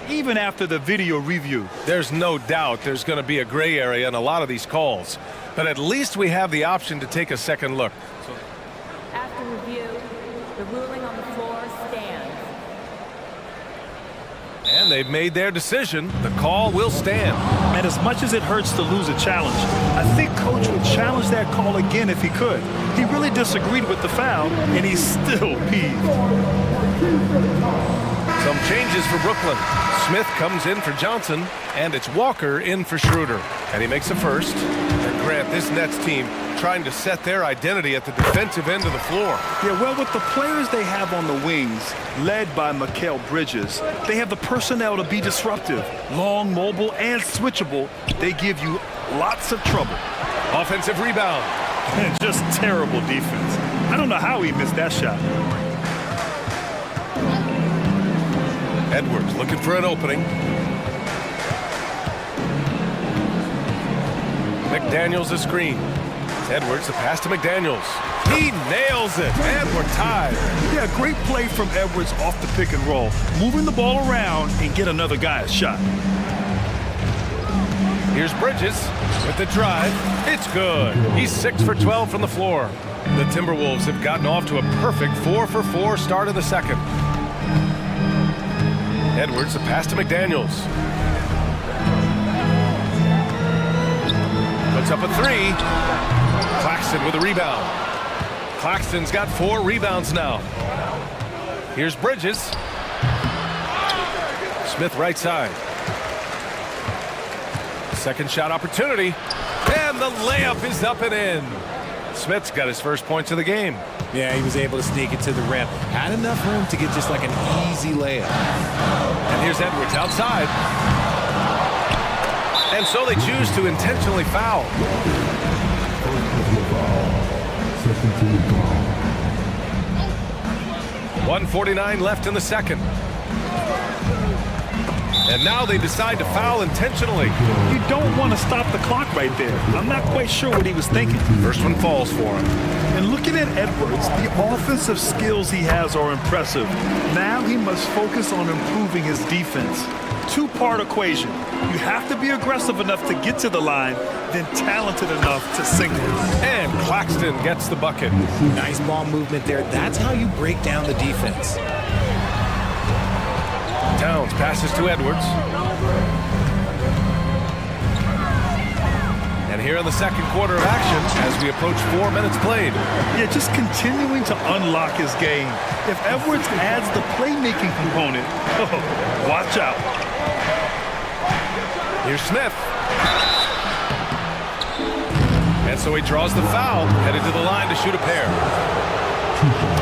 Even after the video review.
There's no doubt there's going to be a gray area in a lot of these calls. But at least we have the option to take a second look.
After review, the ruling on the floor stands.
And they've made their decision. The call will stand.
And as much as it hurts to lose a challenge, I think Coach would challenge that call again if he could. He really disagreed with the foul, and he's still peeved.
Some changes for Brooklyn. Smith comes in for Johnson, and it's Walker in for Schroeder. And he makes a first. And Grant, this Nets team trying to set their identity at the defensive end of the floor.
Yeah, well, with the players they have on the wings, led by Mikal Bridges, they have the personnel to be disruptive. Long, mobile, and switchable. They give you lots of trouble.
Offensive rebound.
And just terrible defense. I don't know how he missed that shot.
Edwards looking for an opening. McDaniels a screen. Edwards, the pass to McDaniels. He nails it, and we're tied.
Yeah, great play from Edwards off the pick and roll. Moving the ball around and get another guy a shot.
Here's Bridges with the drive. It's good. He's 6 for 12 from the floor. The Timberwolves have gotten off to a perfect 4 for 4 start of the second. Edwards, the pass to McDaniels. Puts up a 3. Claxton with a rebound. Claxton's got 4 rebounds now. Here's Bridges. Smith right side. Second shot opportunity. the layup is up and in. Smith's got his first points of the game.
Yeah, he was able to sneak it to the rim. Had enough room to get just like an easy layup.
And here's Edwards outside. And so they choose to intentionally foul. 1:49 left in the second. And now they decide to foul intentionally.
You don't want to stop the clock right there. I'm not quite sure what he was thinking.
First one falls for him.
And looking at Edwards, the offensive skills he has are impressive. Now he must focus on improving his defense. Two-part equation. You have to be aggressive enough to get to the line, then talented enough to sink it.
And Claxton gets the bucket.
Nice ball movement there. That's how you break down the defense.
Towns passes to Edwards. And here in the second quarter of action, as we approach 4 minutes played.
Yeah, just continuing to unlock his game. If Edwards adds the playmaking component, watch out.
Here's Smith. And so he draws the foul, headed to the line to shoot a pair.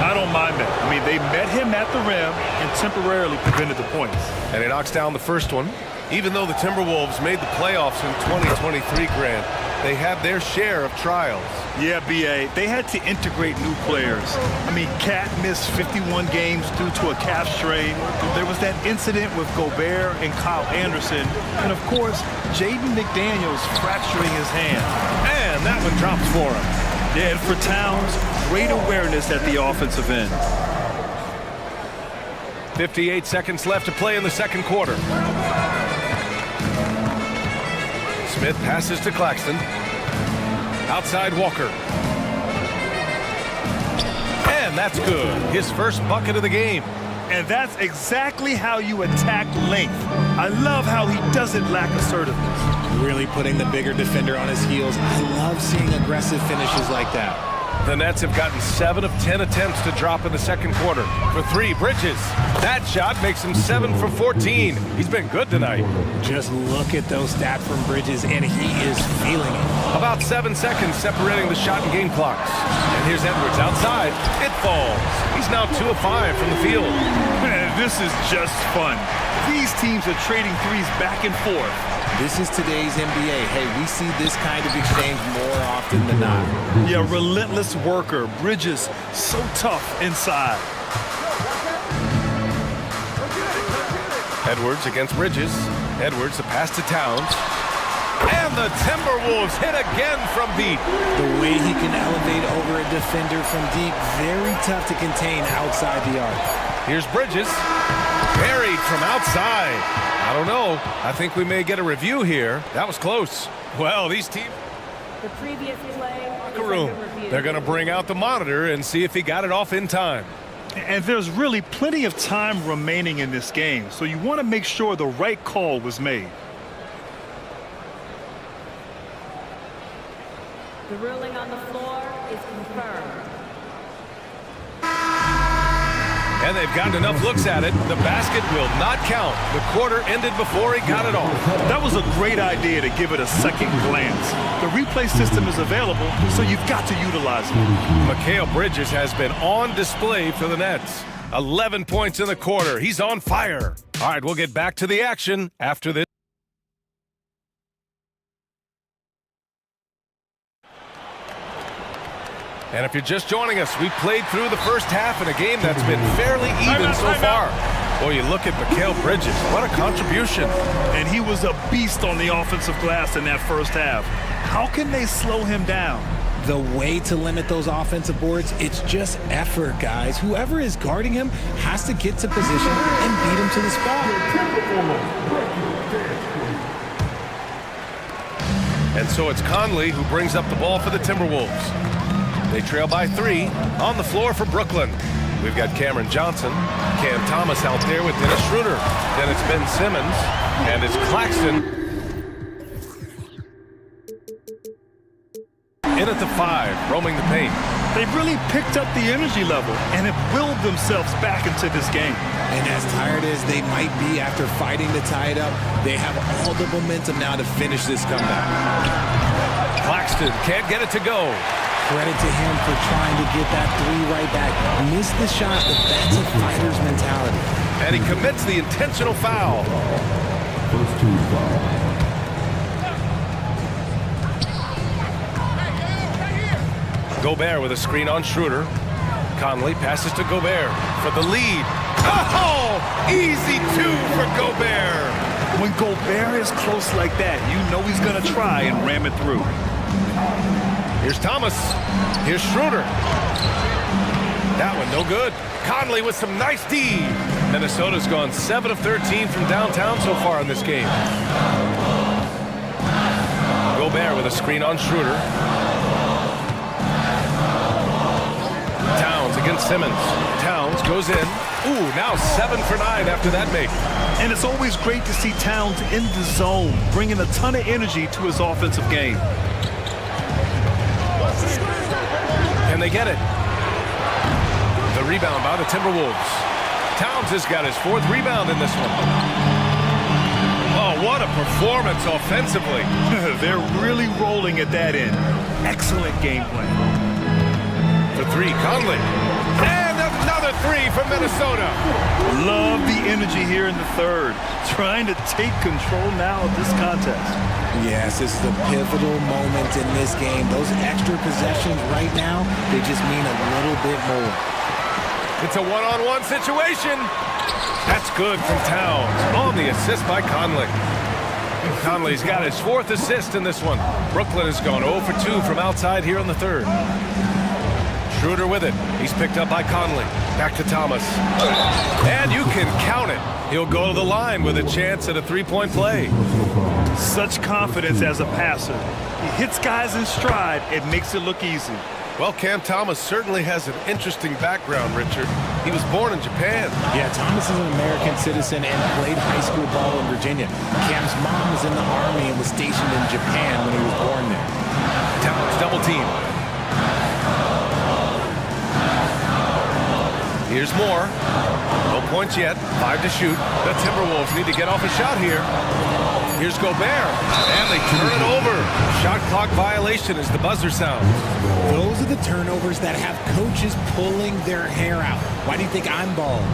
I don't mind that. I mean, they met him at the rim and temporarily prevented the points.
And he knocks down the first one. Even though the Timberwolves made the playoffs in 2023, Grant, they had their share of trials.
Yeah, B.A., they had to integrate new players. I mean, Cat missed 51 games due to a calf strain. There was that incident with Gobert and Kyle Anderson. And, of course, Jaden McDaniels fracturing his hand.
And that one drops for him.
Yeah, and for Towns, great awareness at the offensive end.
58 seconds left to play in the second quarter. Smith passes to Claxton. Outside Walker. And that's good. His first bucket of the game.
And that's exactly how you attack length. I love how he doesn't lack assertiveness.
Really putting the bigger defender on his heels. I love seeing aggressive finishes like that.
The Nets have gotten 7 of 10 attempts to drop in the second quarter. For 3, Bridges. That shot makes him 7 for 14. He's been good tonight.
Just look at those stats from Bridges, and he is feeling it.
About 7 seconds separating the shot and game clocks. And here's Edwards outside. It falls. He's now 2 of 5 from the field.
Man, this is just fun. These teams are trading threes back and forth.
This is today's NBA. Hey, we see this kind of exchange more often than not.
Yeah, relentless worker. Bridges, so tough inside.
Edwards against Bridges. Edwards, the pass to Towns. And the Timberwolves hit again from deep.
The way he can elevate over a defender from deep, very tough to contain outside the arc.
Here's Bridges. Buried from outside. I don't know. I think we may get a review here. That was close. Well, these teams...
The previous play
Locker room. They're going to bring out the monitor and see if he got it off in time.
And there's really plenty of time remaining in this game, so you want to make sure the right call was made.
The ruling on the floor is confirmed.
And they've gotten enough looks at it. The basket will not count. The quarter ended before he got it off.
That was a great idea to give it a second glance. The replay system is available, so you've got to utilize it.
Mikal Bridges has been on display for the Nets. 11 points in the quarter. He's on fire. All right, we'll get back to the action after this. And if you're just joining us, we played through the first half in a game that's been fairly even so far. Boy, you look at Mikal Bridges. What a contribution.
And he was a beast on the offensive glass in that first half. How can they slow him down?
The way to limit those offensive boards, it's just effort, guys. Whoever is guarding him has to get to position and beat him to the spot.
And so it's Conley who brings up the ball for the Timberwolves. They trail by 3 on the floor for Brooklyn. We've got Cameron Johnson, Cam Thomas out there with Dennis Schroeder. Then it's Ben Simmons, and it's Claxton. In at the 5, roaming the paint.
They've really picked up the energy level and have willed themselves back into this game.
And as tired as they might be after fighting to tie it up, they have all the momentum now to finish this comeback.
Claxton can't get it to go.
Credit to him for trying to get that three right back. Missed the shot, but that's a fighter's mentality.
And he commits the intentional foul.
First team foul.
Gobert with a screen on Schroeder. Conley passes to Gobert for the lead. Oh, easy two for Gobert.
When Gobert is close like that, you know he's going to try and ram it through.
Here's Thomas. Here's Schroeder. That one no good. Conley with some nice D. Minnesota's gone 7 of 13 from downtown so far in this game. Gobert with a screen on Schroeder. Towns against Simmons. Towns goes in. Ooh, now 7 for 9 after that make.
And it's always great to see Towns in the zone, bringing a ton of energy to his offensive game.
And they get it. The rebound by the Timberwolves. Towns has got his 4th rebound in this one. Oh, what a performance offensively.
They're really rolling at that end. Excellent game plan.
For 3, Conley. And another 3 for Minnesota.
Love the energy here in the third. Trying to take control now of this contest.
Yes, this is a pivotal moment in this game. Those extra possessions right now, they just mean a little bit more.
It's a one-on-one situation. That's good from Towns. On the assist by Conley. Conley's got his 4th assist in this one. Brooklyn has gone 0 for 2 from outside here in the third. Schroeder with it. He's picked up by Conley. Back to Thomas. And you can count it. He'll go to the line with a chance at a 3-point play.
Such confidence as a passer. He hits guys in stride. It makes it look easy.
Well, Cam Thomas certainly has an interesting background, Richard. He was born in Japan.
Yeah, Thomas is an American citizen and played high school ball in Virginia. Cam's mom was in the Army and was stationed in Japan when he was born there.
Towns double team. Here's more. No points yet. 5 to shoot. The Timberwolves need to get off a shot here. Here's Gobert. And they turn it over. Shot clock violation as the buzzer sounds.
Those are the turnovers that have coaches pulling their hair out. Why do you think I'm balling?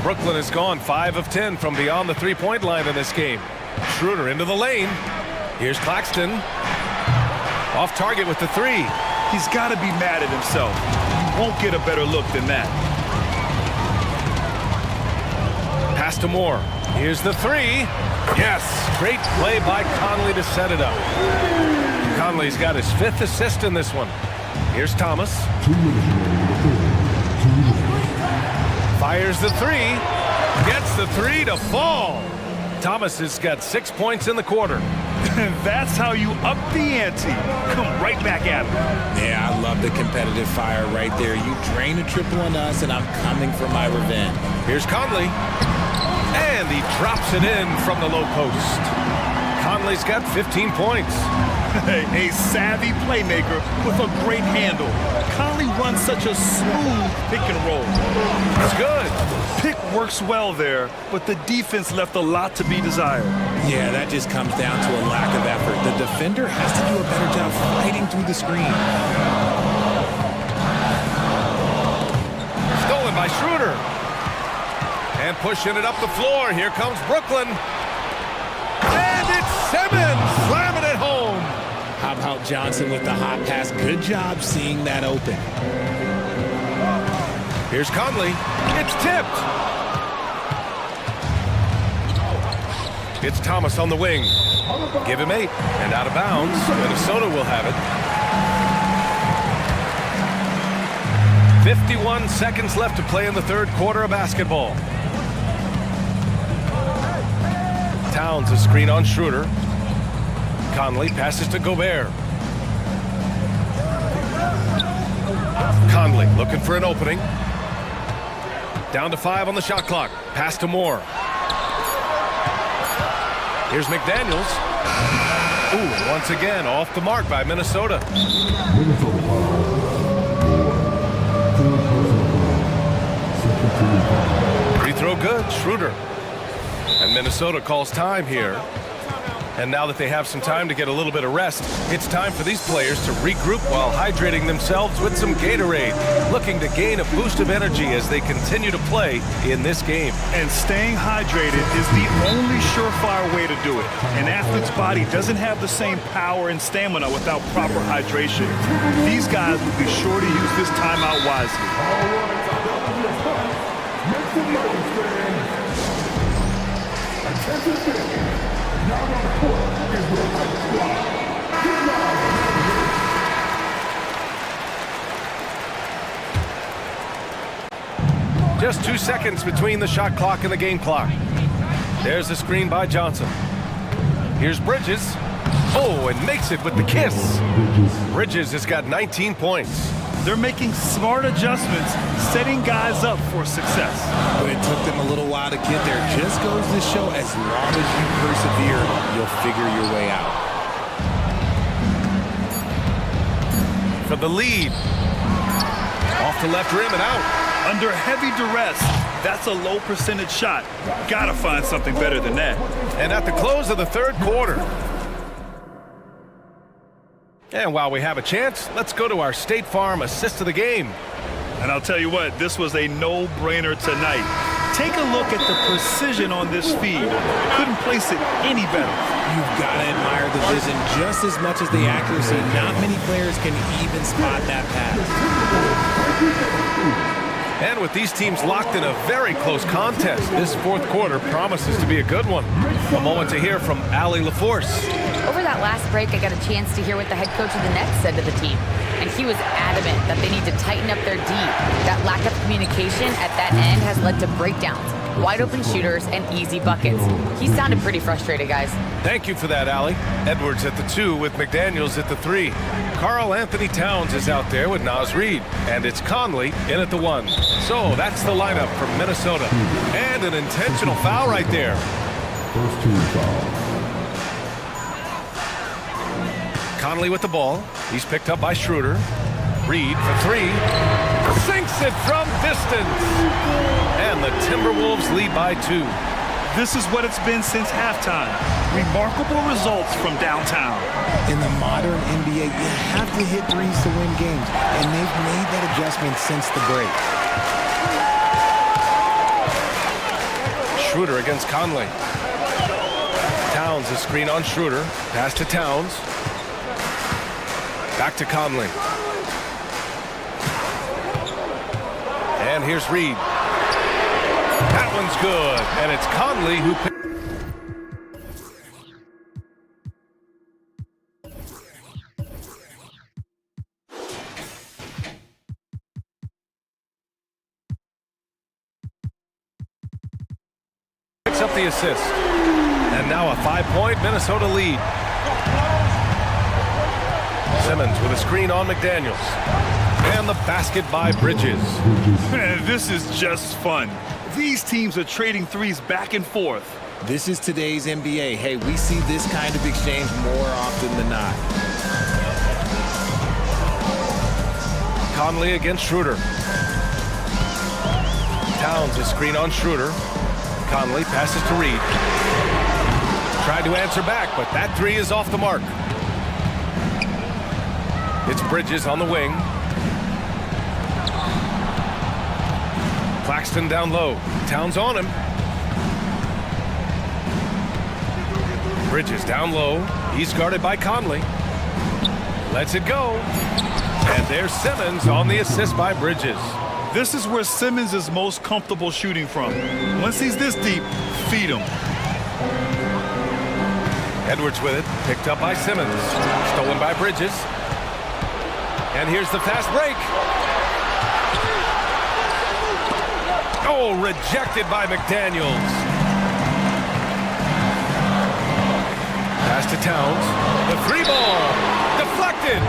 Brooklyn has gone 5 of 10 from beyond the 3-point line in this game. Schroeder into the lane. Here's Claxton. Off target with the 3.
He's got to be mad at himself. You won't get a better look than that.
Pass to Moore. Here's the 3. Yes, great play by Conley to set it up. Conley's got his 5th assist in this one. Here's Thomas. Fires the 3. Gets the 3 to fall. Thomas has got 6 points in the quarter.
That's how you up the ante. Come right back at him.
Yeah, I love the competitive fire right there. You drain a triple on us, and I'm coming for my revenge.
Here's Conley. And he drops it in from the low post. Conley's got 15 points.
A savvy playmaker with a great handle. Conley runs such a smooth pick and roll.
It's good.
Pick works well there, but the defense left a lot to be desired.
Yeah, that just comes down to a lack of effort. The defender has to do a better job fighting through the screen.
Stolen by Schroeder. And pushing it up the floor. Here comes Brooklyn. And it's Simmons slamming it home.
How about Johnson with the hot pass? Good job seeing that open.
Here's Conley. It's tipped. It's Thomas on the wing. Give him 8. And out of bounds. Minnesota will have it. 51 seconds left to play in the third quarter of basketball. Towns a screen on Schroeder. Conley passes to Gobert. Conley looking for an opening. Down to 5 on the shot clock. Pass to Moore. Here's McDaniels. Ooh, once again off the mark by Minnesota. Free throw good, Schroeder. And Minnesota calls time here. And now that they have some time to get a little bit of rest, it's time for these players to regroup while hydrating themselves with some Gatorade, looking to gain a boost of energy as they continue to play in this game.
And staying hydrated is the only surefire way to do it. An athlete's body doesn't have the same power and stamina without proper hydration. These guys will be sure to use this timeout wisely.
Just 2 seconds between the shot clock and the game clock. There's the screen by Johnson. Here's Bridges. Oh, and makes it with the kiss. Bridges has got 19 points.
They're making smart adjustments, setting guys up for success.
But it took them a little while to get there. Just goes to show, as long as you persevere, you'll figure your way out.
For the lead. Off the left rim and out.
Under heavy duress, that's a low percentage shot. Gotta find something better than that.
And at the close of the third quarter. And while we have a chance, let's go to our State Farm assist of the game.
And I'll tell you what, this was a no-brainer tonight. Take a look at the precision on this feed. Couldn't place it any better.
You've got to admire the vision just as much as the accuracy. Not many players can even spot that pass.
And with these teams locked in a very close contest, this fourth quarter promises to be a good one. A moment to hear from Allie LaForce.
Over that last break, I got a chance to hear what the head coach of the Nets said to the team. And he was adamant that they need to tighten up their D. That lack of communication at that end has led to breakdowns, wide open shooters, and easy buckets. He sounded pretty frustrated, guys.
Thank you for that, Allie. Edwards at the 2 with McDaniels at the 3. Karl Anthony Towns is out there with Naz Reid. And it's Conley in at the 1. So that's the lineup from Minnesota. And an intentional foul right there.
First team foul.
Conley with the ball. He's picked up by Schroeder. Reid for 3. Sinks it from distance. And the Timberwolves lead by 2.
This is what it's been since halftime. Remarkable results from downtown.
In the modern NBA, you have to hit threes to win games. And they've made that adjustment since the break.
Schroeder against Conley. Towns, a screen on Schroeder. Pass to Towns. Back to Conley. And here's Reid. That one's good. And it's Conley who picks up the assist. And now a 5-point Minnesota lead. Simmons with a screen on McDaniels. And the basket by Bridges.
Man, this is just fun. These teams are trading threes back and forth.
This is today's NBA. Hey, we see this kind of exchange more often than not.
Conley against Schroeder. Towns, a screen on Schroeder. Conley passes to Reid. Tried to answer back, but that 3 is off the mark. It's Bridges on the wing. Claxton down low. Towns on him. Bridges down low. He's guarded by Conley. Lets it go. And there's Simmons on the assist by Bridges.
This is where Simmons is most comfortable shooting from. Once he's this deep, feed him.
Edwards with it. Picked up by Simmons. Stolen by Bridges. And here's the fast break. Oh, rejected by McDaniels. Pass to Towns. The 3 ball. Deflected.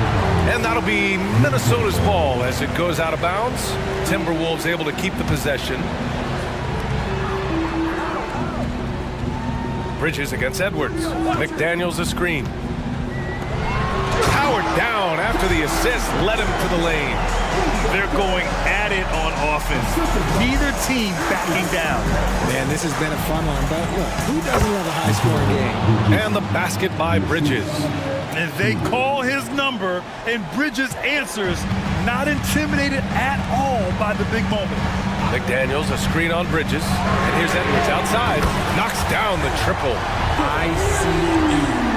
And that'll be Minnesota's ball as it goes out of bounds. Timberwolves able to keep the possession. Bridges against Edwards. McDaniels a screen. Howard down after the assist led him to the lane.
They're going at it on offense. Neither team backing down.
Man, this has been a fun one, but look, who doesn't love a high-scoring game?
And the basket by Bridges.
And they call his number, and Bridges answers, not intimidated at all by the big moment.
McDaniels, a screen on Bridges. And here's Edwards outside. Knocks down the triple.
ICE.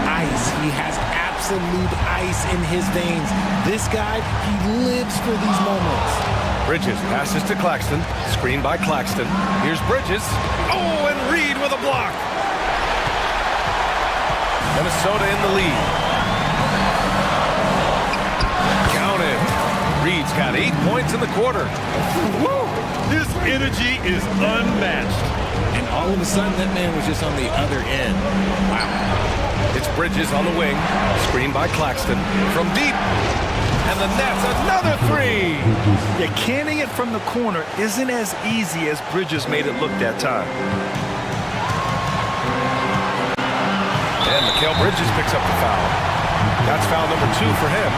Ice. He has absolute ice in his veins. This guy, he lives for these moments.
Bridges passes to Claxton. Screen by Claxton. Here's Bridges. Oh, and Reed with a block. Minnesota in the lead. Counted. Reed's got 8 points in the quarter.
Woo! His energy is unmatched.
And all of a sudden, that man was just on the other end. Wow.
It's Bridges on the wing. Screen by Claxton. From deep. And the net's another three.
Yeah, canning it from the corner isn't as easy as Bridges made it look that time.
And Mikal Bridges picks up the foul. That's foul number 2 for him.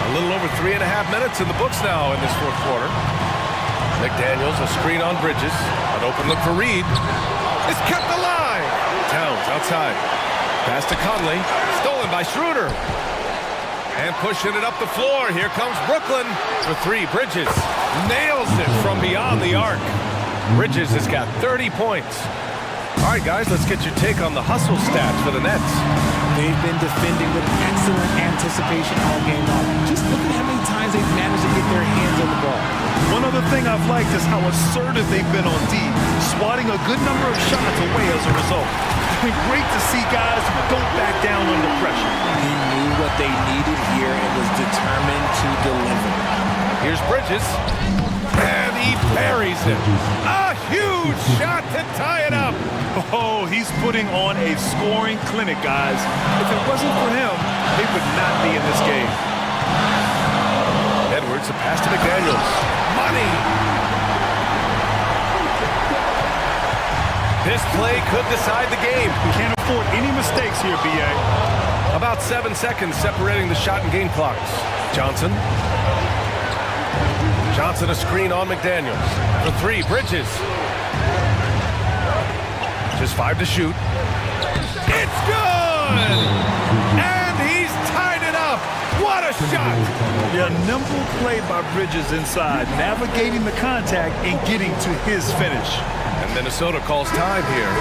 A little over 3.5 minutes in the books now in this fourth quarter. McDaniels, a screen on Bridges. An open look for Reed. It's kept alive. Towns outside. Pass to Conley. Stolen by Schroeder. And pushing it up the floor. Here comes Brooklyn for 3. Bridges nails it from beyond the arc. Bridges has got 30 points. All right, guys, let's get your take on the hustle stats for the Nets.
They've been defending with excellent anticipation all game long. Just look at how many times they've managed to get their hands on the ball.
One other thing I've liked is how assertive they've been on D, swatting a good number of shots away as a result. It's been great to see guys who don't back down under pressure.
He knew what they needed here and was determined to deliver.
Here's Bridges. And he buries it. A huge shot to tie it up.
Oh, he's putting on a scoring clinic, guys. If it wasn't for him, they would not be in this game.
Edwards, a pass to McDaniels. Money. This play could decide the game.
Can't afford any mistakes here, B.A.
About 7 seconds separating the shot and game clocks. Johnson. Johnson a screen on McDaniels. For 3, Bridges. Just 5 to shoot. It's good! And he's tied it up. What a shot!
Yeah, nimble play by Bridges inside, navigating the contact and getting to his finish.
And Minnesota calls time here.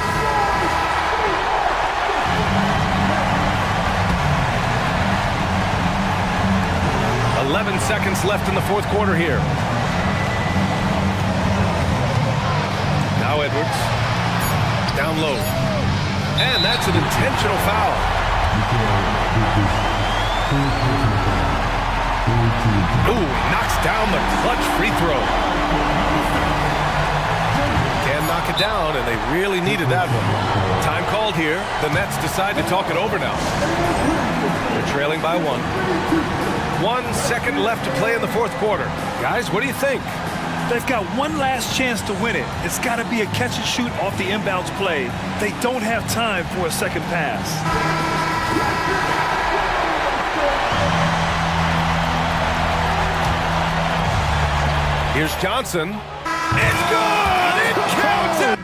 .11 seconds left in the fourth quarter here. Now Edwards. Down low. And that's an intentional foul. Ooh, knocks down the clutch free throw. Can knock it down, and they really needed that one. Time called here. The Nets decide to talk it over now. They're trailing by 1. 1 second left to play in the fourth quarter. Guys, what do you think?
They've got one last chance to win it. It's got to be a catch and shoot off the inbounds play. They don't have time for a second pass.
Here's Johnson. It's good! It counts!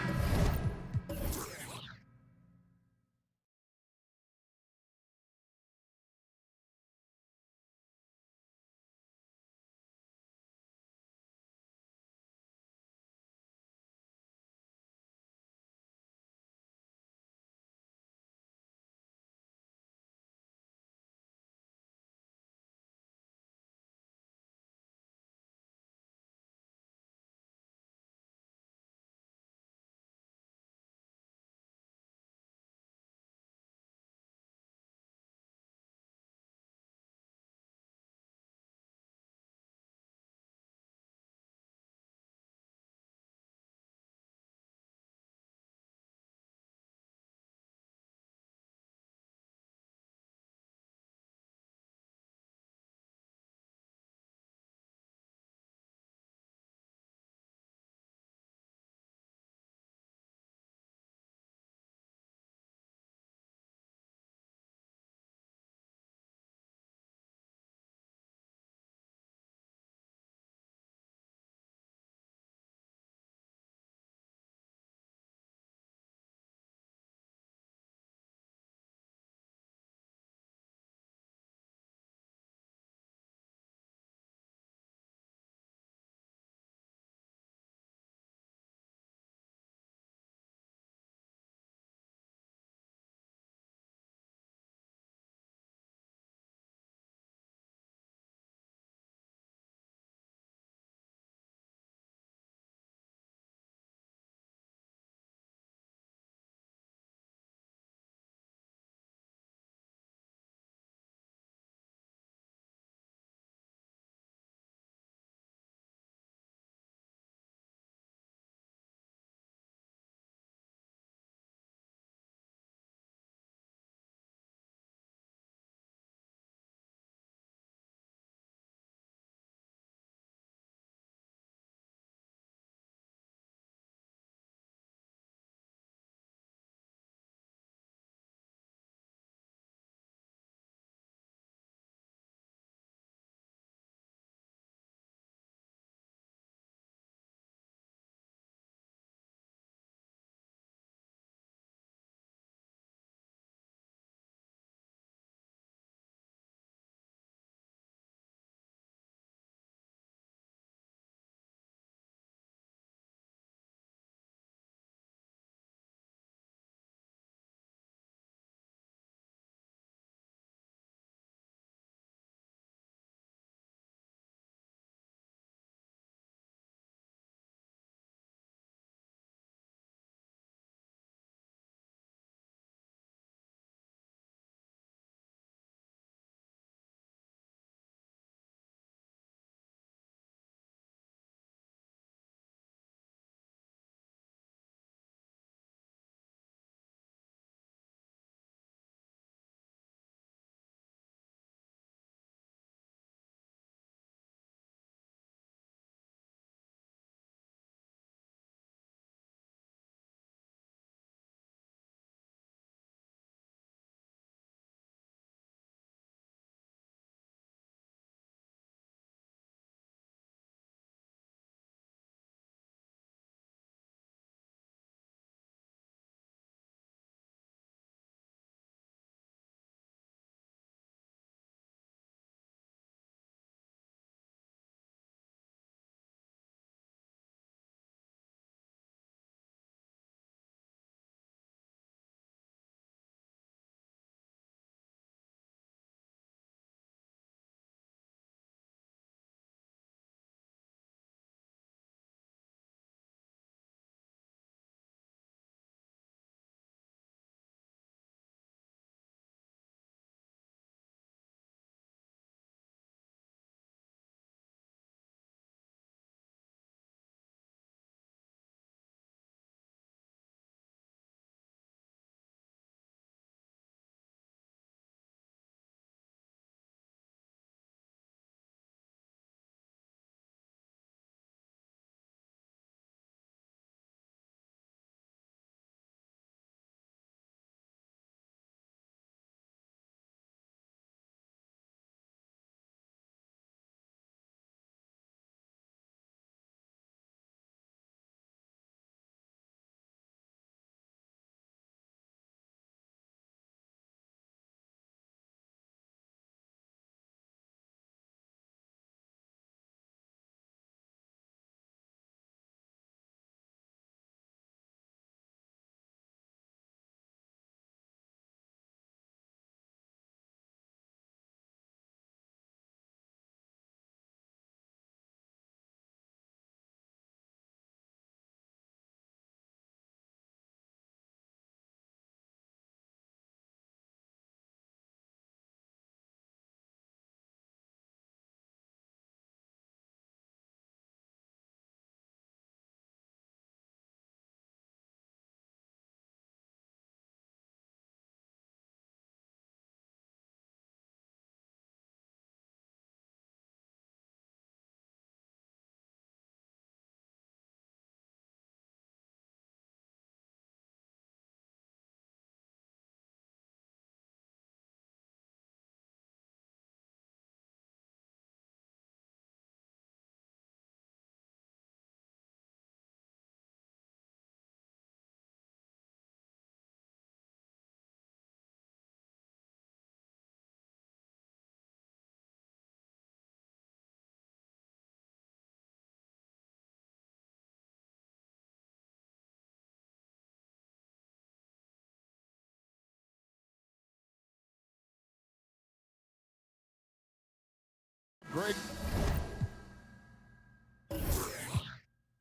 Great.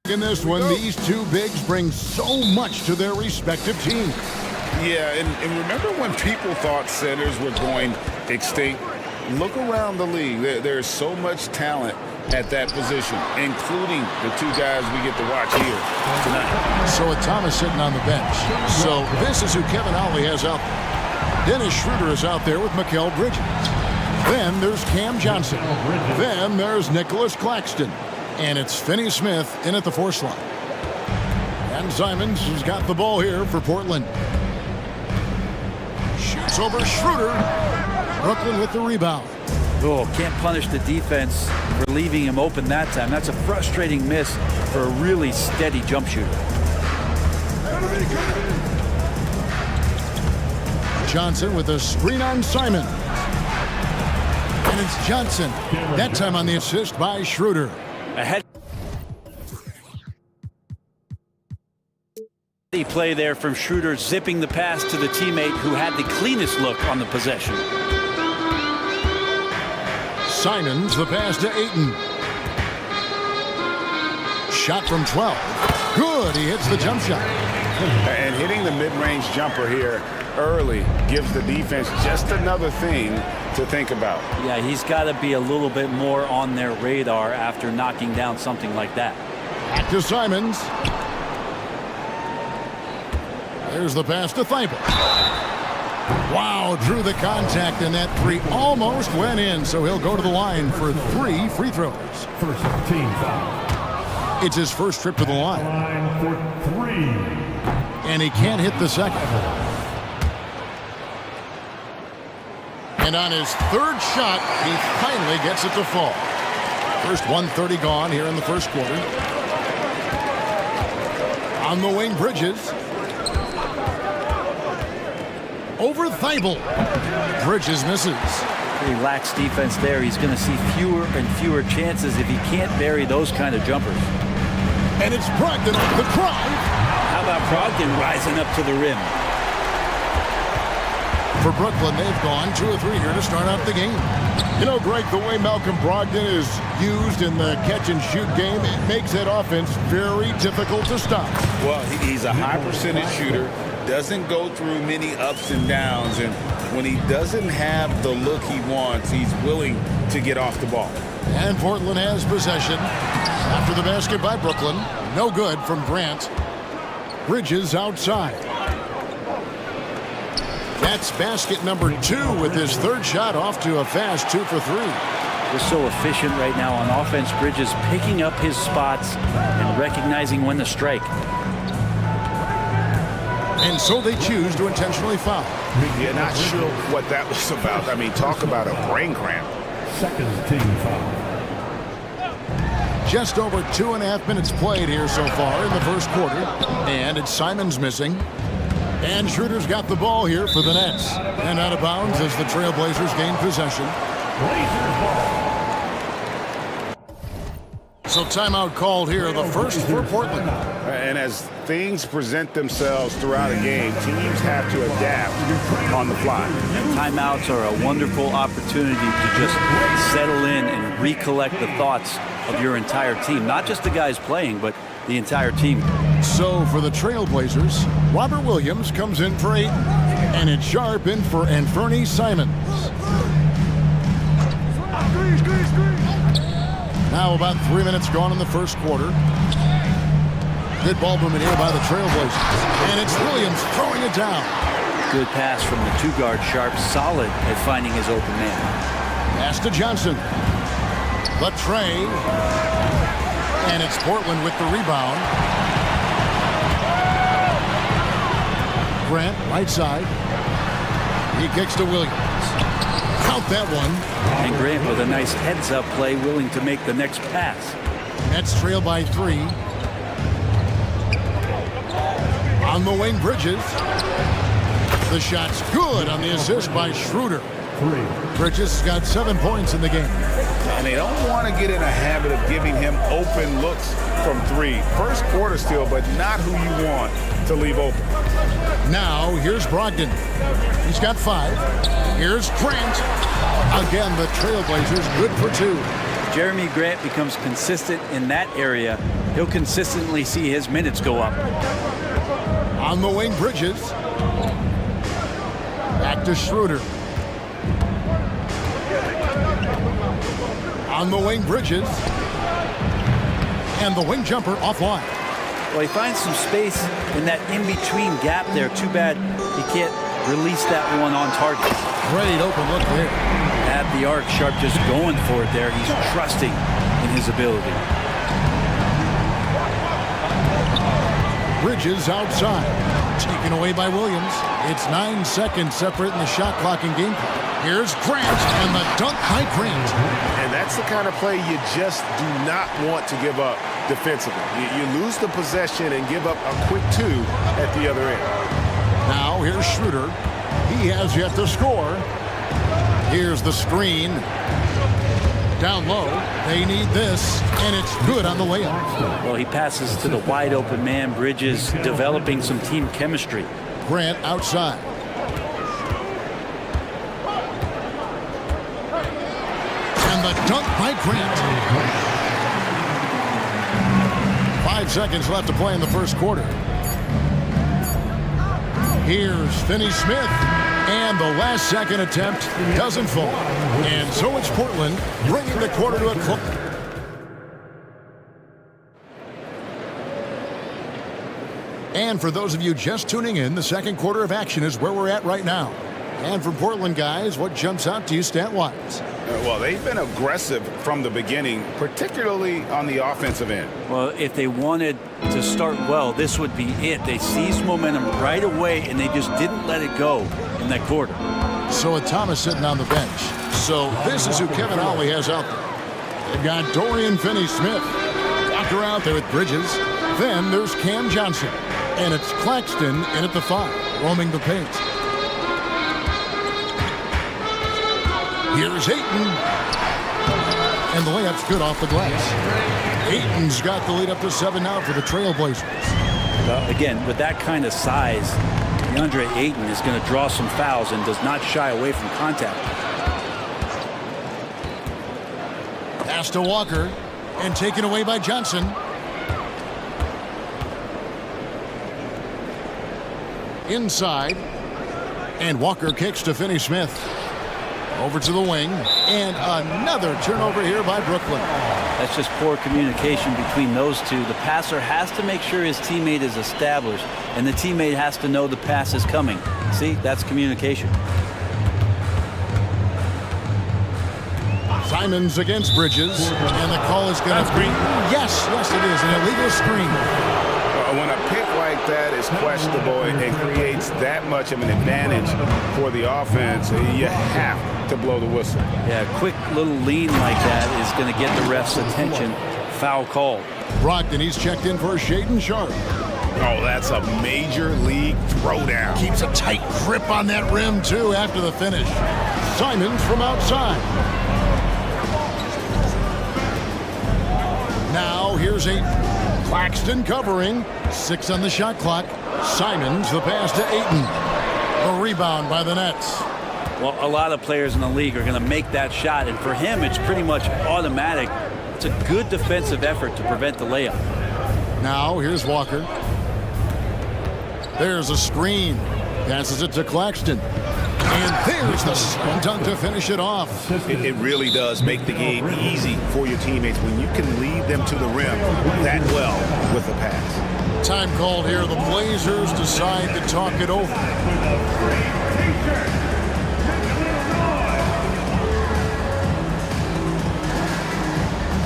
In this one, these two bigs bring so much to their respective teams.
Yeah, and remember when people thought centers were going extinct? Look around the league. There's so much talent at that position, including the two guys we get to watch here tonight.
So with Thomas sitting on the bench. So this is who Kevin Ollie has out there. Dennis Schroeder is out there with Mikal Bridges. Then there's Cam Johnson. Then there's Nicholas Claxton. And it's Finney Smith in at the fourth slot. And Simons has got the ball here for Portland. Shoots over Schroeder. Brooklyn with the rebound.
Oh, can't punish the defense for leaving him open that time. That's a frustrating miss for a really steady jump shooter.
Johnson with a screen on Simon. And it's Johnson. That time on the assist by Schroeder.
Ahead. Play there from Schroeder, zipping the pass to the teammate who had the cleanest look on the possession.
Simons, the pass to Ayton. Shot from 12. Good, he hits the jump shot.
And hitting the mid-range jumper here early gives the defense just another thing to think about.
Yeah, he's got to be a little bit more on their radar after knocking down something like that.
Back to Simons. There's the pass to Thibault. Wow, drew the contact, and that three almost went in, so he'll go to the line for 3 free throws.
First team foul.
It's his first trip to the line.
Line for 3.
And he can't hit the second. And on his third shot, he finally gets it to fall. First 1:30 gone here in the first quarter. On the wing, Bridges. Over Thibault. Bridges misses.
Pretty lax defense there. He's going to see fewer and fewer chances if he can't bury those kind of jumpers.
And it's Brogdon off the drive.
How about Brogdon rising up to the rim?
For Brooklyn, they've gone 2 of 3 here to start out the game. You know, Greg, the way Malcolm Brogdon is used in the catch-and-shoot game, it makes that offense very difficult to stop.
Well, he's a high-percentage shooter, doesn't go through many ups and downs, and when he doesn't have the look he wants, he's willing to get off the ball.
And Portland has possession. After the basket by Brooklyn, no good from Grant. Bridges outside. That's basket number 2 with his third shot off to a fast 2 for 3.
They're so efficient right now on offense. Bridges picking up his spots and recognizing when to strike.
And so they choose to intentionally foul.
Yeah, not sure what that was about. I mean, talk about a brain cramp.
Second team foul.
Just over 2.5 minutes played here so far in the first quarter. And it's Simons missing. And Schroeder's got the ball here for the Nets. And out of bounds as the Trailblazers gain possession.
Blazers ball.
So timeout called here, the first for Portland.
And as things present themselves throughout a game, teams have to adapt on the fly.
Timeouts are a wonderful opportunity to just settle in and recollect the thoughts of your entire team. Not just the guys playing, but the entire team.
So for the Trailblazers, Robert Williams comes in for 8, and it's Sharp in for Anfernee Simons. Now about 3 minutes gone in the first quarter. Good ball movement here by the Trailblazers. And it's Williams throwing it down.
Good pass from the 2-guard Sharp, solid at finding his open man.
Pass to Johnson. The tray. And it's Portland with the rebound. Grant, right side. He kicks to Williams. Count that one.
And Grant with a nice heads-up play, willing to make the next pass.
Nets trail by 3. On the wing, Bridges. The shot's good on the assist by Schroeder. Bridges got 7 points in the game.
And they don't want to get in a habit of giving him open looks from 3. First quarter still, but not who you want to leave open.
Now, here's Brogdon. He's got 5. Here's Grant. Again, the Trailblazers good for 2.
Jeremy Grant becomes consistent in that area, he'll consistently see his minutes go up.
On the wing, Bridges. Back to Schroeder. On the wing, Bridges. And the wing jumper offline.
Well, he finds some space in that in-between gap there. Too bad he can't release that one on target.
Great open look there.
At the arc, Sharp just going for it there. He's trusting in his ability.
Bridges outside. Taken away by Williams. It's 9 seconds separating the shot clock and game clock. Here's Grant and the dunk by Grant.
And that's the kind of play you just do not want to give up defensively. You lose the possession and give up a quick 2 at the other end.
Now here's Schroeder. He has yet to score. Here's the screen. Down low. They need this, and it's good on the layup.
Well, he passes to the wide open man. Bridges developing some team chemistry.
Grant outside. And the dunk by Grant. 5 seconds left to play in the first quarter. Here's Finney-Smith. And the last second attempt doesn't fall. And so it's Portland bringing the quarter to a close. And for those of you just tuning in, the second quarter of action is where we're at right now. And from Portland, guys, what jumps out to you stat-wise?
Well, they've been aggressive from the beginning, particularly on the offensive end.
Well, if they wanted to start well, this would be it. They seized momentum right away, and they just didn't let it go in that quarter.
So with Thomas sitting on the bench. So this is who Kevin Ollie has out there. They've got Dorian Finney-Smith. Walker out there with Bridges. Then there's Cam Johnson. And it's Claxton in at the 5, roaming the paint. Here's Ayton. And the layup's good off the glass. Ayton's got the lead up to 7 now for the Trailblazers.
Again, with that kind of size, DeAndre Ayton is going to draw some fouls and does not shy away from contact.
Pass to Walker and taken away by Johnson. Inside. And Walker kicks to Finney-Smith. Over to the wing. And another turnover here by Brooklyn.
That's just poor communication between those two. The passer has to make sure his teammate is established, and the teammate has to know the pass is coming. See, that's communication.
Simons against Bridges, and the call is going to be, yes, it is, an illegal screen.
When a pick like that is questionable and creates that much of an advantage for the offense, you have to blow the whistle.
Yeah, a quick little lean like that is going to get the ref's attention. Foul call.
Brogdon, he's checked in for Shaedon Sharpe.
Oh, that's a major league throwdown.
Keeps a tight grip on that rim, too, after the finish. Simons from outside. Now, here's Ayton. Claxton covering. 6 on the shot clock. Simons, the pass to Ayton. A rebound by the Nets.
Well, a lot of players in the league are going to make that shot, and for him, it's pretty much automatic. It's a good defensive effort to prevent the layup.
Now, here's Walker. There's a screen. Passes it to Claxton. And there's the slam dunk to finish it off.
It really does make the game easy for your teammates when you can lead them to the rim that well with the pass.
Time called here. The Blazers decide to talk it over.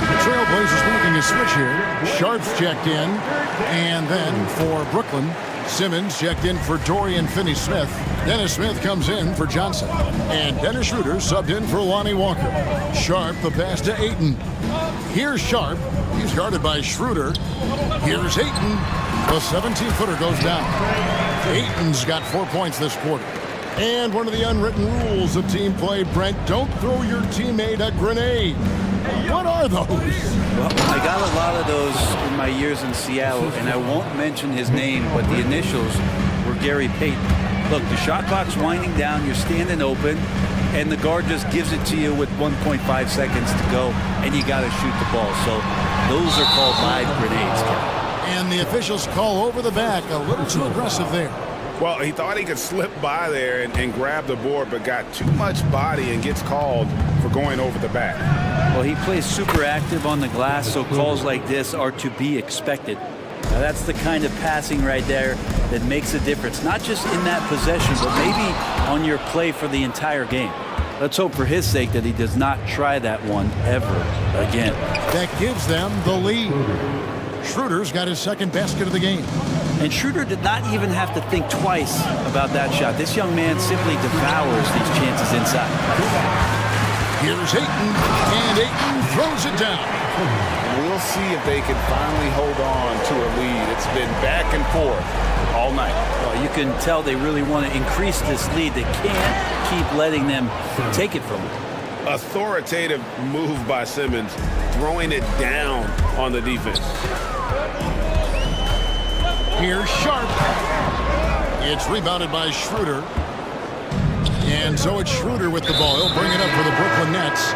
The Trailblazers making a switch here. Sharp's checked in. And then for Brooklyn, Simmons checked in for Dorian Finney-Smith. Dennis Smith comes in for Johnson. And Dennis Schroeder subbed in for Lonnie Walker. Sharp, the pass to Ayton. Here's Sharp. He's guarded by Schroeder. Here's Ayton. The 17-footer goes down. Ayton's got 4 points this quarter. And one of the unwritten rules of team play, Brent, don't throw your teammate a grenade. What are those?
Well, I got a lot of those in my years in Seattle, and I won't mention his name, but the initials were Gary Payton. Look, the shot clock's winding down. You're standing open. and the guard just gives it to you with 1.5 seconds to go, and you got to shoot the ball. So those are called live grenades, Kevin.
And the officials call over the back. A little too aggressive there.
Well, he thought he could slip by there and grab the board, but got too much body and gets called for going over the back.
Well, he plays super active on the glass, so calls like this are to be expected. Now, that's the kind of passing right there that makes a difference, not just in that possession, but maybe on your play for the entire game. Let's hope for his sake that he does not try that one ever again.
That gives them the lead. Schroeder's got his second basket of the game.
And Schroeder did not even have to think twice about that shot. This young man simply devours these chances inside.
Here's Ayton, and Ayton throws it down.
We'll see if they can finally hold on to a lead. It's been back and forth all night.
Well, you can tell they really want to increase this lead. They can't keep letting them take it from them.
Authoritative move by Simmons, throwing it down on the defense.
Here's Sharp. It's rebounded by Schroeder. And so it's Schroeder with the ball. He'll bring it up for the Brooklyn Nets.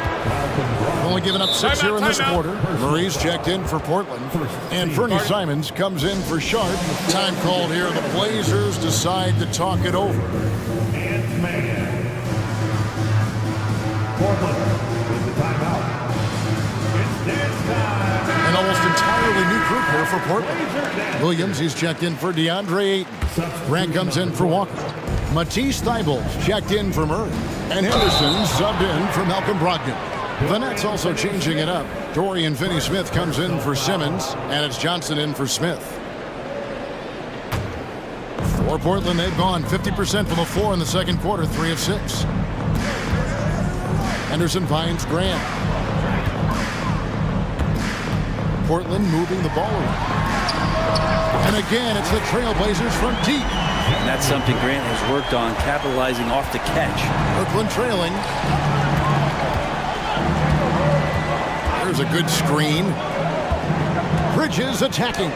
Only giving up 6 here in this quarter. Murray's checked in for Portland. And Fernie Simons comes in for Sharp. Time called here. The Blazers decide to talk it over.
And man. Portland with the timeout. It's dance time.
An almost entirely new group here for Portland. Williams, he's checked in for DeAndre Ayton. Grant comes in for Walker. Matisse Thybulle's checked in for Murray. And Henderson subbed in for Malcolm Brogdon. The Nets also changing it up. Dorian Finney-Smith comes in for Simmons, and it's Johnson in for Smith. For Portland, they've gone 50% from the floor in the second quarter, 3 of 6. Henderson finds Grant. Portland moving the ball around. And again, it's the Trailblazers from deep.
And that's something Grant has worked on, capitalizing off the catch.
Brooklyn trailing. There's a good screen. Bridges attacking.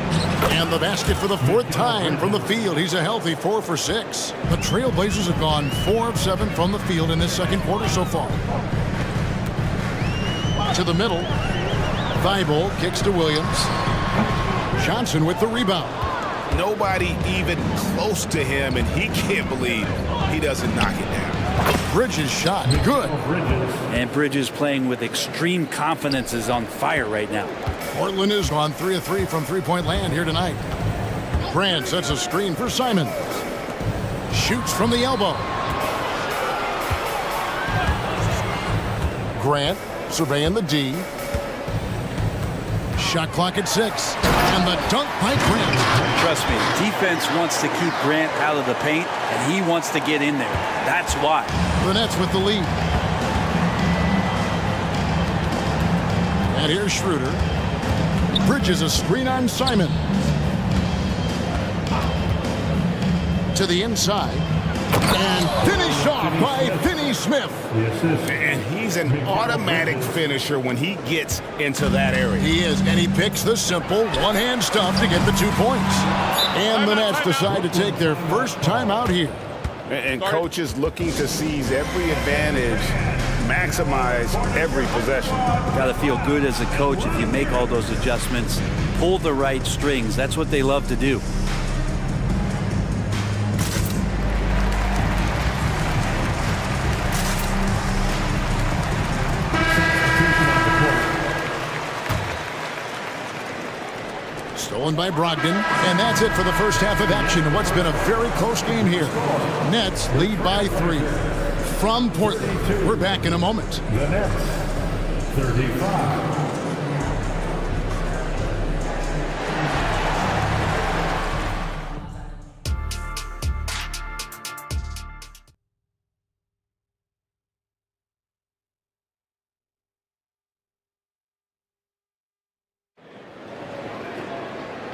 And the basket for the 4th time from the field. He's a healthy 4 for 6. The Trailblazers have gone 4 of 7 from the field in this second quarter so far. To the middle. Thibault kicks to Williams. Johnson with the rebound.
Nobody even close to him, and he can't believe he doesn't knock it down.
Bridges shot. Good.
And Bridges playing with extreme confidence is on fire right now.
Portland is on 3 of 3 from three-point land here tonight. Grant sets a screen for Simons. Shoots from the elbow. Grant surveying the D. Shot clock at 6. And the dunk by Grant.
Trust me, defense wants to keep Grant out of the paint, and he wants to get in there. That's why.
The Nets with the lead. And here's Schroeder. Bridges a screen on Simon. To the inside. And finish off by Finney-Smith.
And he's an automatic finisher when he gets into that area.
He is, and he picks the simple one-hand stuff to get the 2 points. And the Nets decide to take their first time out here.
And coaches looking to seize every advantage, maximize every possession.
Got to feel good as a coach if you make all those adjustments, pull the right strings. That's what they love to do.
Stolen by Brogdon, and that's it for the first half of action in what's been a very close game here. Nets lead by 3 from Portland. We're back in a moment.
The Nets, 35.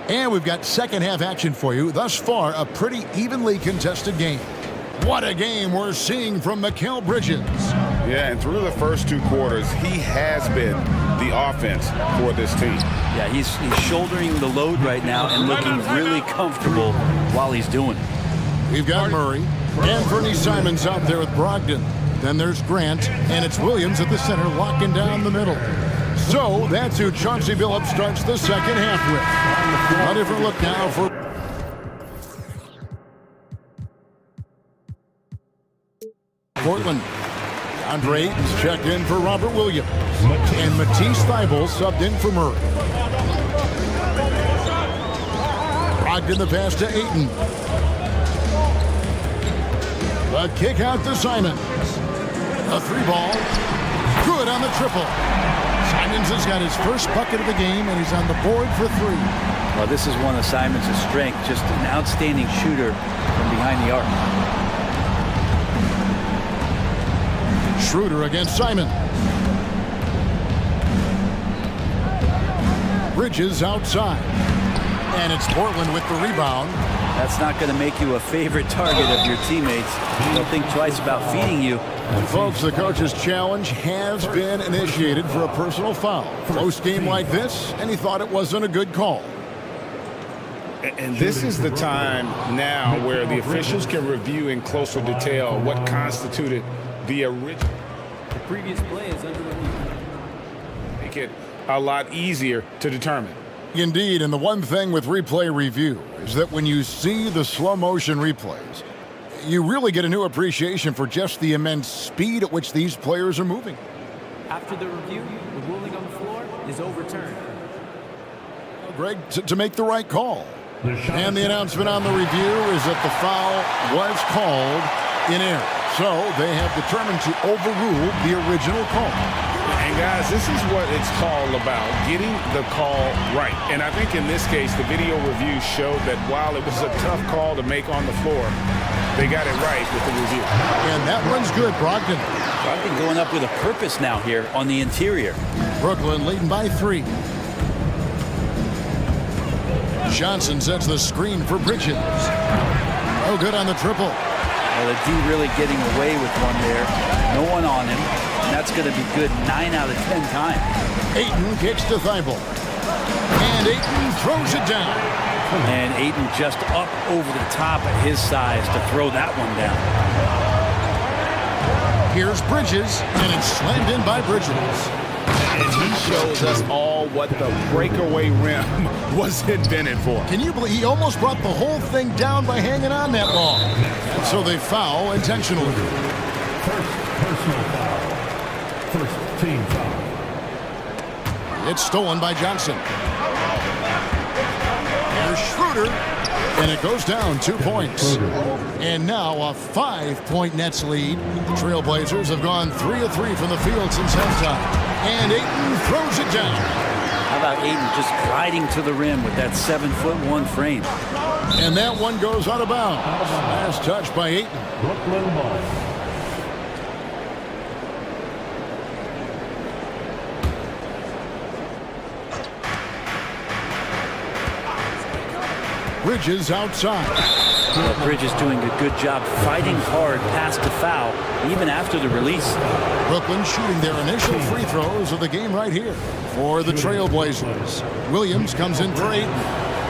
And we've got second half action for you. Thus far, a pretty evenly contested game. What a game we're seeing from Mikal Bridges.
Yeah, and through the first 2 quarters, he has been the offense for this team.
Yeah, he's shouldering the load right now and looking really comfortable while he's doing it.
We've got Murray and Fernie Simons out there with Brogdon. Then there's Grant, and it's Williams at the center, locking down the middle. So that's who Chauncey Billups starts the second half with. A different look now for Portland. Andre Ayton's checked in for Robert Williams. And Matisse Thybulle subbed in for Murray. Brogdon the pass to Ayton. The kick out to Simons. A three ball. Good on the triple. Simons has got his first bucket of the game, and he's on the board for three.
Well, this is one of Simons' strengths, just an outstanding shooter from behind the arc.
Schroeder against Simon. Bridges outside. And it's Portland with the rebound.
That's not going to make you a favorite target of your teammates. They'll think twice about feeding you.
And folks, the coach's challenge has been initiated for a personal foul. Close game like this, and he thought it wasn't a good call.
And this is the time now where the officials can review in closer detail what constituted the original.
The previous play is under review.
Make it a lot easier to determine.
Indeed, and the one thing with replay review is that when you see the slow motion replays, you really get a new appreciation for just the immense speed at which these players are moving.
After the review, the ruling on the floor is overturned.
Greg, to make the right call. And the announcement on the review is that the foul was called in error. So they have determined to overrule the original call.
And guys, this is what it's all about, getting the call right. And I think in this case, the video review showed that while it was a tough call to make on the floor, they got it right with the review.
And that one's good, Brogdon.
Brogdon going up with a purpose now here on the interior.
Brooklyn leading by 3. Johnson sets the screen for Bridges. Oh, good on the triple.
Well, the D really getting away with one there. No one on him. And that's going to be good 9 out of 10 times.
Ayton kicks to Thybulle. And Ayton throws it down.
And Ayton just up over the top at his size to throw that one down.
Here's Bridges, and it's slammed in by Bridges.
And he shows us all what the breakaway rim was invented for.
Can you believe he almost brought the whole thing down by hanging on that long? So they foul intentionally.
First personal foul. First team foul.
It's stolen by Johnson. Here's Schroeder, and it goes down 2 points. And now a 5-point Nets lead. The Trailblazers have gone 3 of 3 from the field since halftime. And Ayton throws it down.
How about Ayton just gliding to the rim with that 7'1" frame?
And that one goes out of bounds. Last touch by Ayton.
Brooklyn ball.
Bridges outside.
Well, Bridges doing a good job fighting hard past the foul, even after the release.
Brooklyn shooting their initial free throws of the game right here for the Trailblazers. Williams comes in for Ayton.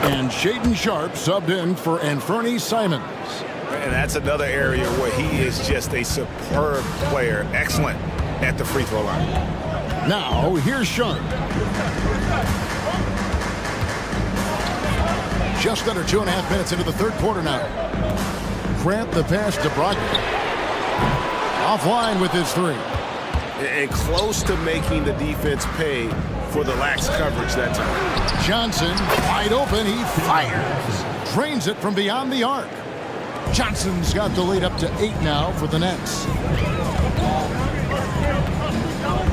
And Shaedon Sharpe subbed in for Anfernee Simons.
And that's another area where he is just a superb player. Excellent at the free throw line.
Now, here's Sharpe. Just under 2.5 minutes into the third quarter now. Grant the pass to Brogdon. Offline with his 3.
And close to making the defense pay for the lax coverage that time.
Johnson, wide open, he fires. Drains it from beyond the arc. Johnson's got the lead up to 8 now for the Nets.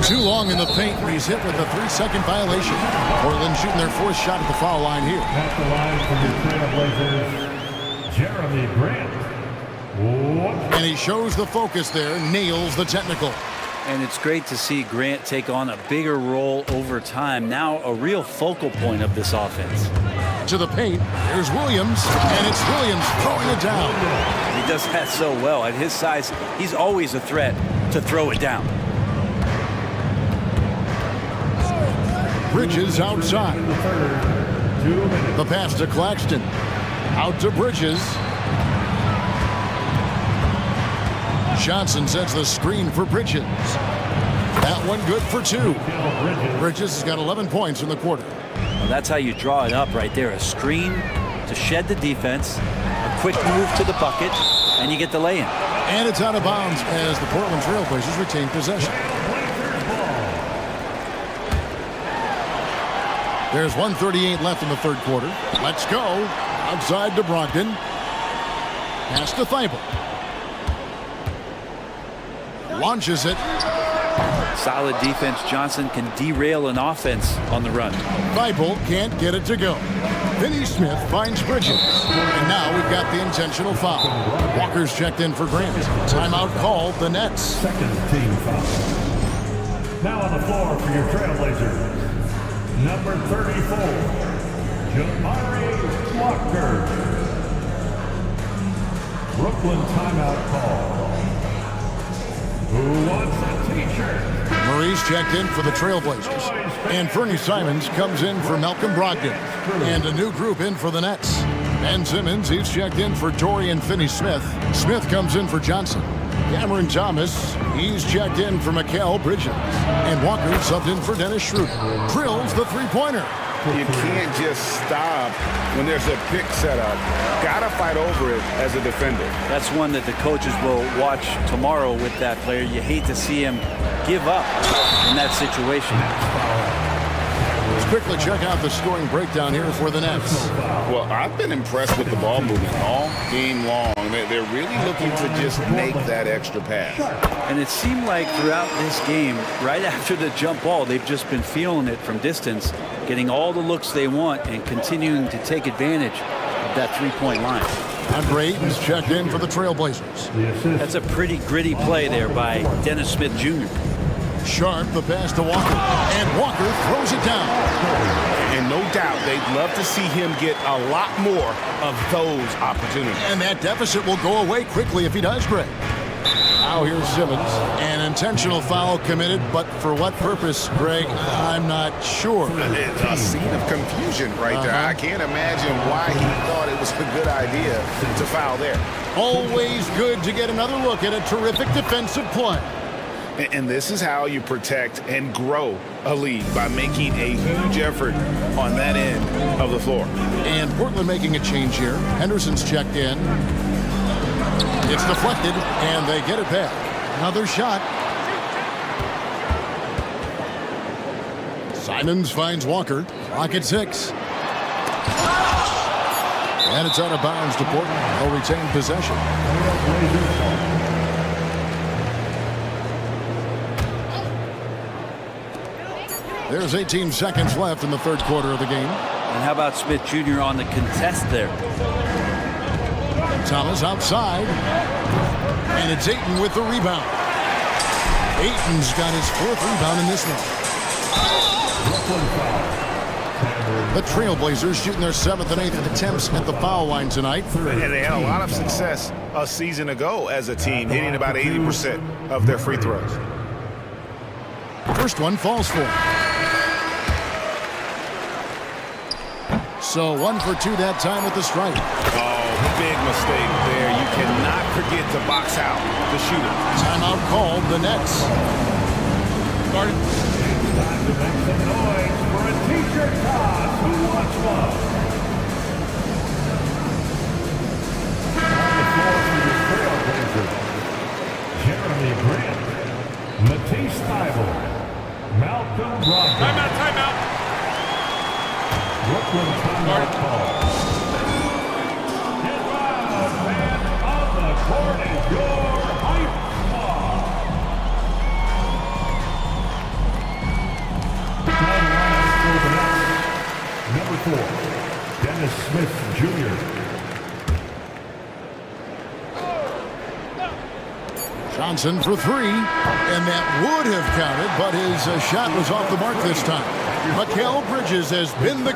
Too long in the paint, but he's hit with a 3-second violation. Portland shooting their 4th shot at the foul line here.
At the line for the Trailblazers, Jeremy Grant.
And he shows the focus there, nails the technical.
And it's great to see Grant take on a bigger role over time. Now a real focal point of this offense.
To the paint, there's Williams, and it's Williams throwing it down.
He does that so well. At his size, he's always a threat to throw it down.
Bridges outside. The pass to Claxton. Out to Bridges. Johnson sets the screen for Bridges. That one good for 2. Bridges has got 11 points in the quarter.
Well, that's how you draw it up right there. A screen to shed the defense, a quick move to the bucket, and you get the lay-in.
And it's out of bounds as the Portland Trailblazers retain possession. There's 1:38 left in the third quarter. Let's go. Outside to Brogdon. Pass to Thibault. Launches it.
Solid defense. Johnson can derail an offense on the run.
Thibault can't get it to go. Finney Smith finds Bridges. And now we've got the intentional foul. Walker's checked in for Grant. Timeout called the Nets.
Second team foul. Now on the floor for your Trailblazers. Number 34, Jamari Walker. Brooklyn timeout call. Who wants a t-shirt?
Murray's checked in for the Trailblazers. And Fernie Simons comes in for Malcolm Brogdon. And a new group in for the Nets. Ben Simmons, he's checked in for Dorian Finney-Smith. Smith comes in for Johnson. Cameron Thomas, he's checked in for Mikal Bridges. And Walker subbed in for Dennis Schroeder. Drills the three-pointer.
You can't just stop when there's a pick set up. Gotta fight over it as a defender.
That's one that the coaches will watch tomorrow with that player. You hate to see him give up in that situation.
Let's quickly check out the scoring breakdown here for the Nets.
Well, I've been impressed with the ball movement all game long. They're really looking to just make that extra pass.
And it seemed like throughout this game, right after the jump ball, they've just been feeling it from distance, getting all the looks they want and continuing to take advantage of that three-point line.
Andre Ayton's checked in for the Trailblazers.
That's a pretty gritty play there by Dennis Smith Jr.
Sharp, the pass to Walker. And Walker throws it down.
And no doubt they'd love to see him get a lot more of those opportunities.
And that deficit will go away quickly if he does, Greg. Now here's Simmons. An intentional foul committed, but for what purpose, Greg? I'm not sure.
It's a scene of confusion right there. I can't imagine why he thought it was a good idea to foul there.
Always good to get another look at a terrific defensive play.
And this is how you protect and grow a lead, by making a huge effort on that end of the floor.
And Portland making a change here. Henderson's checked in. It's deflected, and they get it back. Another shot. Simons finds Walker. Clock at 6. And it's out of bounds to Portland. They'll retain possession. There's 18 seconds left in the third quarter of the game.
And how about Smith Jr. on the contest there?
Thomas outside. And it's Ayton with the rebound. Ayton's got his 4th rebound in this one. The Trailblazers shooting their 7th and 8th attempts at the foul line tonight.
And they had a lot of success a season ago as a team, hitting about 80% of their free throws.
First one falls for. So 1 for 2 that time with the strike.
Oh, big mistake there. You cannot forget to box out the shooter.
Timeout called the Nets.
Time to make some noise for a t-shirt toss. Who wants one? On the floor for your Trailblazers, Jeremy Grant, Matisse Thybulle, Malcolm Brogdon. Timeout. Brooklyn timeout call. Get loud, man. On the court is your hype squad. Number 4, Dennis Smith Jr.
Johnson for 3, and that would have counted, but his shot was off the mark this time. Mikal Bridges has been the...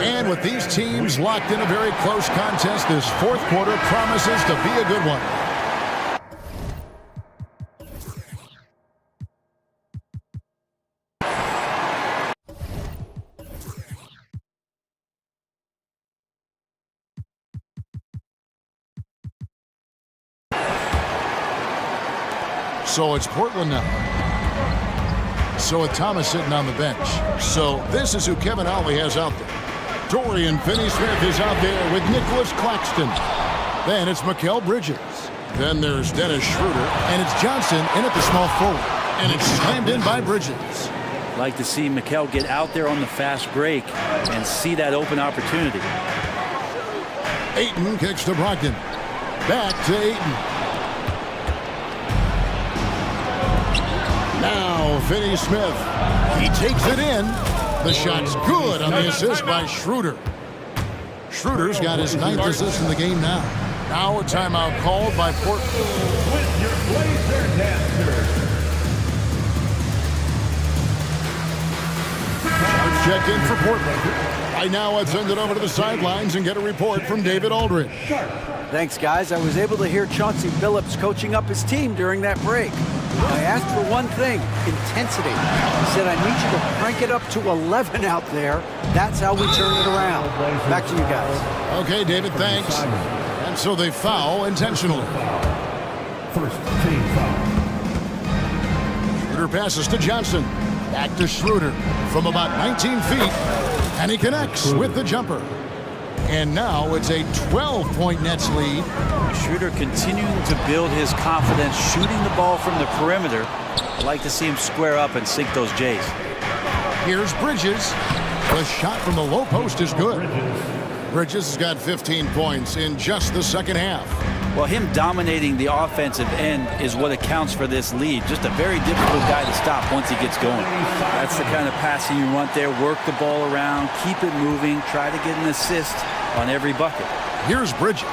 And with these teams locked in a very close contest, this fourth quarter promises to be a good one. So it's Portland now. So with Thomas sitting on the bench. So this is who Kevin Ollie has out there. Dorian Finney-Smith is out there with Nicholas Claxton. Then it's Mikal Bridges. Then there's Dennis Schroeder. And it's Johnson in at the small forward. And it's slammed in by Bridges.
Like to see Mikal get out there on the fast break and see that open opportunity.
Ayton kicks to Brogdon. Back to Ayton. Now Finney-Smith. He takes it in. The shot's good on the assist by Schroeder. Schroeder's got his 9th assist in the game now. Now a timeout called by Portland.
With your Blazer dancers.
Charge checked in for Portland. Right now, I'd send it over to the sidelines and get a report from David Aldridge.
Thanks, guys. I was able to hear Chauncey Billups coaching up his team during that break. I asked for one thing, intensity. He said, I need you to crank it up to 11 out there. That's how we turn it around. Back to you guys.
Okay, David, thanks. And so they foul intentionally.
First team foul.
Schroeder passes to Johnson. Back to Schroeder from about 19 feet. And he connects with the jumper. And now it's a 12-point Nets lead.
Schroeder continuing to build his confidence, shooting the ball from the perimeter. I'd like to see him square up and sink those J's.
Here's Bridges. The shot from the low post is good. Bridges has got 15 points in just the second half.
Well, him dominating the offensive end is what accounts for this lead. Just a very difficult guy to stop once he gets going. That's the kind of passing you want there. Work the ball around, keep it moving, try to get an assist on every bucket.
Here's Bridges.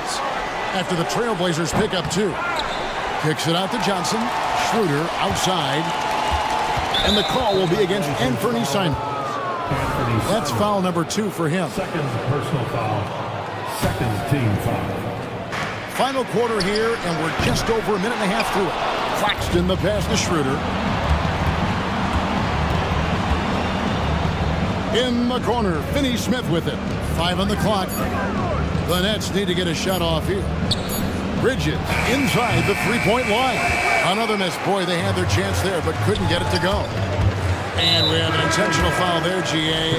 After the Trailblazers pick up 2. Kicks it out to Johnson. Schroeder outside. And the call will be against Anthony Simons. That's foul number 2 for him.
Second personal foul. Second team foul.
Final quarter here, and we're just over a minute and a half through it. Claxton the pass to Schroeder. In the corner, Finney-Smith with it. 5 on the clock. The Nets need to get a shot off here. Bridges inside the three-point line. Another miss. Boy, they had their chance there, but couldn't get it to go. And we have an intentional foul there, GA.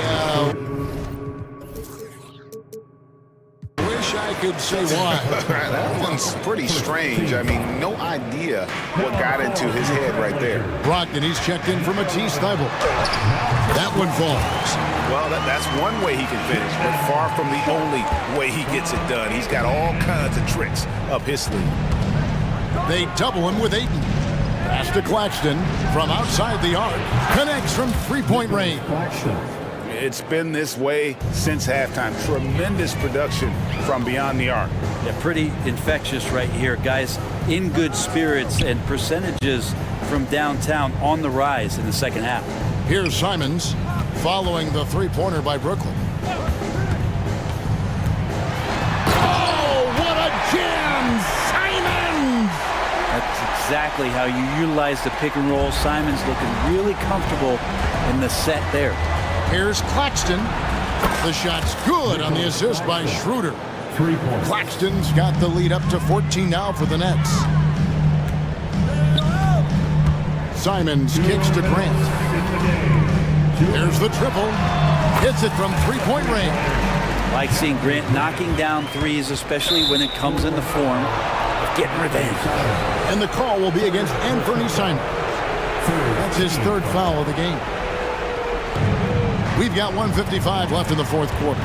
Wish I could say why.
That one's pretty strange. I mean, no idea what got into his head right there.
Brogdon, he's checked in for Matisse Thybulle. That one falls.
Well, that's one way he can finish, but far from the only way he gets it done. He's got all kinds of tricks up his sleeve.
They double him with Ayton. Pass to Claxton from outside the arc. Connects from three-point range.
It's been this way since halftime. Tremendous production from beyond the arc.
Yeah, pretty infectious right here. Guys in good spirits and percentages from downtown on the rise in the second half.
Here's Simons following the three-pointer by Brooklyn. Oh, what a jam! Simons!
That's exactly how you utilize the pick and roll. Simons looking really comfortable in the set there.
Here's Claxton. The shot's good on the assist by Schroeder.
3 points.
Claxton's got the lead up to 14 now for the Nets. Simons kicks to Grant. There's the triple. Hits it from three-point range.
Like seeing Grant knocking down threes, especially when it comes in the form of getting revenge.
And the call will be against Anthony Simons. That's his third foul of the game. We've got 1:55 left in the fourth quarter.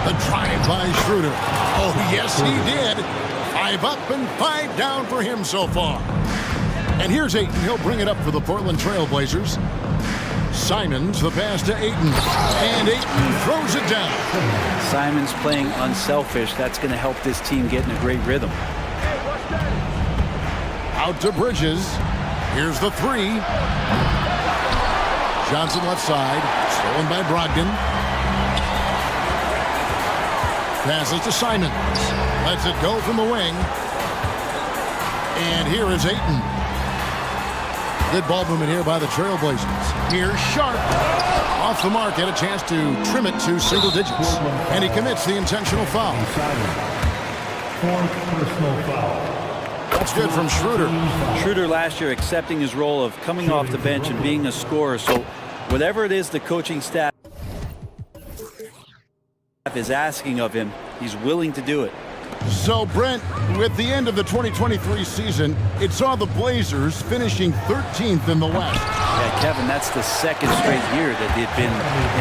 The drive by Schroeder. Oh, yes, he did. 5 up and 5 down for him so far. And here's Ayton. He'll bring it up for the Portland Trailblazers. Simons, the pass to Ayton. And Ayton throws it down.
Simons playing unselfish. That's going to help this team get in a great rhythm.
Out to Bridges. Here's the three. Johnson left side. Stolen by Brogdon. Passes to Simons. Lets it go from the wing. And here is Ayton. Good ball movement here by the Trailblazers. Here's Sharp. Off the mark, had a chance to trim it to single digits. And he commits the intentional foul.
Fourth personal foul.
That's good from Schroeder.
Schroeder last year accepting his role of coming off the bench and being a scorer. So whatever it is the coaching staff is asking of him, he's willing to do it.
So, Brent, with the end of the 2023 season, it saw the Blazers finishing 13th in the West.
Yeah, Kevin, that's the second straight year that they've been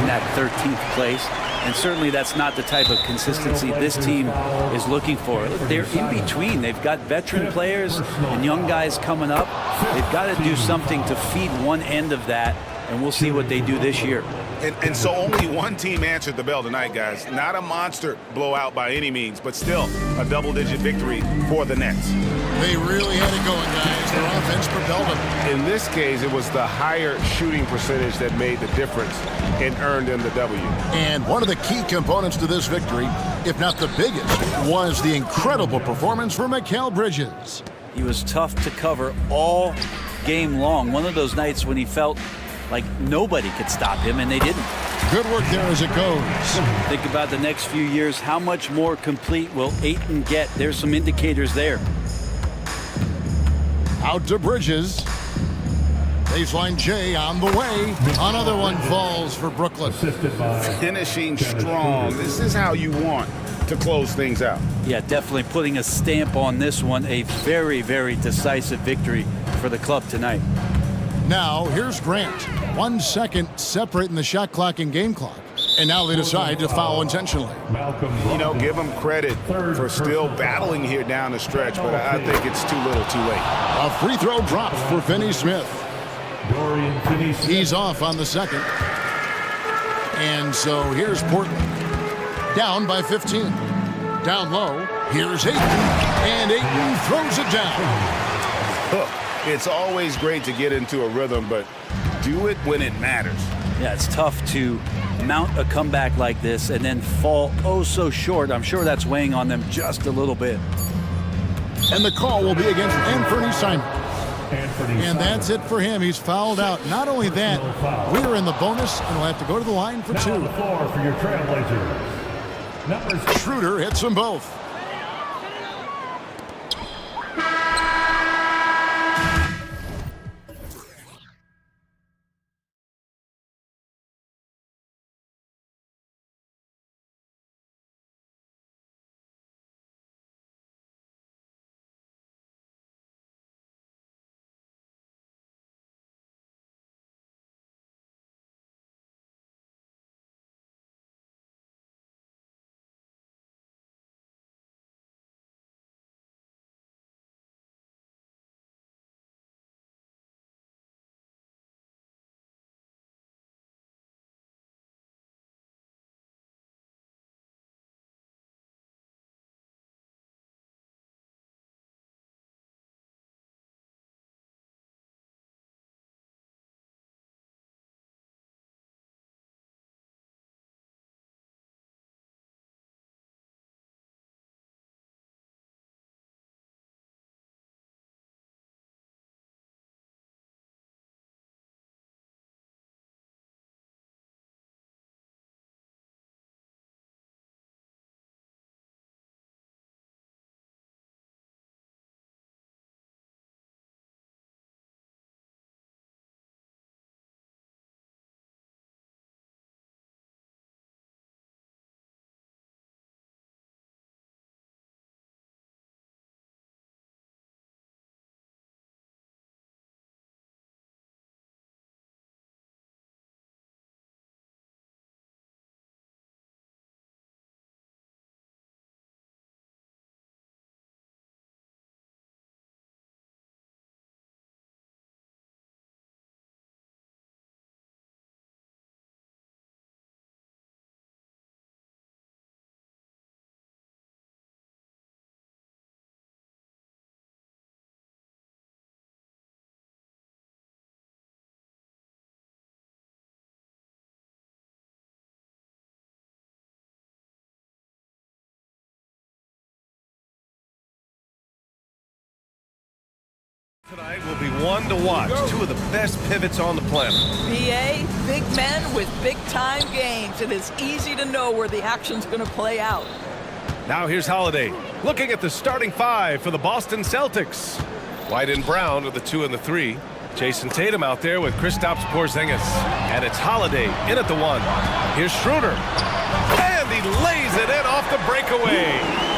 in that 13th place. And certainly that's not the type of consistency this team is looking for. They're in between. They've got veteran players and young guys coming up. They've got to do something to feed one end of that, and we'll see what they do this year.
And so only one team answered the bell tonight, guys. Not a monster blowout by any means, but still a double-digit victory for the Nets.
They really had it going, guys. Their offense propelled them.
In this case, it was the higher shooting percentage that made the difference and earned them the W.
And one of the key components to this victory, if not the biggest, was the incredible performance from Mikal Bridges.
He was tough to cover all game long. One of those nights when he felt like nobody could stop him, and they didn't.
Good work there as it goes.
Think about the next few years. How much more complete will Ayton get? There's some indicators there.
Out to Bridges. Baseline J on the way. Another one falls for Brooklyn.
Finishing strong. This is how you want to close things out.
Yeah, definitely putting a stamp on this one. A very, very decisive victory for the club tonight.
Now, here's Grant. 1 second separating the shot clock and game clock. And now they decide to foul intentionally.
You know, give them credit for still battling here down the stretch, but I think it's too little too late.
A free throw drops for Finney Smith. He's off on the second. And so here's Portland. Down by 15. Down low. Here's Ayton. And Ayton throws it down.
It's always great to get into a rhythm, but do it when it matters.
Yeah, it's tough to mount a comeback like this and then fall oh so short. I'm sure that's weighing on them just a little bit.
And the call will be against Anthony Simon. And that's it for him. He's fouled out. Not only that, we're in the bonus, and we'll have to go to the line for 2.
On the floor for your Trailblazers.
Schroeder hits them both.
Tonight will be one to watch. 2 of the best pivots on the planet.
BA, big men with big-time games. It is easy to know where the action's going to play out.
Now here's Holiday, looking at the starting five for the Boston Celtics. White and Brown are the 2 and the 3. Jason Tatum out there with Kristaps Porzingis. And it's Holiday in at the 1. Here's Schroeder. And he lays it in off the breakaway.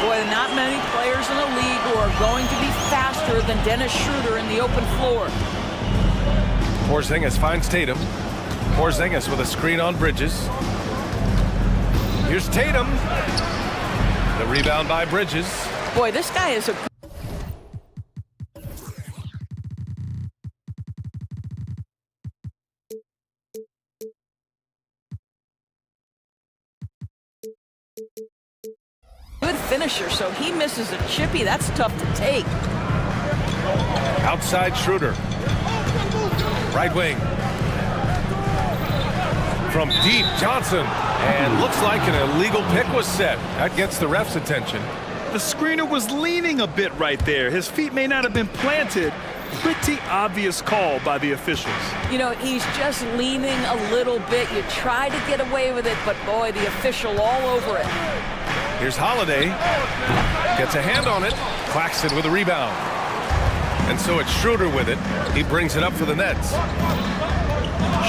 Boy, not many players in the league who are going to be faster than Dennis Schroeder in the open floor.
Porzingis finds Tatum. Porzingis with a screen on Bridges. Here's Tatum. The rebound by Bridges.
Boy, this guy is a... good finisher, so he misses a chippy. That's tough to take.
Outside Schroeder. Right wing. From deep, Johnson. And looks like an illegal pick was set. That gets the ref's attention.
The screener was leaning a bit right there. His feet may not have been planted. Pretty obvious call by the officials.
You know, he's just leaning a little bit. You try to get away with it, but boy, the official all over it.
Here's Holiday. Gets a hand on it. Claxton with a rebound. And so it's Schroeder with it. He brings it up for the Nets.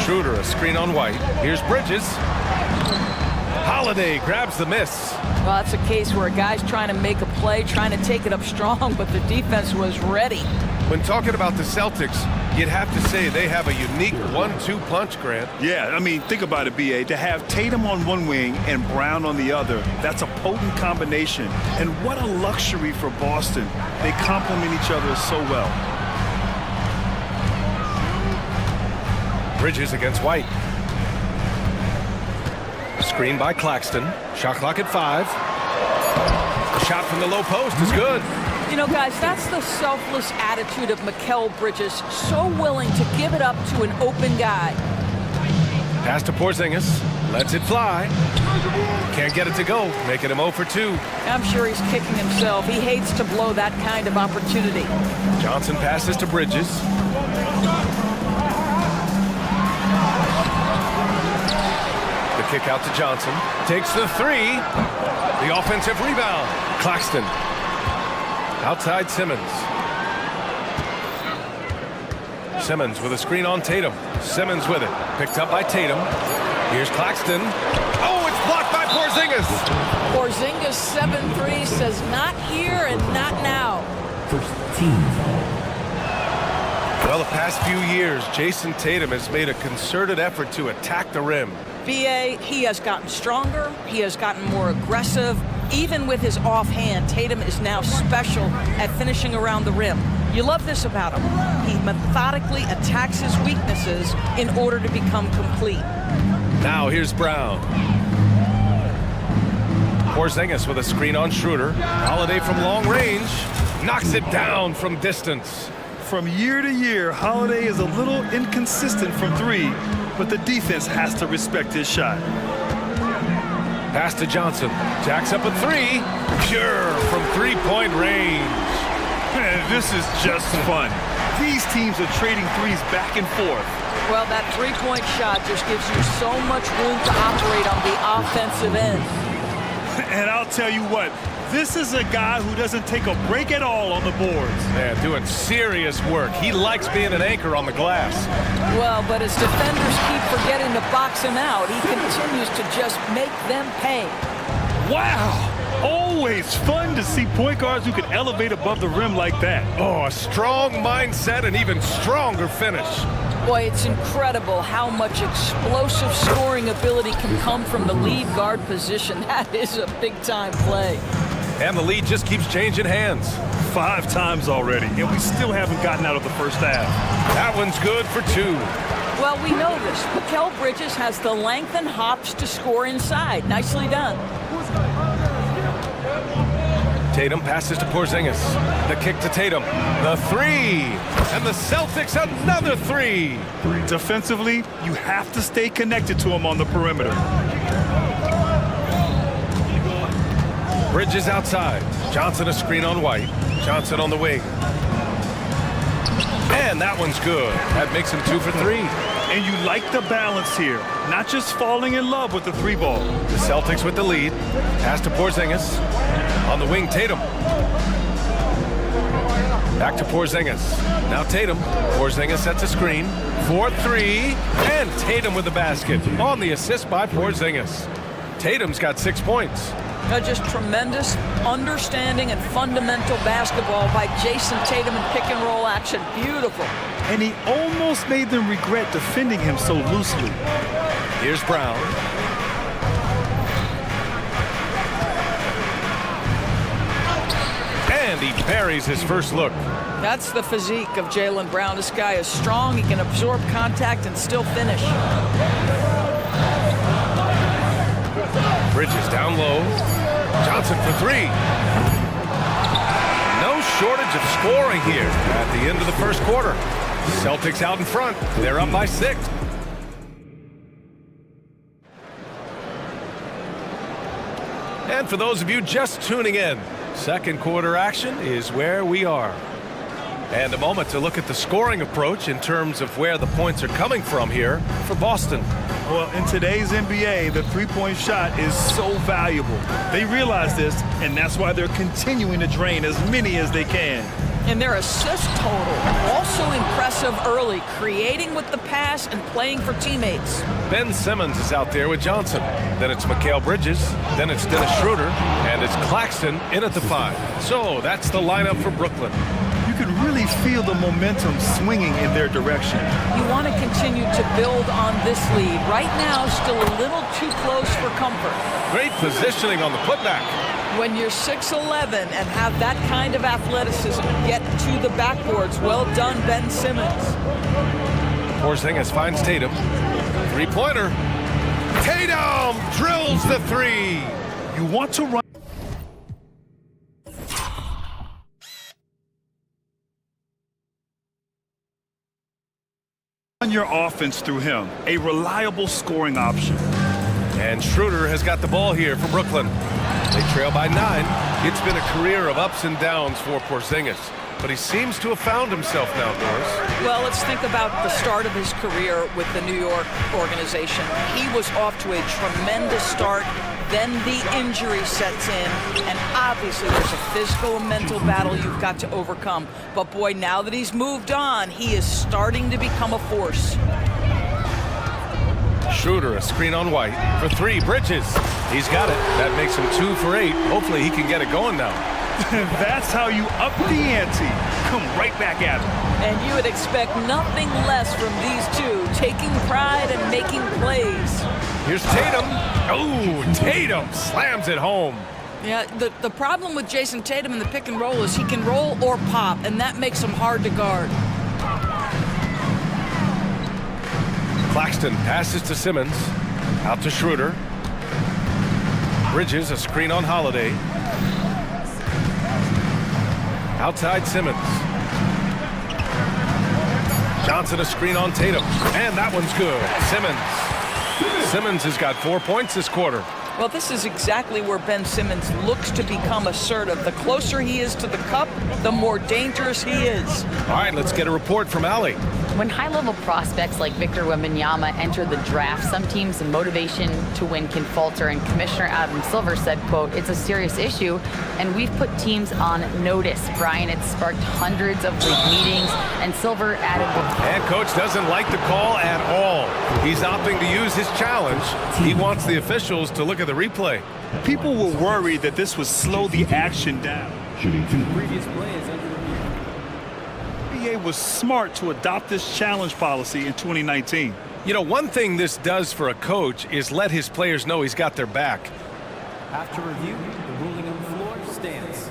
Schroeder, a screen on White. Here's Bridges. Holiday grabs the miss.
Well, that's a case where a guy's trying to make a play, trying to take it up strong, but the defense was ready.
When talking about the Celtics, you'd have to say they have a unique 1-2 punch, Grant.
Yeah, I mean, think about it, B.A. To have Tatum on one wing and Brown on the other, that's a potent combination. And what a luxury for Boston. They complement each other so well.
Bridges against White. Screen by Claxton. Shot clock at 5. The shot from the low post is good.
You know, guys, that's the selfless attitude of Mikal Bridges. So willing to give it up to an open guy.
Pass to Porzingis. Lets it fly. Can't get it to go. Making him 0 for 2.
I'm sure he's kicking himself. He hates to blow that kind of opportunity.
Johnson passes to Bridges. The kick out to Johnson. Takes the 3. The offensive rebound. Claxton. Outside Simmons. Simmons with a screen on Tatum. Simmons with it. Picked up by Tatum. Here's Claxton. Oh, it's blocked by Porzingis.
Porzingis 7-3 says not here and not now.
First team.
Well, the past few years, Jason Tatum has made a concerted effort to attack the rim.
B.A., he has gotten stronger. He has gotten more aggressive. Even with his offhand, Tatum is now special at finishing around the rim. You love this about him. He methodically attacks his weaknesses in order to become complete.
Now here's Brown. Porzingis with a screen on Schroeder. Holiday from long range. Knocks it down from distance.
From year to year, Holiday is a little inconsistent from 3, but the defense has to respect his shot.
Pass to Johnson. Jacks up a 3. Pure from 3-point range.
Man, this is just fun. These teams are trading threes back and forth.
Well, that 3-point shot just gives you so much room to operate on the offensive end.
And I'll tell you what, this is a guy who doesn't take a break at all on the boards.
Yeah, doing serious work. He likes being an anchor on the glass.
Well, but as defenders keep forgetting to box him out, he continues to just make them pay.
Wow! Always fun to see point guards who can elevate above the rim like that.
Oh, a strong mindset and even stronger finish.
Boy, it's incredible how much explosive scoring ability can come from the lead guard position. That is a big-time play.
And the lead just keeps changing hands.
5 times already, and we still haven't gotten out of the first half.
That one's good for 2.
Well, we know this. Mikal Bridges has the length and hops to score inside. Nicely done.
Tatum passes to Porzingis. The kick to Tatum. The 3. And the Celtics another 3.
Defensively, you have to stay connected to him on the perimeter.
Bridges outside. Johnson a screen on White. Johnson on the wing. And that one's good. That makes him 2 for 3.
And you like the balance here. Not just falling in love with the 3 ball.
The Celtics with the lead. Pass to Porzingis. On the wing, Tatum. Back to Porzingis. Now Tatum. Porzingis sets a screen. 4-3. And Tatum with the basket. On the assist by Porzingis. Tatum's got 6 points.
Just tremendous understanding and fundamental basketball by Jason Tatum in pick and roll action. Beautiful.
And he almost made them regret defending him so loosely.
Here's Brown. And he buries his first look.
That's the physique of Jaylen Brown. This guy is strong. He can absorb contact and still finish.
Bridges down low. Johnson for 3. No shortage of scoring here at the end of the first quarter. Celtics out in front. They're up by 6. And for those of you just tuning in, second quarter action is where we are. And a moment to look at the scoring approach in terms of where the points are coming from here for Boston.
Well, in today's NBA, the three-point shot is so valuable. They realize this, and that's why they're continuing to drain as many as they can.
And their assist total, also impressive early, creating with the pass and playing for teammates.
Ben Simmons is out there with Johnson. Then it's Mikal Bridges. Then it's Dennis Schroeder. And it's Claxton in at the 5. So that's the lineup for Brooklyn.
You can really feel the momentum swinging in their direction.
You want to continue to build on this lead. Right now, still a little too close for comfort.
Great positioning on the putback.
When you're 6'11" and have that kind of athleticism, get to the backboards. Well done, Ben Simmons.
Porzingis finds Tatum. Three-pointer. Tatum drills the 3.
You want to run your offense through him. A reliable scoring option.
And Schroeder has got the ball here for Brooklyn. They trail by 9. It's been a career of ups and downs for Porzingis, but he seems to have found himself now, Doris.
Well, let's think about the start of his career with the New York organization. He was off to a tremendous start. Then the injury sets in, and obviously there's a physical and mental battle you've got to overcome. But boy, now that he's moved on, he is starting to become a force.
Schroeder, a screen on White for 3. Bridges. He's got it. That makes him 2 for 8. Hopefully he can get it going now.
That's how you up the ante. Come right back at him.
And you would expect nothing less from these two, taking pride and making plays.
Here's Tatum. Oh, Tatum slams it home.
Yeah, the problem with Jason Tatum in the pick and roll is he can roll or pop, and that makes him hard to guard.
Claxton passes to Simmons. Out to Schroeder. Bridges, a screen on Holiday. Outside Simmons. Johnson, a screen on Tatum. And that one's good. Simmons has got 4 points this quarter.
Well, this is exactly where Ben Simmons looks to become assertive. The closer he is to the cup, the more dangerous he is.
All right, let's get a report from Allie.
When high-level prospects like Victor Wembanyama enter the draft, some teams' motivation to win can falter, and Commissioner Adam Silver said, quote, "It's a serious issue, and we've put teams on notice." Brian, it's sparked hundreds of league meetings, and Silver added...
And Coach doesn't like the call at all. He's opting to use his challenge. He wants the officials to look at the replay.
People were worried that this would slow the action down.
Previous play is under review.
NBA was smart to adopt this challenge policy in 2019.
You know, one thing this does for a coach is let his players know he's got their back.
After review, the ruling on the floor stands.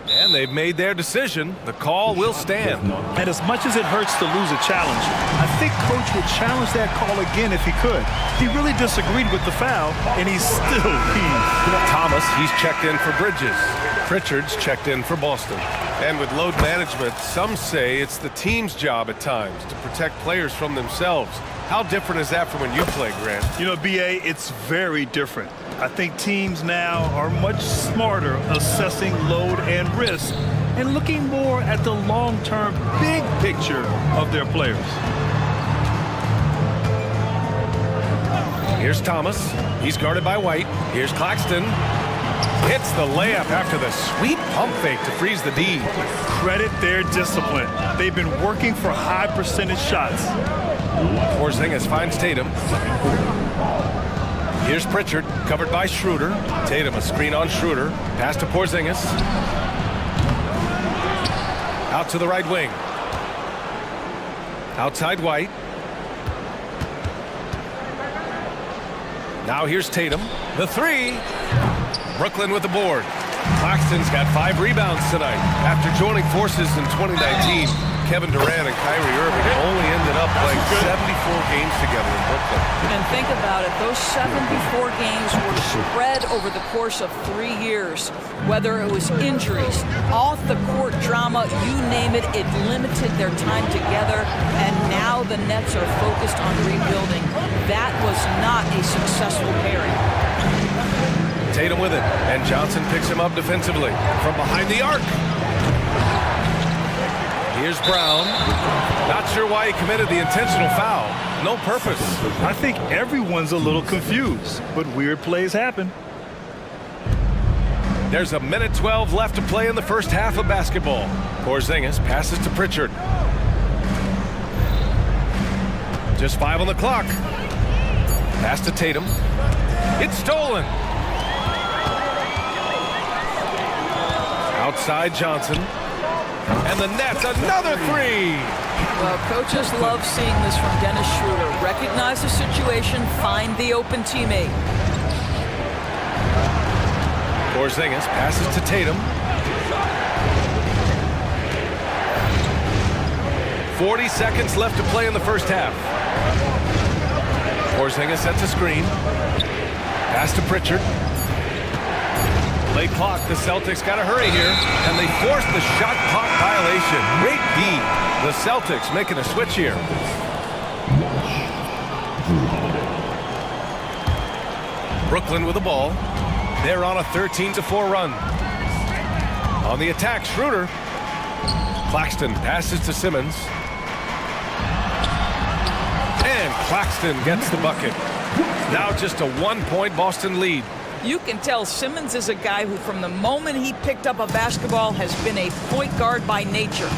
And they've made their decision. The call will stand.
And as much as it hurts to lose a challenge, I think Coach would challenge that call again if he could. He really disagreed with the foul, and he's still peeved.
Thomas, he's checked in for Bridges. Pritchard's checked in for Boston. And with load management, some say it's the team's job at times to protect players from themselves. How different is that from when you play, Grant?
You know, BA, it's very different. I think teams now are much smarter assessing load and risk and looking more at the long-term big picture of their players.
Here's Thomas. He's guarded by White. Here's Claxton. Hits the layup after the sweet pump fake to freeze the D.
Credit their discipline. They've been working for high percentage shots.
Porzingis finds Tatum. Here's Pritchard, covered by Schroeder. Tatum, a screen on Schroeder. Pass to Porzingis. Out to the right wing. Outside White. Now here's Tatum. The three. Brooklyn with the board. Claxton's got 5 rebounds tonight. After joining forces in 2019, Kevin Durant and Kyrie Irving only ended up playing 74 games together in Brooklyn.
And think about it, those 74 games were spread over the course of 3 years. Whether it was injuries, off-the-court drama, you name it, it limited their time together. And now the Nets are focused on rebuilding. That was not a successful pairing.
Tatum with it, and Johnson picks him up defensively from behind the arc. Here's Brown. Not sure why he committed the intentional foul. No purpose.
I think everyone's a little confused, but weird plays happen.
There's a minute 12 left to play in the first half of basketball. Porzingis passes to Pritchard. Just 5 on the clock. Pass to Tatum. It's stolen. Outside Johnson. And the Nets, another three!
Well, coaches love seeing this from Dennis Schroeder. Recognize the situation, find the open teammate.
Porzingis passes to Tatum. 40 seconds left to play in the first half. Porzingis sets a screen. Pass to Pritchard. Late clock, the Celtics got to hurry here, and they forced the shot clock violation. Great D. The Celtics making a switch here. Brooklyn with the ball. They're on a 13-4 run. On the attack, Schroeder. Claxton passes to Simmons. And Claxton gets the bucket. Now just a 1-point Boston lead.
You can tell Simmons is a guy who, from the moment he picked up a basketball, has been a point guard by nature.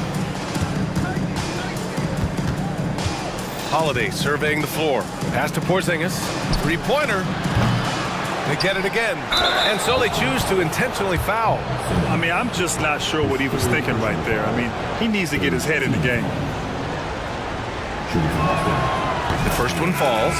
Holiday surveying the floor. Pass to Porzingis. Three-pointer. They get it again. And so they choose to intentionally foul.
I mean, I'm just not sure what he was thinking right there. I mean, he needs to get his head in the game.
The first one falls.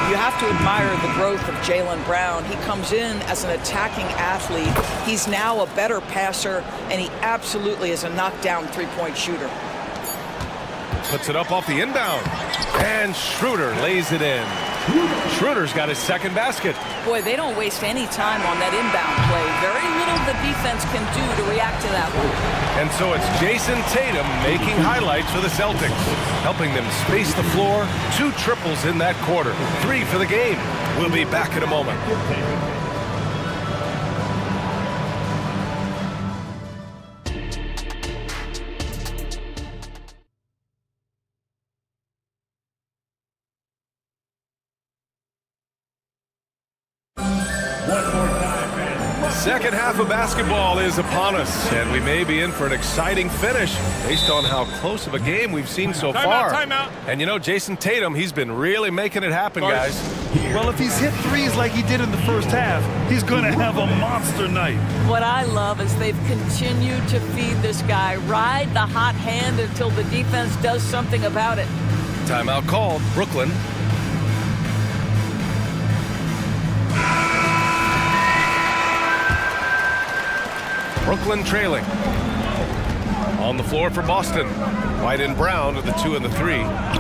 You have to admire the growth of Jaylen Brown. He comes in as an attacking athlete. He's now a better passer, and he absolutely is a knockdown three-point shooter.
Puts it up off the inbound. And Schroeder lays it in. Schroeder's got his second basket.
Boy, they don't waste any time on that inbound play. Very little the defense can do to react to that one.
And so it's Jason Tatum making highlights for the Celtics, helping them space the floor. 2 triples in that quarter. 3 for the game. We'll be back in a moment. Second half of basketball is upon us, and we may be in for an exciting finish based on how close of a game we've seen so far.
Timeout.
And you know, Jason Tatum, he's been really making it happen, guys.
Well, if he's hit threes like he did in the first half, he's going to have a monster night.
What I love is they've continued to feed this guy. Ride the hot hand until the defense does something about it.
Timeout called. Brooklyn. Brooklyn trailing. On the floor for Boston. White and Brown are the 2 and the 3.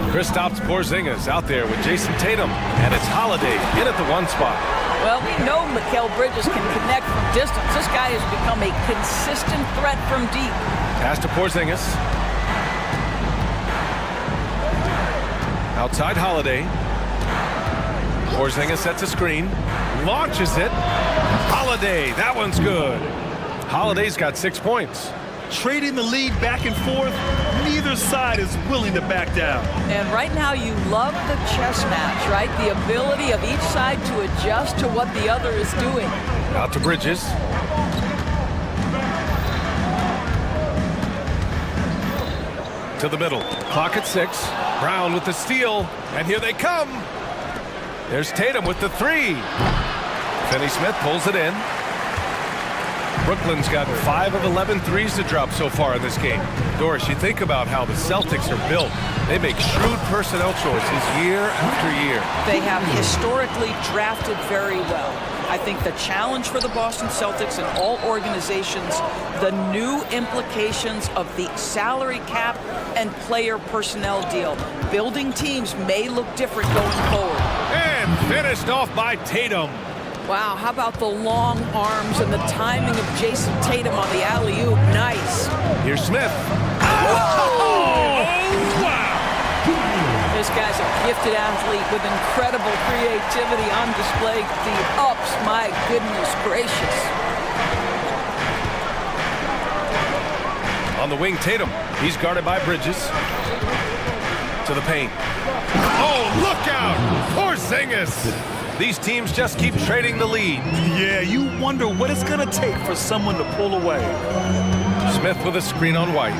Kristaps Porzingis out there with Jason Tatum. And it's Holiday in at the 1 spot.
Well, we know Mikal Bridges can connect from distance. This guy has become a consistent threat from deep.
Pass to Porzingis. Outside Holiday. Porzingis sets a screen. Launches it. Holiday. That one's good. Holiday's got 6 points.
Trading the lead back and forth, neither side is willing to back down.
And right now you love the chess match, right? The ability of each side to adjust to what the other is doing.
Out to Bridges. To the middle. Clock at 6. Brown with the steal. And here they come. There's Tatum with the 3. Finney-Smith pulls it in. Brooklyn's got 5 of 11 threes to drop so far in this game. Doris, you think about how the Celtics are built. They make shrewd personnel choices year after year.
They have historically drafted very well. I think the challenge for the Boston Celtics and all organizations, the new implications of the salary cap and player personnel deal. Building teams may look different going forward.
And finished off by Tatum.
Wow, how about the long arms and the timing of Jason Tatum on the alley-oop? Nice.
Here's Smith. Oh, wow.
This guy's a gifted athlete with incredible creativity on display. The ups, my goodness gracious.
On the wing, Tatum. He's guarded by Bridges. To the paint. Oh, look out! Porzingis! These teams just keep trading the lead.
Yeah, you wonder what it's going to take for someone to pull away.
Smith with a screen on White.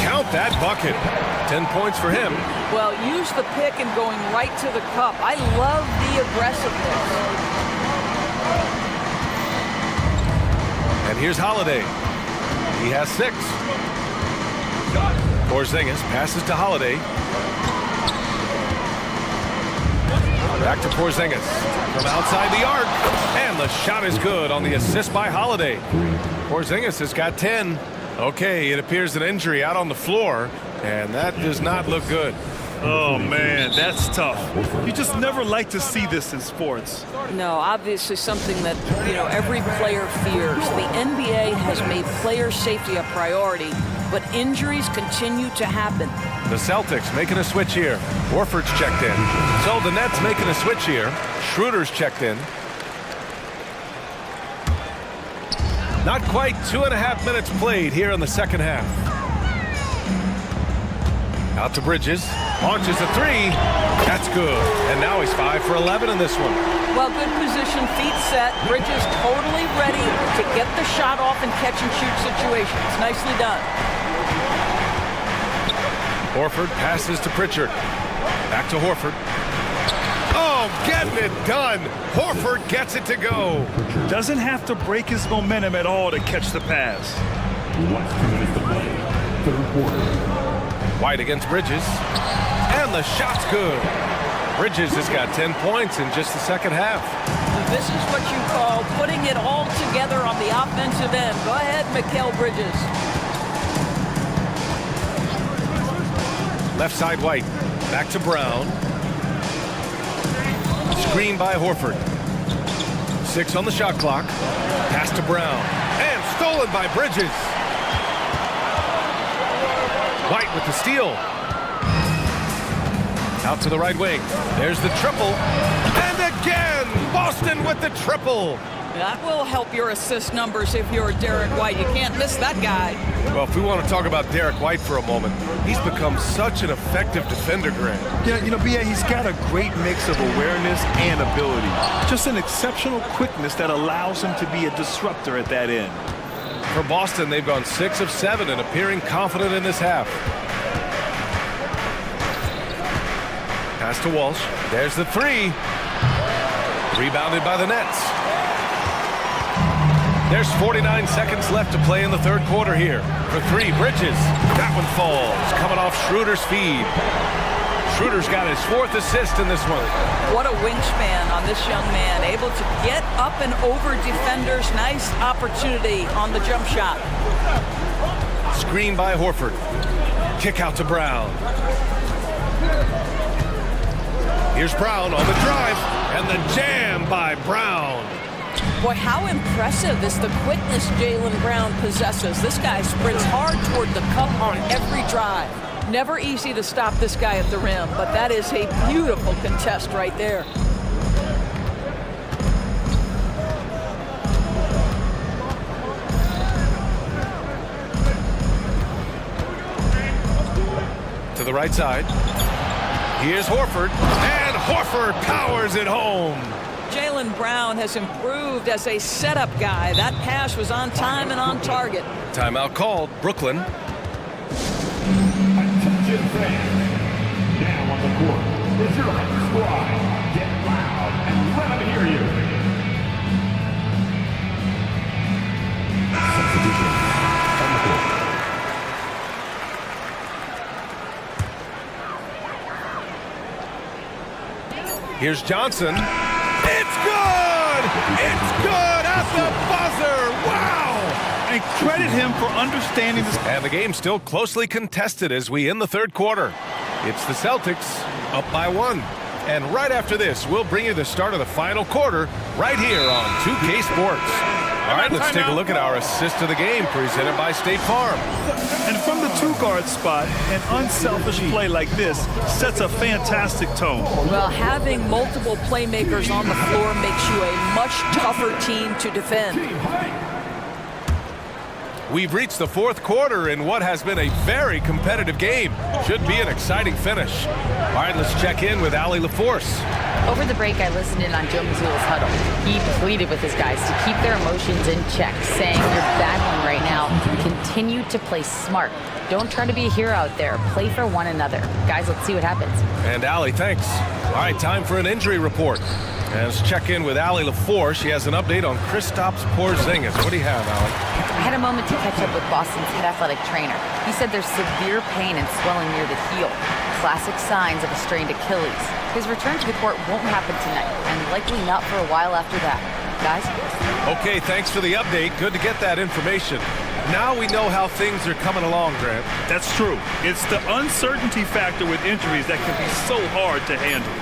Count that bucket. 10 points for him.
Well, use the pick and going right to the cup. I love the aggressiveness.
And here's Holiday. He has 6. Porzingis passes to Holiday. Back to Porzingis from outside the arc. And the shot is good on the assist by Holiday. Porzingis has got 10. Okay, it appears an injury out on the floor, and that does not look good.
Oh, man, that's tough. You just never like to see this in sports.
No, obviously something that, every player fears. The NBA has made player safety a priority, but injuries continue to happen.
The Celtics making a switch here. Horford's checked in. So the Nets making a switch here. Schroeder's checked in. Not quite 2.5 minutes played here in the second half. Out to Bridges. Launches a 3. That's good. And now he's 5 for 11 in this one.
Well, good position, feet set. Bridges totally ready to get the shot off in catch and shoot situations. Nicely done.
Horford passes to Pritchard. Back to Horford. Oh, getting it done. Horford gets it to go.
Doesn't have to break his momentum at all to catch the pass.
White against Bridges. And the shot's good. Bridges has got 10 points in just the second half.
This is what you call putting it all together on the offensive end. Go ahead, Mikal Bridges.
Left side White. Back to Brown. Screen by Horford. 6 on the shot clock. Pass to Brown. And stolen by Bridges. White with the steal. Out to the right wing. There's the triple. And again, Boston with the triple.
That will help your assist numbers if you're Derek White. You can't miss that guy.
Well, if we want to talk about Derek White for a moment, he's become such an effective defender, Grant.
Yeah, B.A., he's got a great mix of awareness and ability. Just an exceptional quickness that allows him to be a disruptor at that end.
For Boston, they've gone 6 of 7 and appearing confident in this half. Pass to Walsh. There's the 3. Rebounded by the Nets. There's 49 seconds left to play in the third quarter here. For 3, Bridges. That one falls. Coming off Schroeder's feed. Schroeder's got his 4th assist in this one.
What a wingspan on this young man. Able to get up and over defenders. Nice opportunity on the jump shot.
Screen by Horford. Kick out to Brown. Here's Brown on the drive. And the jam by Brown.
Boy, how impressive is the quickness Jaylen Brown possesses. This guy sprints hard toward the cup on every drive. Never easy to stop this guy at the rim, but that is a beautiful contest right there.
To the right side. Here's Horford, and Horford powers it home.
Jaylen Brown has improved as a setup guy. That pass was on time and on target.
Timeout called. Brooklyn.
attention fans. Now on the court is your home squad. Get loud and let them hear you. Substitution on the court.
Here's Johnson. It's good! It's good at the buzzer! Wow!
And credit him for understanding this.
And the game's still closely contested as we end the third quarter. It's the Celtics up by 1. And right after this, we'll bring you the start of the final quarter right here on 2K Sports. All right, let's take a look at our assist of the game presented by State Farm.
And from the two-guard spot, an unselfish play like this sets a fantastic tone.
Well, having multiple playmakers on the floor makes you a much tougher team to defend.
We've reached the fourth quarter in what has been a very competitive game. Should be an exciting finish. All right, let's check in with Allie LaForce.
Over the break, I listened in on Joe Mazzulla's huddle. He pleaded with his guys to keep their emotions in check, saying you're battling right now. Continue to play smart. Don't try to be a hero out there. Play for one another. Guys, let's see what happens.
And Allie, thanks. All right, time for an injury report. And let's check in with Allie LaForce. She has an update on Kristaps Porzingis. What do you have, Allie?
I had a moment to catch up with Boston's head athletic trainer. He said there's severe pain and swelling near the heel. Classic signs of a strained Achilles. His return to the court won't happen tonight, and likely not for a while after that. Guys?
Okay, thanks for the update. Good to get that information. Now we know how things are coming along, Grant.
That's true. It's the uncertainty factor with injuries that can be so hard to handle.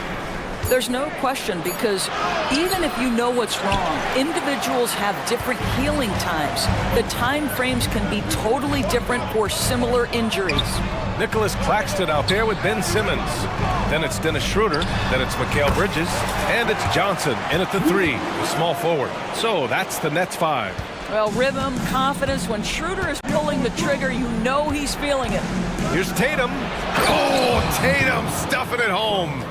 There's no question, because even if you know what's wrong, individuals have different healing times. The time frames can be totally different for similar injuries.
Nicholas Claxton out there with Ben Simmons. Then it's Dennis Schroeder. Then it's Mikal Bridges. And it's Johnson in at the 3, the small forward. So that's the Nets 5.
Well, rhythm, confidence. When Schroeder is pulling the trigger, you know he's feeling it.
Here's Tatum. Oh, Tatum stuffing it home.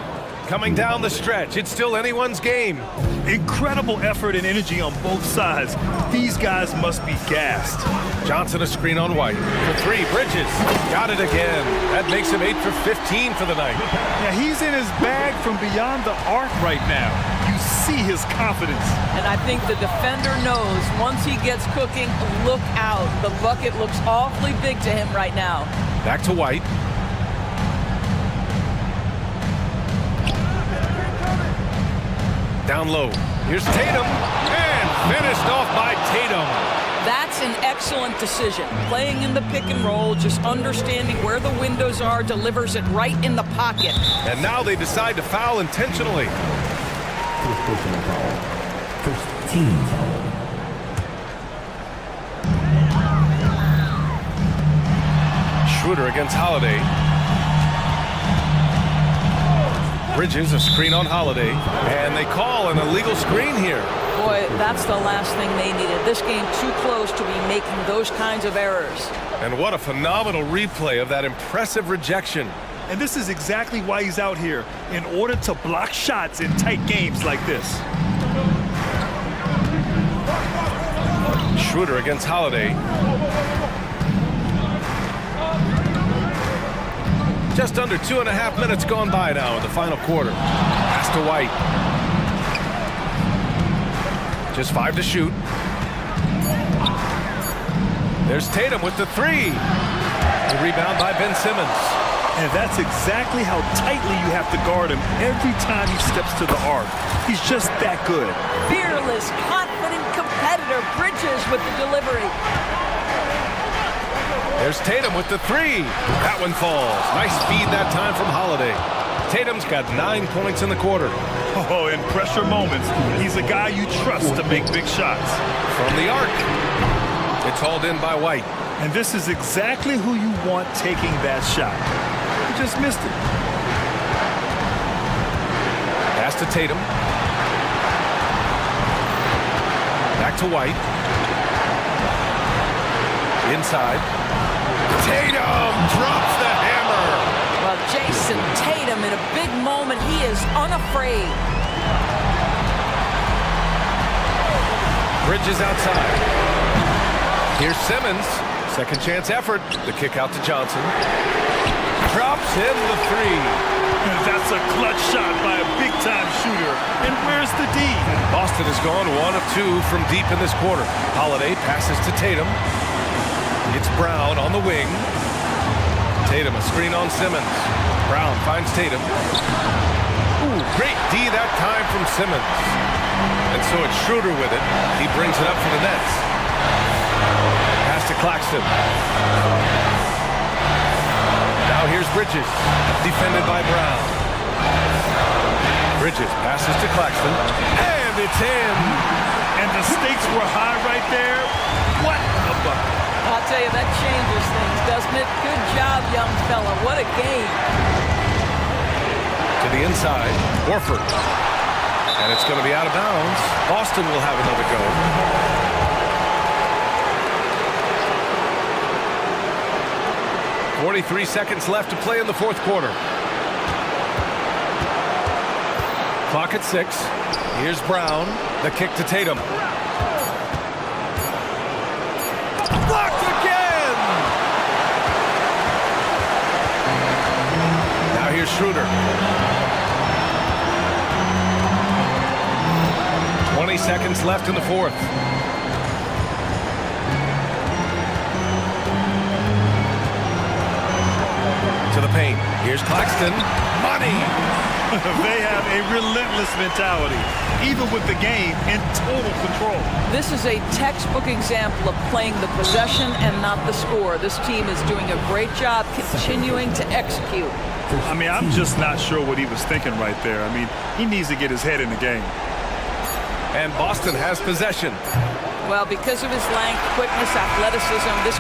Coming down the stretch, it's still anyone's game.
Incredible effort and energy on both sides. These guys must be gassed.
Johnson a screen on White. For 3, Bridges. Got it again. That makes him 8 for 15 for the night.
Yeah, he's in his bag from beyond the arc right now. You see his confidence.
And I think the defender knows once he gets cooking, look out. The bucket looks awfully big to him right now.
Back to White. Down low. Here's Tatum. And finished off by Tatum.
That's an excellent decision. Playing in the pick and roll, just understanding where the windows are, delivers it right in the pocket.
And now they decide to foul intentionally.
First personal foul. First team foul.
Schroeder against Holiday. Bridges, a screen on Holiday. And they call an illegal screen here.
Boy, that's the last thing they needed. This game too close to be making those kinds of errors.
And what a phenomenal replay of that impressive rejection.
And this is exactly why he's out here, in order to block shots in tight games like this.
Schroeder against Holiday. Just under 2.5 minutes gone by now in the final quarter. Pass to White. Just 5 to shoot. There's Tatum with the 3. The rebound by Ben Simmons.
And that's exactly how tightly you have to guard him every time he steps to the arc. He's just that good.
Fearless, confident competitor. Bridges with the delivery.
There's Tatum with the 3. That one falls. Nice speed that time from Holiday. Tatum's got 9 points in the quarter.
Oh, in pressure moments, he's a guy you trust to make big shots.
From the arc. It's hauled in by White.
And this is exactly who you want taking that shot. He just missed it.
Pass to Tatum. Back to White. Inside. Tatum drops the hammer.
Well, Jason Tatum in a big moment. He is unafraid.
Bridges outside. Here's Simmons. Second chance effort. The kick out to Johnson. Crowd in the three.
That's a clutch shot by a big-time shooter. And where's the D?
Boston has gone 1 of 2 from deep in this quarter. Holiday passes to Tatum. It's Brown on the wing. Tatum, a screen on Simmons. Brown finds Tatum. Ooh, great D that time from Simmons. And so it's Schroeder with it. He brings it up for the Nets. Pass to Claxton. Now here's Bridges, defended by Brown. Bridges passes to Claxton, and it's in.
And the stakes were high right there. What a bucket.
I'll tell you, that changes things, doesn't it? Good job, young fella. What a game.
To the inside, Horford. And it's going to be out of bounds. Boston will have another go. .43 seconds left to play in the fourth quarter. Clock at 6. Here's Brown. The kick to Tatum. Blocked again! Now here's Schroeder. 20 seconds left in the fourth. To the paint. Here's Claxton. Money!
They have a relentless mentality, even with the game in total control.
This is a textbook example of playing the possession and not the score. This team is doing a great job continuing to execute.
I mean, I'm just not sure what he was thinking right there. I mean, he needs to get his head in the game.
And Boston has possession.
Well, because of his length, quickness, athleticism, this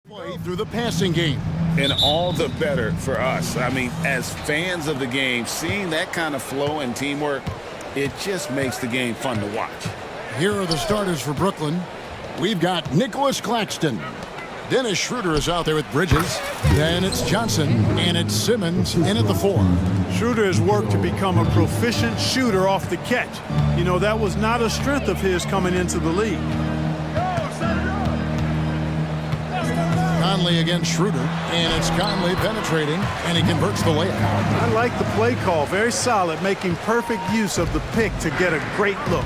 Play through the passing game.
And all the better for us. I mean, as fans of the game, seeing that kind of flow and teamwork, it just makes the game fun to watch.
Here are the starters for Brooklyn. We've got Nicholas Claxton. Dennis Schroeder is out there with Bridges. Then it's Johnson, and it's Simmons in at the 4.
Schroeder has worked to become a proficient shooter off the catch. You know, that was not a strength of his coming into the league.
Conley against Schroeder, and it's Conley penetrating, and he converts the layup.
I like the play call. Very solid, making perfect use of the pick to get a great look.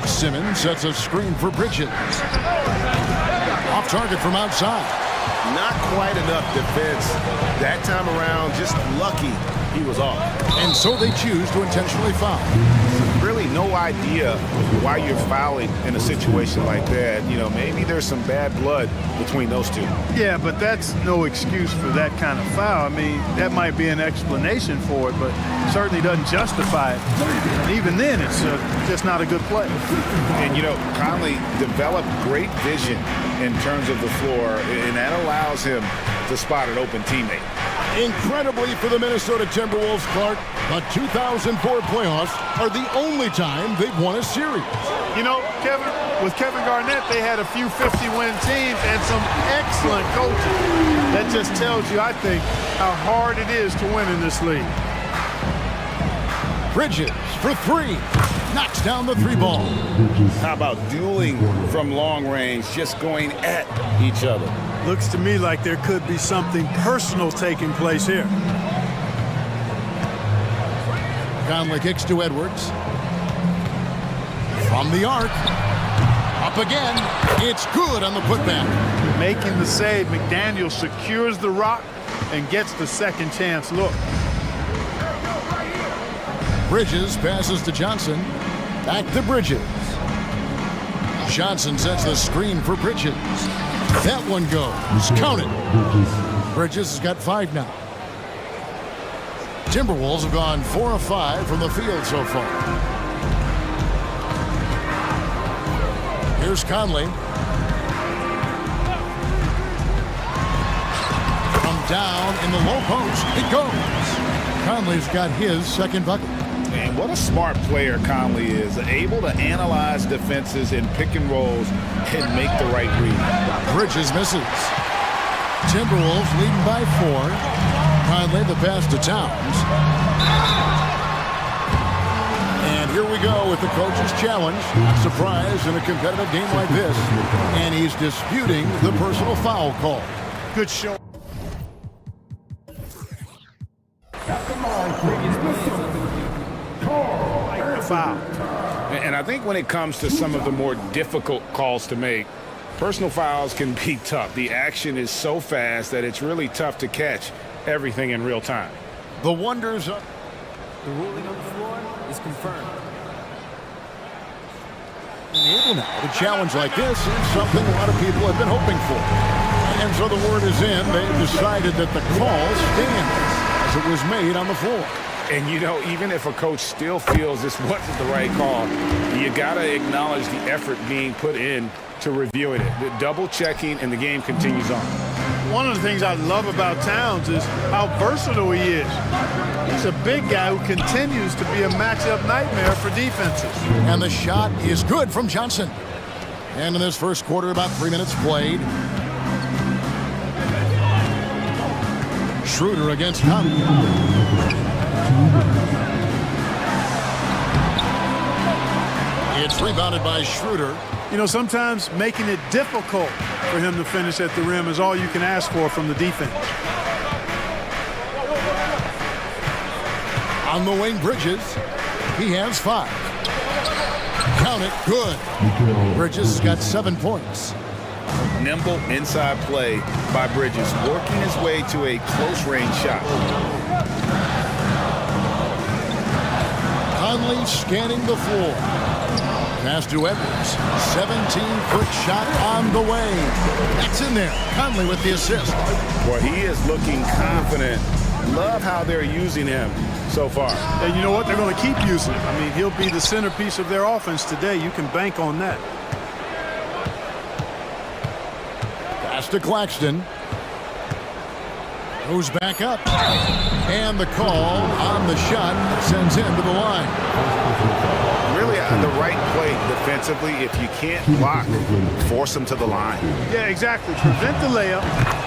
Simmons sets a screen for Bridges. Off target from outside.
Not quite enough defense. That time around, just lucky he was off.
And so they choose to intentionally foul.
Really no idea why you're fouling in a situation like that. You know, maybe there's some bad blood between those two.
Yeah, but that's no excuse for that kind of foul. I mean, that might be an explanation for it, but certainly doesn't justify it. And even then, it's just not a good play.
And, you know, Conley developed great vision in terms of the floor, and that allows him to spot an open teammate.
Incredibly for the Minnesota Timberwolves, Clark, the 2004 playoffs are the only time they've won a series.
You know, Kevin, with Kevin Garnett, they had a few 50-win teams and some excellent coaches. That just tells you, I think, how hard it is to win in this league.
Bridges for 3. Knocks down the 3 ball.
How about dueling from long range, just going at each other?
Looks to me like there could be something personal taking place here.
Conley kicks to Edwards. From the arc. Up again. It's good on the putback.
Making the save, McDaniel secures the rock and gets the second chance look.
Bridges passes to Johnson. Back to Bridges. Johnson sets the screen for Bridges. That one goes. Count it. Bridges has got 5 now. Timberwolves have gone 4 of 5 from the field so far. Here's Conley. From down in the low post. It goes. Conley's got his second bucket.
And what a smart player Conley is, able to analyze defenses in pick and rolls and make the right read.
Bridges misses. Timberwolves leading by 4. Conley the pass to Towns. And here we go with the coach's challenge. Not surprised in a competitive game like this. And he's disputing the personal foul call.
Good show. Foul.
And I think when it comes to some of the more difficult calls to make, personal fouls can be tough. The action is so fast that it's really tough to catch everything in real time.
The wonders of
The ruling on the floor is confirmed.
A challenge like this is something a lot of people have been hoping for. And so the word is in. They've decided that the call stands as it was made on the floor.
And, you know, even if a coach still feels this wasn't the right call, you got to acknowledge the effort being put in to reviewing it. The double checking, and the game continues on.
One of the things I love about Towns is how versatile he is. He's a big guy who continues to be a matchup nightmare for defenses.
And the shot is good from Johnson. And in this first quarter, about 3 minutes played. Schroeder against Conley. It's rebounded by Schroeder.
You know, sometimes making it difficult for him to finish at the rim is all you can ask for from the defense.
On the wing, Bridges. He has 5. Count it. Good. Bridges has got 7 points.
Nimble inside play by Bridges, working his way to a close-range shot.
Conley scanning the floor. Pass to Edwards. 17-foot shot on the way. That's in there. Conley with the assist.
Boy, he is looking confident. Love how they're using him so far.
And you know what? They're going to keep using him. I mean, he'll be the centerpiece of their offense today. You can bank on that.
to Claxton. Goes back up. And the call on the shot sends him to the line.
Really the right play defensively. If you can't block, force him to the line.
Yeah, exactly. Prevent the layup,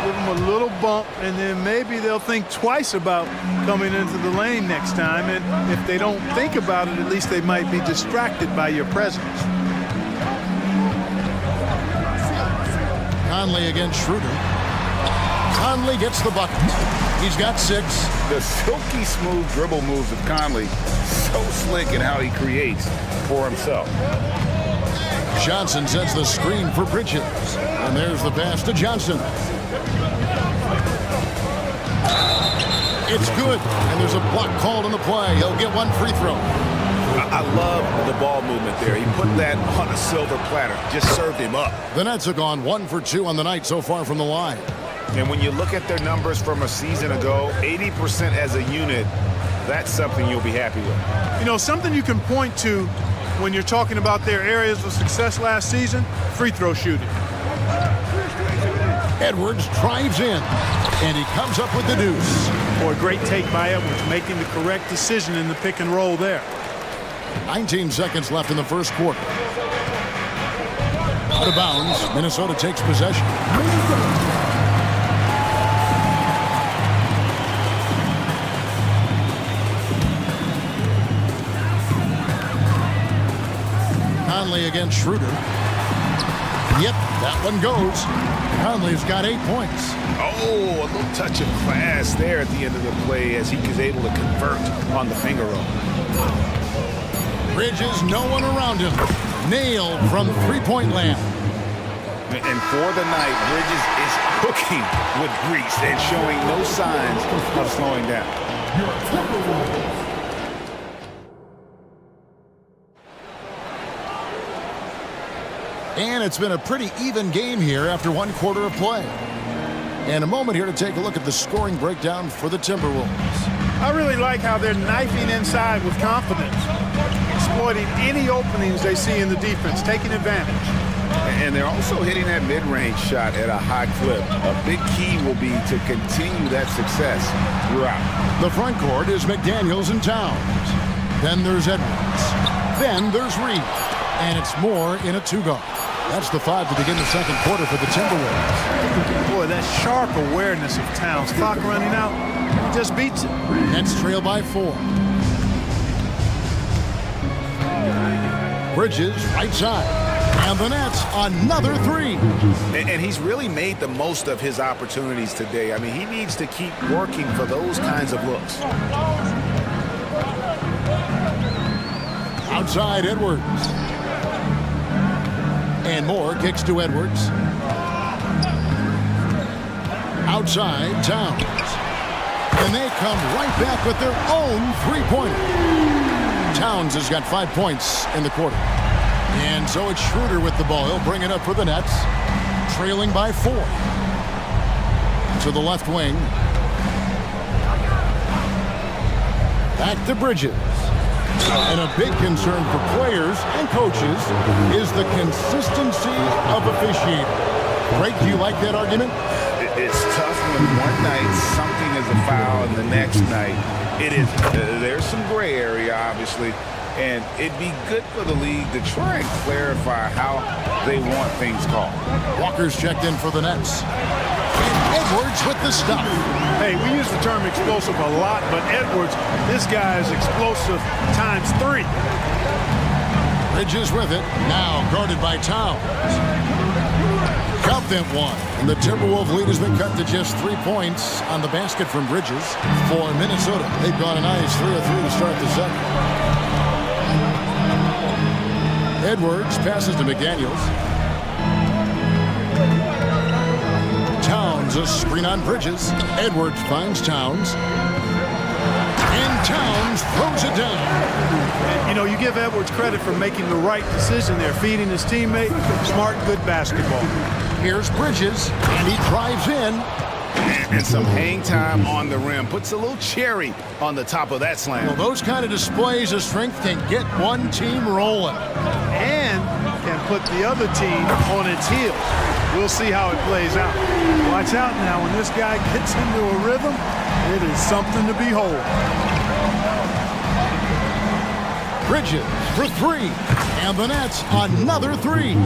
give them a little bump, and then maybe they'll think twice about coming into the lane next time. And if they don't think about it, at least they might be distracted by your presence.
Conley against Schroeder. Conley gets the bucket. He's got 6.
The silky smooth dribble moves of Conley, so slick in how he creates for himself.
Johnson sets the screen for Bridges. And there's the pass to Johnson. It's good. And there's a block called on the play. He'll get 1 free throw.
I love the ball movement there. He put that on a silver platter. Just served him up.
The Nets have gone 1 for 2 on the night so far from the line.
And when you look at their numbers from a season ago, 80% as a unit, that's something you'll be happy with.
You know, something you can point to when you're talking about their areas of success last season, free throw shooting.
Edwards drives in, and he comes up with the deuce.
Boy, great take by Edwards, making the correct decision in the pick and roll there.
19 seconds left in the first quarter. Out of bounds, Minnesota takes possession. Conley against Schroeder. Yep, that one goes. Conley's got 8 points.
Oh, a little touch of class there at the end of the play as he is able to convert on the finger roll.
Bridges, no one around him. Nailed from three-point land.
And for the night, Bridges is cooking with grease and showing no signs of slowing down.
And it's been a pretty even game here after 1 quarter of play. And a moment here to take a look at the scoring breakdown for the Timberwolves.
I really like how they're knifing inside with confidence, exploiting any openings they see in the defense, taking advantage.
And they're also hitting that mid-range shot at a high clip. A big key will be to continue that success throughout.
The front court is McDaniels and Towns. Then there's Edwards. Then there's Reed. And it's Moore in a 2-guard. That's the 5 to begin the second quarter for the Timberwolves.
Boy, that sharp awareness of Towns. Clock running out, he just beats it.
Nets trail by 4. Bridges, right side. And the Nets, another 3.
And he's really made the most of his opportunities today. I mean, he needs to keep working for those kinds of looks.
Outside, Edwards. And Moore kicks to Edwards. Outside, Towns. And they come right back with their own three-pointer. Towns has got 5 points in the quarter. And so it's Schroeder with the ball. He'll bring it up for the Nets. Trailing by 4. To the left wing. Back to Bridges. And a big concern for players and coaches is the consistency of officiating. Greg, do you like that argument?
It's tough when one night something is a foul and the next night it is. There's some gray area, obviously, and it'd be good for the league to try and clarify how they want things called.
Walker's checked in for the Nets. And Edwards with the stop.
Hey, we use the term explosive a lot, but Edwards, this guy is explosive times 3.
Bridges with it. Now guarded by Towns. Count them 1. And the Timberwolves lead has been cut to just 3 points on the basket from Bridges. For Minnesota, they've gone a nice 3 of 3 to start the second. Edwards passes to McDaniels. Towns, a screen on Bridges. Edwards finds Towns. And Towns throws it down.
And, you know, you give Edwards credit for making the right decision there, feeding his teammate. Smart, good basketball.
Here's Bridges, and he drives in.
And some hang time on the rim. Puts a little cherry on the top of that slam.
Well, those kind of displays of strength can get one team rolling.
And can put the other team on its heels. We'll see how it plays out. Watch out now. When this guy gets into a rhythm, it is something to behold.
Bridges for three. And the net's another three.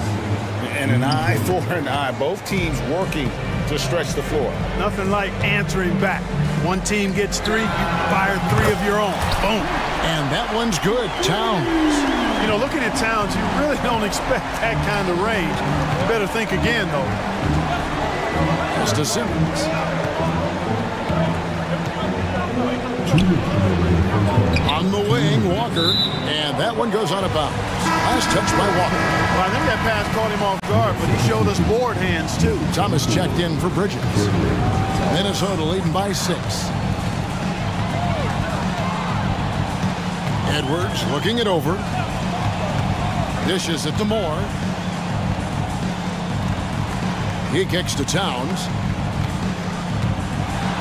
And an eye for an eye. Both teams working to stretch the floor.
Nothing like answering back. One team gets three, you fire three of your own. Boom.
And that one's good. Towns.
You know, looking at Towns, you really don't expect that kind of range. You better think again, though.
It's to Simmons. On the wing, Walker. And that one goes out of bounds. Last touch by Walker.
Well, I think that pass caught him off guard, but he showed us board hands, too.
Thomas checked in for Bridges. Minnesota leading by 6. Edwards looking it over. Dishes it to Moore. He kicks to Towns.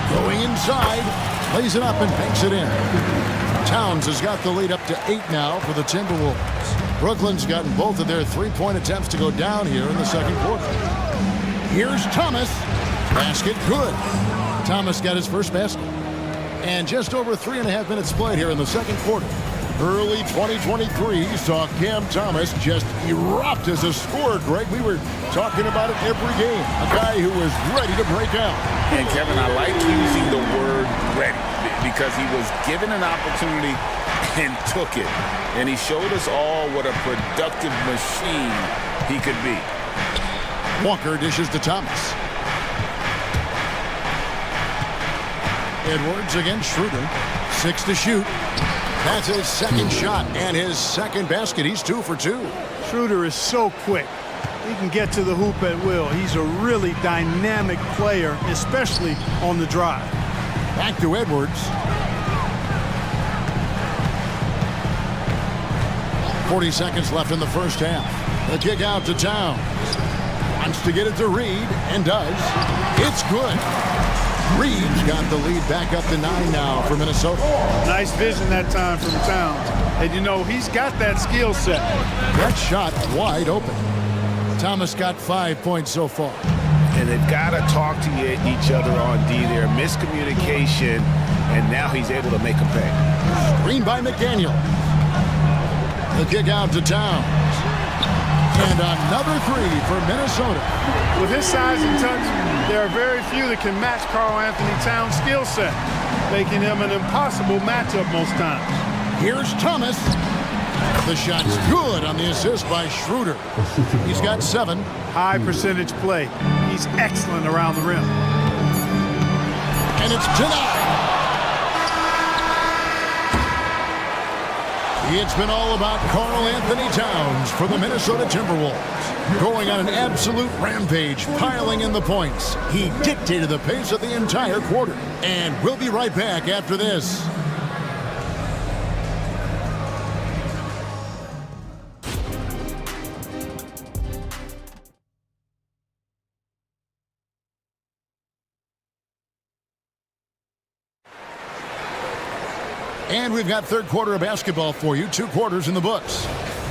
Going inside. Plays it up and banks it in. Towns has got the lead up to 8 now for the Timberwolves. Brooklyn's gotten both of their three-point attempts to go down here in the second quarter. Here's Thomas. Basket good. Thomas got his first basket. And just over 3.5 minutes played here in the second quarter. Early 2023 saw Cam Thomas just erupt as a scorer, Greg. We were talking about it every game. A guy who was ready to break out.
And Kevin, I like using the word ready because he was given an opportunity and took it. And he showed us all what a productive machine he could be.
Walker dishes to Thomas. Edwards against Schroeder. 6 to shoot. That's his second shot and his second basket. He's 2 for 2.
Schroeder is so quick. He can get to the hoop at will. He's a really dynamic player, especially on the drive.
Back to Edwards. 40 seconds left in the first half. The kick out to Towns. Wants to get it to Reed and does. It's good. Reed's got the lead back up to 9 now for Minnesota.
Nice vision that time from Towns. And you know, he's got that skill set.
That shot wide open. Thomas got 5 points so far.
And they've got to talk to each other on D there. Miscommunication, and now he's able to make a pay.
Screen by McDaniel. The kick out to Towns. And another three for Minnesota.
With his size and touch, there are very few that can match Karl Anthony Towns' skill set, making him an impossible matchup most times.
Here's Thomas. The shot's good on the assist by Schroeder. He's got 7.
High percentage play. He's excellent around the rim.
And it's denied. It's been all about Karl Anthony Towns for the Minnesota Timberwolves. Going on an absolute rampage, piling in the points. He dictated the pace of the entire quarter. And we'll be right back after this. And we've got third quarter of basketball for you. 2 quarters in the books.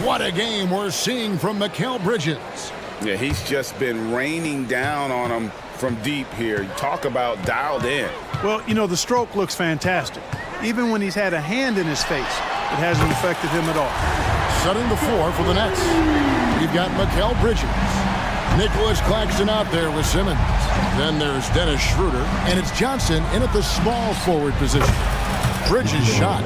What a game we're seeing from Mikal Bridges.
Yeah, he's just been raining down on him from deep here. Talk about dialed in.
Well, you know, the stroke looks fantastic. Even when he's had a hand in his face, it hasn't affected him at all.
Setting the floor for the Nets. We've got Mikal Bridges. Nicholas Claxton out there with Simmons. Then there's Dennis Schroeder. And it's Johnson in at the small forward position. Bridges shot.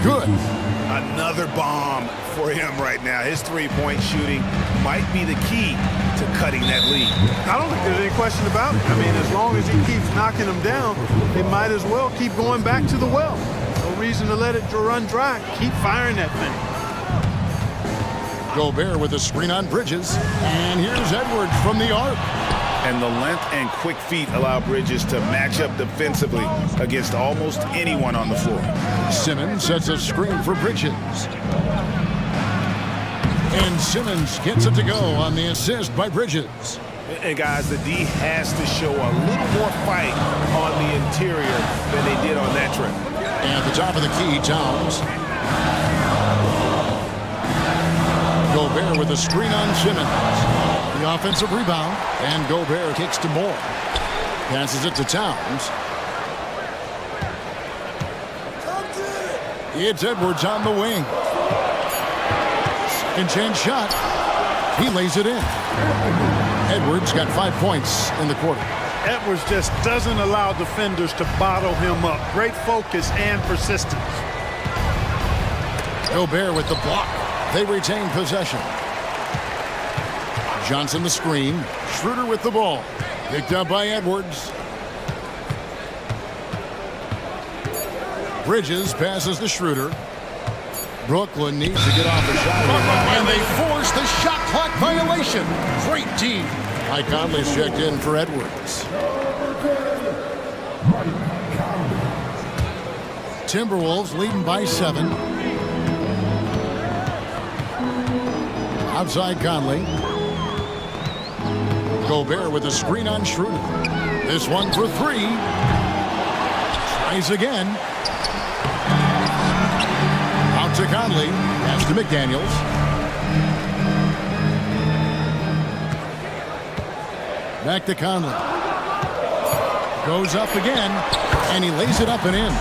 Good.
Another bomb for him right now. His three-point shooting might be the key to cutting that lead.
I don't think there's any question about it. I mean, as long as he keeps knocking them down, they might as well keep going back to the well. No reason to let it run dry. Keep firing that thing.
Gobert with a screen on Bridges. And here's Edwards from the arc.
And the length and quick feet allow Bridges to match up defensively against almost anyone on the floor.
Simmons sets a screen for Bridges. And Simmons gets it to go on the assist by Bridges.
And guys, the D has to show a little more fight on the interior than they did on that trip.
And at the top of the key, Towns. Gobert with a screen on Simmons. The offensive rebound, and Gobert kicks to Moore. Passes it to Towns. It's Edwards on the wing. Second chance shot. He lays it in. Edwards got 5 points in the quarter.
Edwards just doesn't allow defenders to bottle him up. Great focus and persistence.
Gobert with the block. They retain possession. Johnson the screen. Schroeder with the ball. Picked up by Edwards. Bridges passes to Schroeder. Brooklyn needs to get off the shot. And they force the shot clock violation. Great team. Mike Conley's checked in for Edwards. Timberwolves leading by 7. Outside Conley. Gobert with a screen on Schroeder. This one for 3. Tries again. Out to Conley. Pass to McDaniels. Back to Conley. Goes up again. And he lays it up and in.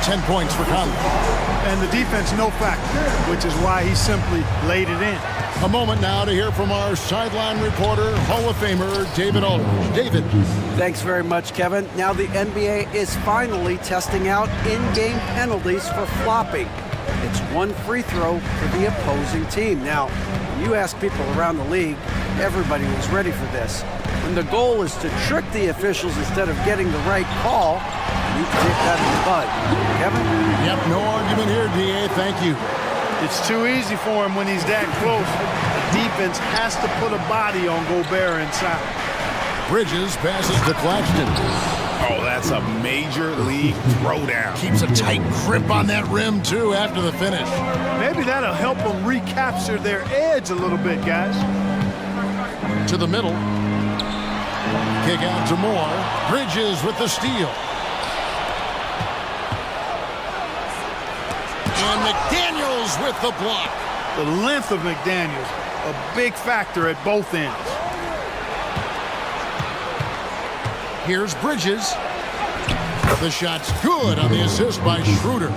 10 points for Conley.
And the defense no factor, which is why he simply laid it in.
A moment now to hear from our sideline reporter, Hall of Famer David Aldridge. David.
Thanks very much, Kevin. Now the NBA is finally testing out in-game penalties for flopping. It's 1 free throw for the opposing team. Now, when you ask people around the league, everybody was ready for this. When the goal is to trick the officials instead of getting the right call, you can take that in the bud. Kevin?
Yep, no argument here, DA. Thank you.
It's too easy for him when he's that close. The defense has to put a body on Gobert inside.
Bridges passes to Claxton.
Oh, that's a major league throwdown.
Keeps a tight grip on that rim, too, after the finish.
Maybe that'll help them recapture their edge a little bit, guys.
To the middle. Kick out to Moore. Bridges with the steal. And McDaniels with the block.
The length of McDaniels, a big factor at both ends.
Here's Bridges. The shot's good on the assist by Schroeder.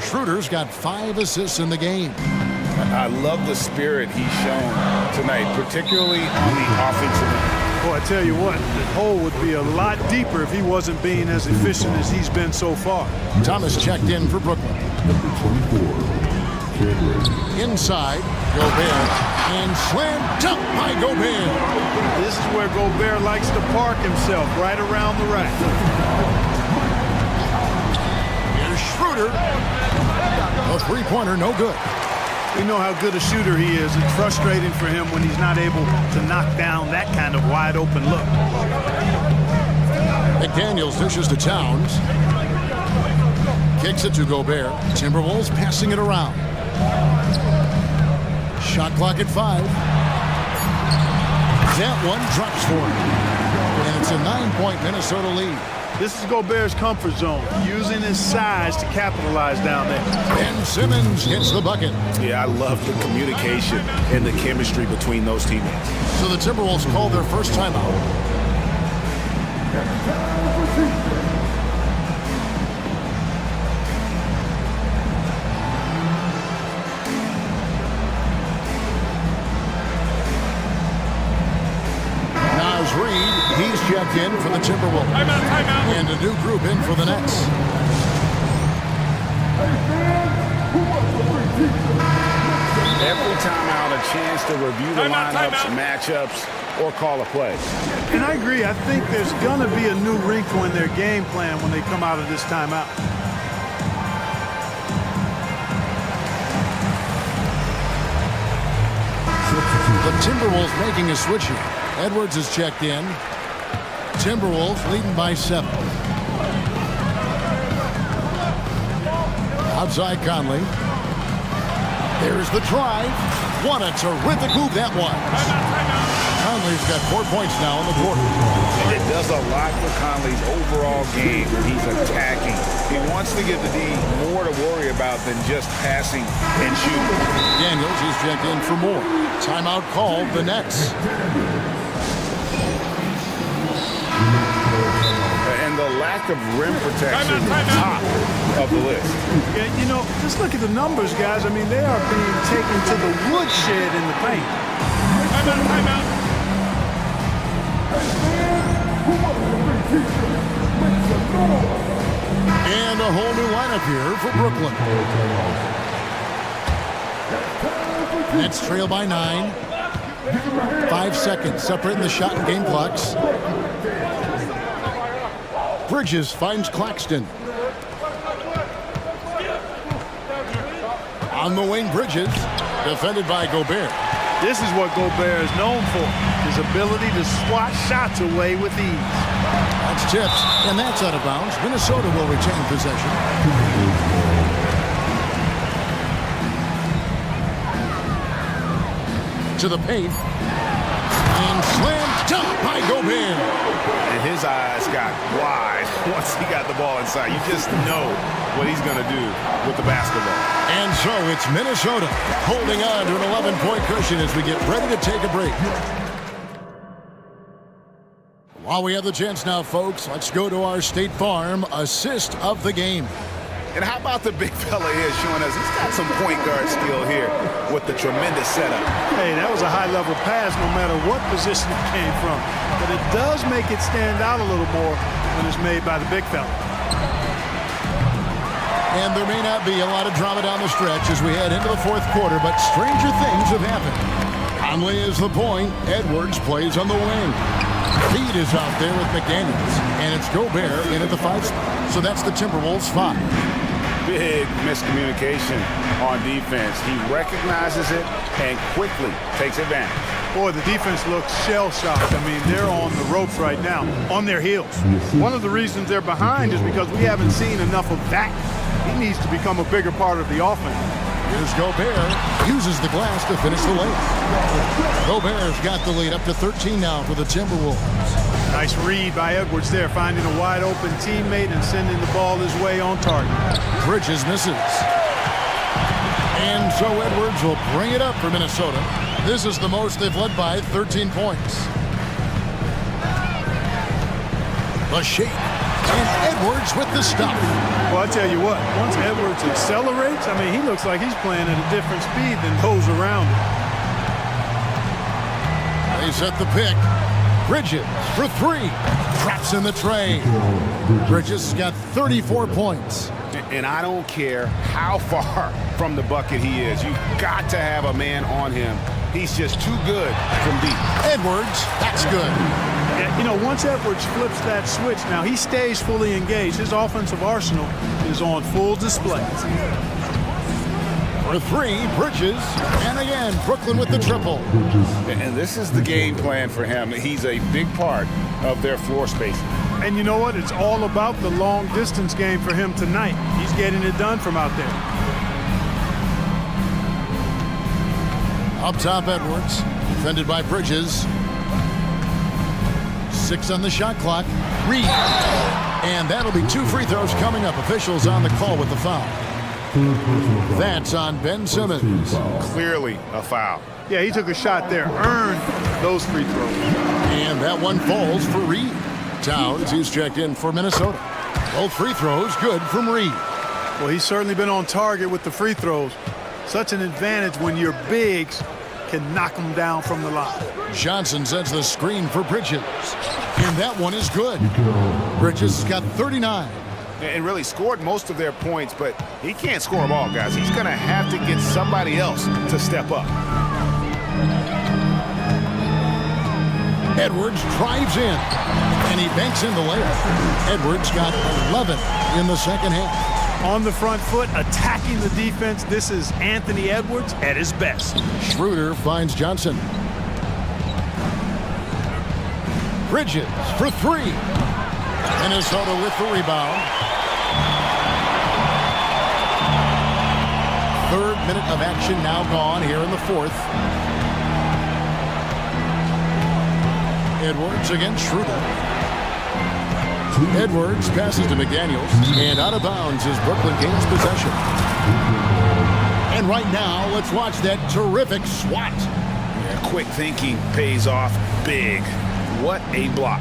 Schroeder's got 5 assists in the game.
I love the spirit he's shown tonight, particularly on the offensive end.
Boy, I tell you what, the hole would be a lot deeper if he wasn't being as efficient as he's been so far.
Thomas checked in for Brooklyn. Inside, Gobert, and slam dunk by Gobert.
This is where Gobert likes to park himself, right around the rack.
Here's Schroeder. A three-pointer, no good.
We know how good a shooter he is. It's frustrating for him when he's not able to knock down that kind of wide-open look.
McDaniels dishes to Towns. Kicks it to Gobert. Timberwolves passing it around. Shot clock at 5. That one drops for him. And it's a 9-point Minnesota lead.
This is Gobert's comfort zone, using his size to capitalize down there.
And Simmons gets the bucket.
Yeah, I love the communication and the chemistry between those teammates.
So the Timberwolves call their first timeout. Reed, he's checked in for the Timberwolves. Timeout. And a new group in for the Nets.
Every timeout, a chance to review the lineups, matchups, or call a play.
And I agree. I think there's going to be a new wrinkle in their game plan when they come out of this timeout.
The Timberwolves making a switch here. Edwards is checked in. Timberwolves leading by 7. Outside Conley. There's the drive. What a terrific move that was. Conley's got 4 points now in the quarter.
It does a
lot for Conley's overall game when he's attacking. He wants to give the D more to worry about than just passing and shooting.
Daniels is checked in for more. Timeout called the Nets.
And the lack of rim protection is top of the list.
Yeah, you know, just look at the numbers, guys. I mean, they are being taken to the woodshed in the paint.
Timeout.
And a whole new lineup here for Brooklyn. Nets trail by 9. 5 seconds separating the shot and game clocks. Bridges finds Claxton. On the wing, Bridges, defended by Gobert.
This is what Gobert is known for, his ability to swat shots away with ease.
That's tipped, and that's out of bounds. Minnesota will retain possession. To the paint. And slam dunk by Gobert.
And his eyes got wide once he got the ball inside. You just know what he's going to do with the basketball.
And so it's Minnesota holding on to an 11-point cushion as we get ready to take a break. While we have the chance now, folks, let's go to our State Farm assist of the game.
And how about the big fella here showing us he's got some point guard skill here with the tremendous setup.
Hey, that was a high-level pass no matter what position it came from. But it does make it stand out a little more when it's made by the big fella.
And there may not be a lot of drama down the stretch as we head into the fourth quarter, but stranger things have happened. Conley is the point. Edwards plays on the wing. Feed is out there with McDaniels. And it's Gobert in at the 5 spot. So that's the Timberwolves 5.
Big miscommunication on defense. He recognizes it and quickly takes advantage.
Boy, the defense looks shell-shocked. I mean, they're on the ropes right now, on their heels. One of the reasons they're behind is because we haven't seen enough of that. He needs to become a bigger part of the offense.
Here's Gobert, uses the glass to finish the layup. Gobert's got the lead up to 13 now for the Timberwolves.
Nice read by Edwards there, finding a wide-open teammate and sending the ball his way on target.
Bridges misses. And so Edwards will bring it up for Minnesota. This is the most they've led by 13 points. The shake. And Edwards with the stop.
Well, I tell you what, once Edwards accelerates, I mean, he looks like he's playing at a different speed than those around him.
They set the pick. Bridges for 3. Traps in the tray. Bridges got 34 points.
And I don't care how far from the bucket he is. You've got to have a man on him. He's just too good from deep.
Edwards, that's good.
Yeah, you know, once Edwards flips that switch, now he stays fully engaged. His offensive arsenal is on full display.
For 3, Bridges, and again, Brooklyn with the triple.
And this is the game plan for him. He's a big part of their floor spacing.
And you know what? It's all about the long-distance game for him tonight. He's getting it done from out there.
Up top, Edwards, defended by Bridges. 6 on the shot clock. Reed. And that'll be 2 free throws coming up. Officials on the call with the foul. That's on Ben Simmons.
Clearly a foul.
Yeah, he took a shot there, earned those free throws.
And that one falls for Reed. Towns, he's checked in for Minnesota. Both free throws good from Reed.
Well, he's certainly been on target with the free throws. Such an advantage when your bigs can knock them down from the line.
Johnson sends the screen for Bridges. And that one is good. Bridges got 39.
And really scored most of their points, but he can't score them all, guys. He's going to have to get somebody else to step up.
Edwards drives in, and he banks in the layup. Edwards got 11 in the second half.
On the front foot, attacking the defense. This is Anthony Edwards at his best.
Schroeder finds Johnson. Bridges for 3. Minnesota with the rebound. 3rd minute of action now gone here in the 4th. Edwards against Schroeder. Edwards passes to McDaniels, and out of bounds as Brooklyn gains possession. And right now, let's watch that terrific swat.
Yeah, quick thinking pays off big. What a block.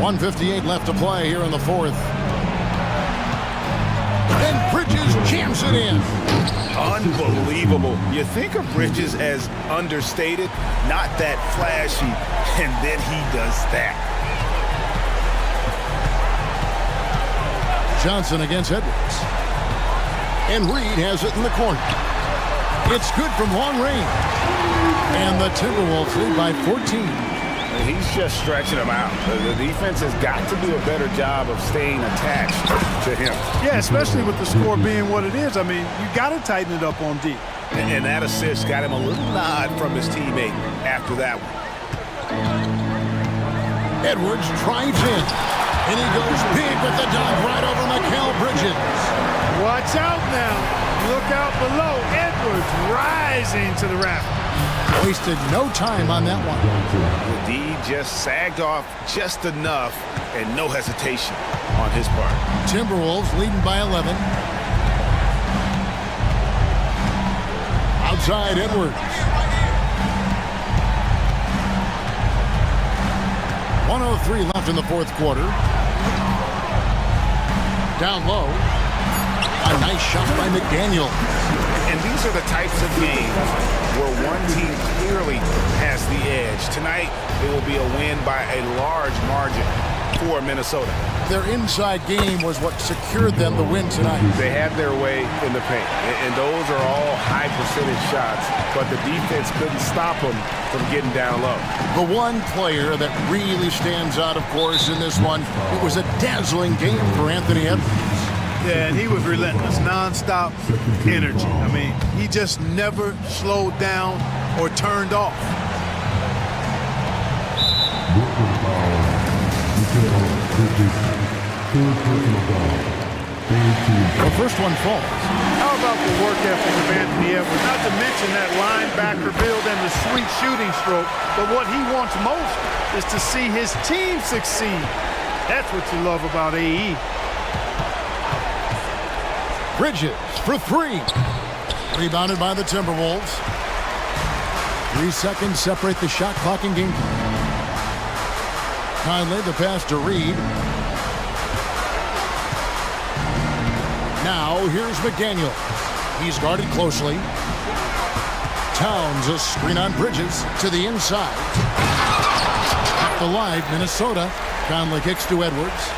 1:58 left to play here in the fourth. And Bridges jams it in.
Unbelievable. You think of Bridges as understated, not that flashy, and then he does that.
Johnson against Edwards. And Reed has it in the corner. It's good from long range. And the Timberwolves lead by 14.
He's just stretching them out. The defense has got to do a better job of staying attached to him.
Yeah, especially with the score being what it is. I mean, you got to tighten it up on D.
And that assist got him a little nod from his teammate after that one.
Edwards drives in. And he goes big with the dunk right over Mikal Bridges.
Watch out now. Look out below. Edwards rising to the raft.
Wasted no time on that one.
The D just sagged off just enough and no hesitation on his part.
Timberwolves leading by 11. Outside Edwards. 1:03 left in the fourth quarter. Down low. A nice shot by McDaniel.
And these are the types of games where one team clearly has the edge. Tonight, it will be a win by a large margin for Minnesota.
Their inside game was what secured them the win tonight.
They had their way in the paint, and those are all high percentage shots, but the defense couldn't stop them from getting down low.
The one player that really stands out, of course, in this one, it was a dazzling game for Anthony Edwards.
Yeah, and he was relentless, nonstop energy. I mean, he just never slowed down or turned off.
The first one falls.
How about the work ethic of Anthony Edwards? Not to mention that linebacker build and the sweet shooting stroke, but what he wants most is to see his team succeed. That's what you love about AE.
Bridges for three. Rebounded by the Timberwolves. 3 seconds separate the shot clock and game clock. Conley, the pass to Reed. Now here's McDaniel. He's guarded closely. Towns a screen on Bridges to the inside. At the live, Minnesota. Conley kicks to Edwards.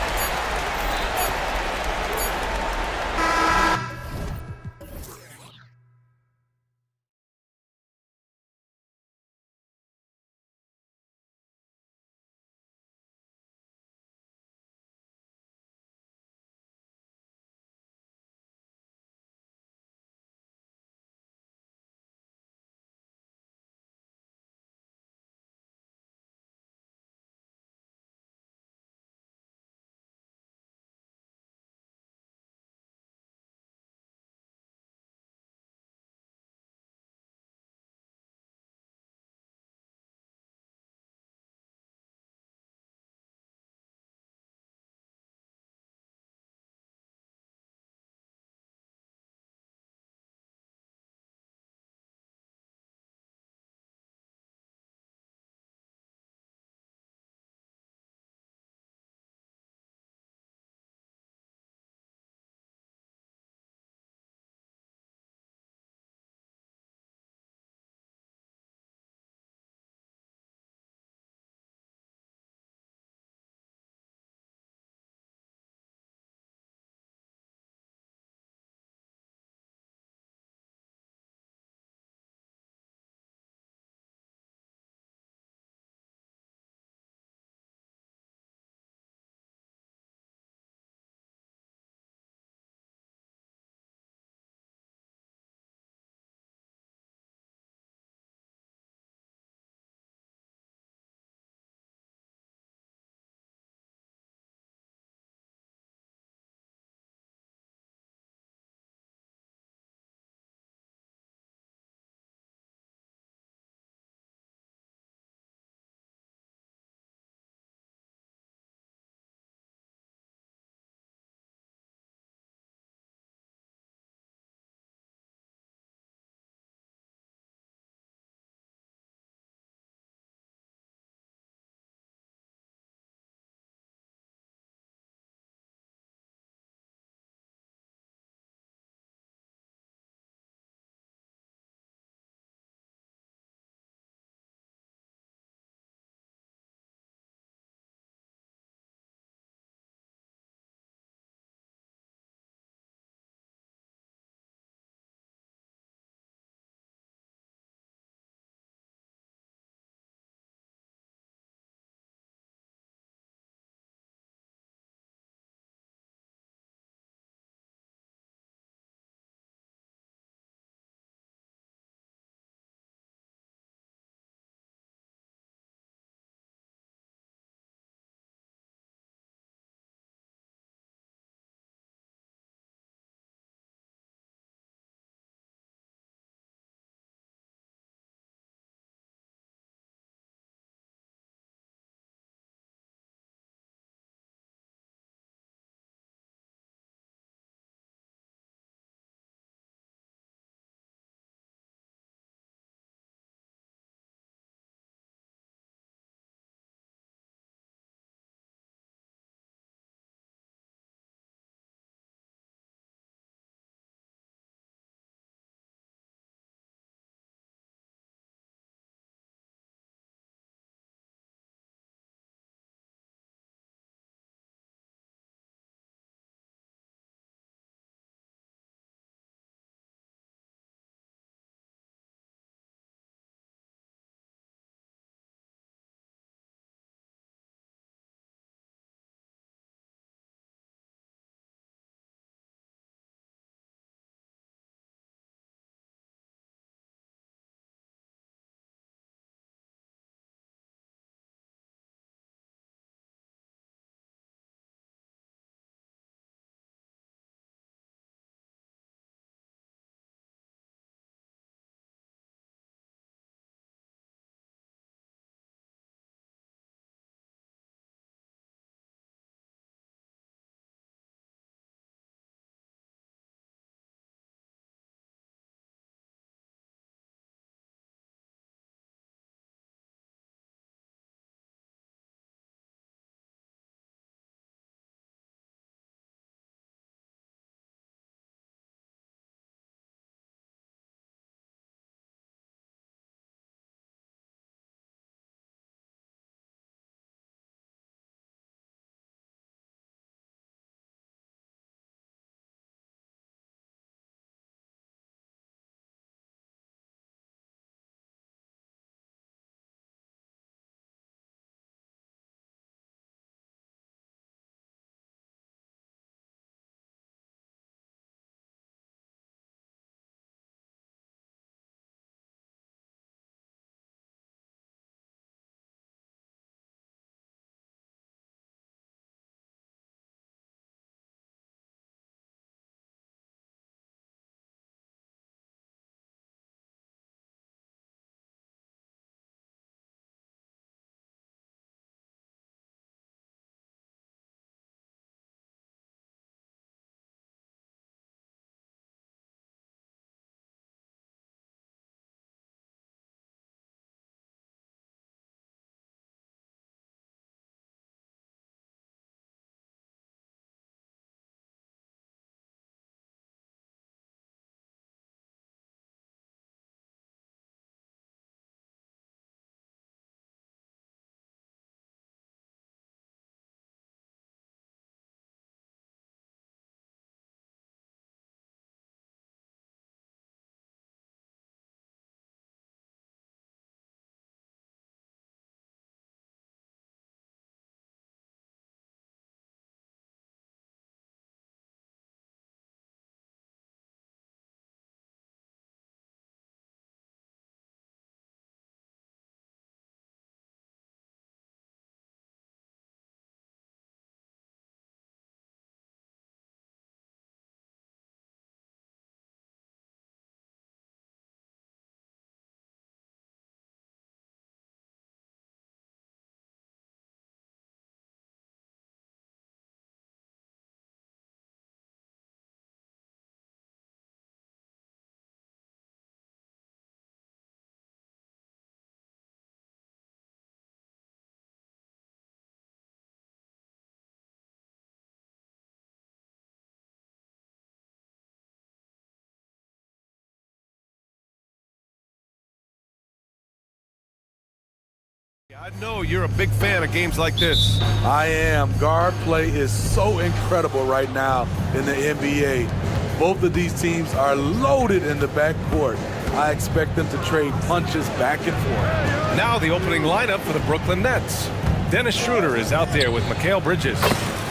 I know you're a big fan of games like this.
I am. Guard play is so incredible right now in the NBA. Both of these teams are loaded in the backcourt. I expect them to trade punches back and forth.
Now the opening lineup for the Brooklyn Nets. Dennis Schroeder is out there with Mikal Bridges.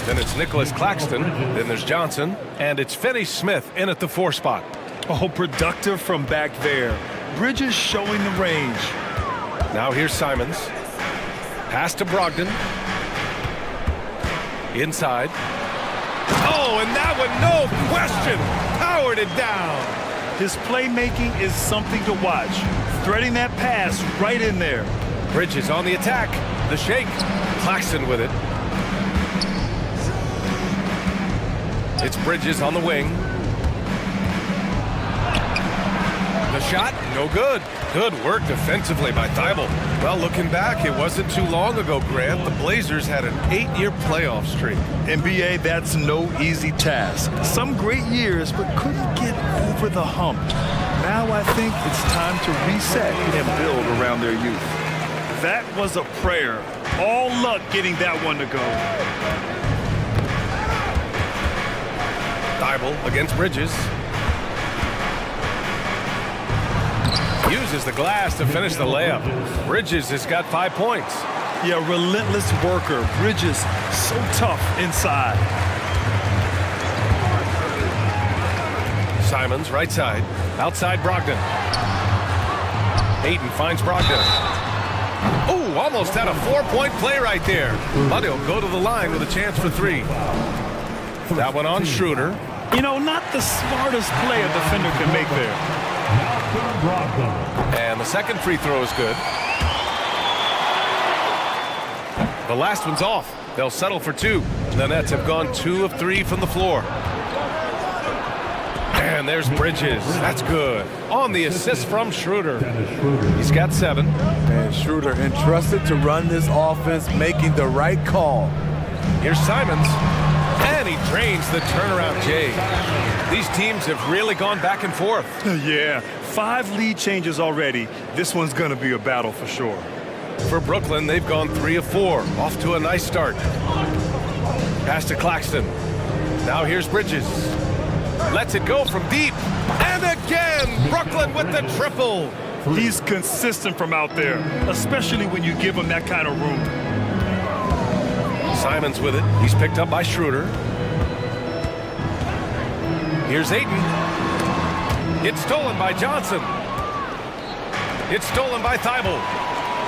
Then it's Nicholas Claxton. Then there's Johnson. And it's Finney Smith in at the 4 spot.
Oh, productive from back there. Bridges showing the range.
Now here's Simons. Pass to Brogdon. Inside. Oh, and that one, no question, powered it down.
His playmaking is something to watch. Threading that pass right in there.
Bridges on the attack. The shake. Claxton with it. It's Bridges on the wing. The shot, no good. Good work defensively by Thibault. Well, looking back, it wasn't too long ago, Grant. The Blazers had an 8-year playoff streak.
NBA, that's no easy task. Some great years, but couldn't get over the hump. Now I think it's time to reset and build around their youth. That was a prayer. All luck getting that one to go.
Thibault against Bridges. Uses the glass to finish the layup. Bridges has got 5 points.
Yeah, relentless worker. Bridges, so tough inside.
Simons, right side. Outside Brogdon. Ayton finds Brogdon. Oh, almost had a 4-point play right there. But he'll go to the line with a chance for 3. That one on Schroeder.
You know, not the smartest play a defender can make there.
And the second free throw is good. The last one's off. They'll settle for 2. The Nets have gone 2 of 3 from the floor. And there's Bridges. That's good. On the assist from Schroeder. He's got 7.
And Schroeder entrusted to run this offense, making the right call.
Here's Simons. And he drains the turnaround J. These teams have really gone back and forth.
Yeah, 5 lead changes already. This one's going to be a battle for sure.
For Brooklyn, they've gone 3 of 4. Off to a nice start. Pass to Claxton. Now here's Bridges. Lets it go from deep. And again, Brooklyn with the triple.
He's consistent from out there, especially when you give him that kind of room.
Simons with it. He's picked up by Schroeder. Here's Ayton. It's stolen by Johnson. It's stolen by Thibault.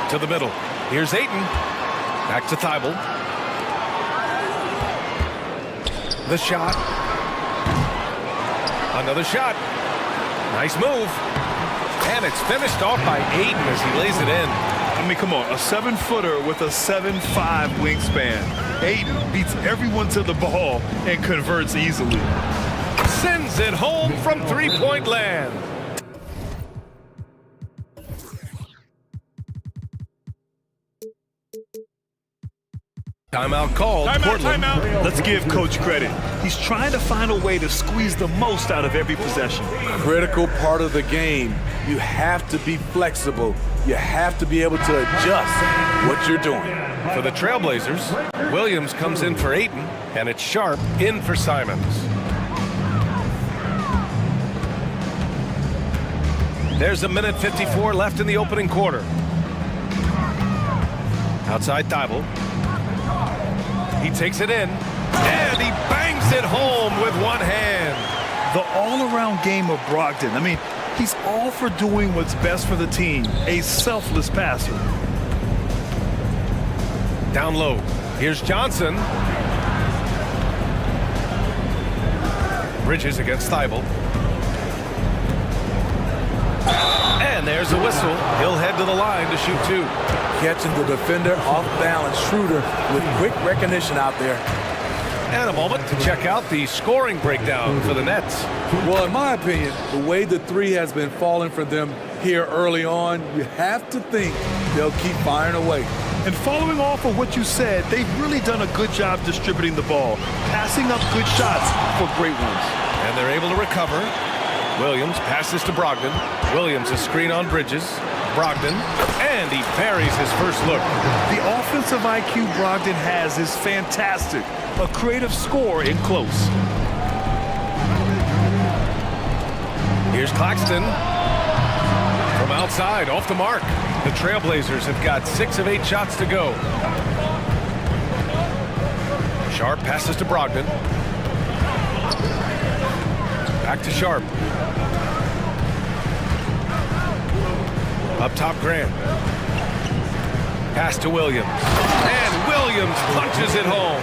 To the middle. Here's Ayton. Back to Thibault. The shot. Another shot. Nice move. And it's finished off by Ayton as he lays it in.
I mean, come on, a 7-footer with a 7'5" wingspan. Ayton beats everyone to the ball and converts easily.
Sends it home from 3-point land. Timeout called.
Timeout. Let's give Coach credit. He's trying to find a way to squeeze the most out of every possession.
Critical part of the game. You have to be flexible. You have to be able to adjust what you're doing.
For the Trailblazers, Williams comes in for Ayton, and it's Sharp in for Simons. There's a minute 54 left in the opening quarter. Outside Thibault. He takes it in, and he bangs it home with one hand.
The all-around game of Brogdon. I mean, he's all for doing what's best for the team. A selfless passer.
Down low. Here's Johnson. Bridges against Thibault. And there's a whistle. He'll head to the line to shoot 2.
Catching the defender off balance. Schroeder with quick recognition out there.
And a moment to check out the scoring breakdown for the Nets.
Well, in my opinion, the way the 3 has been falling for them here early on, you have to think they'll keep firing away.
And following off of what you said, they've really done a good job distributing the ball, passing up good shots for great ones.
And they're able to recover. Williams passes to Brogdon. Williams a screen on Bridges. Brogdon, and he buries his first look.
The offensive IQ Brogdon has is fantastic. A creative score in close.
Here's Claxton. From outside, off the mark. The Trailblazers have got 6 of 8 shots to go. Sharp passes to Brogdon. Back to Sharp. Up top, Grant. Pass to Williams. And Williams punches it home.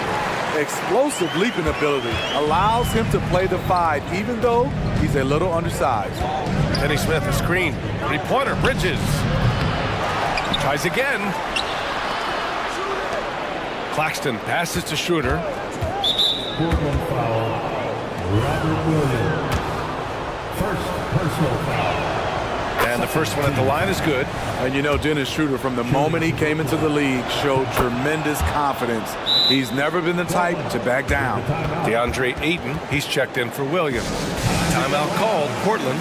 Explosive leaping ability allows him to play the 5, even though he's a little undersized.
Finney Smith, a screen. Three-pointer, Bridges. Tries again. Claxton passes to Schroeder.
Portland foul. Robert Williams. First personal foul.
And the first one at the line is good.
And you know, Dennis Schroeder, from the moment he came into the league, showed tremendous confidence. He's never been the type to back down.
DeAndre Ayton, he's checked in for Williams. Timeout called, Portland.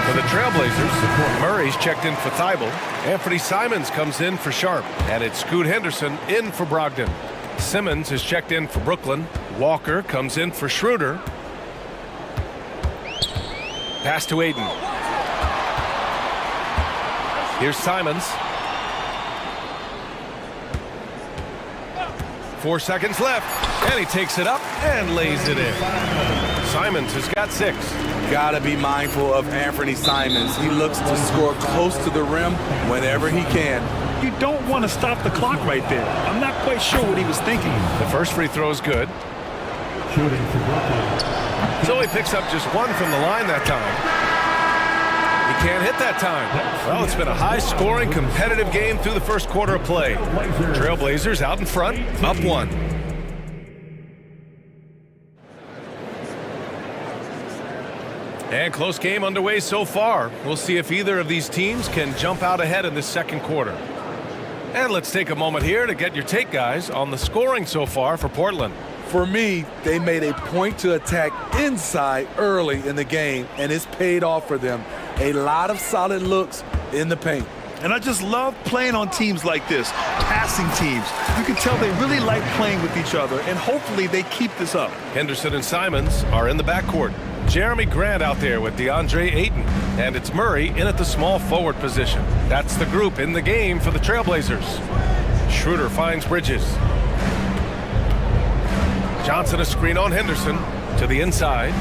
For the Trailblazers, Murray's checked in for Thibault. Anthony Simons comes in for Sharp. And it's Scoot Henderson in for Brogdon. Simmons is checked in for Brooklyn. Walker comes in for Schroeder. Pass to Ayton. Here's Simons. 4 seconds left, and he takes it up and lays it in. Simons has got 6.
Gotta be mindful of Anthony Simons. He looks to score close to the rim whenever he can.
You don't want to stop the clock right there. I'm not quite sure what he was thinking.
The first free throw is good.
Shooting for Brooklyn.
So he picks up just 1 from the line that time. He can't hit that time. Well, it's been a high-scoring, competitive game through the first quarter of play. Trailblazers out in front, up 1. And close game underway so far. We'll see if either of these teams can jump out ahead in this second quarter. And let's take a moment here to get your take, guys, on the scoring so far for Portland.
For me, they made a point to attack inside early in the game, and it's paid off for them. A lot of solid looks in the paint.
And I just love playing on teams like this, passing teams. You can tell they really like playing with each other, and hopefully they keep this up.
Henderson and Simons are in the backcourt. Jeremy Grant out there with DeAndre Ayton. And it's Murray in at the small forward position. That's the group in the game for the Trailblazers. Schroeder finds Bridges. Johnson a screen on Henderson to the inside.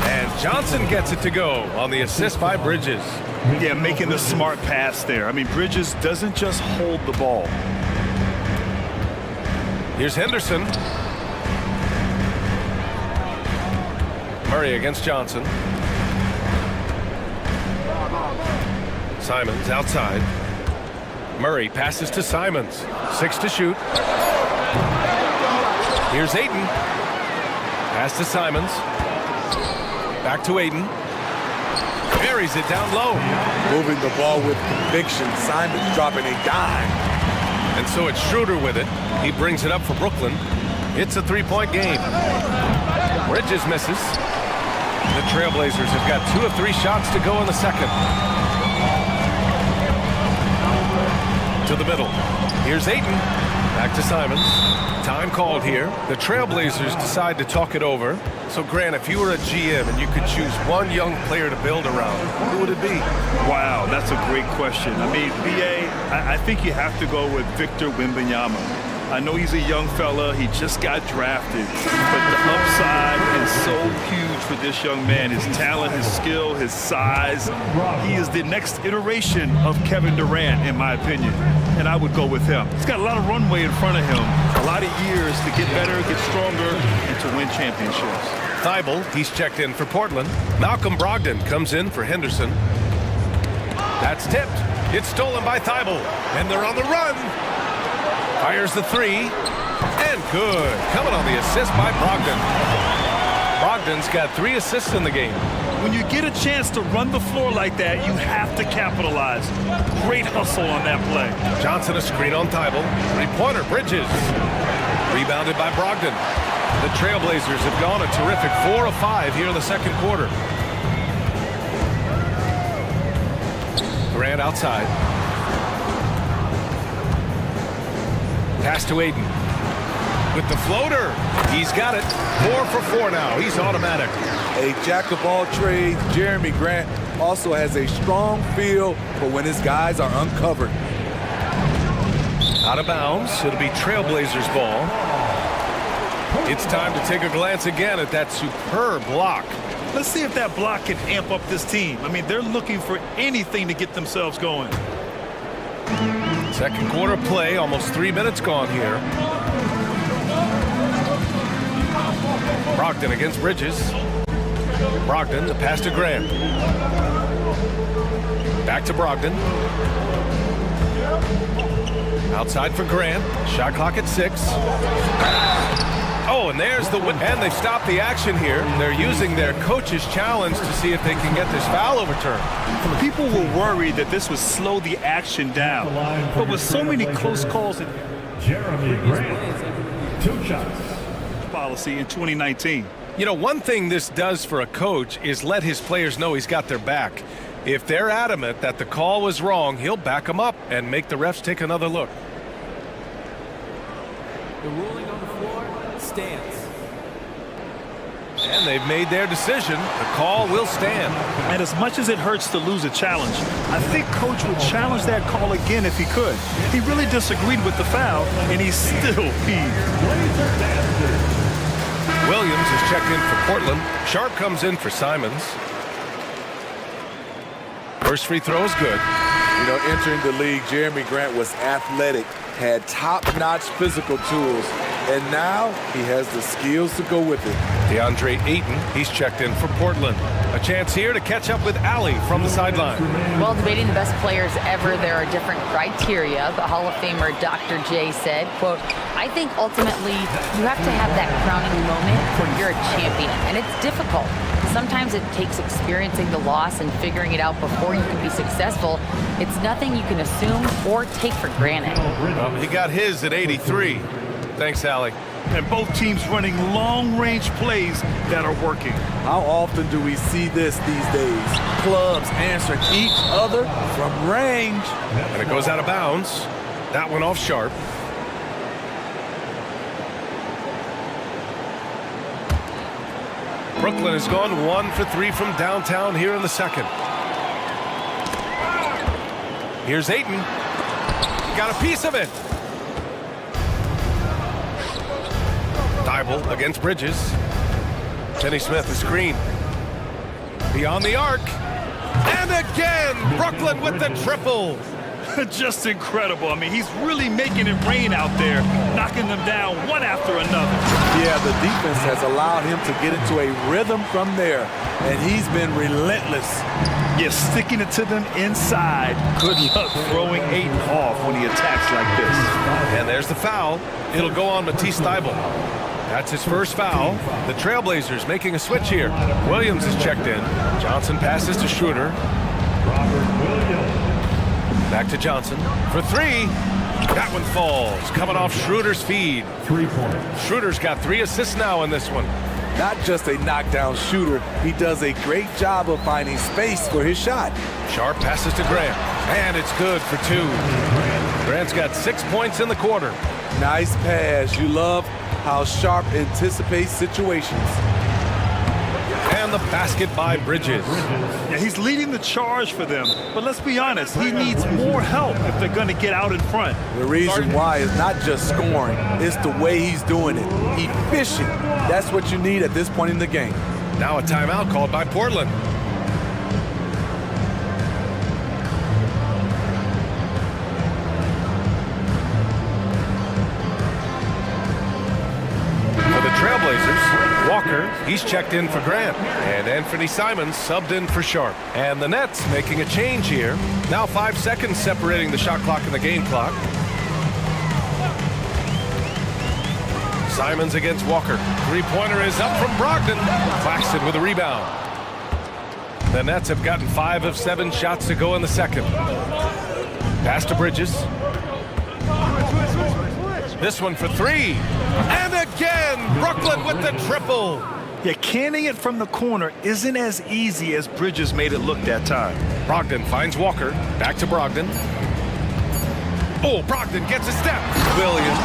And Johnson gets it to go on the assist by Bridges.
Yeah, making the smart pass there. I mean, Bridges doesn't just hold the ball.
Here's Henderson. Murray against Johnson. Simons outside. Murray passes to Simons. 6 to shoot. Here's Ayton. Pass to Simons. Back to Ayton. Buries it down low.
Moving the ball with conviction. Simons dropping a dime.
And so it's Schroeder with it. He brings it up for Brooklyn. It's a 3-point game. Bridges misses. The Trailblazers have got 2 of 3 shots to go in the second. To the middle. Here's Ayton. Back to Simons. Time called here. The Trailblazers decide to talk it over. So, Grant, if you were a GM and you could choose one young player to build around, who would it be?
Wow, that's a great question. I mean, BA, I think you have to go with Victor Wembanyama. I know he's a young fella. He just got drafted. But the upside is so huge for this young man. His talent, his skill, his size. He is the next iteration of Kevin Durant, in my opinion. And I would go with him. He's got a lot of runway in front of him. A lot of years to get better, get stronger, and to win championships.
Thibault, he's checked in for Portland. Malcolm Brogdon comes in for Henderson. That's tipped. It's stolen by Thibault. And they're on the run. Fires the 3, and good. Coming on the assist by Brogdon. Brogdon's got 3 assists in the game.
When you get a chance to run the floor like that, you have to capitalize. Great hustle on that play.
Johnson a screen on Thibault. 3-pointer, Bridges. Rebounded by Brogdon. The Trailblazers have gone a terrific 4 of 5 here in the second quarter. Grant outside. Pass to Aiden. With the floater. He's got it. 4 for 4 now. He's automatic.
A jack of all trades, Jeremy Grant also has a strong feel for when his guys are uncovered.
Out of bounds. It'll be Trailblazers ball. It's time to take a glance again at that superb block.
Let's see if that block can amp up this team. I mean, they're looking for anything to get themselves going.
Second quarter play, almost 3 minutes gone here. Brogdon against Bridges. Brogdon, the pass to Grant. Back to Brogdon. Outside for Grant. Shot clock at 6. Oh, and there's the win. And they've stopped the action here. They're using their coach's challenge to see if they can get this foul overturned.
People were worried that this would slow the action down. But with so many close calls,
Jeremy Grant, 2 shots.
Policy in 2019.
You know, one thing this does for a coach is let his players know he's got their back. If they're adamant that the call was wrong, he'll back them up and make the refs take another look.
The ruling on the floor stands.
And they've made their decision. The call will stand.
And as much as it hurts to lose a challenge, I think Coach would challenge that call again if he could. He really disagreed with the foul, and he's still peeved.
Williams is checked in for Portland. Sharp comes in for Simons. First free throw is good.
You know, entering the league, Jeremy Grant was athletic, had top-notch physical tools, and now he has the skills to go with it.
DeAndre Ayton, he's checked in for Portland. A chance here to catch up with Allie from the sideline.
Well, debating the best players ever, there are different criteria. The Hall of Famer Dr. J said, quote, I think ultimately you have to have that crowning moment where you're a champion, and it's difficult. Sometimes it takes experiencing the loss and figuring it out before you can be successful. It's nothing you can assume or take for granted.
Well, he got his at 83. Thanks, Allie.
And both teams running long-range plays that are working.
How often do we see this these days? Clubs answering each other from range.
And it goes out of bounds. That one off Sharp. Brooklyn has gone 1 for 3 from downtown here in the second. Here's Ayton. Got a piece of it. Thibault against Bridges. Finney Smith, the screen. Beyond the arc. And again, Brooklyn with the triple.
Just incredible. I mean, he's really making it rain out there, knocking them down one after another.
Yeah, the defense has allowed him to get into a rhythm from there, and he's been relentless.
Yeah, sticking it to them inside. Good luck throwing Ayton off when he attacks like this.
And there's the foul. It'll go on Matisse Thybulle. That's his first foul. The Trailblazers making a switch here. Williams is checked in. Johnson passes to Schroeder. Back to Johnson for 3. That one falls. Coming off Schroeder's feed.
3 points.
Schroeder's got 3 assists now in this one.
Not just a knockdown shooter, he does a great job of finding space for his shot.
Sharp passes to Grant. And it's good for 2. Grant's got 6 points in the quarter.
Nice pass. You love how Sharp anticipates situations.
And the basket by Bridges.
Yeah, he's leading the charge for them. But let's be honest, he needs more help if they're going to get out in front.
The reason why is not just scoring, it's the way he's doing it. Efficient. That's what you need at this point in the game.
Now a timeout called by Portland. For the Trailblazers, Walker, he's checked in for Grant. And Anthony Simons subbed in for Sharp. And the Nets making a change here. Now 5 seconds separating the shot clock and the game clock. Simons against Walker. Three-pointer is up from Brogdon. Claxton with a rebound. The Nets have gotten 5 of 7 shots to go in the second. Pass to Bridges. This one for 3. And again, Brooklyn with the triple.
Yeah, canning it from the corner isn't as easy as Bridges made it look that time.
Brogdon finds Walker. Back to Brogdon. Oh, Brogdon gets a step. Williams.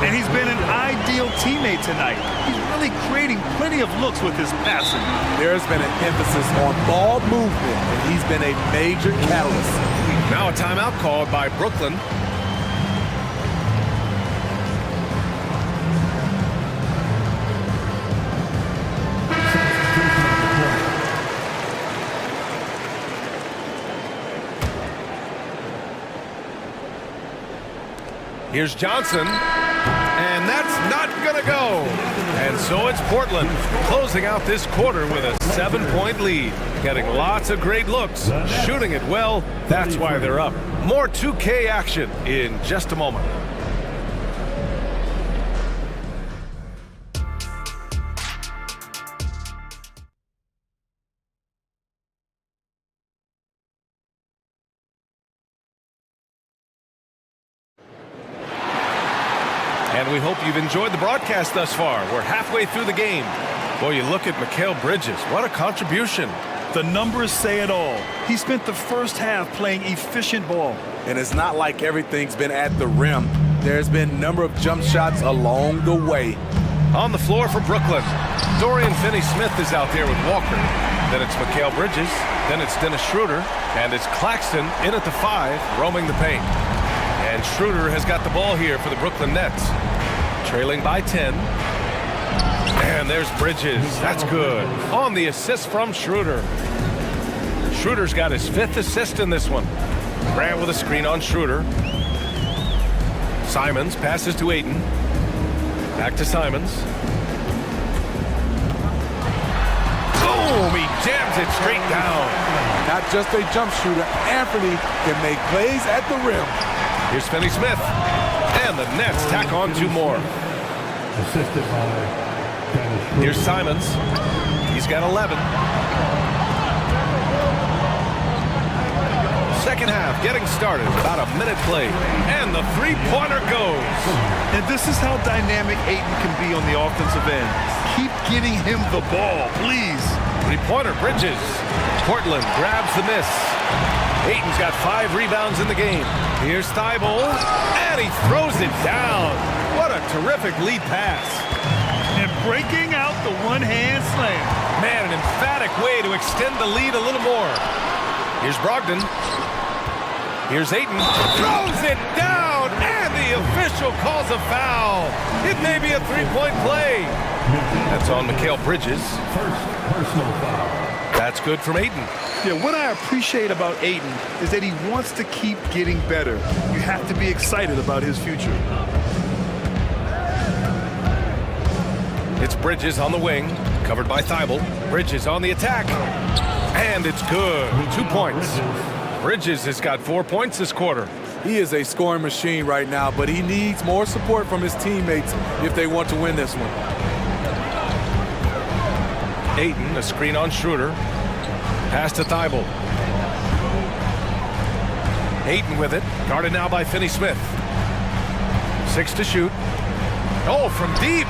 And he's been an ideal teammate tonight. He's really creating plenty of looks with his passing.
There's been an emphasis on ball movement, and he's been a major catalyst.
Now a timeout called by Brooklyn. Here's Johnson, and that's not gonna go. And so it's Portland closing out this quarter with a 7-point lead. Getting lots of great looks, shooting it well, that's why they're up. More 2K action in just a moment. And we hope you've enjoyed the broadcast thus far. We're halfway through the game. Boy, you look at Mikal Bridges. What a contribution.
The numbers say it all. He spent the first half playing efficient ball.
And it's not like everything's been at the rim. There's been a number of jump shots along the way.
On the floor for Brooklyn, Dorian Finney-Smith is out there with Walker. Then it's Mikal Bridges. Then it's Dennis Schroeder. And it's Claxton in at the 5, roaming the paint. And Schroeder has got the ball here for the Brooklyn Nets. Trailing by 10. And there's Bridges. That's good. On the assist from Schroeder. Schroeder's got his 5th assist in this one. Grant with a screen on Schroeder. Simons passes to Ayton. Back to Simons. Boom! He jams it straight down.
Not just a jump shooter, Anthony can make plays at the rim.
Here's Finney-Smith. And the Nets tack on 2 more.
Assisted by
Here's Simons. He's got 11. Second half getting started. About a minute played. And the 3-pointer goes.
And this is how dynamic Ayton can be on the offensive end. Keep getting him the ball, please.
3-pointer Bridges. Portland grabs the miss. Ayton's got 5 rebounds in the game. Here's Thibault, and he throws it down. What a terrific lead pass.
And breaking out the one-hand slam.
Man, an emphatic way to extend the lead a little more. Here's Brogdon. Here's Ayton. Throws it down, and the official calls a foul. It may be a 3-point play. That's on Mikal Bridges.
first personal foul.
That's good from Ayton.
Yeah, what I appreciate about Ayton is that he wants to keep getting better. You have to be excited about his future.
It's Bridges on the wing, covered by Thibault. Bridges on the attack, and it's good. 2 points. Bridges has got 4 points this quarter.
He is a scoring machine right now, but he needs more support from his teammates if they want to win this one.
Ayton, a screen on Schroeder. Pass to Thibault. Ayton with it. Guarded now by Finney-Smith. 6 to shoot. Oh, from deep.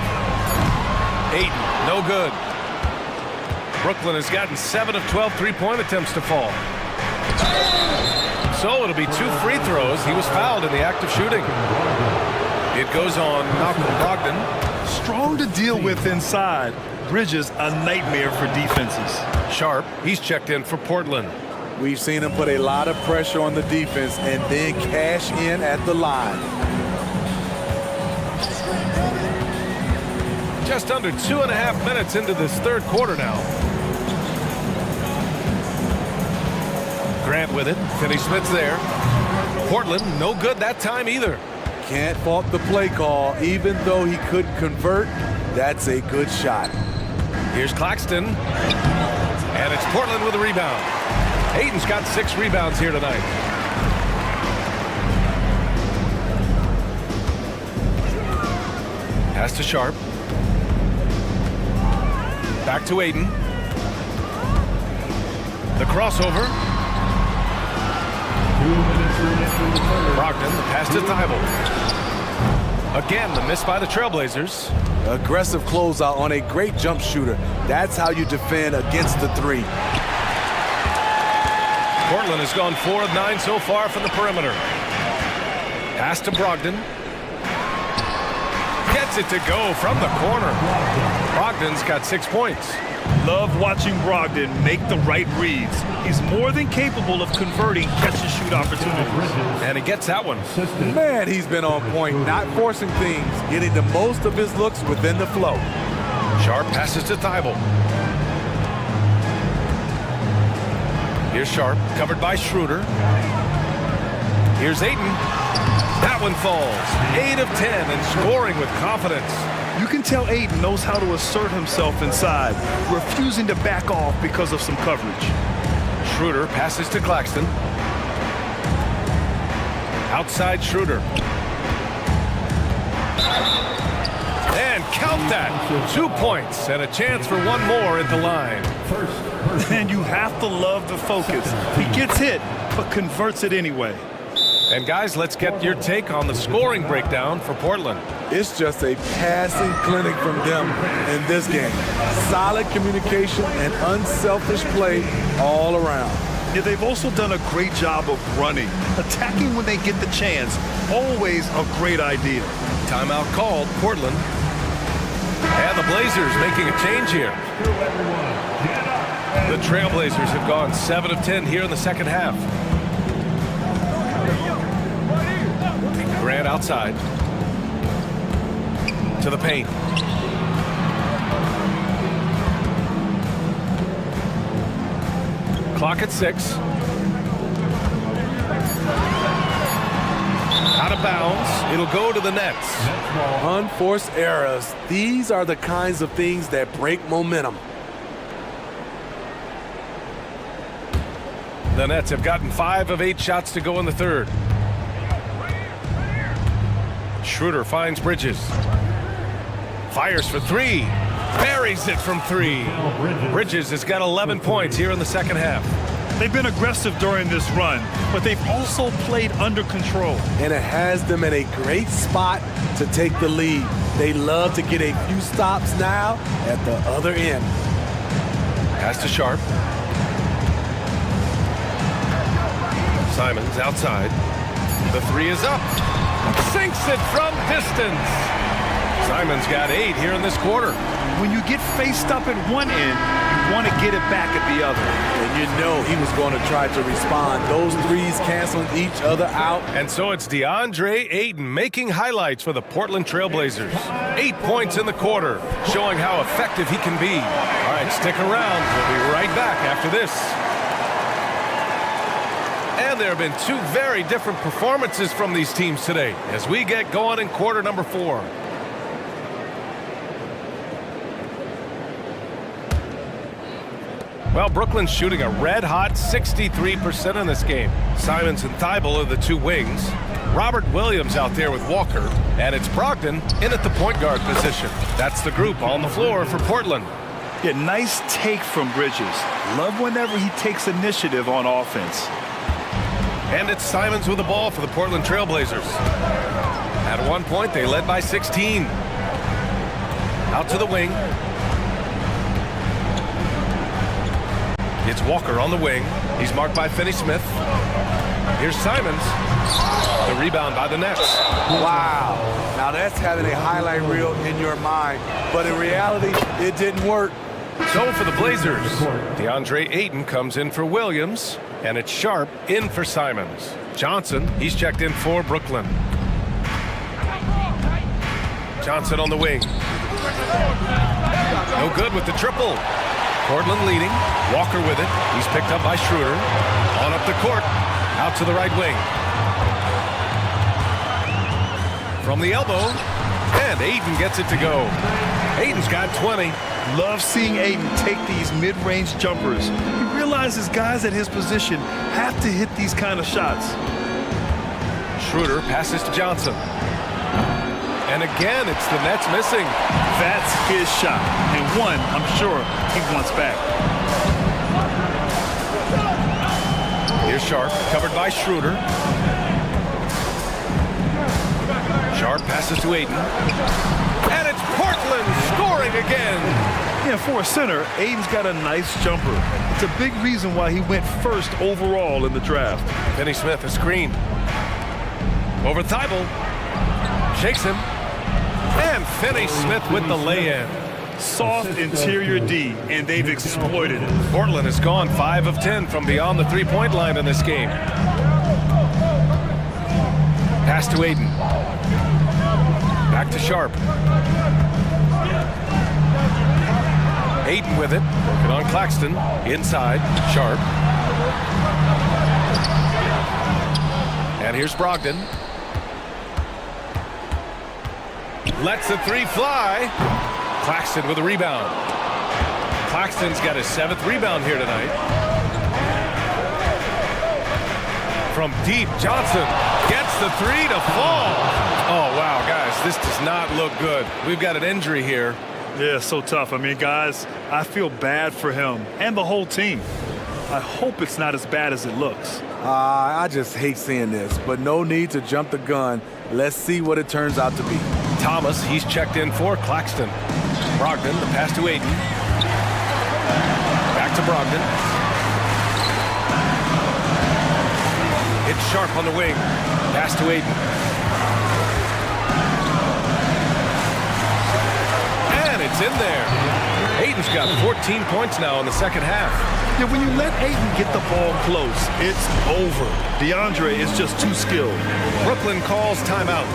Ayton, no good. Brooklyn has gotten 7 of 12 3-point attempts to fall. So it'll be 2 free throws. He was fouled in the act of shooting. It goes on Malcolm Brogdon.
Strong to deal with inside. Bridges, a nightmare for defenses.
Sharp, he's checked in for Portland.
We've seen him put a lot of pressure on the defense and then cash in at the line.
Just under 2.5 minutes into this third quarter now. Grant with it. Finney-Smith's there. Portland, no good that time either.
Can't fault the play call. Even though he couldn't convert, that's a good shot.
Here's Claxton. And it's Portland with a rebound. Ayton's got 6 rebounds here tonight. Pass to Sharp. Back to Ayton. The crossover. Brogdon, the pass to Thibault. Again, the miss by the Trailblazers.
Aggressive closeout on a great jump shooter. That's how you defend against the three.
Portland has gone 4 of 9 so far from the perimeter. Pass to Brogdon. Gets it to go from the corner. Brogdon's got 6 points.
Love watching Brogdon make the right reads. He's more than capable of converting catch-and-shoot opportunities.
And he gets that one.
Man, he's been on point, not forcing things, getting the most of his looks within the flow.
Sharp passes to Thibault. Here's Sharp, covered by Schroeder. Here's Ayton. That one falls. 8 of 10 and scoring with confidence.
You can tell Ayton knows how to assert himself inside, refusing to back off because of some coverage.
Schroeder passes to Claxton. Outside Schroeder. And count that. 2 points and a chance for one more at the line.
And you have to love the focus. He gets hit, but converts it anyway.
And guys, let's get your take on the scoring breakdown for Portland.
It's just a passing clinic from them in this game. Solid communication and unselfish play all around.
Yeah, they've also done a great job of running, attacking when they get the chance. Always a great idea.
Timeout called, Portland. And the Blazers making a change here. The Trailblazers have gone 7 of 10 here in the second half. Grant outside. To the paint. Clock at 6. Out of bounds. It'll go to the Nets.
Unforced errors. These are the kinds of things that break momentum.
The Nets have gotten 5 of 8 shots to go in the third. Schroeder finds Bridges. Fires for 3. Buries it from 3. Bridges has got 11 points here in the second half.
They've been aggressive during this run, but they've also played under control.
And it has them in a great spot to take the lead. They love to get a few stops now at the other end.
Pass to Sharp. Simons outside. The 3 is up. Sinks it from distance. Simons got 8 here in this quarter.
When you get faced up at one end, you want to get it back at the other.
And you know he was going to try to respond. Those threes canceling each other out.
And so it's DeAndre Ayton making highlights for the Portland Trailblazers. 8 points in the quarter, showing how effective he can be. All right, stick around. We'll be right back after this. And there have been 2 very different performances from these teams today as we get going in quarter number 4. Well, Brooklyn's shooting a red-hot 63% in this game. Simons and Thibault are the 2 wings. Robert Williams out there with Walker. And it's Brogdon in at the point guard position. That's the group on the floor for Portland.
Yeah, nice take from Bridges. Love whenever he takes initiative on offense.
And it's Simons with the ball for the Portland Trailblazers. At one point, they led by 16. Out to the wing. It's Walker on the wing. He's marked by Finney-Smith. Here's Simons. The rebound by the Nets.
Wow. Now that's having a highlight reel in your mind. But in reality, it didn't work.
So for the Blazers, DeAndre Ayton comes in for Williams. And it's Sharp in for Simons. Johnson, he's checked in for Brooklyn. Johnson on the wing. No good with the triple. Portland leading. Walker with it. He's picked up by Schroeder. On up the court. Out to the right wing. From the elbow. And Ayton gets it to go. Ayton's got 20.
Love seeing Ayton take these mid-range jumpers. He realizes guys at his position have to hit these kind of shots.
Schroeder passes to Johnson. And again, it's the Nets missing.
That's his shot. And one, I'm sure, he wants back.
Here's Sharp, covered by Schroeder. Sharp Sharp passes to Aiden. And it's Portland scoring again.
Yeah, for a center, Aiden's got a nice jumper. It's a big reason why he went first overall in the draft.
Finney Smith, a screen. Over Thibault. Shakes him. And Finney Smith with the lay-in.
Soft interior D, and they've exploited it.
Portland has gone 5 of 10 from beyond the three-point line in this game. Pass to Aiden. Back to Sharp. Aiden with it. Working on Claxton. Inside. Sharp. And here's Brogdon. Lets the three fly. Claxton with a rebound. Claxton's got his 7th rebound here tonight. From deep, Johnson gets the three to fall. Oh, wow, guys, this does not look good. We've got an injury here.
Yeah, so tough. I mean, guys, I feel bad for him and the whole team. I hope it's not as bad as it looks.
I just hate seeing this, but no need to jump the gun. Let's see what it turns out to be.
Thomas, he's checked in for Claxton. Brogdon, the pass to Aiden. Back to Brogdon. It's Sharp on the wing. Pass to Aiden. And it's in there. Aiden's got 14 points now in the second half.
Yeah, when you let Aiden get the ball close, it's over. DeAndre is just too skilled.
Brooklyn calls timeout.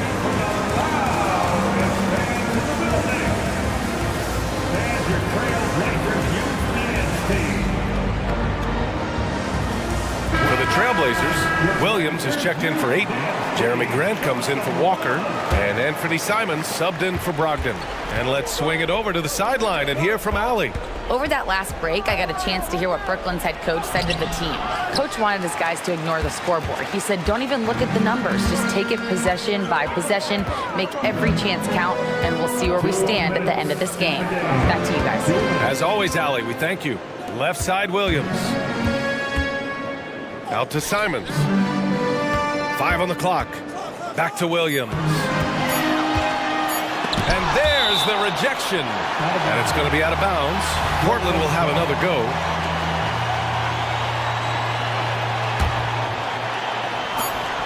For the Trailblazers, Williams is checked in for Aiden. Jeremy Grant comes in for Walker. And Anthony Simons subbed in for Brogdon. And let's swing it over to the sideline and hear from Allie.
Over that last break, I got a chance to hear what Brooklyn's head coach said to the team. Coach wanted his guys to ignore the scoreboard. He said, don't even look at the numbers. Just take it possession by possession, make every chance count, and we'll see where we stand at the end of this game. Back to you guys.
As always, Allie, we thank you. Left side, Williams. Out to Simons. 5 on the clock. Back to Williams. And there's the rejection. And it's going to be out of bounds. Portland will have another go.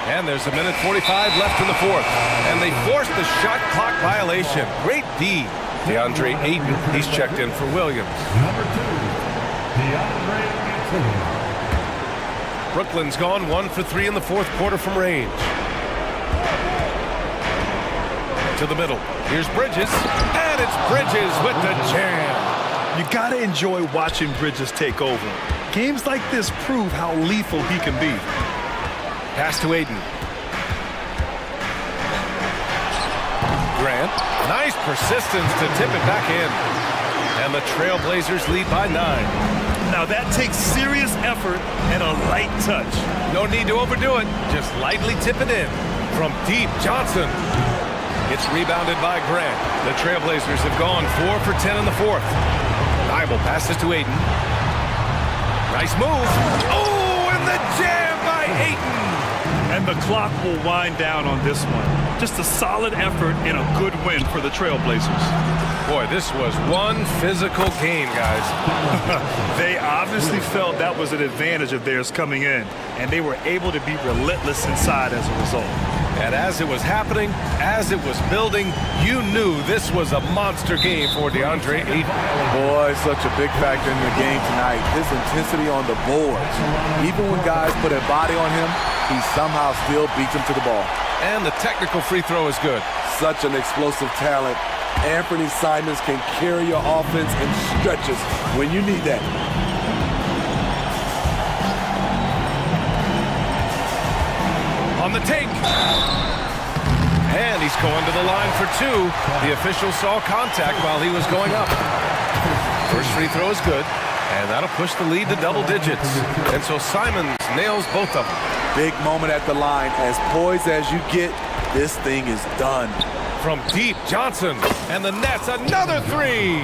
And there's a minute 45 left in the fourth. And they forced the shot clock violation. Great D. DeAndre Ayton, he's checked in for Williams.
Number 2, DeAndre Ayton.
Brooklyn's gone 1 for 3 in the fourth quarter from range. To the middle. Here's Bridges. And it's Bridges with the jam.
You got to enjoy watching Bridges take over. Games like this prove how lethal he can be.
Pass to Aiden. Grant. Nice persistence to tip it back in. And the Trailblazers lead by 9.
Now that takes serious effort and a light touch.
No need to overdo it. Just lightly tip it in. From deep, Johnson. It's rebounded by Grant. The Trailblazers have gone 4 for 10 in the fourth. Thibault passes to Aiden. Nice move. Oh, and the jam by Aiden.
And the clock will wind down on this one. Just a solid effort and a good win for the Trailblazers.
Boy, this was one physical game, guys.
They obviously felt that was an advantage of theirs coming in, and they were able to be relentless inside as a result.
And as it was happening, as it was building, you knew this was a monster game for DeAndre Ayton.
Boy, such a big factor in the game tonight. His intensity on the boards. Even when guys put a body on him, he somehow still beats him to the ball.
And the technical free throw is good.
Such an explosive talent. Anthony Simons can carry your offense in stretches when you need that.
On the take. And he's going to the line for 2. The official saw contact while he was going up. First free throw is good. And that'll push the lead to double digits. And so Simons nails both of them.
Big moment at the line. As poised as you get, this thing is done.
From deep, Johnson. And the net's another 3.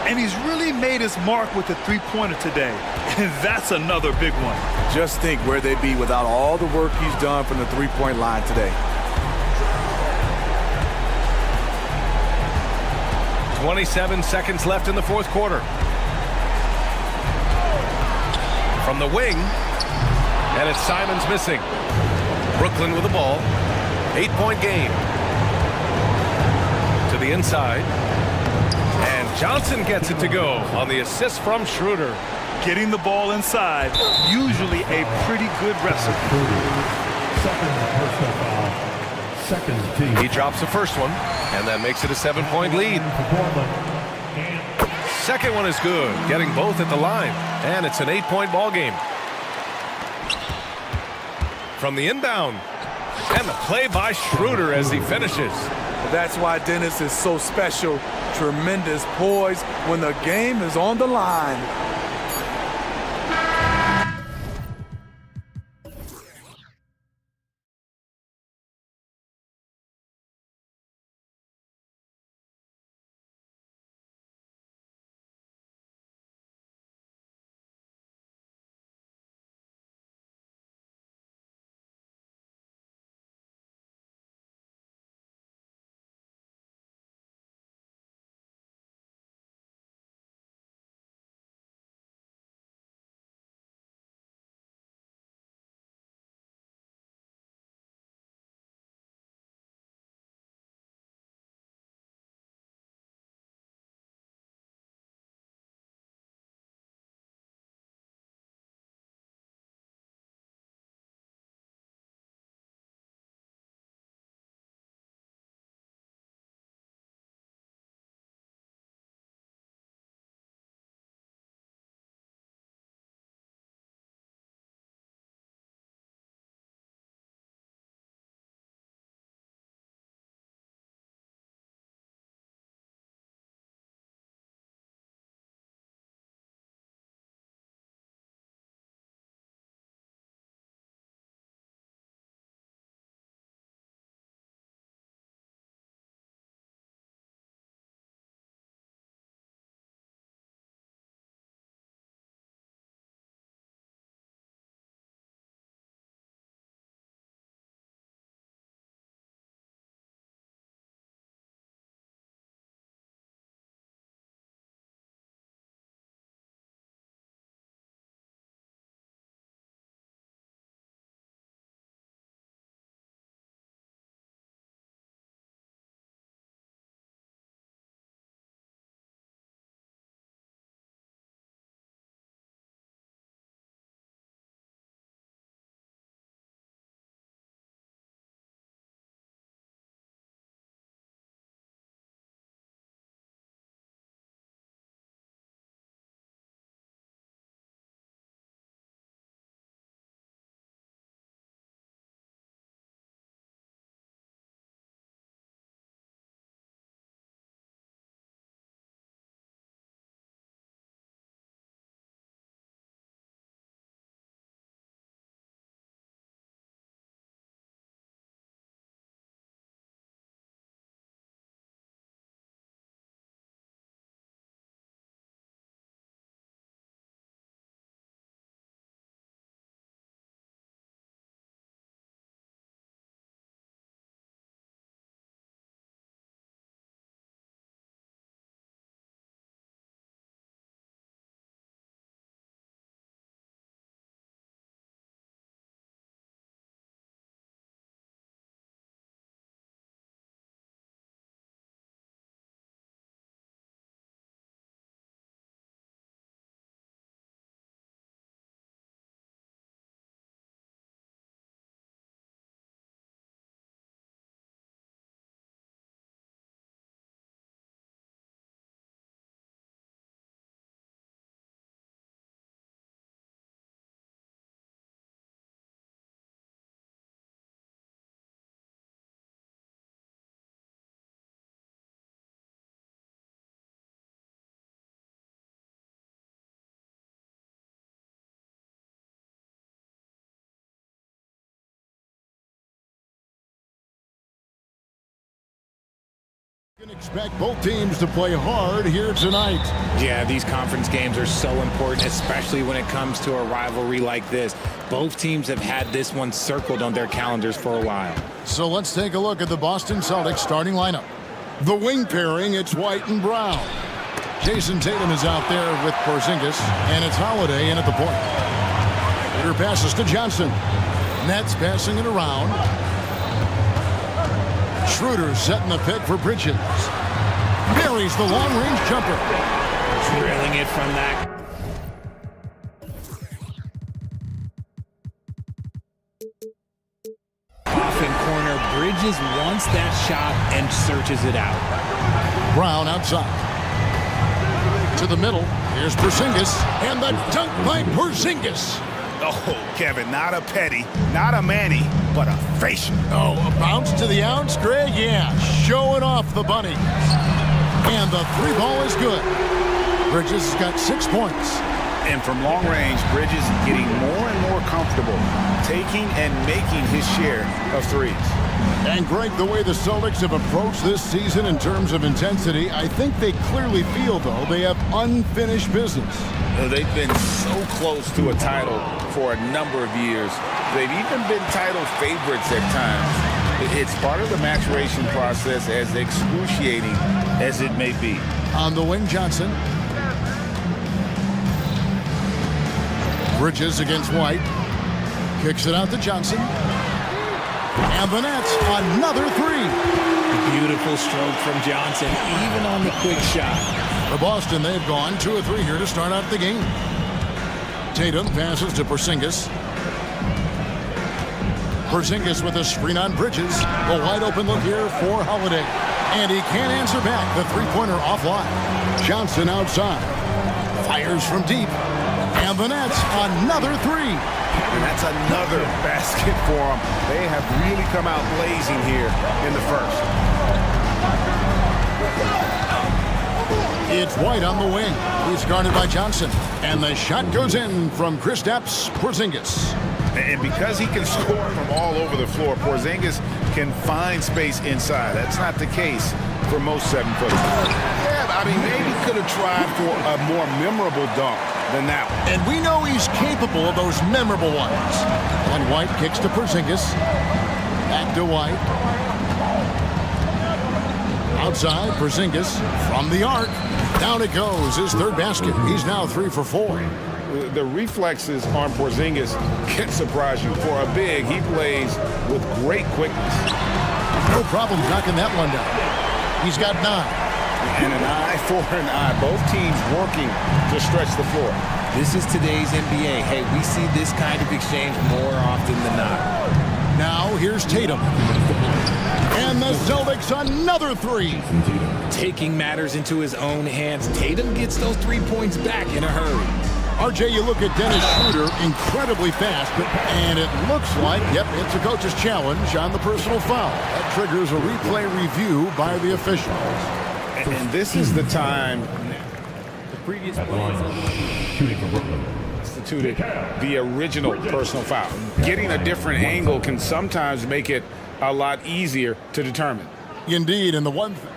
And he's really made his mark with the three-pointer today. And that's another big one.
Just think where they'd be without all the work he's done from the three-point line today.
27 seconds left in the fourth quarter. From the wing, and it's Simons missing. Brooklyn with the ball. 8-point game. To the inside. And Johnson gets it to go on the assist from Schroeder.
Getting the ball inside, usually a pretty good recipe.
Second personal foul. Second team.
He drops the first one, and that makes it a 7-point lead. Second one is good, getting both at the line, and it's an 8-point ball game. From the inbound, and the play by Schroeder as he finishes.
That's why Dennis is so special. Tremendous poise when the game is on the line.
You can expect both teams to play hard here tonight.
Yeah, these conference games are so important, especially when it comes to a rivalry like this. Both teams have had this one circled on their calendars for a while.
So let's take a look at the Boston Celtics starting lineup. The wing pairing, it's White and Brown. Jason Tatum is out there with Porzingis, and it's Holiday in at the point. Shooter passes to Johnson. Nets passing it around. Schroeder setting the pick for Bridges. Buries the long-range jumper.
Trailing it from that. Off in corner, Bridges wants that shot and searches it out.
Brown outside. To the middle. Here's Porzingis, and the dunk by Porzingis.
Oh, Kevin, not a petty, not a Manny, but a facial.
Oh, a bounce to the ounce, Greg? Yeah, showing off the bunny. And the three ball is good. Bridges has got 6 points.
And from long range, Bridges getting more and more comfortable taking and making his share of threes.
And Greg, the way the Celtics have approached this season in terms of intensity, I think they clearly feel, though, they have unfinished business.
They've been so close to a title for a number of years. They've even been title favorites at times. It's part of the maturation process, as excruciating as it may be.
On the wing, Johnson. Bridges against White. Kicks it out to Johnson. And the Nets, another three.
Beautiful stroke from Johnson, even on the quick shot.
For Boston, they've gone 2 of 3 here to start out the game. Tatum passes to Porzingis. Porzingis with a screen on Bridges. A wide open look here for Holiday. And he can't answer back. The three-pointer offline. Johnson outside. Fires from deep. And the Nets, another three.
And that's another basket for them. They have really come out blazing here in the first.
It's White on the wing. He's guarded by Johnson. And the shot goes in from Kristaps Porzingis.
And because he can score from all over the floor, Porzingis can find space inside. That's not the case for most 7-footers.
Yeah, I mean, maybe could have tried for a more memorable dunk than that one.
And we know he's capable of those memorable ones. And White kicks to Porzingis. Back to White. Outside, Porzingis from the arc. Down it goes, his third basket. He's now 3 for 4.
The reflexes on Porzingis can surprise you. For a big, he plays with great quickness.
No problem knocking that one down. He's got 9.
And an eye for an eye. Both teams working to stretch the floor.
This is today's NBA. Hey, we see this kind of exchange more often than not.
Now here's Tatum. And the Celtics another 3.
Taking matters into his own hands. Tatum gets those 3 points back in a hurry.
RJ, you look at Dennis Schroeder, incredibly fast, and it looks like, yep, it's a coach's challenge on the personal foul. That triggers a replay review by the officials.
And this is the time
The previous play
instituted the original personal foul. Getting a different angle can sometimes make it a lot easier to determine.
Indeed, and the one thing.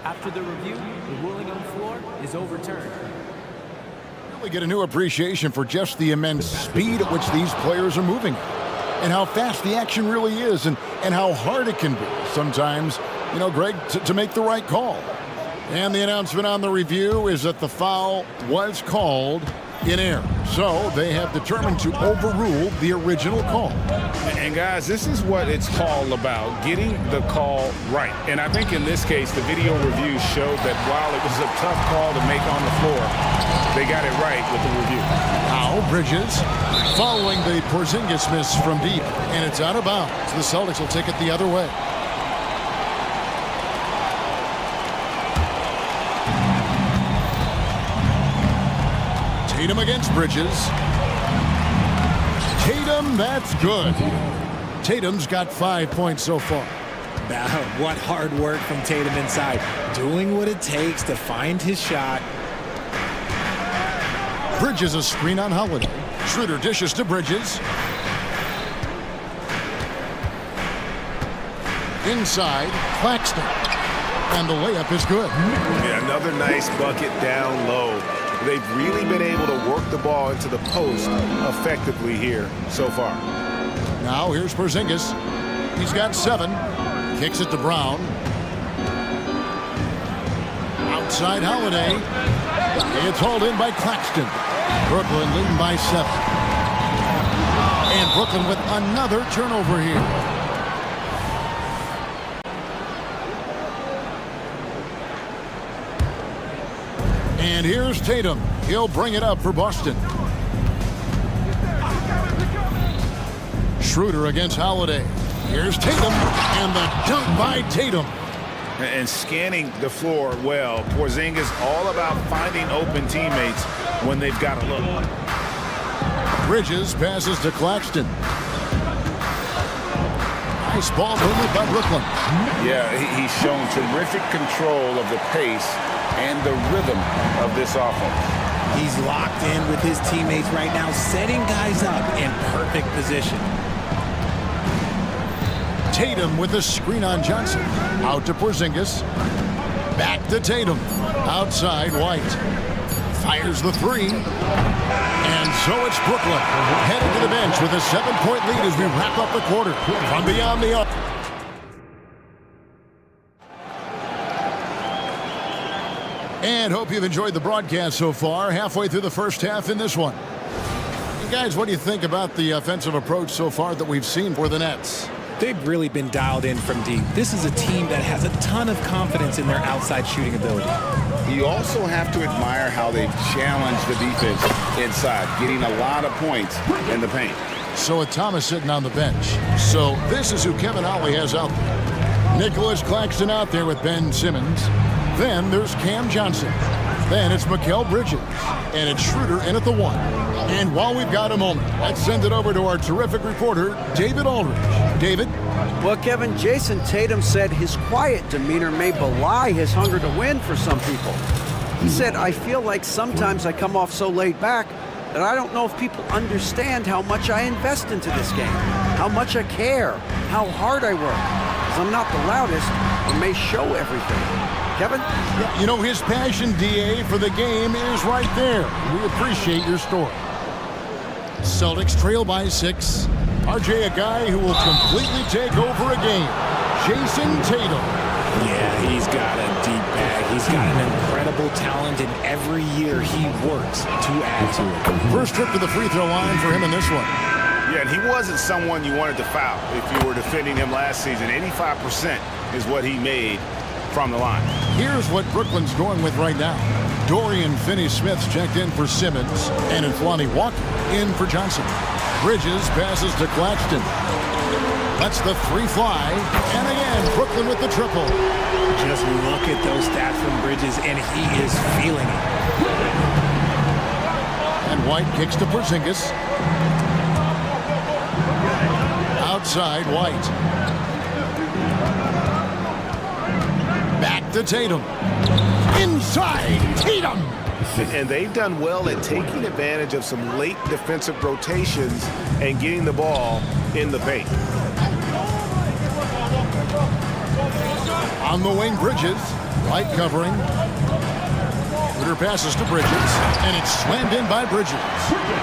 After the review, the ruling on the floor is overturned.
We get a new appreciation for just the immense speed at which these players are moving and how fast the action really is and how hard it can be sometimes, you know, Greg, to make the right call. And the announcement on the review is that the foul was called in error. So they have determined to overrule the original call.
And guys, this is what it's all about, getting the call right. And I think in this case, the video review showed that while it was a tough call to make on the floor, they got it right with the review.
Now Bridges following the Porzingis miss from deep, and it's out of bounds. The Celtics will take it the other way. Tatum against Bridges. Tatum, that's good. Tatum's got 5 points so far.
What hard work from Tatum inside. Doing what it takes to find his shot.
Bridges a screen on Holiday. Schroeder dishes to Bridges. Inside, Claxton. And the layup is good.
Yeah, another nice bucket down low. They've really been able to work the ball into the post effectively here so far.
Now here's Porzingis. He's got 7. Kicks it to Brown. Outside Holiday. It's hauled in by Claxton. Brooklyn leading by 7. And Brooklyn with another turnover here. And here's Tatum. He'll bring it up for Boston. Schroeder against Holiday. Here's Tatum, and the dunk by Tatum.
And scanning the floor well. Porzingis all about finding open teammates when they've got a look.
Bridges passes to Claxton. Nice ball movement by Brooklyn.
Yeah, he's shown terrific control of the pace and the rhythm of this offense.
He's locked in with his teammates right now, setting guys up in perfect position.
Tatum with a screen on Johnson. Out to Porzingis. Back to Tatum. Outside White. Fires the three. And so it's Brooklyn headed to the bench with a 7-point lead as we wrap up the quarter. From beyond the arc. And hope you've enjoyed the broadcast so far. Halfway through the first half in this one. You guys, what do you think about the offensive approach so far that we've seen for the Nets?
They've really been dialed in from deep. This is a team that has a ton of confidence in their outside shooting ability.
You also have to admire how they've challenged the defense inside, getting a lot of points in the paint.
So with Thomas sitting on the bench. So this is who Kevin Ollie has out there. Nicholas Claxton out there with Ben Simmons. Then there's Cam Johnson. Then it's Mikal Bridges. And it's Schroeder in at the 1. And while we've got a moment, let's send it over to our terrific reporter, David Aldridge. David?
Well, Kevin, Jason Tatum said his quiet demeanor may belie his hunger to win for some people. He said, I feel like sometimes I come off so laid back that I don't know if people understand how much I invest into this game, how much I care, how hard I work. Because I'm not the loudest or may show everything. Kevin?
You know, his passion, DA, for the game is right there. We appreciate your story. Celtics trail by 6. RJ, a guy who will completely take over a game. Jason Tatum.
Yeah, he's got a deep bag. He's got an incredible talent, and every year he works to add to it.
First trip to the free throw line for him in this one.
Yeah, and he wasn't someone you wanted to foul if you were defending him last season. 85% is what he made from the line.
Here's what Brooklyn's going with right now. Dorian Finney-Smith's checked in for Simmons, and Lonnie Walker in for Johnson. Bridges passes to Claxton. Lets the 3 fly, and again, Brooklyn with the triple.
Just look at those stats from Bridges, and he is feeling it.
And White kicks to Porzingis. Outside White. Back to Tatum. Inside Tatum.
And they've done well at taking advantage of some late defensive rotations and getting the ball in the paint.
On the wing, Bridges. White covering. Schroeder passes to Bridges, and it's slammed in by Bridges.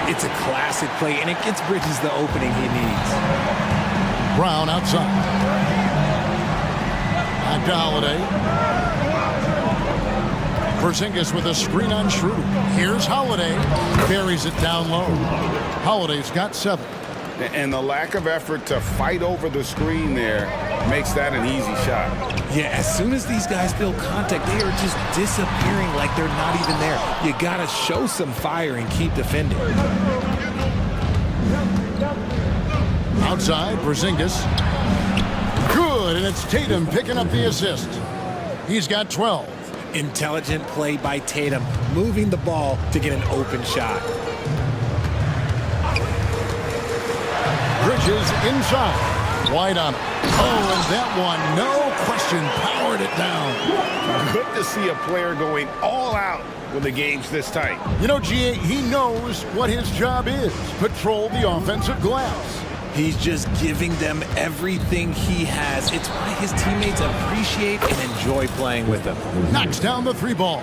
It's a classic play, and it gets Bridges the opening he needs.
Brown outside. Back to Holiday. Porzingis with a screen on Schroeder. Here's Holiday. Buries it down low. Holiday's got 7.
And the lack of effort to fight over the screen there makes that an easy shot.
Yeah, as soon as these guys feel contact, they are just disappearing like they're not even there. You gotta show some fire and keep defending.
Outside, Porzingis. Good, and it's Tatum picking up the assist. He's got 12.
Intelligent play by Tatum, moving the ball to get an open shot.
Bridges inside. White on it. Oh, and that one, no question, powered it down.
Good to see a player going all out when the game's this tight.
You know, GA, he knows what his job is. Patrol the offensive glass.
He's just giving them everything he has. It's why his teammates appreciate and enjoy playing with him.
Knocks down the 3 ball.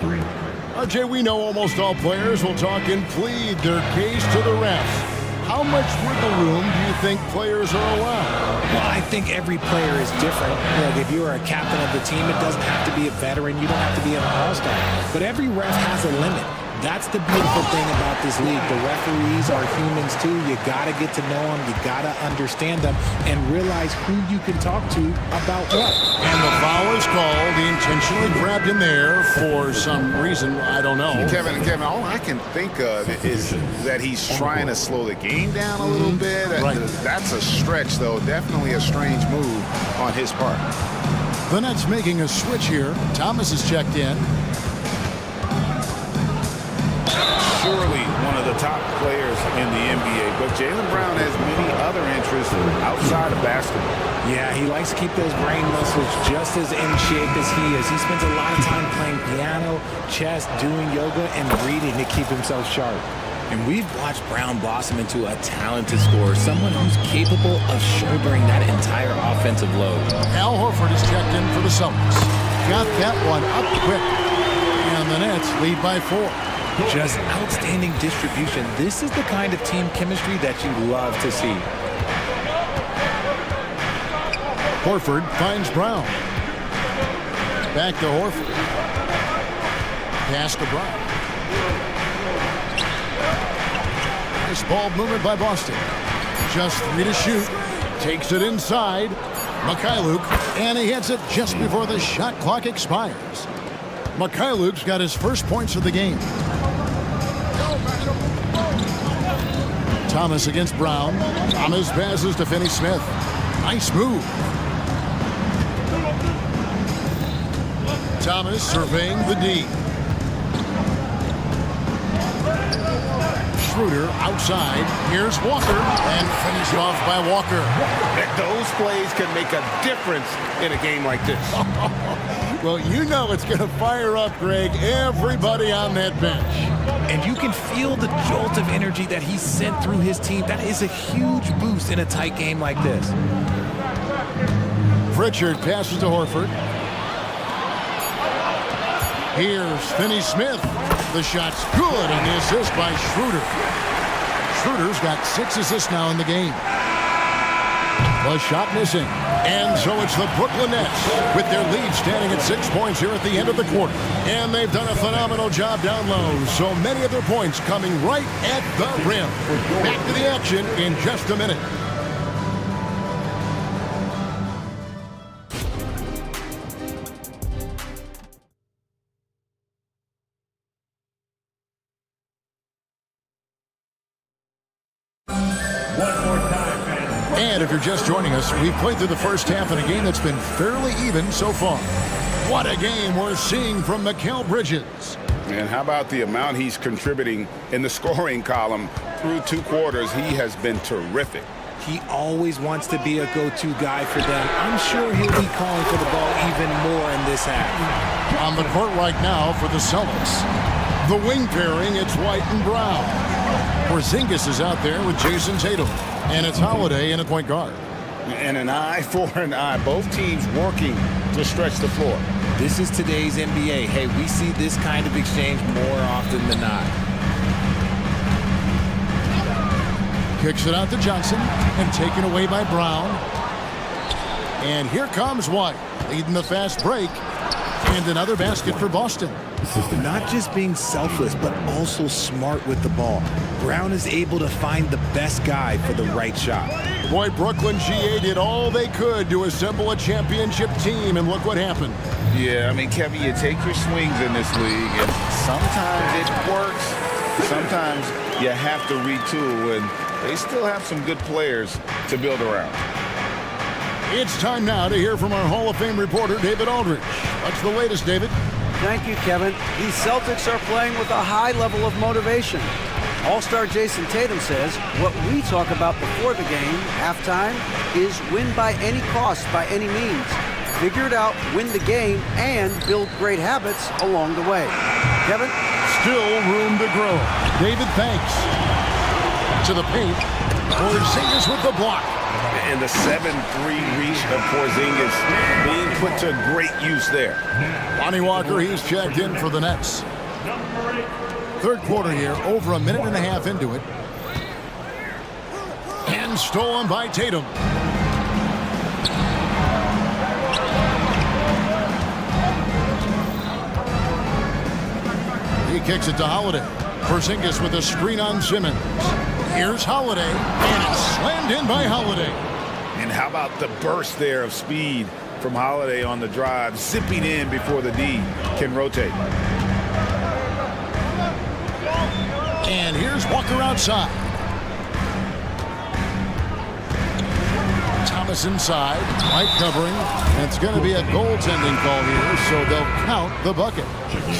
RJ, we know almost all players will talk and plead their case to the refs. How how much wiggle room do you think players are allowed?
Well, I think every player is different. Like if you're a captain of the team, it doesn't have to be a veteran. You don't have to be an all-star. But every ref has a limit. That's the beautiful thing about this league. The referees are humans too. You gotta get to know them. You gotta understand them and realize who you can talk to about what.
And the foul is called. He intentionally grabbed him there for some reason. I don't know.
Kevin, all I can think of is that he's trying to slow the game down a little bit.
Right.
That's a stretch, though. Definitely a strange move on his part.
The Nets making a switch here. Thomas is checked in.
Surely one of the top players in the NBA, but Jaylen Brown has many other interests outside of basketball.
Yeah, he likes to keep those brain muscles just as in shape as he is. He spends a lot of time playing piano, chess, doing yoga, and reading to keep himself sharp. And we've watched Brown blossom into a talented scorer, someone who's capable of shouldering that entire offensive load.
Al Horford is checked in for the Celtics. Got that one up quick. And the Nets lead by 4.
Just outstanding distribution. This is the kind of team chemistry that you love to see.
Horford finds Brown. Back to Horford. Pass to Brown. Nice ball movement by Boston. Just 3 to shoot. Takes it inside. Mikhailuk, and he hits it just before the shot clock expires. Mikhailuk's got his first points of the game. Thomas against Brown. Thomas passes to Finney-Smith. Nice move. Thomas surveying the D. Schroeder outside. Here's Walker and finished off by Walker.
Those plays can make a difference in a game like this.
Well, you know it's going to fire up, Greg, everybody on that bench.
And you can feel the jolt of energy that he sent through his team. That is a huge boost in a tight game like this.
Pritchard passes to Horford. Here's Finney-Smith. The shot's good, and the assist by Schroeder. Schroeder's got 6 assists now in the game. The shot missing. And so it's the Brooklyn Nets with their lead standing at 6 points here at the end of the quarter. And they've done a phenomenal job down low. So many of their points coming right at the rim. Back to the action in just a minute. And if you're just joining us, we've played through the first half in a game that's been fairly even so far. What a game we're seeing from Mikal Bridges.
And how about the amount he's contributing in the scoring column through 2 quarters? He has been terrific.
He always wants to be a go-to guy for them. I'm sure he'll be calling for the ball even more in this half.
On the court right now for the Celtics. The wing pairing, it's White and Brown. Porzingis is out there with Jason Tatum. And it's Holiday in a point guard.
And an eye for an eye. Both teams working to stretch the floor.
This is today's NBA. Hey, we see this kind of exchange more often than not.
Kicks it out to Johnson and taken away by Brown. And here comes White, leading the fast break. And another basket for Boston.
Not just being selfless, but also smart with the ball. Brown is able to find the best guy for the right shot.
Boy, Brooklyn GA did all they could to assemble a championship team, and look what happened.
Yeah, I mean, Kevin, you take your swings in this league, and sometimes it works. Sometimes you have to retool, and they still have some good players to build around.
It's time now to hear from our Hall of Fame reporter, David Aldridge. What's the latest, David?
Thank you, Kevin. These Celtics are playing with a high level of motivation. All-star Jason Tatum says what we talk about before the game, halftime, is win by any cost, by any means. Figure it out, win the game, and build great habits along the way. Kevin?
Still room to grow. David, thanks. To the paint. Porzingis with the block.
And the 7-3 reach of Porzingis being put to great use there.
Lonnie Walker, he's checked in for the Nets. Third quarter here, over a minute and a half into it. And stolen by Tatum. He kicks it to Holiday. Porzingis with a screen on Simmons. Here's Holiday, and it's slammed in by Holiday.
And how about the burst there of speed from Holiday on the drive, zipping in before the D can rotate.
And here's Walker outside. Thomas inside, light covering. And it's going to be a goaltending call here, so they'll count the bucket.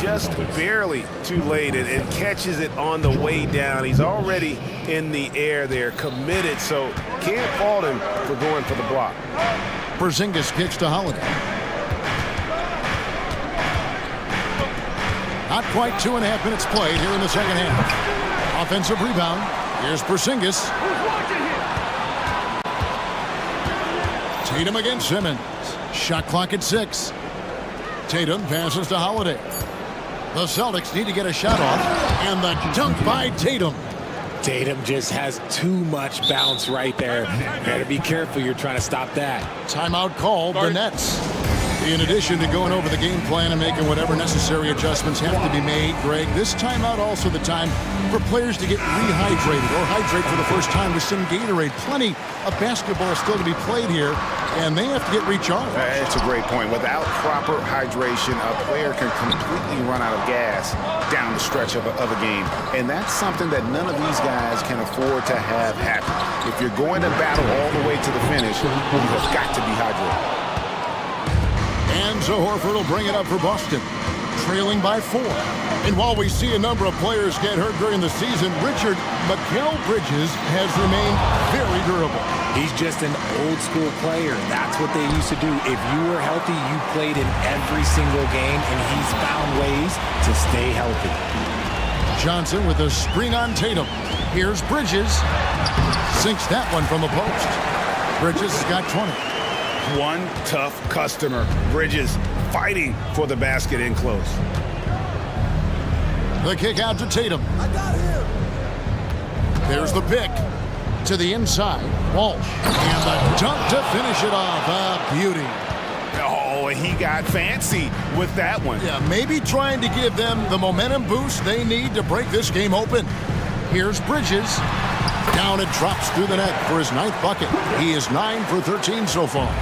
Just barely too late and catches it on the way down. He's already in the air there, committed, so can't fault him for going for the block.
Porzingis kicks to Holiday. Not quite 2.5 minutes played here in the second half. Offensive rebound. Here's Porzingis. Tatum against Simmons. Shot clock at 6. Tatum passes to Holiday. The Celtics need to get a shot off. And the dunk by Tatum.
Tatum just has too much bounce right there. Better be careful. You're trying to stop that.
Timeout called the Nets. In addition to going over the game plan and making whatever necessary adjustments have to be made, Greg, this timeout also the time for players to get rehydrated or hydrate for the first time with some Gatorade. Plenty of basketball still to be played here, and they have to get recharged.
That's a great point. Without proper hydration, a player can completely run out of gas down the stretch of a game. And that's something that none of these guys can afford to have happen. If you're going to battle all the way to the finish, you have got to be hydrated.
And so Horford will bring it up for Boston, trailing by 4. And while we see a number of players get hurt during the season, Mikal Bridges has remained very durable.
He's just an old school player. That's what they used to do. If you were healthy, you played in every single game, and he's found ways to stay healthy.
Johnson with a screen on Tatum. Here's Bridges. Sinks that one from the post. Bridges has got 20.
One tough customer. Bridges fighting for the basket in close.
The kick out to Tatum. I got him. There's the pick to the inside. Walsh. And the dunk to finish it off. A beauty.
Oh, he got fancy with that one.
Yeah, maybe trying to give them the momentum boost they need to break this game open. Here's Bridges. Down and drops through the net for his 9th bucket. He is 9 for 13 so far.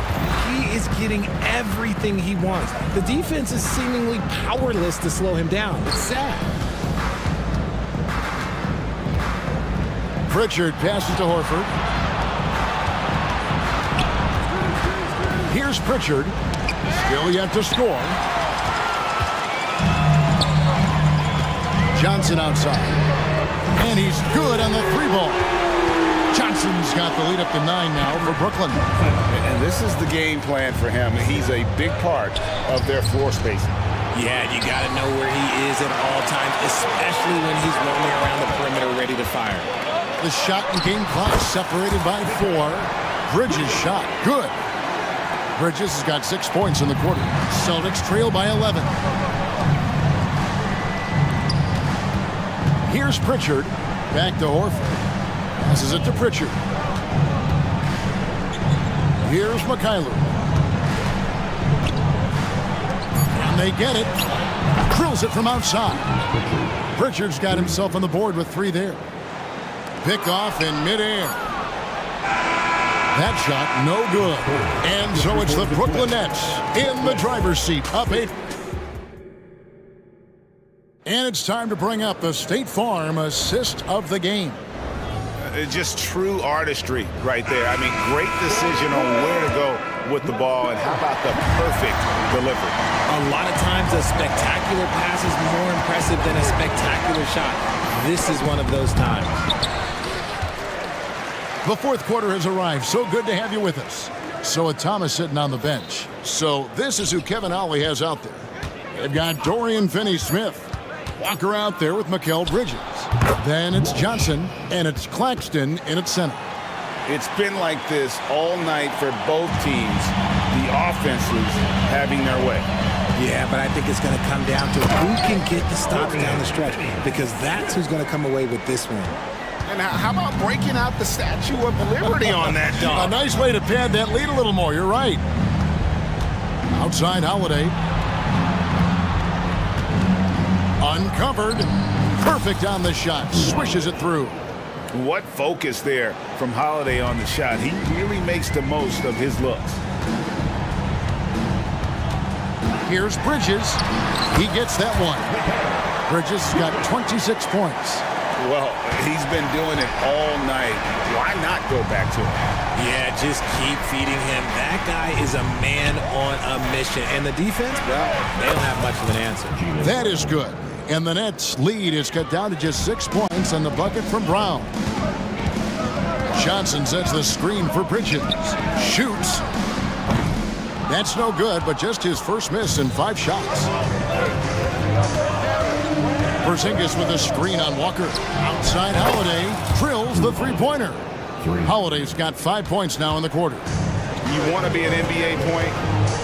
He is getting everything he wants. The defense is seemingly powerless to slow him down. It's sad.
Pritchard passes to Horford. Here's Pritchard. Still yet to score. Johnson outside. And he's good on the 3-ball. Johnson's got the lead up to 9 now for Brooklyn.
And this is the game plan for him. He's a big part of their floor spacing.
Yeah, you got to know where he is at all times, especially when he's roaming around the perimeter ready to fire.
The shot and game clock separated by 4. Bridges shot. Good. Bridges has got 6 points in the quarter. Celtics trail by 11. Here's Pritchard. Back to Horford. Passes it to Pritchard. Here's McKayler. And they get it. Drills it from outside. Pritchard's got himself on the board with 3 there. Pick off in midair. That shot, no good. And so it's the Brooklyn Nets in the driver's seat, up 8. And it's time to bring up the State Farm assist of the game.
Just true artistry right there. I mean, great decision on where to go with the ball, and how about the perfect delivery?
A lot of times a spectacular pass is more impressive than a spectacular shot. This is one of those times.
The 4th quarter has arrived. So good to have you with us. So with Thomas sitting on the bench. So this is who Kevin Ollie has out there. They've got Dorian Finney-Smith. Walker out there with Mikal Bridges. Then it's Johnson, and it's Claxton in at center.
It's been like this all night for both teams. The offenses having their way.
Yeah, but I think it's going to come down to who can get the stops down the stretch, because that's who's going to come away with this one.
And how about breaking out the Statue of Liberty on that dunk?
A nice way to pad that lead a little more. You're right. Outside Holiday. Uncovered. Perfect on the shot. Swishes it through.
What focus there from Holiday on the shot. He really makes the most of his looks.
Here's Bridges. He gets that one. Bridges has got 26 points.
Well, he's been doing it all night. Why not go back to him?
Yeah, just keep feeding him. That guy is a man on a mission. And the defense, well, they don't have much of an answer.
That is good. And the Nets' lead is cut down to just 6 points on the bucket from Brown. Johnson sets the screen for Bridges. Shoots. That's no good, but just his first miss in 5 shots. Porzingis with a screen on Walker. Outside Holiday drills the three-pointer. Holiday's got 5 points now in the quarter.
You want to be an NBA point?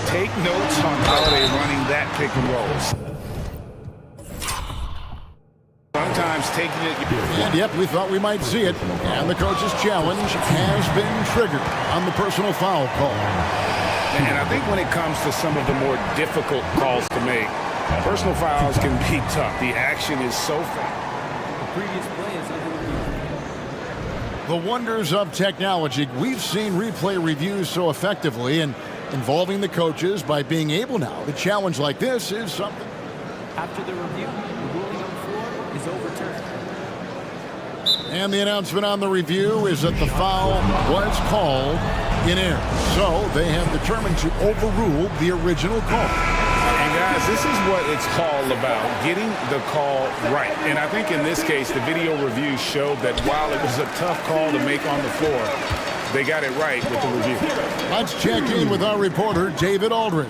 Take notes on Holiday running that pick and roll. Sometimes taking it.
And yep, we thought we might see it. And the coach's challenge has been triggered on the personal foul call.
And I think when it comes to some of the more difficult calls to make, personal fouls can be tough. The action is so fast.
The previous play is under review.
The wonders of technology. We've seen replay reviews so effectively and involving the coaches by being able now. The challenge like this is something.
After the review, the ruling on the floor is overturned.
And the announcement on the review is that the foul was called in error. So they have determined to overrule the original call.
And guys, this is what it's all about, getting the call right. And I think in this case, the video review showed that while it was a tough call to make on the floor, they got it right with the review.
Let's check in with our reporter, David Aldridge.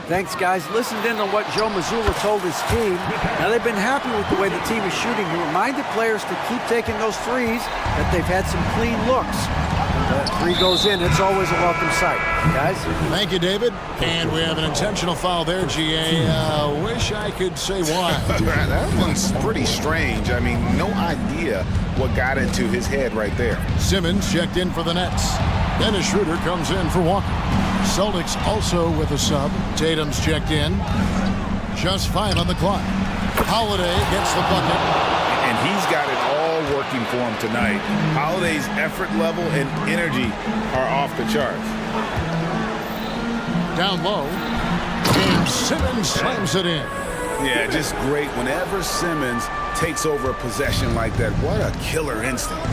Thanks, guys. Listened in on what Joe Mazzulla told his team. Now, they've been happy with the way the team is shooting. He reminded players to keep taking those threes, that they've had some clean looks. Three goes in, it's always a welcome sight. Guys?
Thank you, David. And we have an intentional foul there, GA. Wish I could say why.
That one's pretty strange. I mean, no idea what got into his head right there.
Simmons checked in for the Nets. Dennis Schroeder comes in for Walker. Celtics also with a sub. Tatum's checked in. Just 5 on the clock. Holiday gets the bucket.
And he's got it all working for him tonight. Holiday's effort level and energy are off the charts.
Down low. James Simmons slams it in.
Yeah, just great. Whenever Simmons takes over a possession like that, what a killer instinct.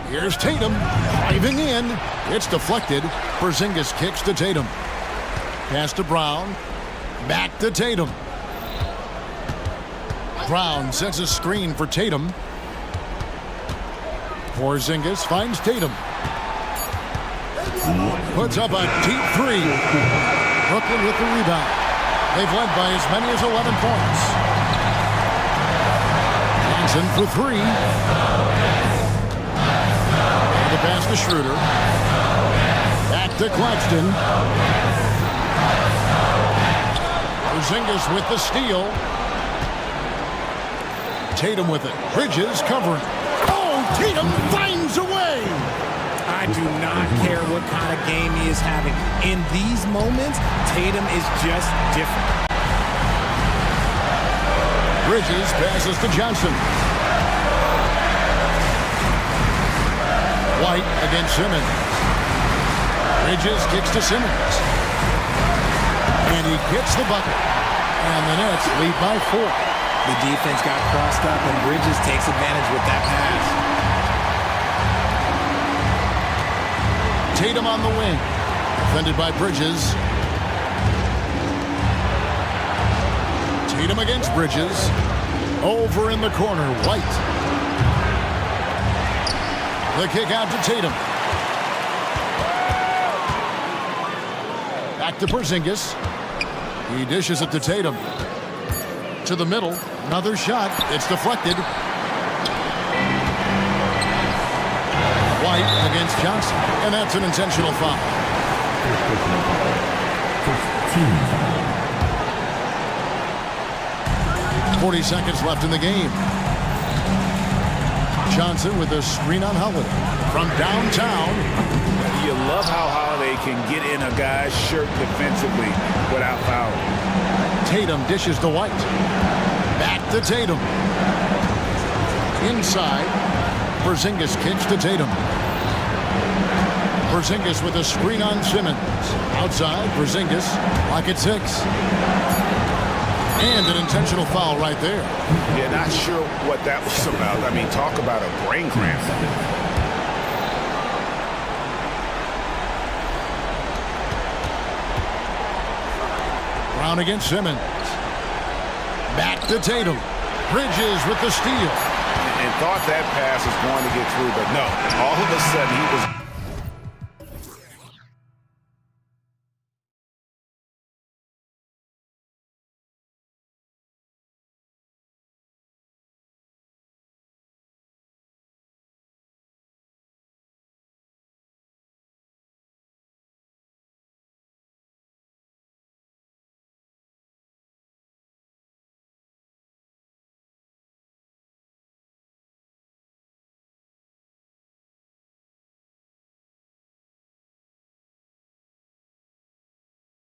Here's Tatum driving in. It's deflected. Porzingis kicks to Tatum. Pass to Brown. Back to Tatum. Brown sets a screen for Tatum. Porzingis finds Tatum. Puts up a deep three. Brooklyn with the rebound. They've led by as many as 11 points. Johnson for 3. The pass to Schroeder. Back to Claxton. Porzingis with the steal. Tatum with it. Bridges covering. Oh, Tatum finds a way.
I do not care what kind of game he is having. In these moments, Tatum is just different.
Bridges passes to Johnson. White against Simmons. Bridges kicks to Simmons. And he gets the bucket. And the Nets lead by 4.
The defense got crossed up, and Bridges takes advantage with that pass.
Tatum on the wing. Defended by Bridges. Tatum against Bridges. Over in the corner, White. The kick out to Tatum. Back to Porzingis. He dishes it to Tatum. To the middle. Another shot. It's deflected. White against Johnson. And that's an intentional foul. 40 seconds left in the game. Johnson with a screen on Holiday. From downtown.
You love how Holiday can get in a guy's shirt defensively without fouling.
Tatum dishes to White. Back to Tatum. Inside. Porzingis kicks to Tatum. Porzingis with a screen on Simmons. Outside, Porzingis, lock at 6. And an intentional foul right there.
Yeah, not sure what that was about. I mean, talk about a brain cramp.
Brown against Simmons. Back to Tatum. Bridges with the steal.
And thought that pass was going to get through, but no. All of a sudden, he was